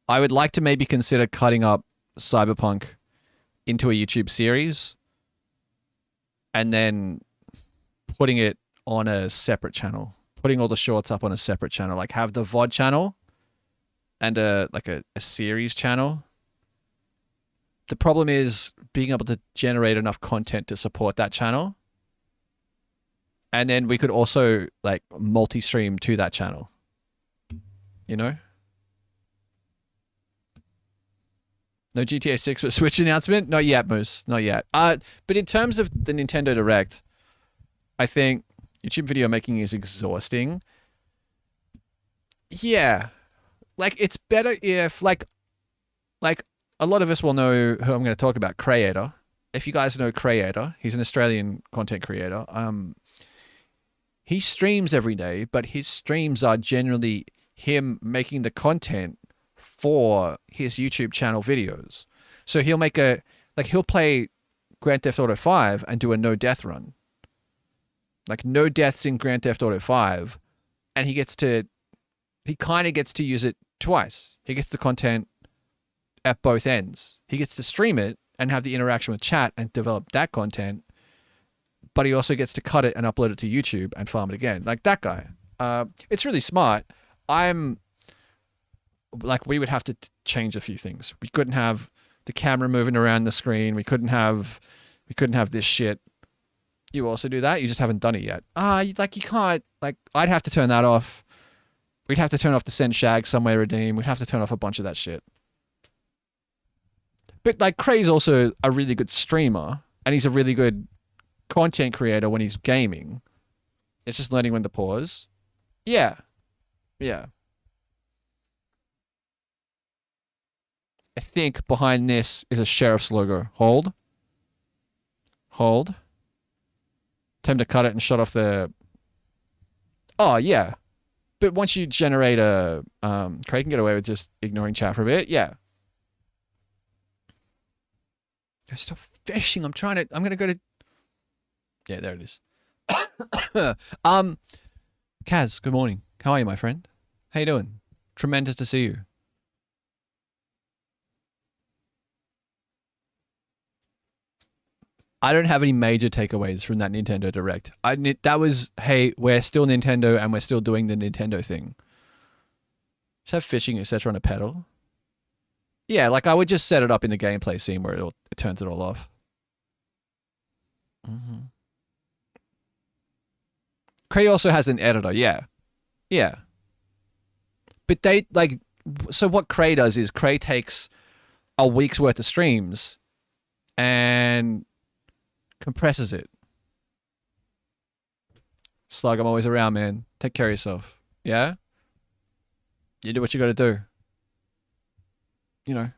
S1: I would like to maybe consider cutting up Cyberpunk into a YouTube series and then putting it on a separate channel. Putting all the shorts up on a separate channel. Like, have the VOD channel and a series channel. The problem is being able to generate enough content to support that channel. And then we could also, like, multi-stream to that channel. You know? No GTA 6 with Switch announcement? Not yet, Moose. Not yet. But in terms of the Nintendo Direct, I think YouTube video making is exhausting. Yeah. Like, it's better if, like a lot of us will know who I'm going to talk about, Creator. If you guys know Creator, he's an Australian content creator. He streams every day, but his streams are generally him making the content for his YouTube channel videos. So he'll make he'll play Grand Theft Auto 5 and do a no death run. Like, no deaths in Grand Theft Auto 5, and he kind of gets to use it twice. He gets the content at both ends. He gets to stream it and have the interaction with chat and develop that content, but he also gets to cut it and upload it to YouTube and farm it again. Like that guy. It's really smart. We would have to change a few things. We couldn't have the camera moving around the screen. We couldn't have this shit. You also do that? You just haven't done it yet. You can't, I'd have to turn that off. We'd have to turn off the send shag somewhere redeem. We'd have to turn off a bunch of that shit. But, Cray's also a really good streamer, and he's a really good content creator when he's gaming. It's just learning when to pause. Yeah. Yeah. I think behind this is a sheriff's logo. Hold. Hold. Time to cut it and shut off the... Oh, yeah. But once you generate a... Craig can get away with just ignoring chat for a bit. Yeah. Stop fishing. I'm going to go to... Yeah, there it is. Kaz, good morning. How are you, my friend? How you doing? Tremendous to see you. I don't have any major takeaways from that Nintendo Direct. That was, hey, we're still Nintendo and we're still doing the Nintendo thing. Just have fishing, etc. on a pedal. Yeah, I would just set it up in the gameplay scene where it turns it all off. Mm-hmm. Cray also has an editor, yeah. Yeah. But they, so what Cray does is Cray takes a week's worth of streams and compresses it. Slug, I'm always around, man. Take care of yourself. Yeah? You do what you gotta do. You know.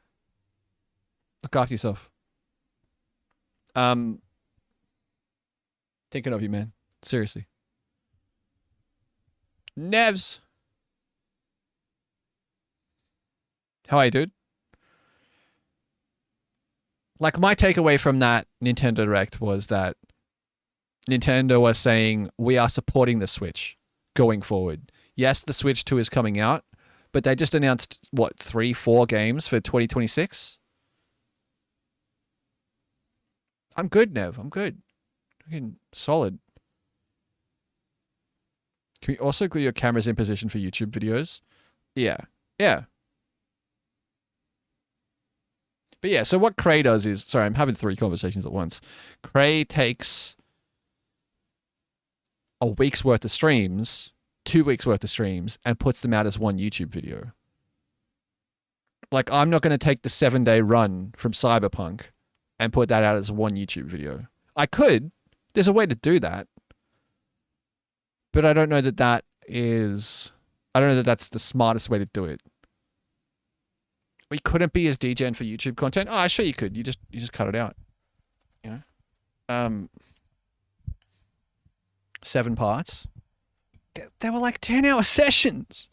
S1: Look after yourself. Thinking of you, man. Seriously. Nevs! How are you, dude? My takeaway from that Nintendo Direct was that Nintendo was saying, we are supporting the Switch going forward. Yes, the Switch 2 is coming out, but they just announced, 3-4 games for 2026? I'm good, Nev. I'm good. Fucking solid. Can we also glue your cameras in position for YouTube videos? Yeah. Yeah. But yeah, so what Cray does is... Sorry, I'm having 3 conversations at once. Cray takes a week's worth of streams 2 weeks worth of streams and puts them out as one YouTube video. Like, I'm not going to take the 7-day run from Cyberpunk and put that out as one YouTube video. I could. There's a way to do that. But I don't know that I don't know that that's the smartest way to do it. We couldn't be as degen for YouTube content. Oh, sure you could. You just cut it out. You know? 7 parts. They were like 10-hour sessions.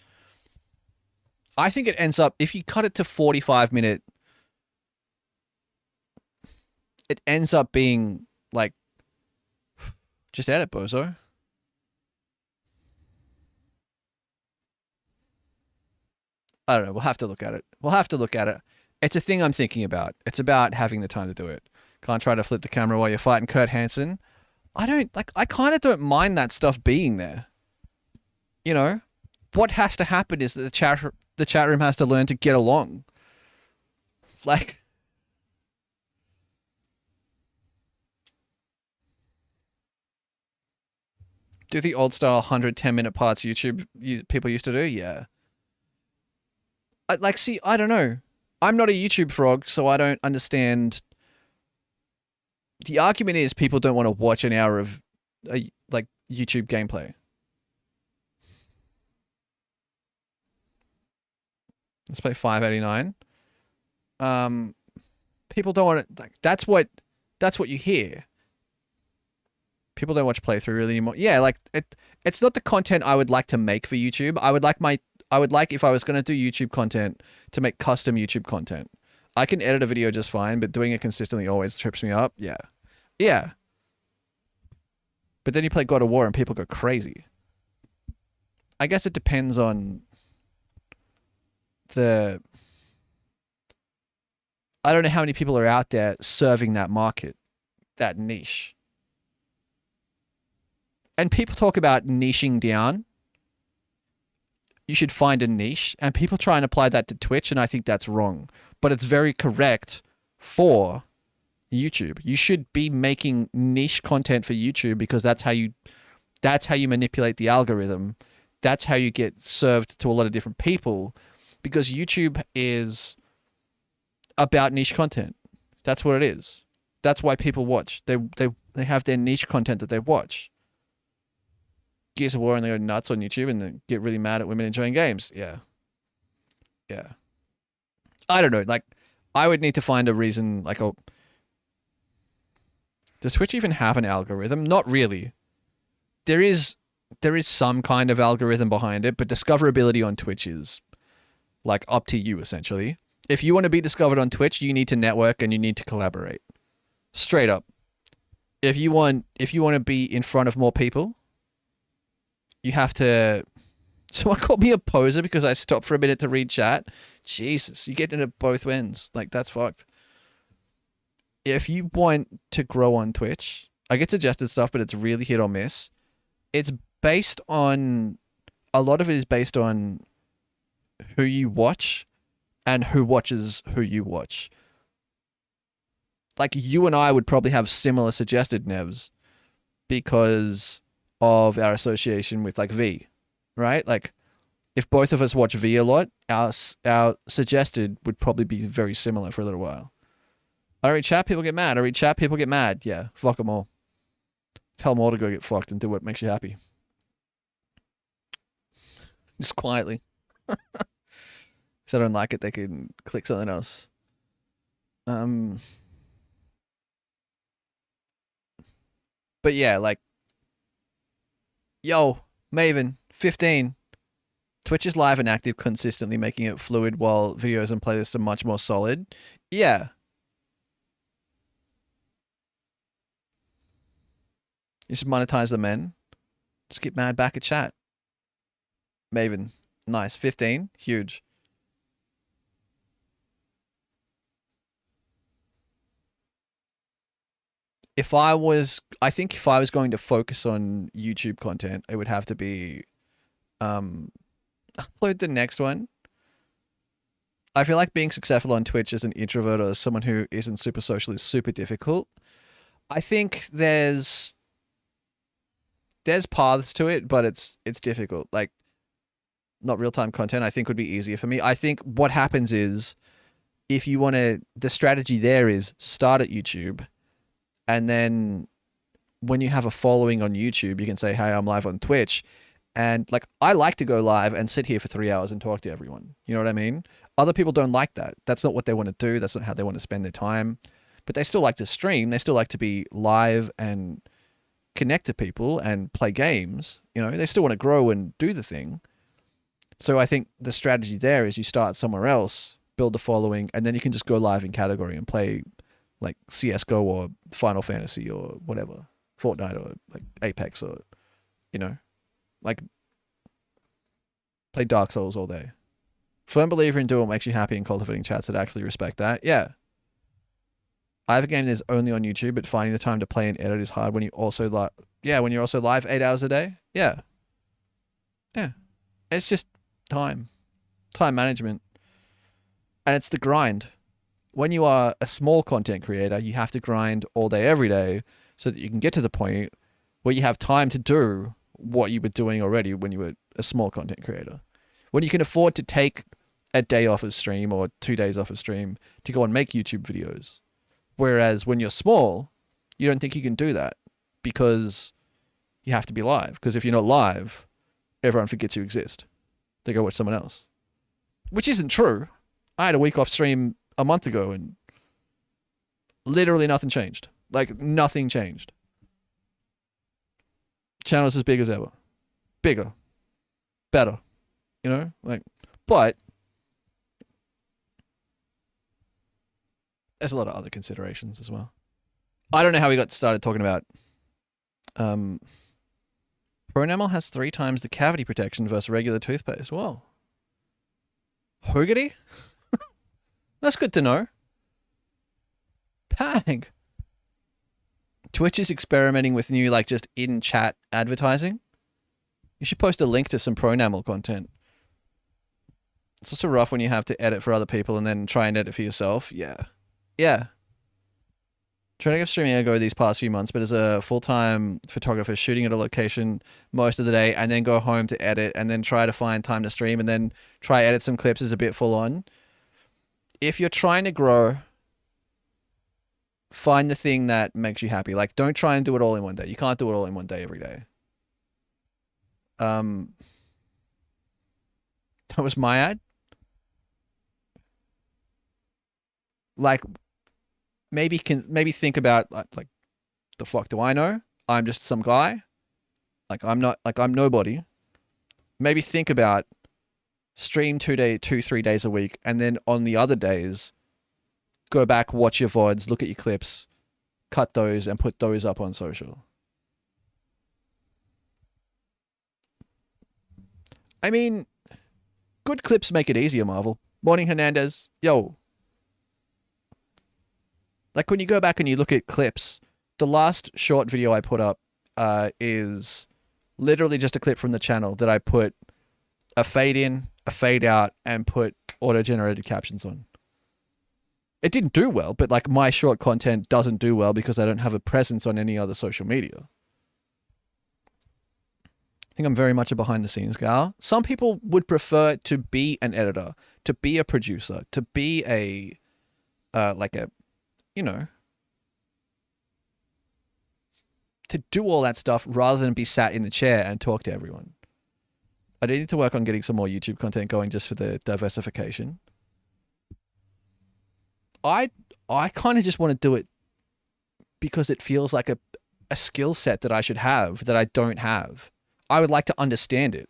S1: I think it ends up, if you cut it to 45-minute, it ends up being like, just edit, bozo. I don't know. We'll have to look at it. It's a thing I'm thinking about. It's about having the time to do it. Can't try to flip the camera while you're fighting Kurt Hansen. I kind of don't mind that stuff being there. You know? What has to happen is that the chat room has to learn to get along. Like, do the old style 110-minute parts YouTube people used to do? Yeah. I don't know. I'm not a YouTube frog, so I don't understand. The argument is people don't want to watch an hour of like YouTube gameplay. Let's play 589. People don't want to, like, that's what you hear. People don't watch playthrough really anymore. Yeah, like it's not the content I would like to make for YouTube. I would like if I was going to do YouTube content to make custom YouTube content. I can edit a video just fine, but doing it consistently always trips me up. Yeah. Yeah. But then you play God of War and people go crazy. I guess it depends on I don't know how many people are out there serving that market, that niche. And people talk about niching down. You should find a niche, and people try and apply that to Twitch, and I think that's wrong. But it's very correct for YouTube. You should be making niche content for YouTube because that's how you manipulate the algorithm. That's how you get served to a lot of different people, because YouTube is about niche content. That's what it is. That's why people watch. They have their niche content that they watch. Gears of War and they go nuts on YouTube and they get really mad at women enjoying games. Yeah. Yeah. I don't know. Like, I would need to find a reason, like, does Twitch even have an algorithm? Not really. There is some kind of algorithm behind it, but discoverability on Twitch is, like, up to you, essentially. If you want to be discovered on Twitch, you need to network and you need to collaborate. Straight up. If you want to be in front of more people, you have to... Someone called me a poser because I stopped for a minute to read chat. Jesus, you get into both ends. Like, that's fucked. If you want to grow on Twitch, I get suggested stuff, but it's really hit or miss. It's based on... A lot of it is based on who you watch and who watches who you watch. Like, you and I would probably have similar suggested nevs because of our association with, like, V, right? Like, if both of us watch V a lot, our suggested would probably be very similar for a little while. I read chat, people get mad. I read chat, people get mad. Yeah, fuck them all. Tell them all to go get fucked and do what makes you happy. Just quietly. If they don't like it, they can click something else. But yeah, like, yo, Maven, 15. Twitch is live and active, consistently making it fluid while videos and playlists are much more solid. Yeah. You should monetize the men. Just get mad back at chat. Maven, nice. 15, huge. I think if I was going to focus on YouTube content, it would have to be, upload the next one. I feel like being successful on Twitch as an introvert or as someone who isn't super social is super difficult. I think there's there's paths to it, but it's difficult. Like, not real-time content, I think would be easier for me. I think what happens is, if you want to, the strategy there is start at YouTube, and then when you have a following on YouTube, you can say, hey, I'm live on Twitch. And like, I like to go live and sit here for 3 hours and talk to everyone. You know what I mean? Other people don't like that. That's not what they want to do. That's not how they want to spend their time. But they still like to stream. They still like to be live and connect to people and play games. You know, they still want to grow and do the thing. So I think the strategy there is you start somewhere else, build a following, and then you can just go live in category and play like CSGO or Final Fantasy or whatever, Fortnite or like Apex or, you know, like play Dark Souls all day. Firm believer in doing what makes you happy and cultivating chats that actually respect that. Yeah. I have a game that's only on YouTube, but finding the time to play and edit is hard when you also when you're also live 8 hours a day. Yeah. Yeah. It's just time management. And it's the grind. When you are a small content creator, you have to grind all day, every day, so that you can get to the point where you have time to do what you were doing already when you were a small content creator. When you can afford to take a day off of stream or 2 days off of stream to go and make YouTube videos. Whereas when you're small, you don't think you can do that because you have to be live. Because if you're not live, everyone forgets you exist. They go watch someone else. Which isn't true. I had a week off stream a month ago and literally nothing changed. Like, nothing changed. Channel's as big as ever. Bigger. Better. You know? Like, but there's a lot of other considerations as well. I don't know how we got started talking about Pronamel has 3 times the cavity protection versus regular toothpaste. Whoa. Hoogity? That's good to know. Pang. Twitch is experimenting with new, like, just in-chat advertising. You should post a link to some Pronamel content. It's also rough when you have to edit for other people and then try and edit for yourself. Yeah. Yeah. Trying to give streaming a go these past few months, but as a full-time photographer, shooting at a location most of the day and then go home to edit and then try to find time to stream and then try edit some clips is a bit full on. If you're trying to grow, find the thing that makes you happy. Like, don't try and do it all in one day. You can't do it all in one day every day. That was my ad. Like, maybe think about like the fuck do I know? I'm just some guy. Like, I'm nobody. Maybe think about stream 3 days a week, and then on the other days, go back, watch your VODs, look at your clips, cut those, and put those up on social. I mean, good clips make it easier, Marvel. Morning, Hernandez. Yo. Like, when you go back and you look at clips, the last short video I put up is literally just a clip from the channel that I put a fade in, a fade out, and put auto-generated captions on. It didn't do well, but like, my short content doesn't do well because I don't have a presence on any other social media. I think I'm very much a behind-the-scenes gal. Some people would prefer to be an editor, to be a producer, to be a, you know, to do all that stuff rather than be sat in the chair and talk to everyone. I do need to work on getting some more YouTube content going just for the diversification. I kind of just want to do it because it feels like a skill set that I should have that I don't have. I would like to understand it.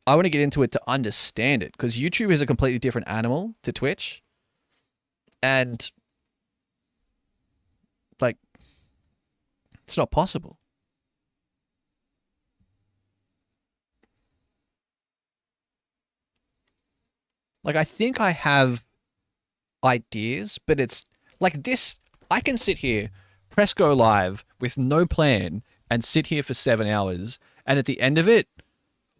S1: I want to get into it to understand it because YouTube is a completely different animal to Twitch. And like, it's not possible. Like, I think I have ideas, but it's like this. I can sit here, press go live with no plan and sit here for 7 hours. And at the end of it,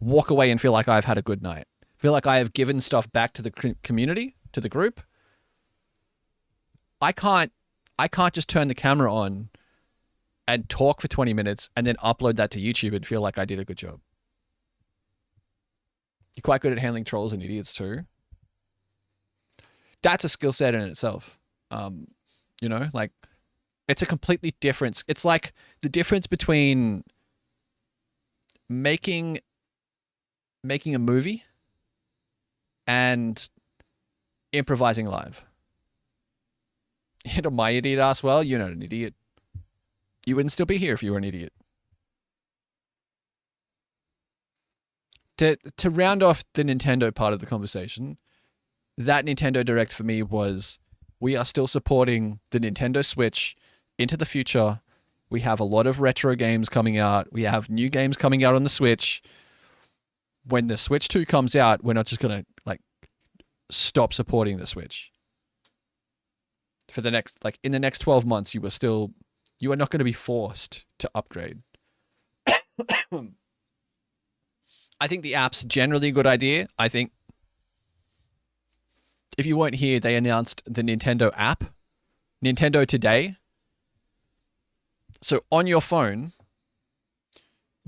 S1: walk away and feel like I've had a good night. Feel like I have given stuff back to the community, to the group. I can't just turn the camera on and talk for 20 minutes and then upload that to YouTube and feel like I did a good job. You're quite good at handling trolls and idiots too. That's a skill set in itself. You know, like it's a completely different. It's like the difference between making a movie and improvising live. You know, my idiot ass, well, you're not an idiot. You wouldn't still be here if you were an idiot. To round off the Nintendo part of the conversation, that Nintendo Direct for me was, we are still supporting the Nintendo Switch into the future. We have a lot of retro games coming out. We have new games coming out on the Switch. When the Switch 2 comes out, we're not just going to like stop supporting the Switch. For the next, like in the next 12 months, you are not going to be forced to upgrade. I think the app's generally a good idea. I think if you weren't here, they announced the Nintendo app, Nintendo Today. So on your phone,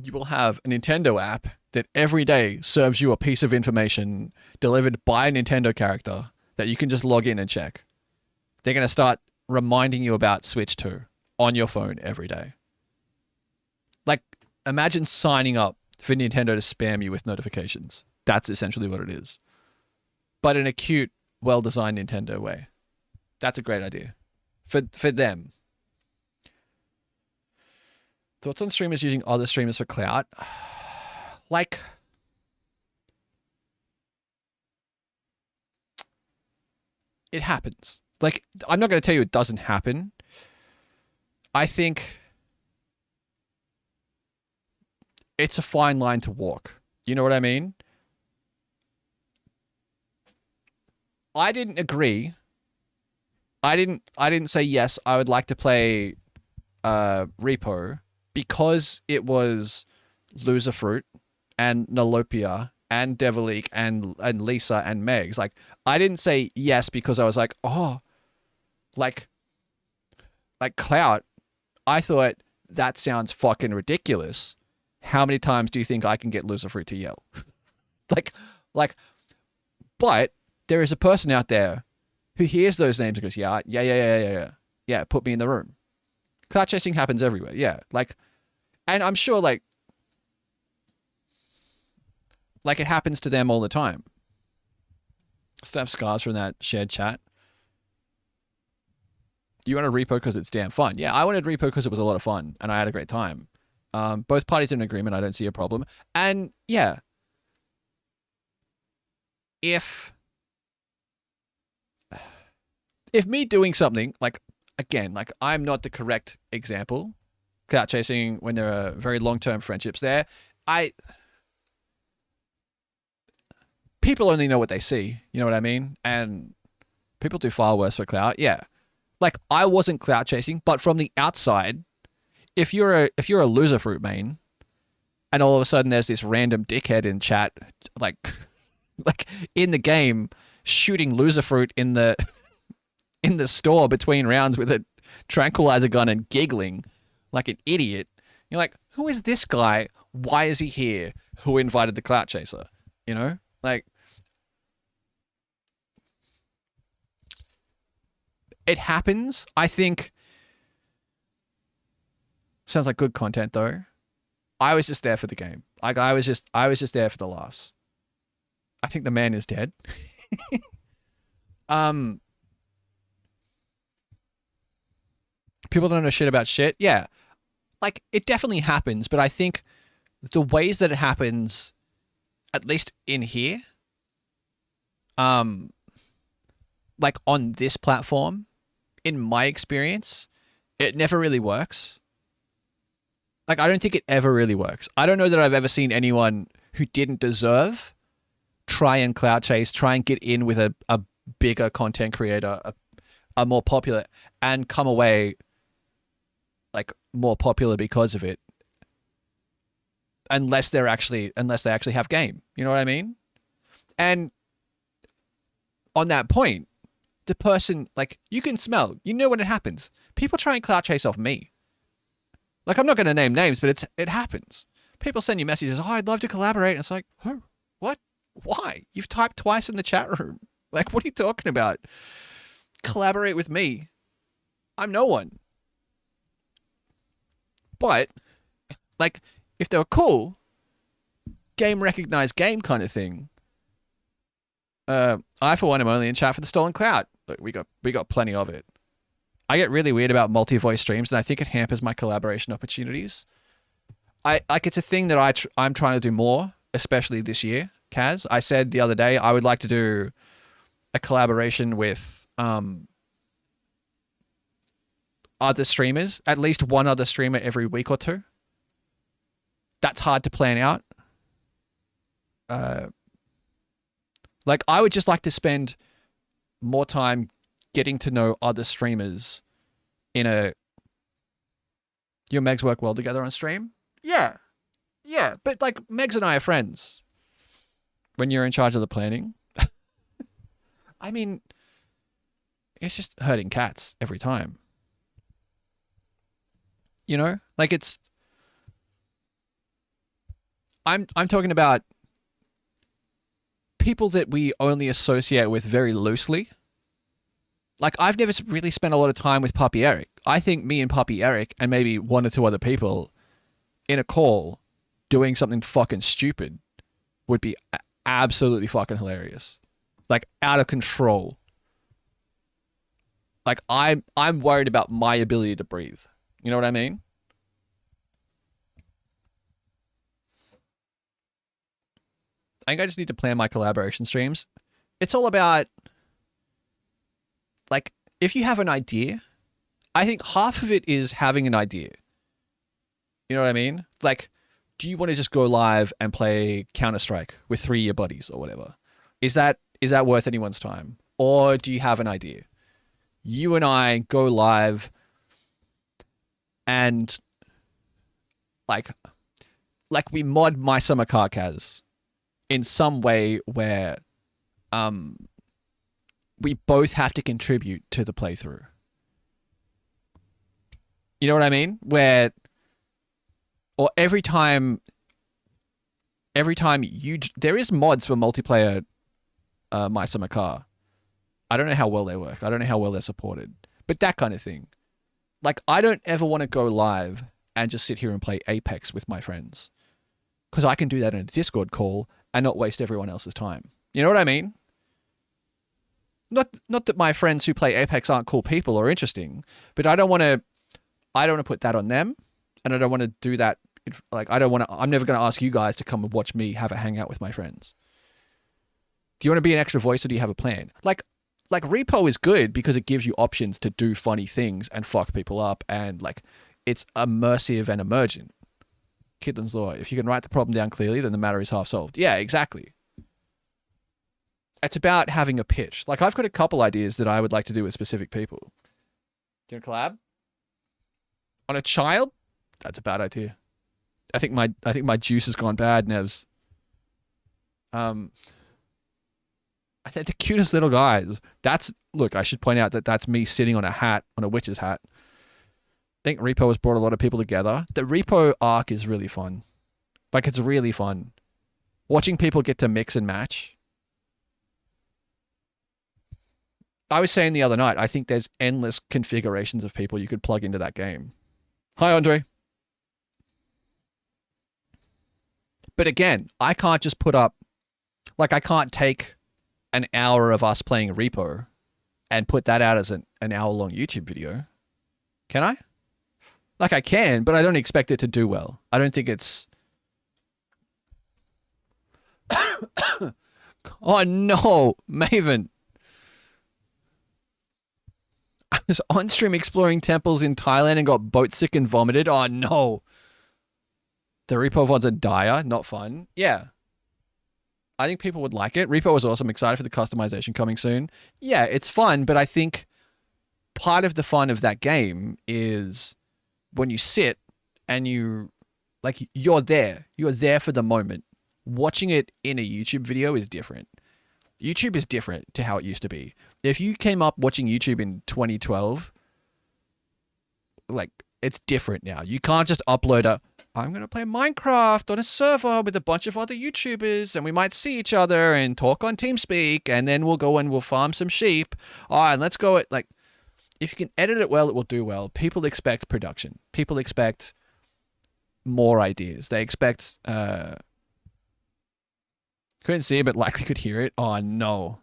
S1: you will have a Nintendo app that every day serves you a piece of information delivered by a Nintendo character that you can just log in and check. They're going to start reminding you about Switch 2 on your phone every day. Like, imagine signing up for Nintendo to spam you with notifications. That's essentially what it is. But in a cute, well-designed Nintendo way. That's a great idea. For them. Thoughts on streamers using other streamers for clout? Like, it happens. Like, I'm not going to tell you it doesn't happen. I think it's a fine line to walk. You know what I mean? I didn't agree. I didn't say yes, I would like to play Repo because it was Loser Fruit and Nolopia and Devilique and Lisa and Megs. Like, I didn't say yes because I was like, oh, like clout. I thought that sounds fucking ridiculous. How many times do you think I can get Loser Fruit to yell? like, but there is a person out there who hears those names and goes, yeah, put me in the room. Clout chasing happens everywhere. Yeah. Like, and I'm sure like it happens to them all the time. Still have scars from that shared chat. You want a repo because it's damn fun. Yeah, I wanted repo because it was a lot of fun and I had a great time. Both parties are in agreement. I don't see a problem. And yeah, if me doing something like, again, like I'm not the correct example, clout chasing when there are very long-term friendships there, people only know what they see. You know what I mean? And people do far worse for clout. Yeah. Like, I wasn't clout chasing, but from the outside, if you're a Loser Fruit main, and all of a sudden there's this random dickhead in chat, like in the game, shooting Loser Fruit in the store between rounds with a tranquilizer gun and giggling like an idiot, you're like, who is this guy? Why is he here? Who invited the clout chaser? You know, like. It happens. I think. Sounds like good content though. I was just there for the game. Like I was just there for the laughs. I think the man is dead. People don't know shit about shit. Yeah. Like it definitely happens, but I think the ways that it happens, at least in here, like on this platform, in my experience, it never really works. Like, I don't think it ever really works. I don't know that I've ever seen anyone who didn't deserve try and clout chase, try and get in with a bigger content creator, a more popular, and come away like more popular because of it. Unless they actually have game. You know what I mean? And on that point, the person, like, you can smell, you know when it happens. People try and clout chase off me. Like, I'm not going to name names, but it happens. People send you messages, oh, I'd love to collaborate. And it's like, who? What? Why? You've typed twice in the chat room. Like, what are you talking about? Collaborate with me. I'm no one. But, like, if they were cool, game recognized game kind of thing, I, for one, am only in chat for the stolen clout. Look, we got plenty of it. I get really weird about multi-voice streams, and I think it hampers my collaboration opportunities. It's a thing that I'm trying to do more, especially this year, Kaz. I said the other day I would like to do a collaboration with other streamers, at least one other streamer every week or two. That's hard to plan out. Like, I would just like to spend more time getting to know other streamers in a... You and Megs work well together on stream? Yeah. Yeah, but like, Megs and I are friends. When you're in charge of the planning. I mean, it's just herding cats every time. You know? Like, it's... I'm talking about people that we only associate with very loosely. Like, I've never really spent a lot of time with Puppy Eric. I think me and Puppy Eric and maybe one or two other people in a call doing something fucking stupid would be absolutely fucking hilarious. Like, out of control. Like, I'm worried about my ability to breathe. You know what I mean? I think I just need to plan my collaboration streams. It's all about, like, if you have an idea, I think half of it is having an idea. You know what I mean? Like, do you want to just go live and play Counter-Strike with 3 of your buddies or whatever? Is that worth anyone's time? Or do you have an idea? You and I go live and like we mod My Summer Car Kaz in some way where we both have to contribute to the playthrough. You know what I mean? Where, or every time you, there is mods for multiplayer My Summer Car. I don't know how well they work. I don't know how well they're supported. But that kind of thing. Like, I don't ever want to go live and just sit here and play Apex with my friends. Because I can do that in a Discord call and not waste everyone else's time. You know what I mean? Not that my friends who play Apex aren't cool people or interesting, but I don't want to put that on them, and I don't want to do that. Like, I'm never going to ask you guys to come and watch me have a hangout with my friends. Do you want to be an extra voice, or do you have a plan? Like Repo is good because it gives you options to do funny things and fuck people up, and like, it's immersive and emergent. Kidlin's Law. If you can write the problem down clearly, then the matter is half solved. Yeah, exactly. It's about having a pitch. Like, I've got a couple ideas that I would like to do with specific people. Do you want to collab? On a child? That's a bad idea. I think my juice has gone bad, Nevs. I think the cutest little guys. Look, I should point out that that's me sitting on a witch's hat. I think Repo has brought a lot of people together. The Repo arc is really fun. Like, it's really fun. Watching people get to mix and match. I was saying the other night, I think there's endless configurations of people you could plug into that game. Hi, Andre. But again, I can't just put up... Like, I can't take an hour of us playing Repo and put that out as an hour-long YouTube video. Can I? Like, I can, but I don't expect it to do well. I don't think it's... Oh, no! Maven! I was on stream exploring temples in Thailand and got boat sick and vomited. Oh, no! The Repo VODs are dire, not fun. Yeah. I think people would like it. Repo was awesome. Excited for the customization coming soon. Yeah, it's fun, but I think part of the fun of that game is when you sit and you're there. You're there for the moment. Watching it in a YouTube video is different. YouTube is different to how it used to be. If you came up watching YouTube in 2012, like, It's different now. You can't just upload I'm going to play Minecraft on a server with a bunch of other YouTubers and we might see each other and talk on TeamSpeak and then we'll go and we'll farm some sheep. And let's go at like, if you can edit it well, it will do well. People expect production. People expect more ideas. They expect, couldn't see it, but likely could hear it. Oh no.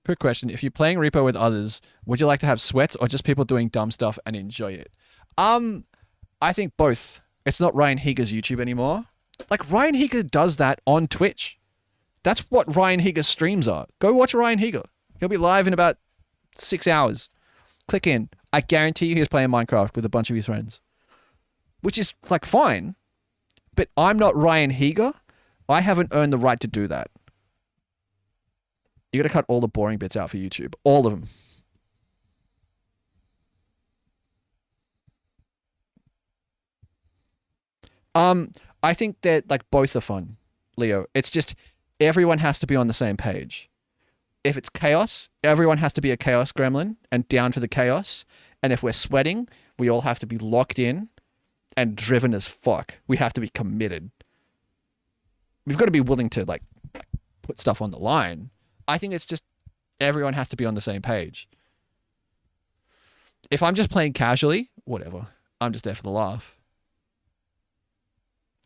S1: Quick question. If you're playing Repo with others, would you like to have sweats or just people doing dumb stuff and enjoy it? I think both. It's not Ryan Higa's YouTube anymore. Like, Ryan Higa does that on Twitch. That's what Ryan Higa's streams are. Go watch Ryan Higa. He'll be live in about 6 hours. Click in. I guarantee you he's playing Minecraft with a bunch of his friends. Which is, like, fine. But I'm not Ryan Higa. I haven't earned the right to do that. You gotta cut all the boring bits out for YouTube. All of them. I think that like both are fun, Leo. It's just everyone has to be on the same page. If it's chaos, everyone has to be a chaos gremlin and down for the chaos. And if we're sweating, we all have to be locked in and driven as fuck. We have to be committed. We've got to be willing to like put stuff on the line. I think it's just everyone has to be on the same page. If I'm just playing casually, whatever. I'm just there for the laugh.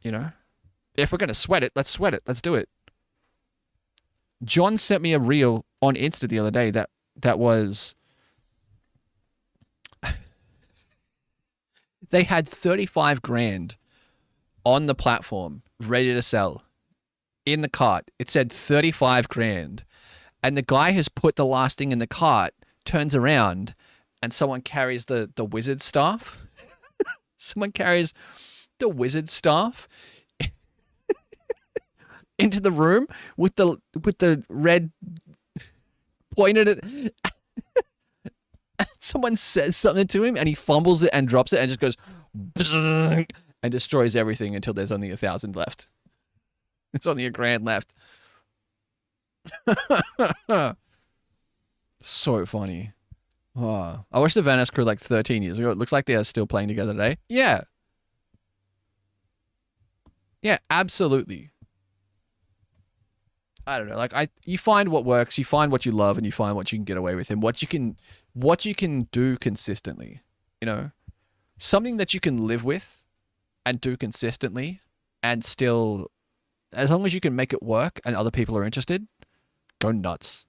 S1: You know? If we're going to sweat it, let's sweat it. Let's do it. John sent me a reel on Insta the other day that was... They had 35 grand on the platform, ready to sell. In the cart. It said 35 grand. And the guy has put the last thing in the cart, turns around, and someone carries the wizard staff. Someone carries the wizard staff into the room with the red pointed at and someone says something to him and he fumbles it and drops it and just goes and destroys everything until there's only 1,000 left. It's only $1,000 left. So funny. Oh, I watched the Van Ness crew like 13 years ago. It looks like they are still playing together today. Yeah. Yeah, absolutely. I don't know. Like you find what works, you find what you love, and you find what you can get away with, and what you can do consistently. You know, something that you can live with and do consistently, and still, as long as you can make it work and other people are interested, go nuts.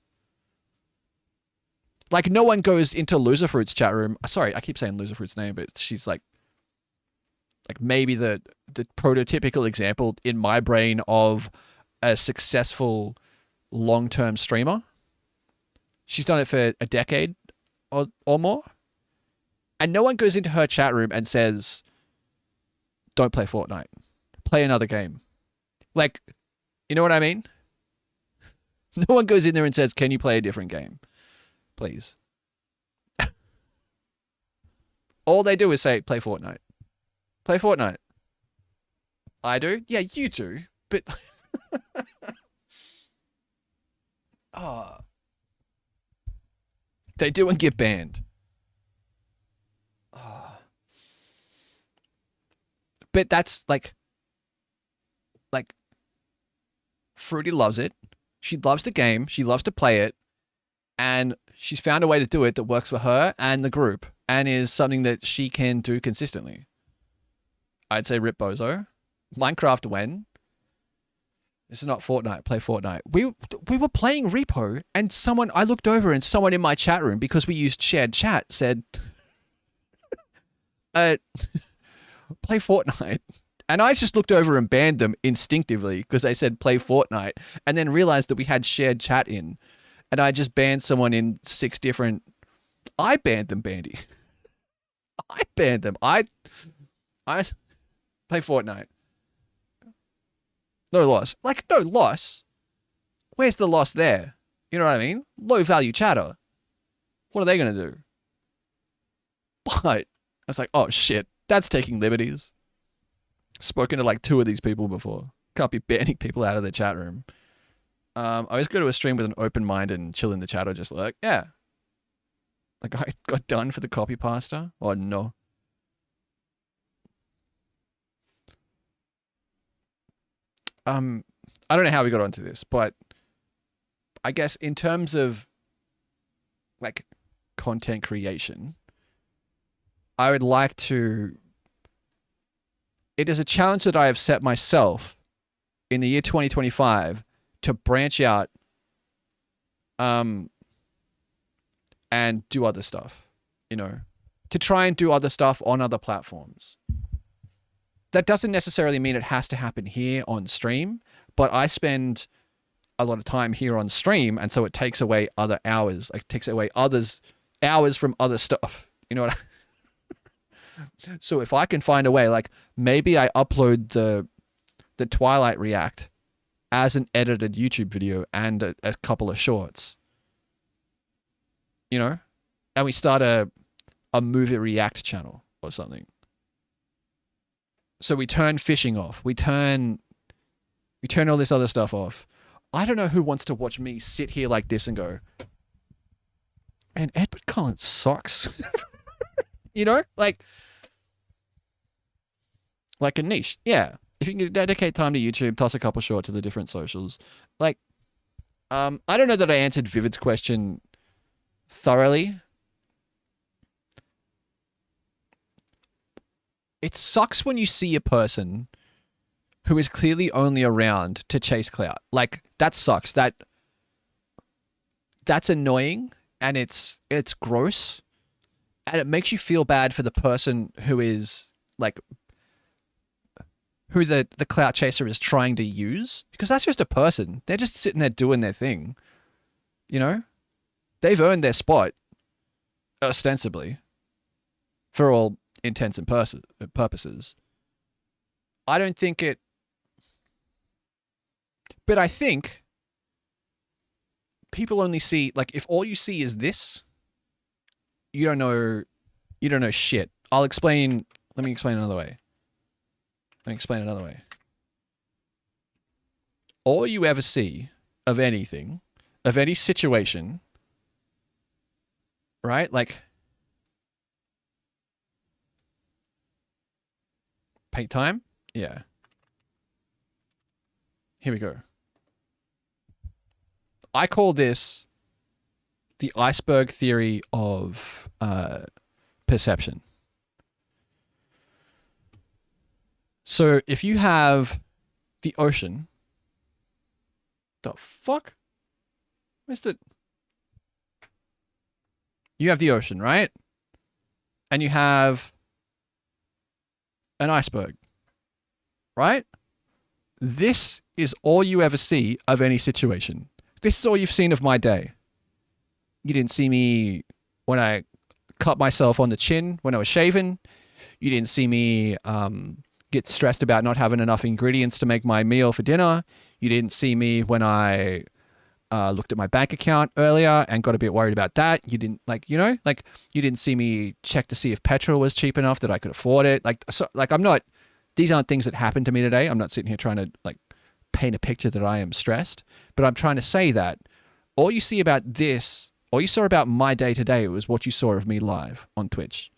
S1: Like no one goes into Loserfruit's chat room. Sorry, I keep saying Loserfruit's name, but she's like maybe the prototypical example in my brain of a successful long-term streamer. She's done it for a decade or more. And no one goes into her chat room and says, don't play Fortnite. Play another game. Like, you know what I mean? No one goes in there and says, can you play a different game? Please. All they do is say, play Fortnite. Play Fortnite. I do? Yeah, you do. But... oh. They do and get banned. Oh. But that's like Fruity loves it. She loves the game. She loves to play it. And she's found a way to do it that works for her and the group and is something that she can do consistently. I'd say Rip Bozo. Minecraft when? This is not Fortnite. Play Fortnite. We were playing Repo and I looked over and someone in my chat room, because we used shared chat, said, play Fortnite. And I just looked over and banned them instinctively because they said play Fortnite, and then realized that we had shared chat in. And I just banned someone in 6 different... I banned them, Bandy. I banned them. I play Fortnite. No loss. Like, no loss. Where's the loss there? You know what I mean? Low value chatter. What are they going to do? But I was like, oh shit, that's taking liberties. Spoken to like 2 of these people before. Can't be banning people out of their chat room. I always go to a stream with an open mind and chill in the chat or just like, yeah. Like I got done for the copy pasta. Oh no. I don't know how we got onto this, but I guess in terms of like content creation, I would like to. It is a challenge that I have set myself in the year 2025 to branch out and do other stuff, you know, to try and do other stuff on other platforms. That doesn't necessarily mean it has to happen here on stream, but I spend a lot of time here on stream, and so it takes away other hours. Like, takes away hours from other stuff. You know what So if I can find a way, like maybe I upload the Twilight React as an edited YouTube video and a couple of shorts. You know? And we start a movie react channel or something. So we turn fishing off. We turn all this other stuff off. I don't know who wants to watch me sit here like this and go, man, Edward Cullen sucks. You know? Like a niche. Yeah. If you can dedicate time to YouTube, toss a couple short to the different socials. Like, I don't know that I answered Vivid's question thoroughly. It sucks when you see a person who is clearly only around to chase clout. Like, that sucks. That's annoying, and it's gross, and it makes you feel bad for the person who is like, who the clout chaser is trying to use, because that's just a person. They're just sitting there doing their thing. You know? They've earned their spot, ostensibly, for all intents and purposes. I don't think it... But I think people only see... Like, if all you see is this, you don't know shit. I'll explain... Let me explain another way. All you ever see of anything, of any situation, right? Like, paint time? Yeah. Here we go. I call this the iceberg theory of perception. So if you have the ocean, the fuck? Where's the... You have the ocean, right? And you have an iceberg, right? This is all you ever see of any situation. This is all you've seen of my day. You didn't see me when I cut myself on the chin when I was shaving. You didn't see me get stressed about not having enough ingredients to make my meal for dinner. You didn't see me when I looked at my bank account earlier and got a bit worried about that. You didn't, like, you know, like, you didn't see me check to see if petrol was cheap enough that I could afford it. Like, so, like, I'm not, these aren't things that happen to me today. I'm not sitting here trying to, like, paint a picture that I am stressed, but I'm trying to say that all you see about this, all you saw about my day today was what you saw of me live on Twitch.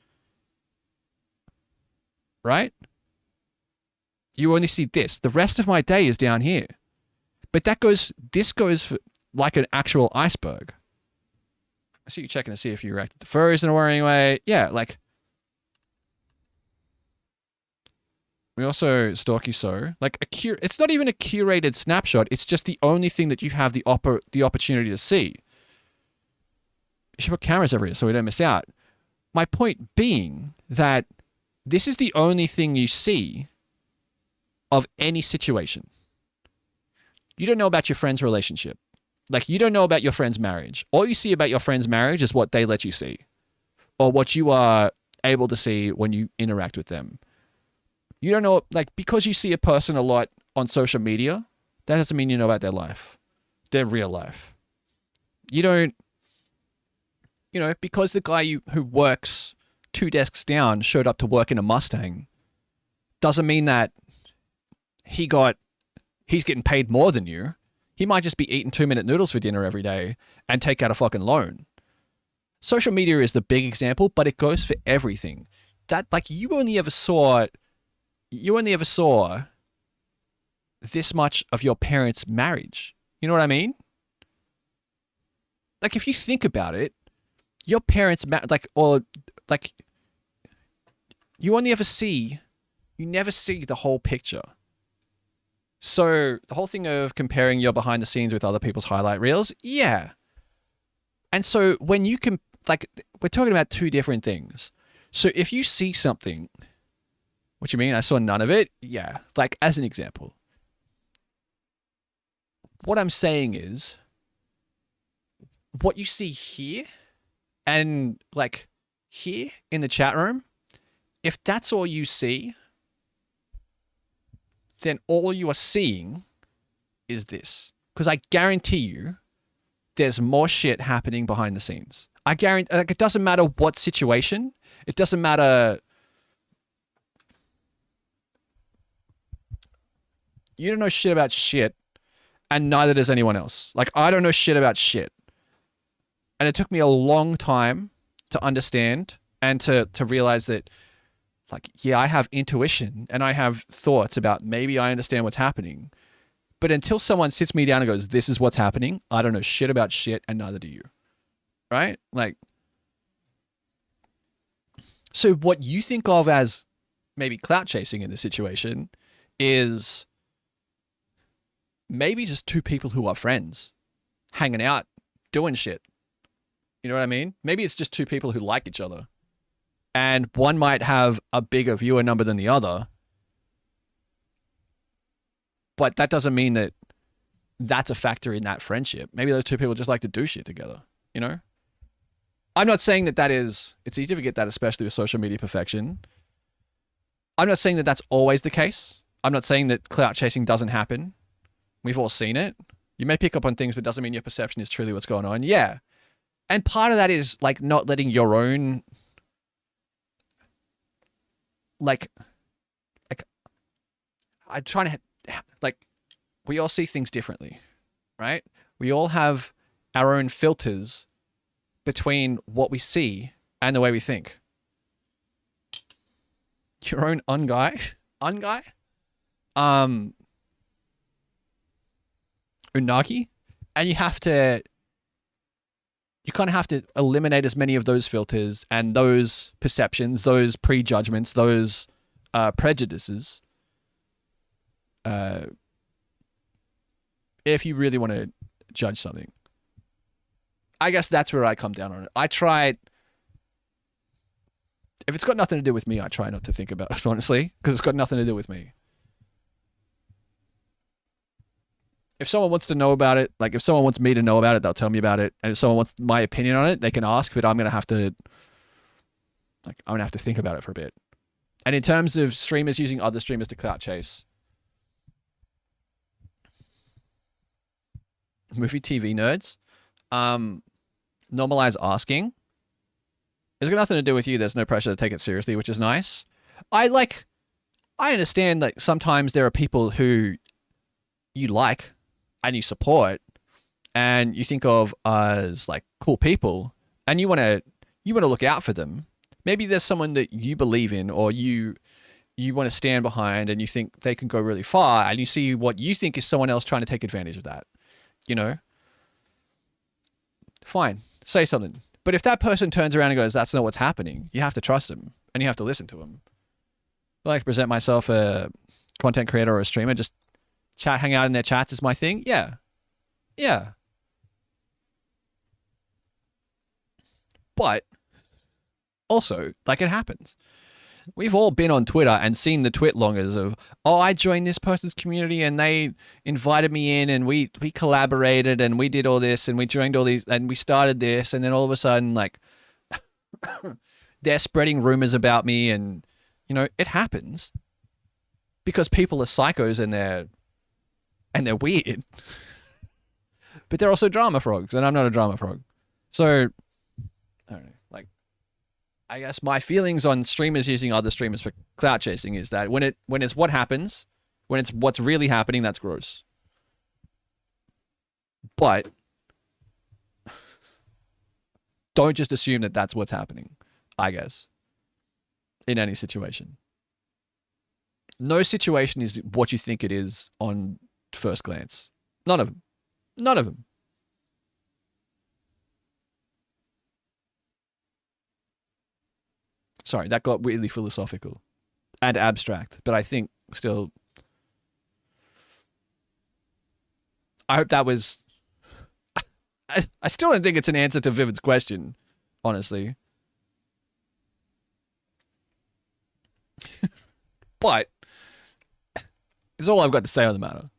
S1: Right? You only see this. The rest of my day is down here. But this goes for like an actual iceberg. I see you checking to see if you reacted to furries in a worrying way. Yeah, like, we also stalk you so. Like, it's not even a curated snapshot. It's just the only thing that you have the opportunity to see. You should put cameras everywhere so we don't miss out. My point being that this is the only thing you see of any situation. You don't know about your friend's relationship. Like, you don't know about your friend's marriage. All you see about your friend's marriage is what they let you see, or what you are able to see when you interact with them. You don't know, like, because you see a person a lot on social media, that doesn't mean you know about their life, their real life. You don't, you know, because the guy who works 2 desks down showed up to work in a Mustang, doesn't mean that he's getting paid more than you. He might just be eating 2-minute noodles for dinner every day and take out a fucking loan. Social media is the big example, but it goes for everything. That, like, you only ever saw this much of your parents' marriage. You know what I mean? Like, if you think about it, your parents, you never see the whole picture. So the whole thing of comparing your behind the scenes with other people's highlight reels, yeah. And so when you can, like, we're talking about two different things. So if you see something, what you mean? I saw none of it? Yeah. Like, as an example. What I'm saying is, what you see here and like here in the chat room, if that's all you see, then all you are seeing is this. Because I guarantee you, there's more shit happening behind the scenes. I guarantee, like, it doesn't matter what situation. It doesn't matter. You don't know shit about shit, and neither does anyone else. Like, I don't know shit about shit. And it took me a long time to understand and to realize that, like, yeah, I have intuition and I have thoughts about maybe I understand what's happening. But until someone sits me down and goes, this is what's happening, I don't know shit about shit, and neither do you. Right? Like, so what you think of as maybe clout chasing in this situation is maybe just two people who are friends, hanging out, doing shit. You know what I mean? Maybe it's just two people who like each other. And one might have a bigger viewer number than the other. But that doesn't mean that that's a factor in that friendship. Maybe those two people just like to do shit together, you know? I'm not saying that it's easy to forget that, especially with social media perfection. I'm not saying that that's always the case. I'm not saying that clout chasing doesn't happen. We've all seen it. You may pick up on things, but it doesn't mean your perception is truly what's going on. Yeah. And part of that is like not letting your own, like I'm trying to, like, we all see things differently, right? We all have our own filters between what we see and the way we think. Your own unguy? Unagi? And you kind of have to eliminate as many of those filters and those perceptions, those prejudgments, those prejudices. If you really want to judge something. I guess that's where I come down on it. I try, if it's got nothing to do with me, I try not to think about it, honestly, because it's got nothing to do with me. If someone wants to know about it, like if someone wants me to know about it, they'll tell me about it. And if someone wants my opinion on it, they can ask, but I'm going to have to think about it for a bit. And in terms of streamers using other streamers to clout chase, movie TV nerds, normalize asking. It's got nothing to do with you. There's no pressure to take it seriously, which is nice. I understand that sometimes there are people who you like and you support and you think of as like cool people and you want to look out for them. Maybe there's someone that you believe in or you want to stand behind and you think they can go really far and you see what you think is someone else trying to take advantage of that. You know? Fine. Say something. But if that person turns around and goes, that's not what's happening, you have to trust them and you have to listen to them. I like to present myself a content creator or a streamer, just hang out in their chats is my thing. Yeah. Yeah. But also, like, it happens. We've all been on Twitter and seen the twit longers of, oh, I joined this person's community and they invited me in and we collaborated and we did all this and we joined all these and we started this and then all of a sudden, like, they're spreading rumors about me and, you know, it happens because people are psychos and they're weird. But they're also drama frogs and I'm not a drama frog. So, I don't know, like, I guess my feelings on streamers using other streamers for clout chasing is that when it's what happens, when it's what's really happening, that's gross. But don't just assume that that's what's happening, I guess, in any situation. No situation is what you think it is on first glance. None of them. None of them. Sorry, that got weirdly philosophical and abstract, but I think still. I hope that was. I still don't think it's an answer to Vivid's question, honestly. But it's all I've got to say on the matter.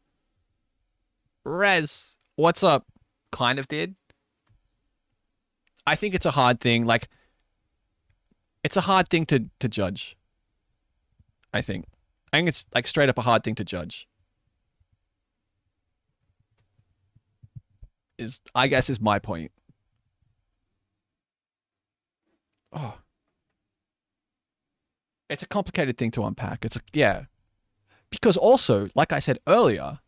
S1: Rez, what's up? Kind of did. I think it's a hard thing. Like, it's a hard thing to judge. I think it's like straight up a hard thing to judge. I guess is my point. Oh. It's a complicated thing to unpack. Yeah. Because also, like I said earlier,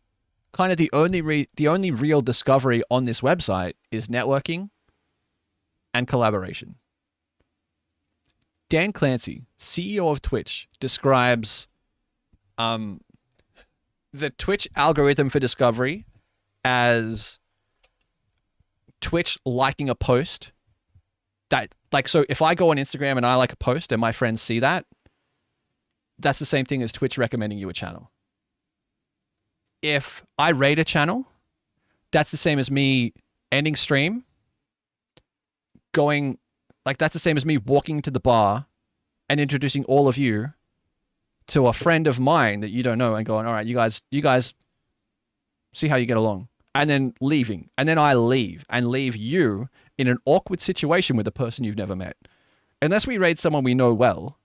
S1: kind of the only real discovery on this website is networking and collaboration. Dan Clancy, CEO of Twitch, describes the Twitch algorithm for discovery as Twitch liking a post that, like, so if I go on Instagram and I like a post and my friends see that, that's the same thing as Twitch recommending you a channel. If I rate a channel, that's the same as me ending stream, going, like, that's the same as me walking to the bar and introducing all of you to a friend of mine that you don't know and going, all right, you guys see how you get along. And then leaving. And then I leave and leave you in an awkward situation with a person you've never met. Unless we raid someone we know well,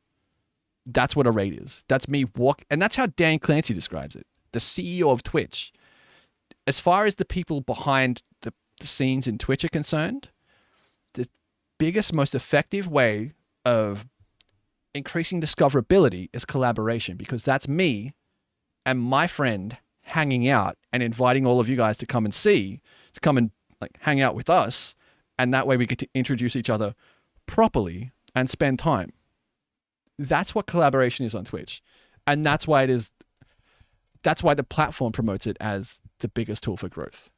S1: that's what a raid is. That's me and that's how Dan Clancy describes it. The CEO of Twitch. As far as the people behind the scenes in Twitch are concerned, the biggest, most effective way of increasing discoverability is collaboration, because that's me and my friend hanging out and inviting all of you guys to come and like hang out with us, and that way we get to introduce each other properly and spend time. That's what collaboration is on Twitch, and that's why the platform promotes it as the biggest tool for growth.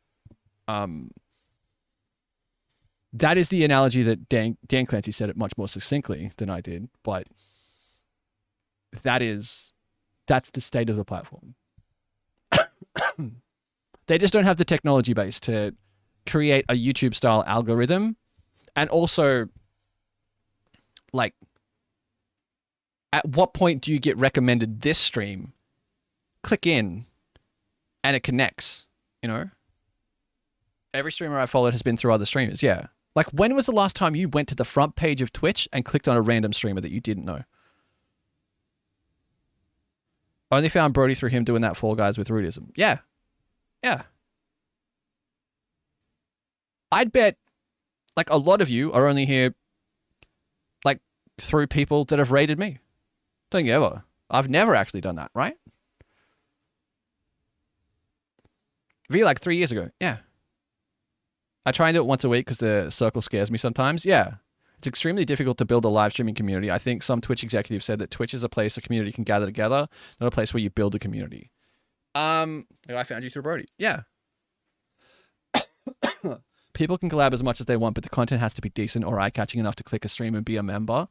S1: That is the analogy that Dan Clancy said it much more succinctly than I did, but that's the state of the platform. They just don't have the technology base to create a YouTube style algorithm, and also, like, at what point do you get recommended this stream? Click in and it connects, you know? Every streamer I followed has been through other streamers, yeah. Like, when was the last time you went to the front page of Twitch and clicked on a random streamer that you didn't know? Only found Brody through him doing that Fall Guys with Rudism. Yeah. Yeah. I'd bet, like, a lot of you are only here, like, through people that have rated me. Don't think ever. I've never actually done that, right? Like 3 years ago. Yeah. I try and do it once a week because the circle scares me sometimes. Yeah. It's extremely difficult to build a live streaming community. I think some Twitch executives said that Twitch is a place a community can gather together, not a place where you build a community. I found you through Brody. Yeah. People can collab as much as they want, but the content has to be decent or eye-catching enough to click a stream and be a member.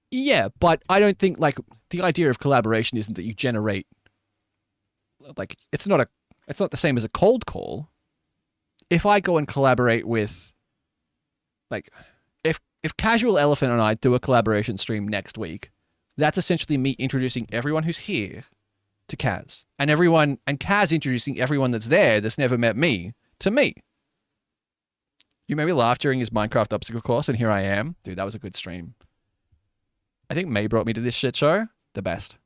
S1: Yeah, but I don't think, like, the idea of collaboration isn't that you generate, like, it's not the same as a cold call. If I go and collaborate with, like, if Casual Elephant and I do a collaboration stream next week, that's essentially me introducing everyone who's here to Kaz, and Kaz introducing everyone that's there that's never met me to me. You made me laugh during his Minecraft obstacle course, and here I am. Dude, that was a good stream. I think May brought me to this shit show. The best.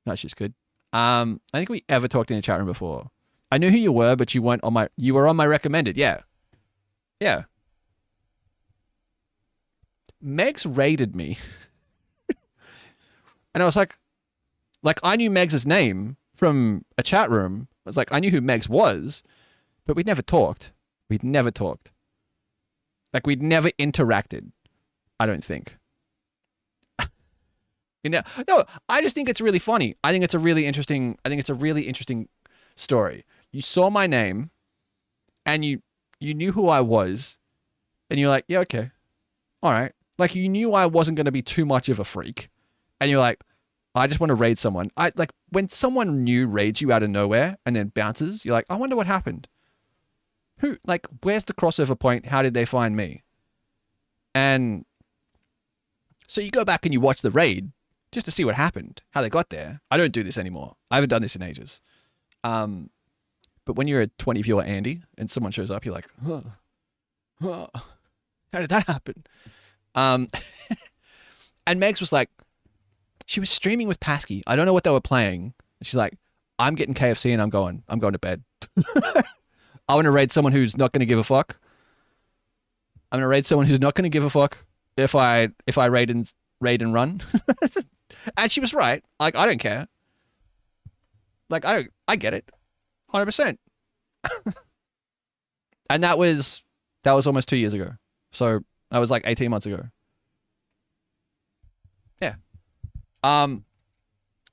S1: No, she's good. I think we ever talked in the chat room before. I knew who you were, but you were on my recommended. Yeah. Yeah. Megs raided me. And I was like, I knew Megs' name from a chat room. I was like, I knew who Megs was, but we'd never talked. We'd never talked. Like, we'd never interacted, I don't think. You know, no, I just think it's really funny. I think it's a really interesting story. You saw my name and you knew who I was and you're like, yeah, okay. All right. Like you knew I wasn't going to be too much of a freak. And you're like, I just want to raid someone. I like when someone new raids you out of nowhere and then bounces, you're like, I wonder what happened. Where's the crossover point? How did they find me? And so you go back and you watch the raid just to see what happened, how they got there. I don't do this anymore. I haven't done this in ages. But when you're a 20 viewer Andy and someone shows up, you're like, how did that happen? And Megs was like, she was streaming with Pasky. I don't know what they were playing. She's like, I'm getting KFC and I'm going to bed. I want to raid someone who's not going to give a fuck. I'm going to raid someone who's not going to give a fuck if I raid and run. And she was right. Like, I don't care. Like, I get it. 100%. And that was almost 2 years ago. So that was like 18 months ago. Yeah.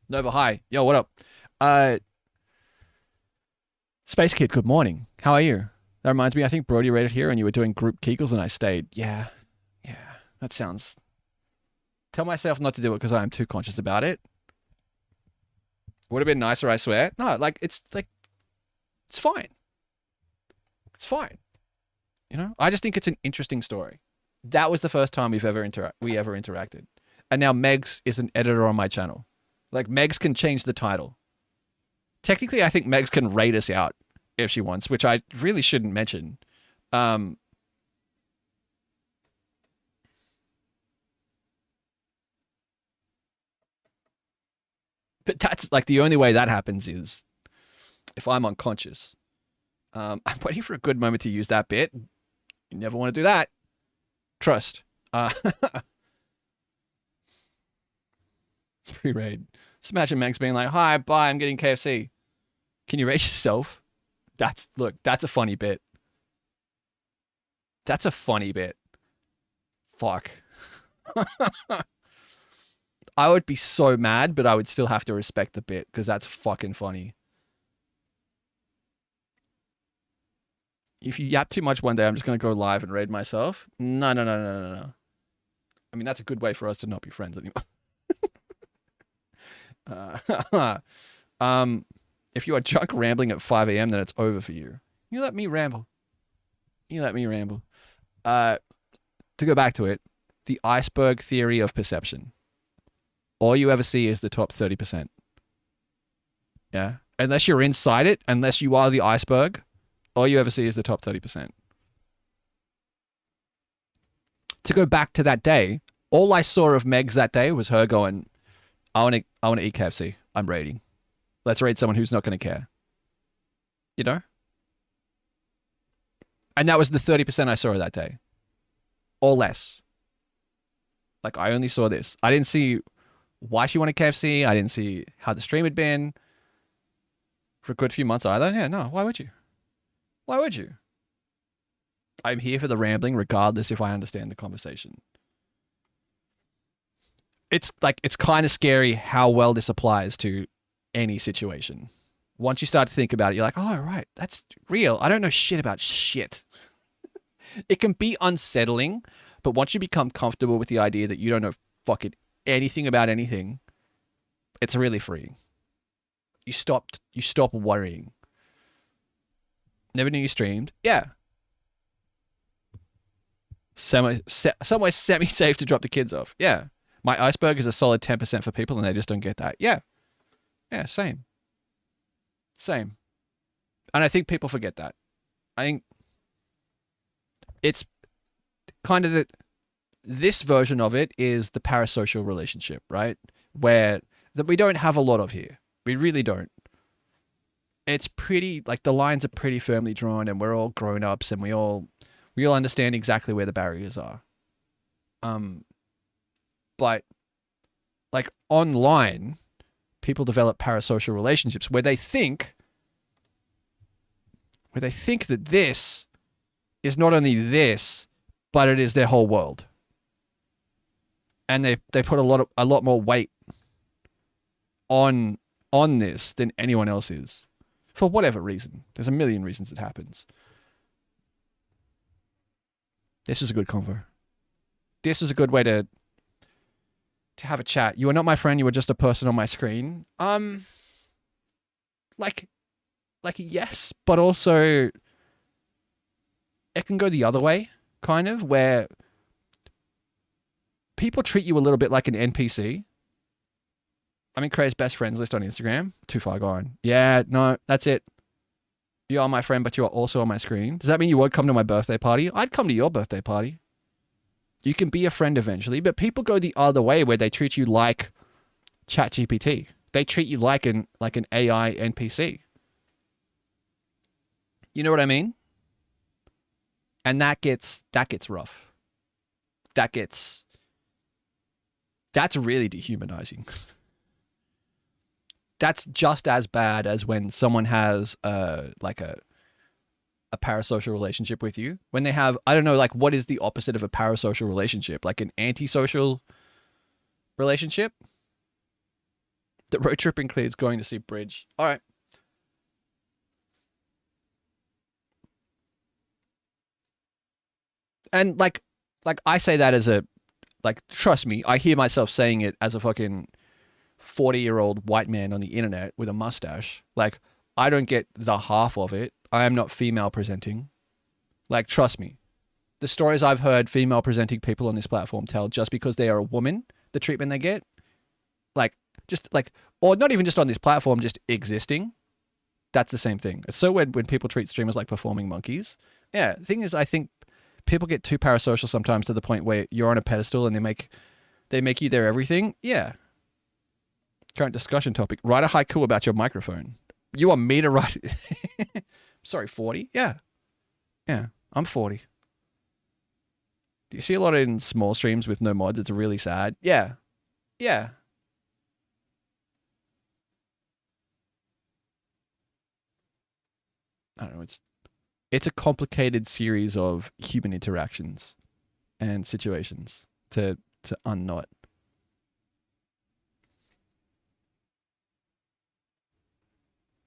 S1: Nova, hi. Yo, what up? Space Kid, good morning. How are you? That reminds me, I think Brody raided here and you were doing group Gaggls and I stayed. Yeah. That sounds... Tell myself not to do it because I am too conscious about it. Would have been nicer, I swear. No, it's fine. It's fine. You know? I just think it's an interesting story. That was the first time we ever interacted. And now Megs is an editor on my channel. Like, Megs can change the title. Technically, I think Megs can raid us out if she wants, which I really shouldn't mention. But that's like the only way that happens is if I'm unconscious. I'm waiting for a good moment to use that bit. You never want to do that. Trust. Free raid. Just imagine Megs being like, hi, bye, I'm getting KFC. Can you raid yourself? That's a funny bit. That's a funny bit. Fuck. I would be so mad, but I would still have to respect the bit because that's fucking funny. If you yap too much one day, I'm just going to go live and raid myself. No. I mean, that's a good way for us to not be friends anymore. If you are drunk rambling at 5 a.m., then it's over for you. You let me ramble. To go back to it, the iceberg theory of perception. All you ever see is the top 30%. Yeah? Unless you're inside it, unless you are the iceberg, all you ever see is the top 30%. To go back to that day, all I saw of Megs that day was her going, I want to eat KFC. I'm raiding. Let's raid someone who's not going to care. You know? And that was the 30% I saw that day. Or less. Like, I only saw this. I didn't see why she wanted KFC. I didn't see how the stream had been for a good few months either. Yeah, no. Why would you? Why would you? I'm here for the rambling regardless if I understand the conversation. It's kind of scary how well this applies to any situation. Once you start to think about it, you're like, oh, right, that's real. I don't know shit about shit. It can be unsettling, but once you become comfortable with the idea that you don't know fucking anything about anything, it's really freeing. You stop worrying. Never knew you streamed? Yeah. Somewhere semi-safe to drop the kids off. Yeah. My iceberg is a solid 10% for people and they just don't get that. Yeah. Yeah, same. And I think people forget that. I think it's kind of this version of it is the parasocial relationship, right? Where that we don't have a lot of here. We really don't. It's pretty, like the lines are pretty firmly drawn and we're all grown-ups and we all understand exactly where the barriers are. But like online, people develop parasocial relationships where they think that this is not only this, but it is their whole world. and they put a lot more weight on this than anyone else is, for whatever reason. There's a million reasons it happens. This was a good convo. This was a good way to have a chat. You are not my friend. You are just a person on my screen. Like yes, but also it can go the other way, kind of, where people treat you a little bit like an NPC. I'm in Craig's best friends list on Instagram. Too far gone. Yeah, no, that's it. You are my friend, but you are also on my screen. Does that mean you won't come to my birthday party? I'd come to your birthday party. You can be a friend eventually, but people go the other way where they treat you like ChatGPT. They treat you like an AI NPC. You know what I mean? And that gets rough. That's really dehumanizing. That's just as bad as when someone has a parasocial relationship with you. When they have, I don't know, like, what is the opposite of a parasocial relationship? Like an antisocial relationship? The road trip includes going to see Bridge. All right. And like I say that as trust me, I hear myself saying it as a fucking 40-year-old white man on the internet with a mustache. Like, I don't get the half of it. I am not female presenting. Like, trust me. The stories I've heard female presenting people on this platform tell, just because they are a woman, the treatment they get, or not even just on this platform, just existing, that's the same thing. It's so weird when people treat streamers like performing monkeys. Yeah, the thing is, I think people get too parasocial sometimes to the point where you're on a pedestal and they make you their everything. Yeah. Current discussion topic. Write a haiku about your microphone. You want me to write it? Sorry, 40? Yeah. Yeah, I'm 40. Do you see a lot in small streams with no mods? It's really sad. Yeah. Yeah. I don't know. It's a complicated series of human interactions and situations to unknot.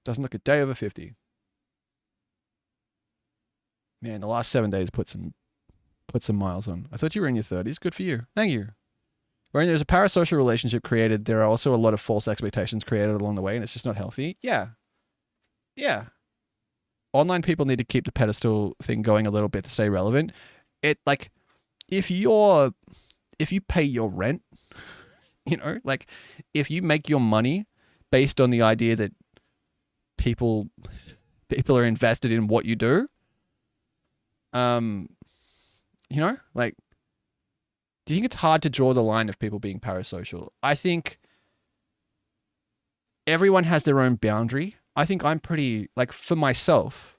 S1: Doesn't look a day over 50. Man, the last 7 days put some miles on. I thought you were in your 30s. Good for you. Thank you. When there's a parasocial relationship created, there are also a lot of false expectations created along the way, and it's just not healthy. Yeah. Yeah. Online people need to keep the pedestal thing going a little bit to stay relevant. If you pay your rent, if you make your money based on the idea that people are invested in what you do, do you think it's hard to draw the line of people being parasocial? I think everyone has their own boundary. I think I'm pretty, for myself,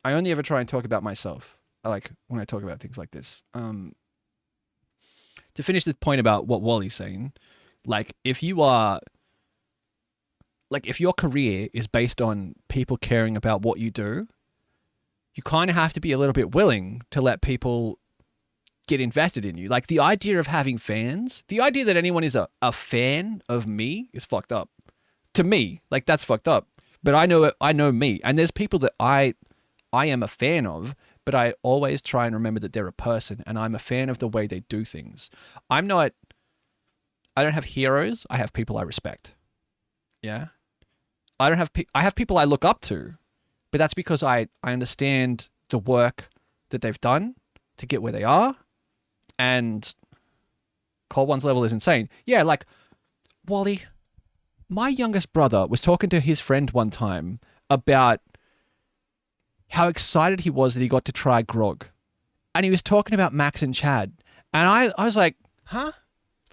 S1: I only ever try and talk about myself, when I talk about things like this. To finish the point about what Wally's saying, if your career is based on people caring about what you do, you kind of have to be a little bit willing to let people get invested in you. Like, the idea of having fans, the idea that anyone is a fan of me is fucked up. To me, that's fucked up. But I know me, and there's people that I am a fan of, but I always try and remember that they're a person, and I'm a fan of the way they do things. I don't have heroes. I have people I respect. Yeah. I have people I look up to, but that's because I understand the work that they've done to get where they are, and Cold One's level is insane. Yeah, Wally, my youngest brother was talking to his friend one time about how excited he was that he got to try grog. And he was talking about Max and Chad. And I was like, huh?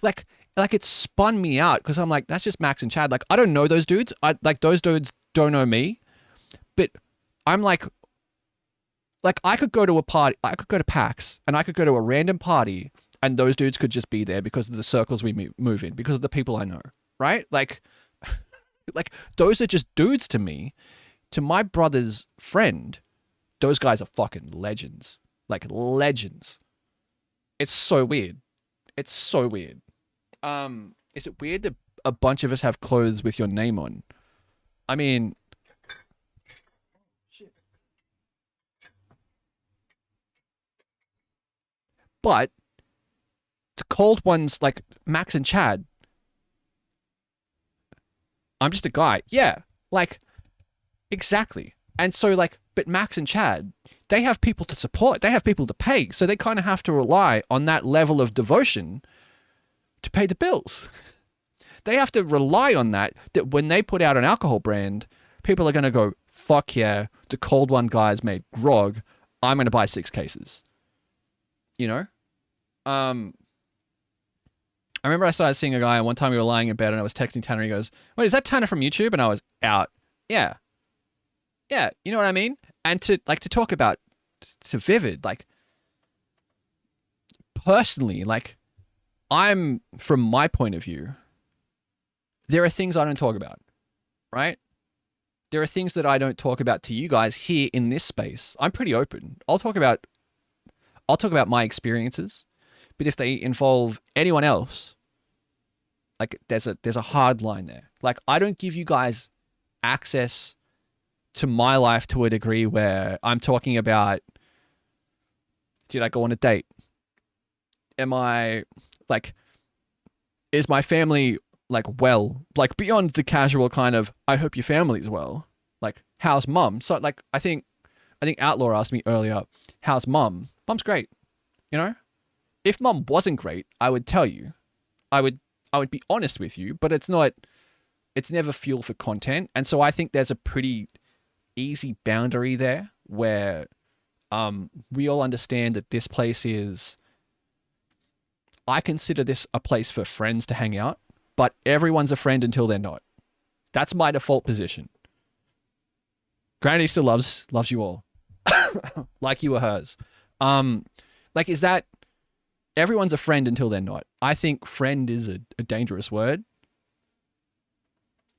S1: It spun me out, because I'm like, that's just Max and Chad. I don't know those dudes. Those dudes don't know me. But I'm I could go to a party, I could go to PAX, and I could go to a random party, and those dudes could just be there because of the circles we move in, because of the people I know, right? Those are just dudes to me. To my brother's friend, those guys are fucking legends. Legends. It's so weird. It's so weird. is it weird that a bunch of us have clothes with your name on? I mean, but the cold ones like Max and Chad, I'm just a guy. Yeah, like, exactly. And so, like, but Max and Chad, they have people to support. They have people to pay. So they kind of have to rely on that level of devotion to pay the bills. They have to rely on that when they put out an alcohol brand, people are going to go, fuck yeah, the Cold One guys made grog. I'm going to buy 6 cases. You know? I remember I started seeing a guy, and one time we were lying in bed and I was texting Tanner, and he goes, wait, is that Tanner from YouTube? And I was out. Yeah. Yeah, you know what I mean? And to talk about, to Vivid, like, personally, like, I'm, from my point of view, there are things I don't talk about, right? There are things that I don't talk about to you guys here in this space. I'm pretty open. I'll talk about my experiences, but if they involve anyone else, like, there's a hard line there. Like, I don't give you guys access to my life to a degree where I'm talking about, did I go on a date? Am I, like, is my family, like, well, like, beyond the casual kind of, I hope your family's well, like, how's mum? So, like, I think Outlaw asked me earlier, how's mum? Mum's great, you know? If mum wasn't great, I would tell you. I would be honest with you, but it's never fuel for content. And so I think there's a pretty easy boundary there where we all understand that this place is, I consider this a place for friends to hang out, but everyone's a friend until they're not. That's my default position. Granny still loves you all. Like you were hers. Like, is that, everyone's a friend until they're not. I think friend is a dangerous word.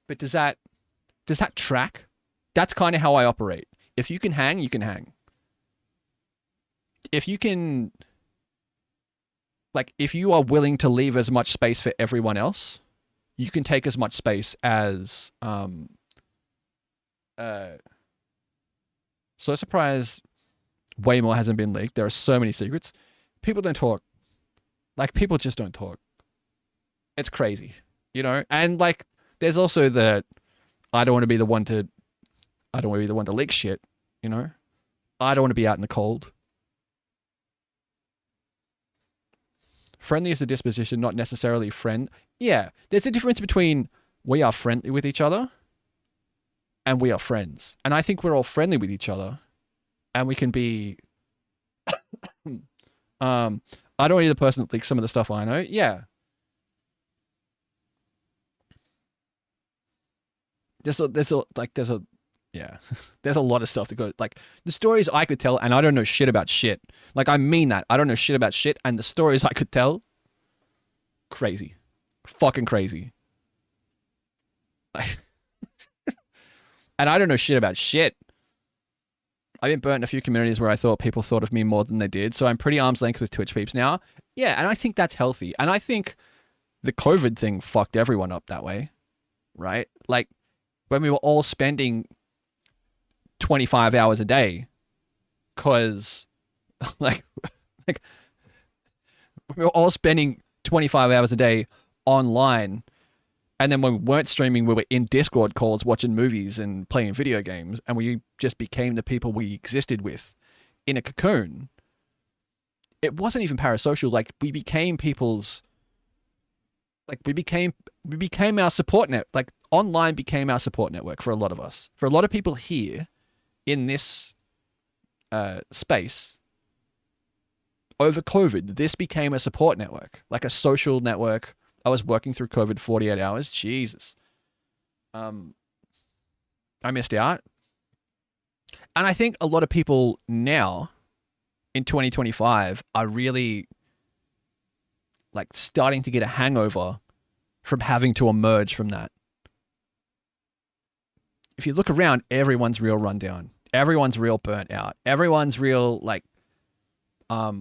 S1: But does that track? That's kind of how I operate. If you can hang, you can hang. If you can, like, if you are willing to leave as much space for everyone else, you can take as much space as, so surprised way more hasn't been leaked. There are so many secrets. People don't talk. Like, people just don't talk. It's crazy, you know? And, like, there's also the, I don't want to be the one to leak shit, you know? I don't want to be out in the cold. Friendly is a disposition, not necessarily friend. Yeah, there's a difference between we are friendly with each other and we are friends. And I think we're all friendly with each other and we can be, I don't want to be the person that leaks some of the stuff I know. Yeah. There's a lot of stuff to go, like, the stories I could tell, and I don't know shit about shit. Like, I mean that. I don't know shit about shit, and the stories I could tell, crazy. Fucking crazy. Like, and I don't know shit about shit. I've been burnt in a few communities where I thought people thought of me more than they did, so I'm pretty arm's length with Twitch peeps now. Yeah, and I think that's healthy. And I think the COVID thing fucked everyone up that way, right? Like, when we were all spending 25 hours a day, because, like, we were all spending 25 hours a day online, and then when we weren't streaming, we were in Discord calls watching movies and playing video games, and we just became the people we existed with in a cocoon. It wasn't even parasocial. Like, we became people's, like, we became our support net. Like, online became our support network for a lot of us. For a lot of people here in this space, over COVID, this became a support network, like a social network. I was working through COVID 48 hours. Jesus. I missed out. And I think a lot of people now in 2025 are really, like, starting to get a hangover from having to emerge from that. If you look around, everyone's real rundown. Everyone's real burnt out. Everyone's real, like a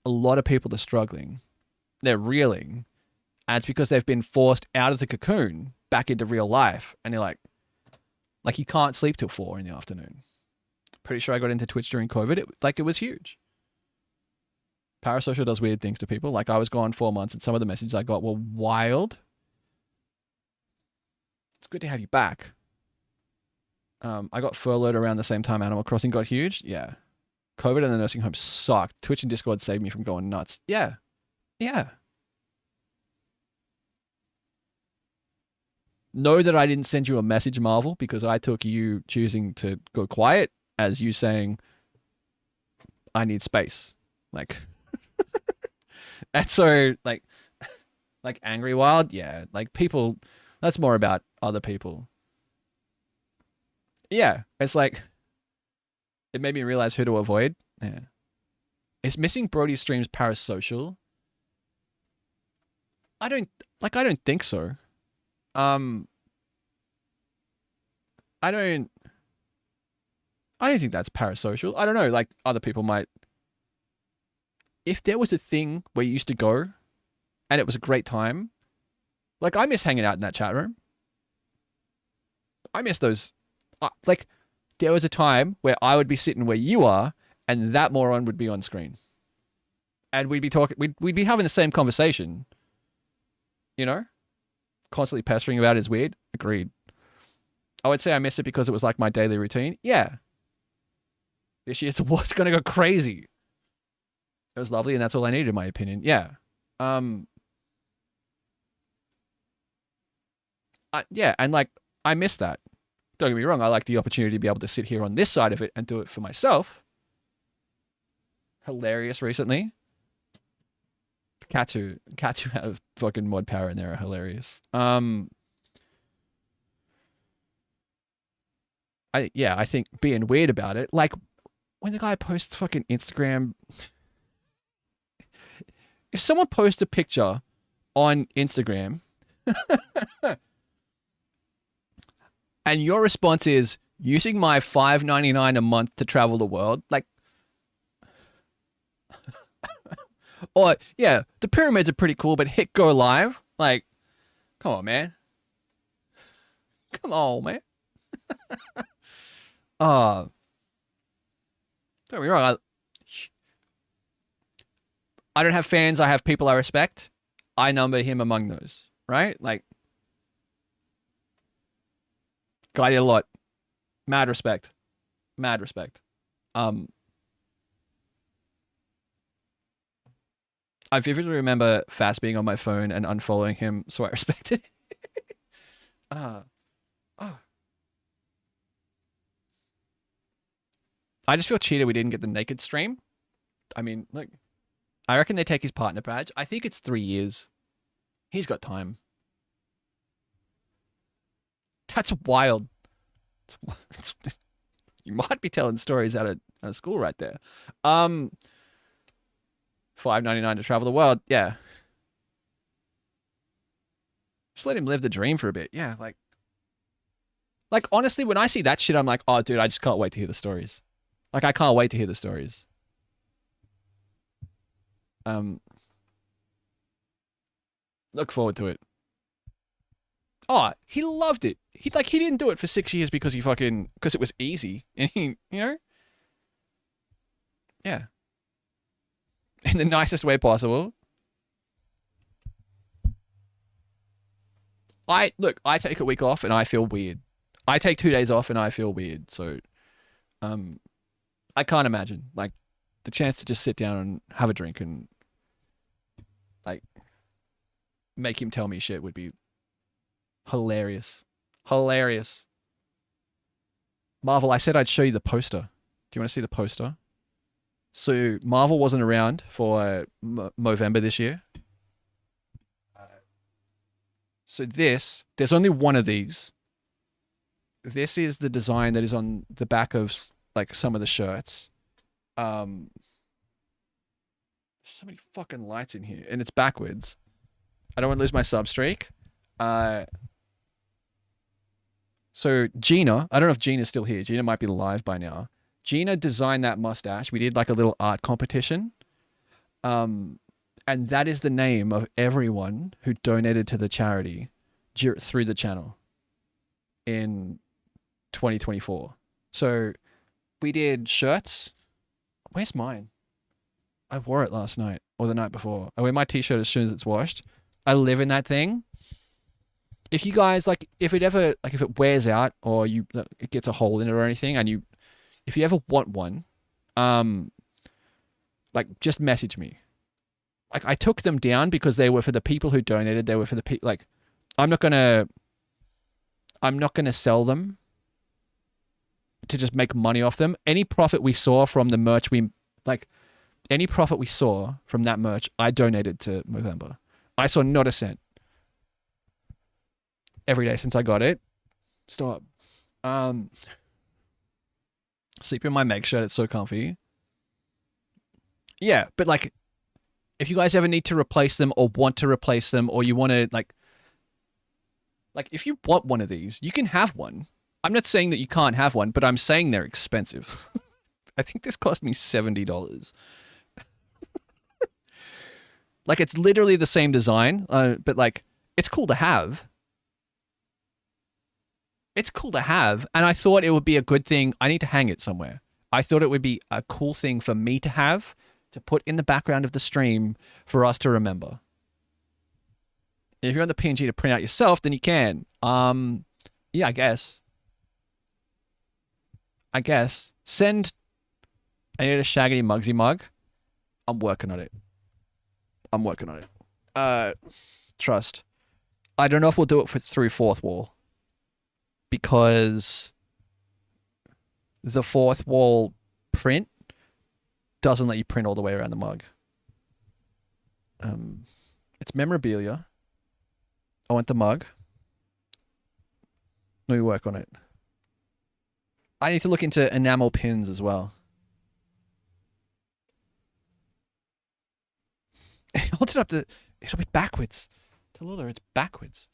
S1: lot of people are struggling. They're reeling. And it's because they've been forced out of the cocoon back into real life. And they're like you can't sleep till 4 in the afternoon. Pretty sure I got into Twitch during COVID. It was huge. Parasocial does weird things to people. Like I was gone 4 months and some of the messages I got were wild. It's good to have you back. I got furloughed around the same time Animal Crossing got huge. Yeah. COVID and the nursing home sucked. Twitch and Discord saved me from going nuts. Yeah. Yeah. Know that I didn't send you a message, Marvel, because I took you choosing to go quiet as you saying, I need space. Like, and so, like Angry Wild, yeah. Like, people, that's more about other people. Yeah, it's like, it made me realize who to avoid. Yeah. Is missing Brody's streams parasocial? I don't think so. I don't think that's parasocial. I don't know, like other people might. If there was a thing where you used to go and it was a great time, like I miss hanging out in that chat room. I miss those. Like there was a time where I would be sitting where you are and that moron would be on screen. And we'd be talking, we'd be having the same conversation. You know? Constantly pestering about it is weird. Agreed. I would say I miss it because it was like my daily routine. Yeah. This year was going to go crazy. It was lovely and that's all I needed in my opinion. Yeah. Yeah, and like I miss that. Don't get me wrong, I like the opportunity to be able to sit here on this side of it and do it for myself. Hilarious recently. Cats who have fucking mod power in there are hilarious. I think being weird about it, like when the guy posts fucking Instagram, if someone posts a picture on Instagram and your response is using my $5.99 a month to travel the world, like, or yeah, the pyramids are pretty cool, but hit go live, like, come on, man. Come on, man. Don't get me wrong. I don't have fans. I have people I respect. I number him among those, right? Like, guy did a lot. Mad respect. Mad respect. I vividly remember Fast being on my phone and unfollowing him, so I respected it. I just feel cheated we didn't get the naked stream. I mean, look, I reckon they take his partner badge. I think it's 3 years. He's got time. That's wild. You might be telling stories out of school right there. $5.99 to travel the world. Yeah. Just let him live the dream for a bit. Yeah, like honestly, when I see that shit, I'm like, oh, dude, I just can't wait to hear the stories. Like, I can't wait to hear the stories. Look forward to it. Oh, he loved it. He didn't do it for 6 years because because it was easy. And he, you know? Yeah. In the nicest way possible. I take a week off and I feel weird. I take 2 days off and I feel weird. So, I can't imagine, like, the chance to just sit down and have a drink and, like, make him tell me shit would be hilarious. Hilarious. Marvel, I said I'd show you the poster. Do you want to see the poster? So, Marvel wasn't around for Movember this year. So there's only one of these. This is the design that is on the back of, like, some of the shirts. There's so many fucking lights in here, and it's backwards. I don't want to lose my sub streak. So Gina, I don't know if Gina's still here. Gina might be live by now. Gina designed that mustache. We did like a little art competition. And And that is the name of everyone who donated to the charity through the channel in 2024. So we did shirts. Where's mine? I wore it last night or the night before. I wear my t-shirt as soon as it's washed. I live in that thing. If you guys like, if it wears out or it gets a hole in it or anything, and if you ever want one, like just message me. Like I took them down because they were for the people who donated. They were for the people. Like I'm not gonna sell them to just make money off them. Any profit we saw from the merch any profit we saw from that merch, I donated to Movember. I saw not a cent. Every day since I got it. Stop. Sleep in my Meg shirt. It's so comfy. Yeah, but like, if you guys ever need to replace them or want to replace them, or you want to like if you want one of these, you can have one. I'm not saying that you can't have one, but I'm saying they're expensive. I think this cost me $70. Like, it's literally the same design, but like, it's cool to have. It's cool to have, and I thought it would be a good thing. I need to hang it somewhere. I thought it would be a cool thing for me to have, to put in the background of the stream for us to remember. If you're on the PNG to print out yourself, then you can. Yeah, I guess. I need a Shaggy Muggsy mug. I'm working on it. Trust. I don't know if we'll do it through Fourth Wall, because the Fourth Wall print doesn't let you print all the way around the mug. It's memorabilia. I want the mug. Let me work on it. I need to look into enamel pins as well. Hold it up to... It'll be backwards. Tallulah, it's backwards.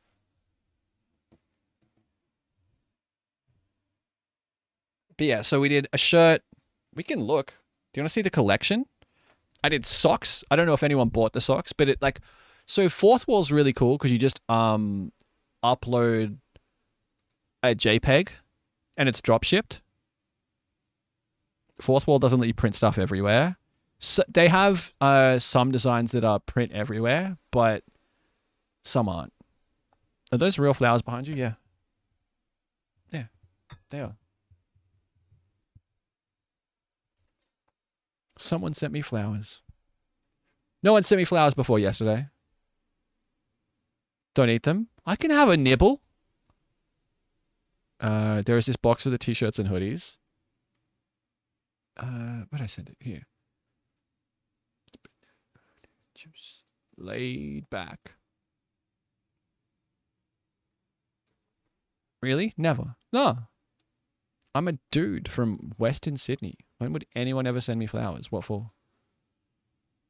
S1: But yeah, so we did a shirt. We can look. Do you want to see the collection? I did socks. I don't know if anyone bought the socks, but it like... So Fourth Wall's really cool because you just upload a JPEG and it's drop shipped. Fourth Wall doesn't let you print stuff everywhere. So they have some designs that are print everywhere, but some aren't. Are those real flowers behind you? Yeah. Yeah, they are. Someone sent me flowers. No one sent me flowers before yesterday. Don't eat them. I can have a nibble. There is this box of the t-shirts and hoodies. Where did I send it? Here. Chips. Laid back. Really? Never. No. I'm a dude from Western Sydney. When would anyone ever send me flowers? What for?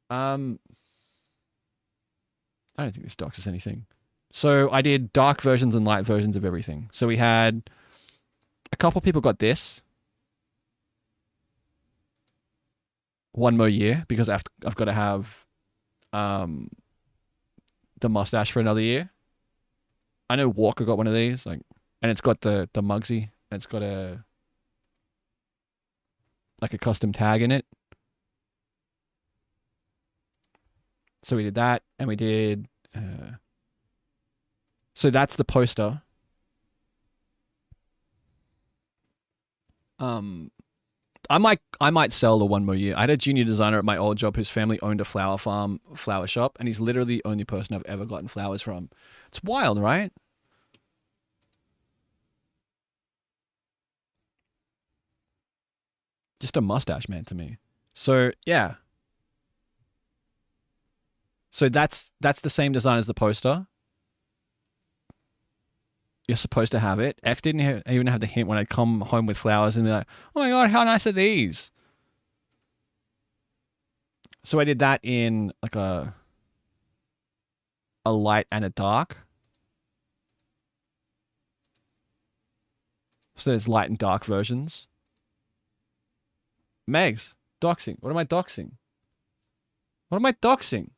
S1: I don't think this docs us anything. So I did dark versions and light versions of everything. So we had a couple people got this. One more year, because I've got to have the mustache for another year. I know Walker got one of these, like, and it's got the Muggsy, and it's got a custom tag in it. So we did that, and we did. So that's the poster. I might sell the one more year. I had a junior designer at my old job whose family owned a flower farm, flower shop, and he's literally the only person I've ever gotten flowers from. It's wild, right? Just a mustache man to me. So yeah. So that's the same design as the poster. You're supposed to have it. X didn't even have the hint when I'd come home with flowers and be like, oh my god, how nice are these? So I did that in like a light and a dark. So there's light and dark versions. Megs, doxing. What am I doxing? What am I doxing?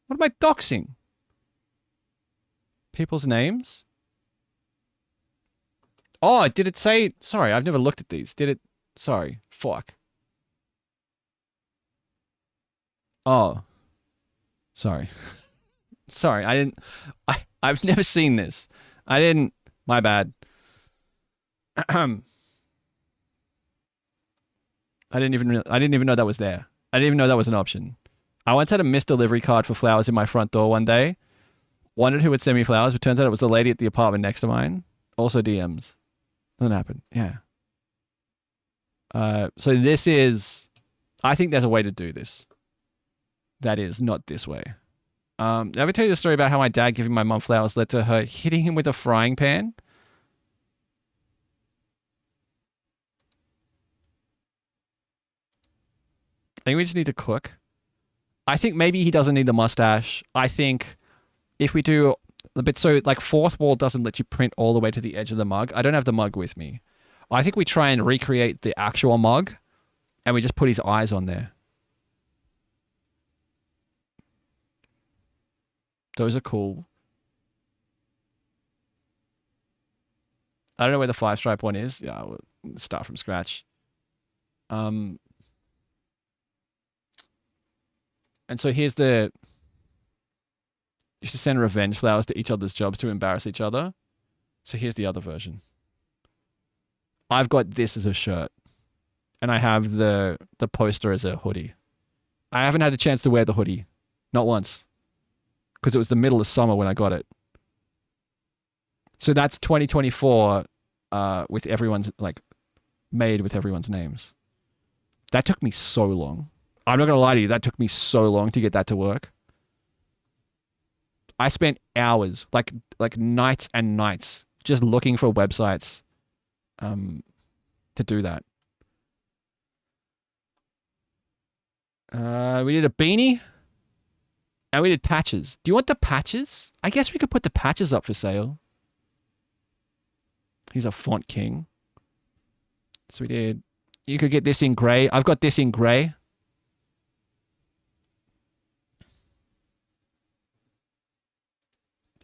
S1: What am I doxing? People's names? Oh, did it say... Sorry, I've never looked at these. Did it... Sorry. Fuck. Oh. Sorry. Sorry, I didn't... I've never seen this. I didn't... My bad. I didn't even know that was there. I didn't even know that was an option. I once had a missed delivery card for flowers in my front door one day. Wondered who would send me flowers, but turns out it was the lady at the apartment next to mine. Also DMs. Doesn't happen. Yeah. So this is... I think there's a way to do this. That is not this way. Did I ever tell you the story about how my dad giving my mum flowers led to her hitting him with a frying pan? I think we just need to cook. I think maybe he doesn't need the mustache. I think if we do a bit, so like fourth wall doesn't let you print all the way to the edge of the mug. I don't have the mug with me. I think we try and recreate the actual mug and we just put his eyes on there. Those are cool. I don't know where the 5-stripe one is. Yeah, we'll start from scratch. And so here's the... You should send revenge flowers to each other's jobs to embarrass each other. So here's the other version. I've got this as a shirt. And I have the poster as a hoodie. I haven't had a chance to wear the hoodie. Not once. Because it was the middle of summer when I got it. So that's 2024 with everyone's, like, made with everyone's names. That took me so long. I'm not going to lie to you. That took me so long to get that to work. I spent hours, like nights and nights, just looking for websites to do that. We did a beanie. And we did patches. Do you want the patches? I guess we could put the patches up for sale. He's a font king. So we did... You could get this in grey. I've got this in grey.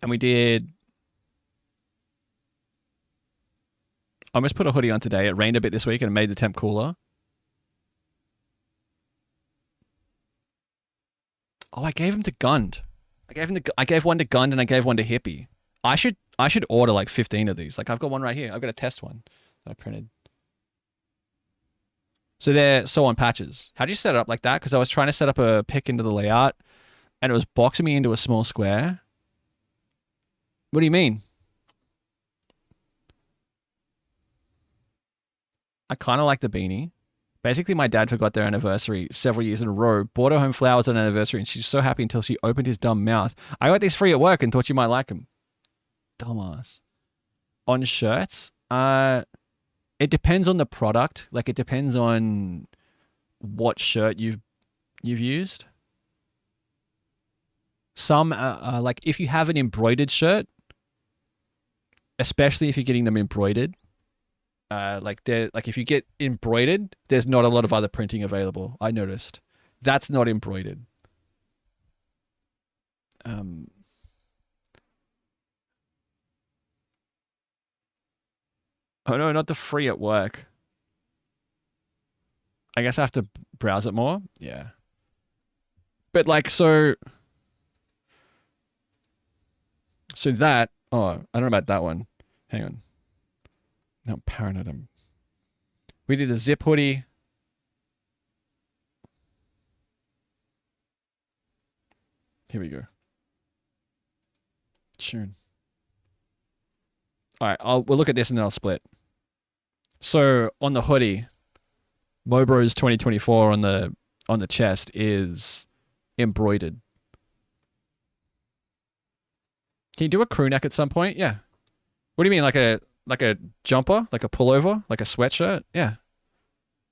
S1: And we did... I almost put a hoodie on today. It rained a bit this week and it made the temp cooler. Oh, I gave him to Gund. I gave one to Gund and I gave one to Hippie. I should order like 15 of these. Like I've got one right here. I've got a test one that I printed. So they're on patches. How do you set it up like that? Because I was trying to set up a pick into the layout and it was boxing me into a small square. What do you mean? I kind of like the beanie. Basically, my dad forgot their anniversary several years in a row, bought her home flowers on anniversary, and she's so happy until she opened his dumb mouth. I got these free at work and thought you might like them. Dumbass. On shirts, it depends on the product. Like, it depends on what shirt you've used. Some, like, if you have an embroidered shirt, especially if you're getting them embroidered, like if you get embroidered, there's not a lot of other printing available. I noticed. That's not embroidered. Oh no, not the free at work. I guess I have to browse it more. Yeah. But like, so that, oh, I don't know about that one. Hang on. No, Paranoid. We did a zip hoodie. Here we go. Tune. All right, we'll look at this and then I'll split. So on the hoodie, Mobro's 2024 on the chest is embroidered. Can you do a crew neck at some point? Yeah. What do you mean, like a jumper, like a pullover, like a sweatshirt? Yeah.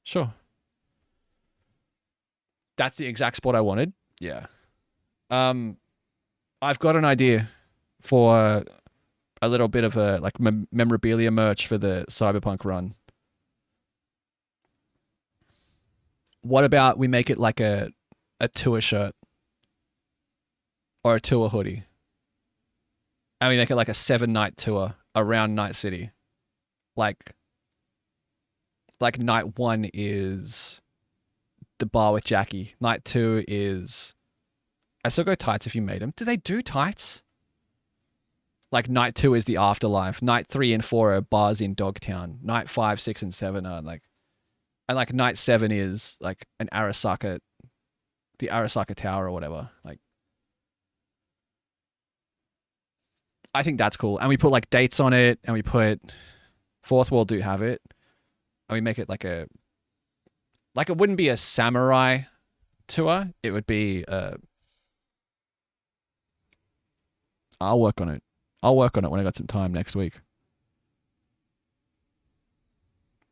S1: Sure. That's the exact spot I wanted. Yeah. I've got an idea for a little bit of a like memorabilia merch for the Cyberpunk run. What about we make it like a tour shirt? or a tour hoodie. And we make it like a 7-night tour around Night City. Like night 1 is the bar with Jackie. Night 2 is... I still go tights if you made them. Do they do tights? Like night 2 is the afterlife. Night 3 and 4 are bars in Dogtown. Night 5, 6, and 7 are like... And like night 7 is like an Arasaka... The Arasaka Tower or whatever. Like... I think that's cool. And we put like dates on it, and we put... Fourth Wall do have it. And we make it like a... Like it wouldn't be a samurai tour. It would be... I'll work on it. I'll work on it when I got some time next week.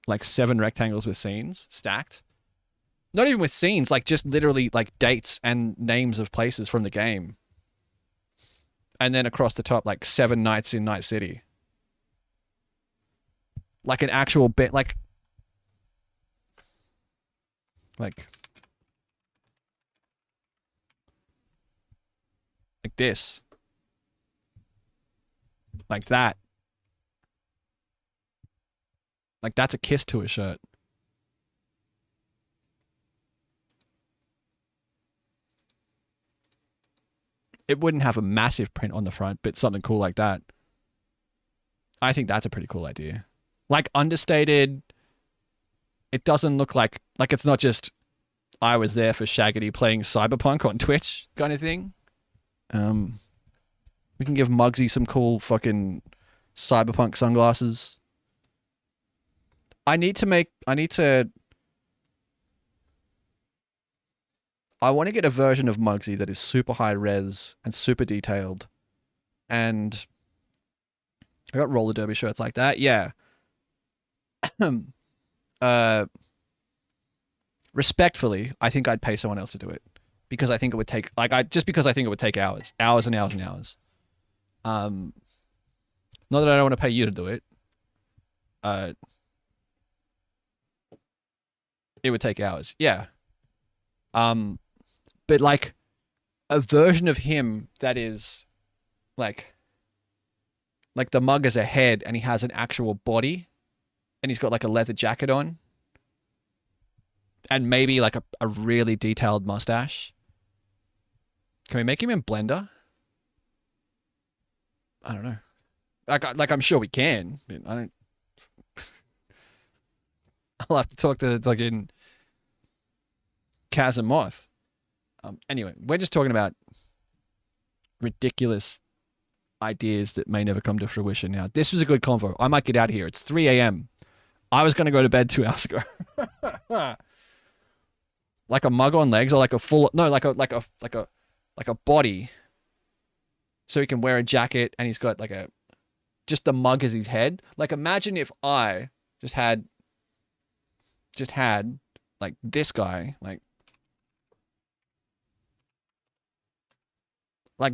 S1: Like 7 rectangles with scenes stacked. Not even with scenes, like just literally like dates and names of places from the game. And then across the top, like 7 nights in Night City. Like an actual bit, like this. Like that. Like that's a Kiss Tour shirt. It wouldn't have a massive print on the front, but something cool like that. I think that's a pretty cool idea. Like understated. It doesn't look like it's not just I was there for Shaggity playing Cyberpunk on Twitch kind of thing. We can give Muggsy some cool fucking Cyberpunk sunglasses. I want to get a version of Muggsy that is super high res and super detailed. And I got roller derby shirts like that. Yeah. Respectfully, I think I'd pay someone else to do it. Because I think it would take because I think it would take hours. Hours and hours and hours. Not that I don't want to pay you to do it. It would take hours. Yeah. But like a version of him that is like the mug is a head and he has an actual body and he's got like a leather jacket on and maybe like a really detailed mustache. Can we make him in Blender? I don't know. Like I'm sure we can. But I don't. I'll have to talk to fucking Kaz and Moth. Anyway, we're just talking about ridiculous ideas that may never come to fruition. Now, this was a good convo. I might get out of here. It's 3 a.m. I was going to go to bed 2 hours ago. Like a mug on legs, or like a full like a body. So he can wear a jacket and he's got like just the mug as his head. Like imagine if I just had like this guy, like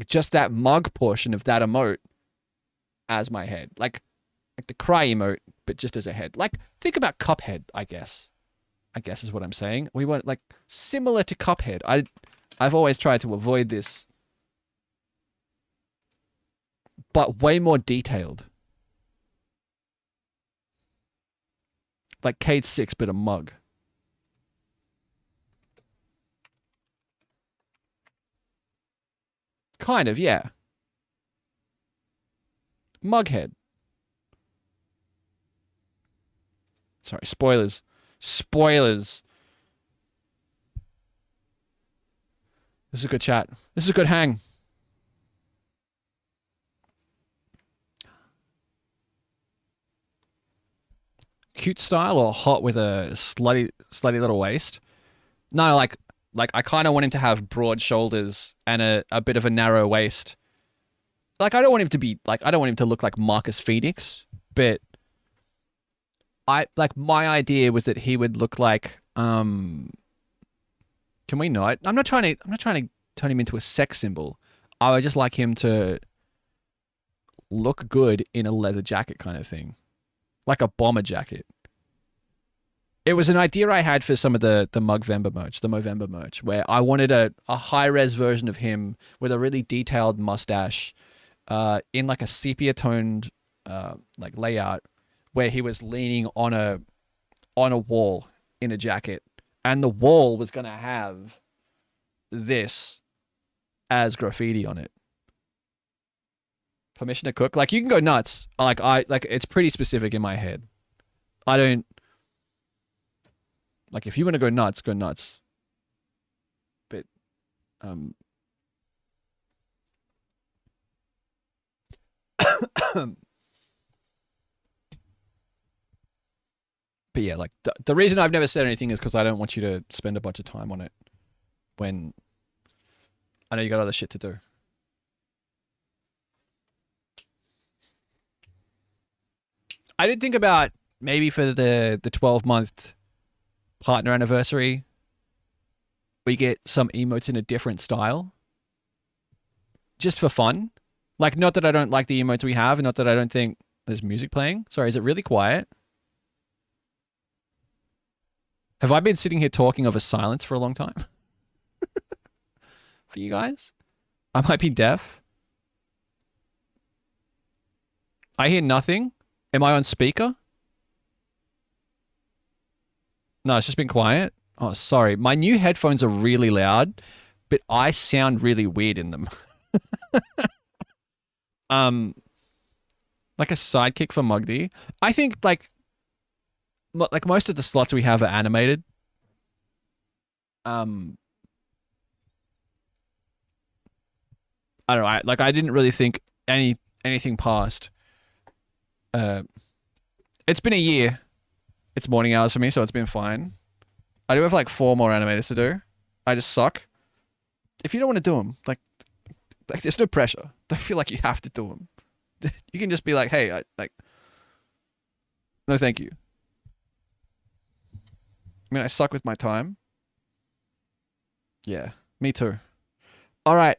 S1: just that mug portion of that emote as my head. Like the cry emote, but just as a head. Like think about Cuphead, I guess is what I'm saying. We want like similar to Cuphead. I've always tried to avoid this, but way more detailed. Like Cade 6, but a mug. Kind of, yeah. Mughead. Sorry, spoilers. Spoilers. This is a good chat. This is a good hang. Cute style or hot with a slutty little waist? No, like I kind of want him to have broad shoulders and a bit of a narrow waist. Like I don't want him to look like Marcus Phoenix, but my idea was that he would look like can we not? I'm not trying to turn him into a sex symbol. I would just like him to look good in a leather jacket kind of thing. Like a bomber jacket. It was an idea I had for some of the Mugvember merch, the Movember merch, where I wanted a high-res version of him with a really detailed mustache in like a sepia-toned like layout where he was leaning on a wall in a jacket. And the wall was going to have this as graffiti on it. Permission to cook? Like, you can go nuts. Like, it's pretty specific in my head. I don't... Like, if you want to go nuts, go nuts. But, but yeah, like, the reason I've never said anything is because I don't want you to spend a bunch of time on it when I know you got other shit to do. I did think about maybe for the 12-month partner anniversary, we get some emotes in a different style. Just for fun. Like, not that I don't like the emotes we have, and not that I don't think there's music playing. Sorry, is it really quiet? Have I been sitting here talking over silence for a long time? For you guys? I might be deaf. I hear nothing. Am I on speaker? No, it's just been quiet. Oh, sorry. My new headphones are really loud, but I sound really weird in them. Like a sidekick for Muggsy. I think like most of the slots we have are animated. I don't know. I didn't really think anything past. It's been a year. It's morning hours for me, so it's been fine. I do have like 4 more animators to do. I just suck. If you don't want to do them, like there's no pressure. Don't feel like you have to do them. You can just be like, hey, no, thank you. I mean, I suck with my time. Yeah, me too. All right.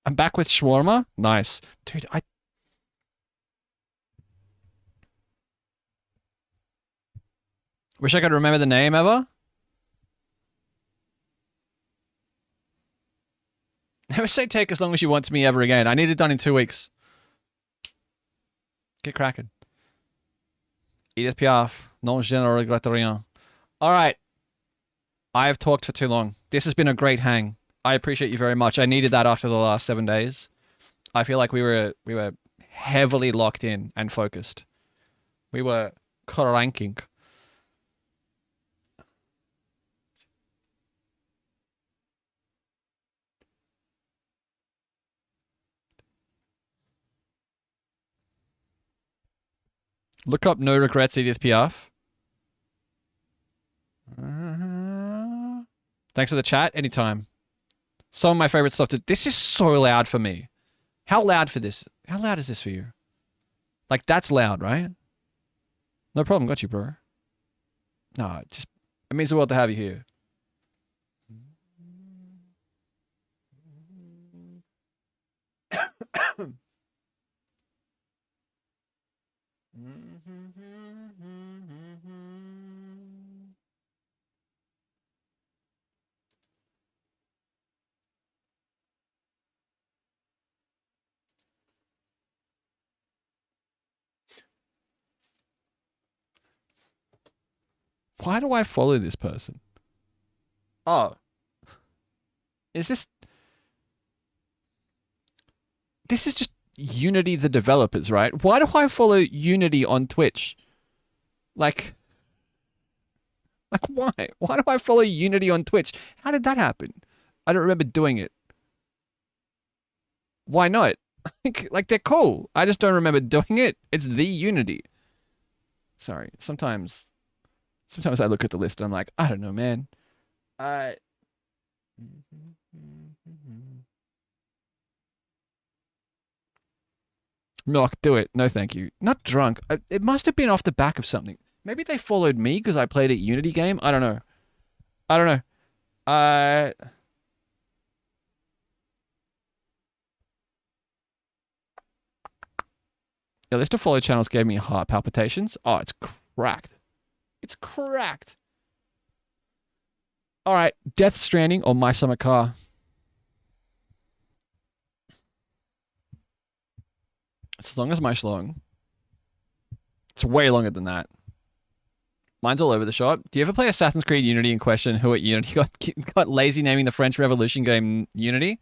S1: I'm back with shawarma. Nice. Dude, wish I could remember the name ever. Never say take as long as you want to me ever again. I need it done in 2 weeks. Get cracking. Edith Piaf. Non je ne regrette rien. All right. I have talked for too long. This has been a great hang. I appreciate you very much. I needed that after the last 7 days. I feel like we were heavily locked in and focused. We were cranking. Look up No Regrets Edith Piaf. Thanks for the chat. Anytime. Some of my favorite stuff. This is so loud for me. How loud for this? How loud is this for you? Like, that's loud, right? No problem. Got you, bro. No, just... It means the world to have you here. Why do I follow this person? Oh. Is this... This is just Unity the developers, right? Why do I follow Unity on Twitch? Like... Like, why? Why do I follow Unity on Twitch? How did that happen? I don't remember doing it. Why not? Like, they're cool. I just don't remember doing it. It's the Unity. Sorry. Sometimes I look at the list and I'm like, I don't know, man. Milk, do it. No, thank you. Not drunk. It must have been off the back of something. Maybe they followed me because I played a Unity game. I don't know. I don't know. Yeah, list of follow channels gave me heart palpitations. Oh, it's cracked. It's cracked. All right, Death Stranding or My Summer Car. It's as long as my schlong. It's way longer than that. Mine's all over the shop. Do you ever play Assassin's Creed Unity and question who at Unity got lazy naming the French Revolution game Unity?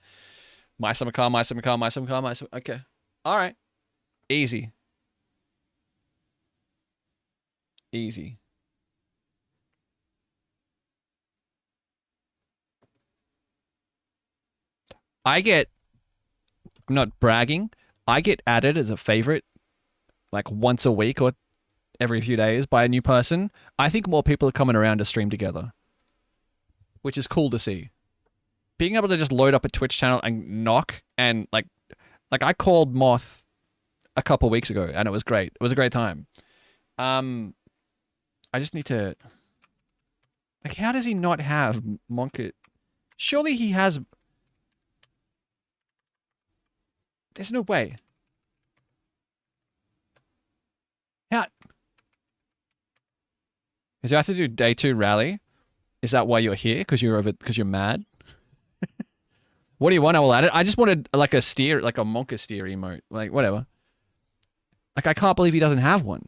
S1: My Summer Car, My Summer Car, My Summer Car, My Summer... Okay. All right. Easy. Easy. I'm not bragging, I get added as a favorite like once a week or every few days by a new person. I think more people are coming around to stream together, which is cool to see. Being able to just load up a Twitch channel and knock and like I called Moth a couple weeks ago and it was great. It was a great time. I just need to... Like, how does he not have Monk? Surely he has... There's no way. How? Is you have to do day 2 rally? Is that why you're here? Because you're mad? What do you want? I will add it. I just wanted like a steer, like a Monka steer emote. Like, whatever. Like, I can't believe he doesn't have one.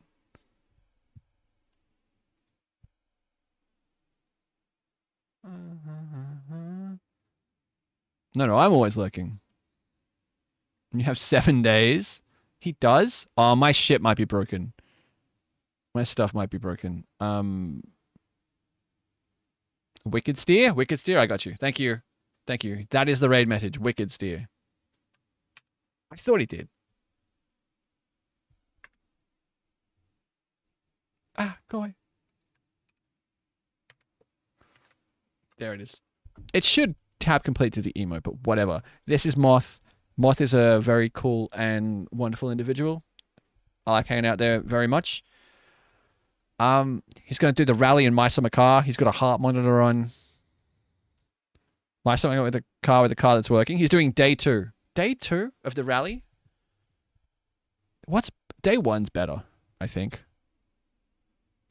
S1: No, I'm always looking. You have 7 days. He does? Oh, my shit might be broken. My stuff might be broken. Wicked steer? Wicked steer, I got you. Thank you. Thank you. That is the raid message. Wicked steer. I thought he did. Ah, go away. There it is. It should tab complete to the emote, but whatever. This is Moth. Moth is a very cool and wonderful individual. I like hanging out there very much. He's going to do the rally in My Summer Car. He's got a heart monitor on. My Summer with a car that's working. He's doing day 2. Day 2 of the rally? Day 1's better, I think.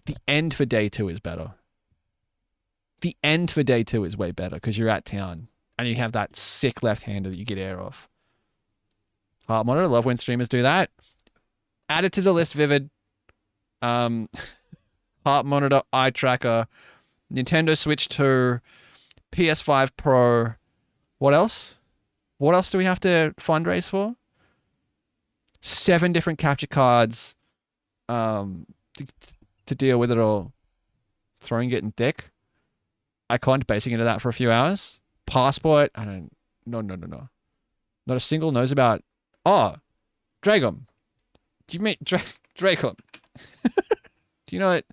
S1: The end for day 2 is better. The end for day 2 is way better because you're at town and you have that sick left-hander that you get air off. Heart monitor, love when streamers do that. Add it to the list, Vivid. Heart monitor, eye tracker, Nintendo Switch 2, PS5 Pro. What else? What else do we have to fundraise for? 7 different capture cards to deal with it all. Throwing getting thick. Icon basing into that for a few hours. Passport. I don't... No. Not a single knows about... Oh! Dragom. Do you mean... Dragom. Do you know it?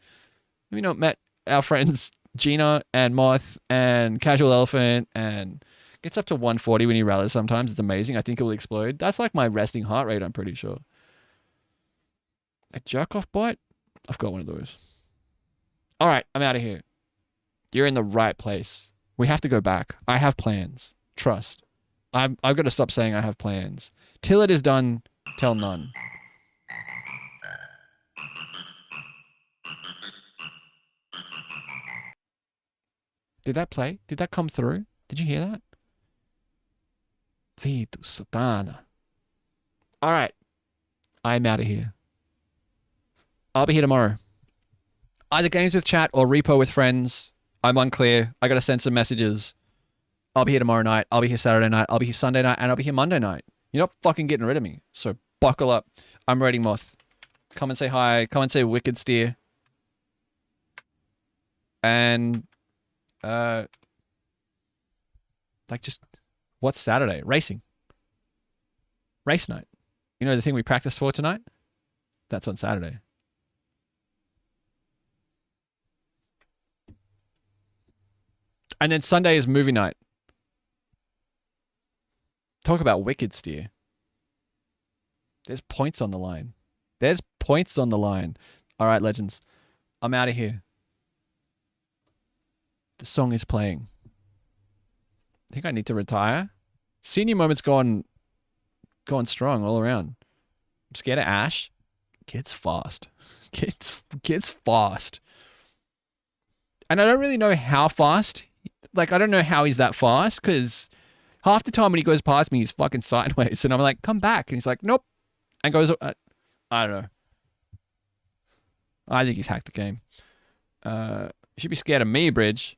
S1: Have you not met our friends Gina and Moth and Casual Elephant and... Gets up to 140 when he rallies sometimes. It's amazing. I think it will explode. That's like my resting heart rate, I'm pretty sure. A jerk-off bot? I've got one of those. Alright, I'm out of here. You're in the right place. We have to go back. I have plans. Trust. I've got to stop saying I have plans. Till it is done, tell none. Did that play? Did that come through? Did you hear that? Vitus Satana. Alright. I'm out of here. I'll be here tomorrow. Either games with chat or repo with friends. I'm unclear. I gotta send some messages. I'll be here tomorrow night. I'll be here Saturday night. I'll be here Sunday night. And I'll be here Monday night. You're not fucking getting rid of me. So buckle up. I'm ready, Moth. Come and say hi. Come and say Wicked Steer. And like just what's Saturday? Racing. Race night. You know the thing we practiced for tonight? That's on Saturday. And then Sunday is movie night. Talk about wicked steer. There's points on the line. There's points on the line. All right, legends. I'm out of here. The song is playing. I think I need to retire. Senior moment's gone strong all around. I'm scared of Ash. Kid's fast. Kid's fast. And I don't really know how fast. Like, I don't know how he's that fast, because half the time when he goes past me, he's fucking sideways. And I'm like, come back. And he's like, nope. And goes, I don't know. I think he's hacked the game. You should be scared of me, Bridge.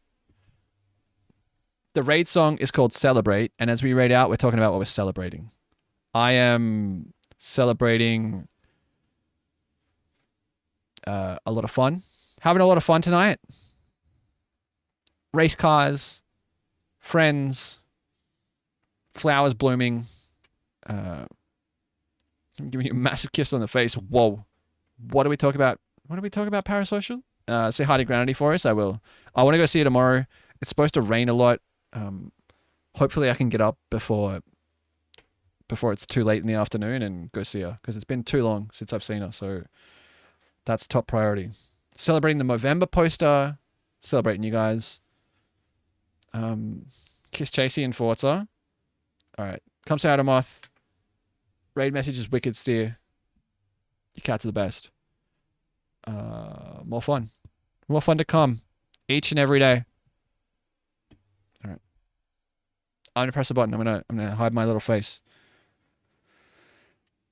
S1: The raid song is called Celebrate. And as we raid out, we're talking about what we're celebrating. I am celebrating a lot of fun. Having a lot of fun tonight. Race cars, friends, flowers blooming. I'm giving you a massive kiss on the face. Whoa. What do we talk about? What do we talk about, Parasocial? Say hi to Granity for us. I will. I want to go see her tomorrow. It's supposed to rain a lot. Hopefully I can get up before it's too late in the afternoon and go see her, because it's been too long since I've seen her. So that's top priority. Celebrating the Movember poster. Celebrating you guys. Kiss Chasey and Forza. Alright. Come say hi to Moth. Raid message is wicked steer. Your cats are the best. More fun. More fun to come. Each and every day. Alright. I'm gonna press a button. I'm gonna hide my little face.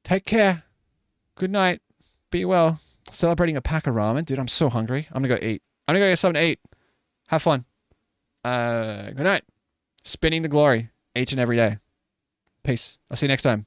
S1: Take care. Good night. Be well. Celebrating a pack of ramen. Dude, I'm so hungry. I'm gonna go eat. I'm gonna go get something to eat. Have fun. Good night. Spinning the glory each and every day. Peace. I'll see you next time.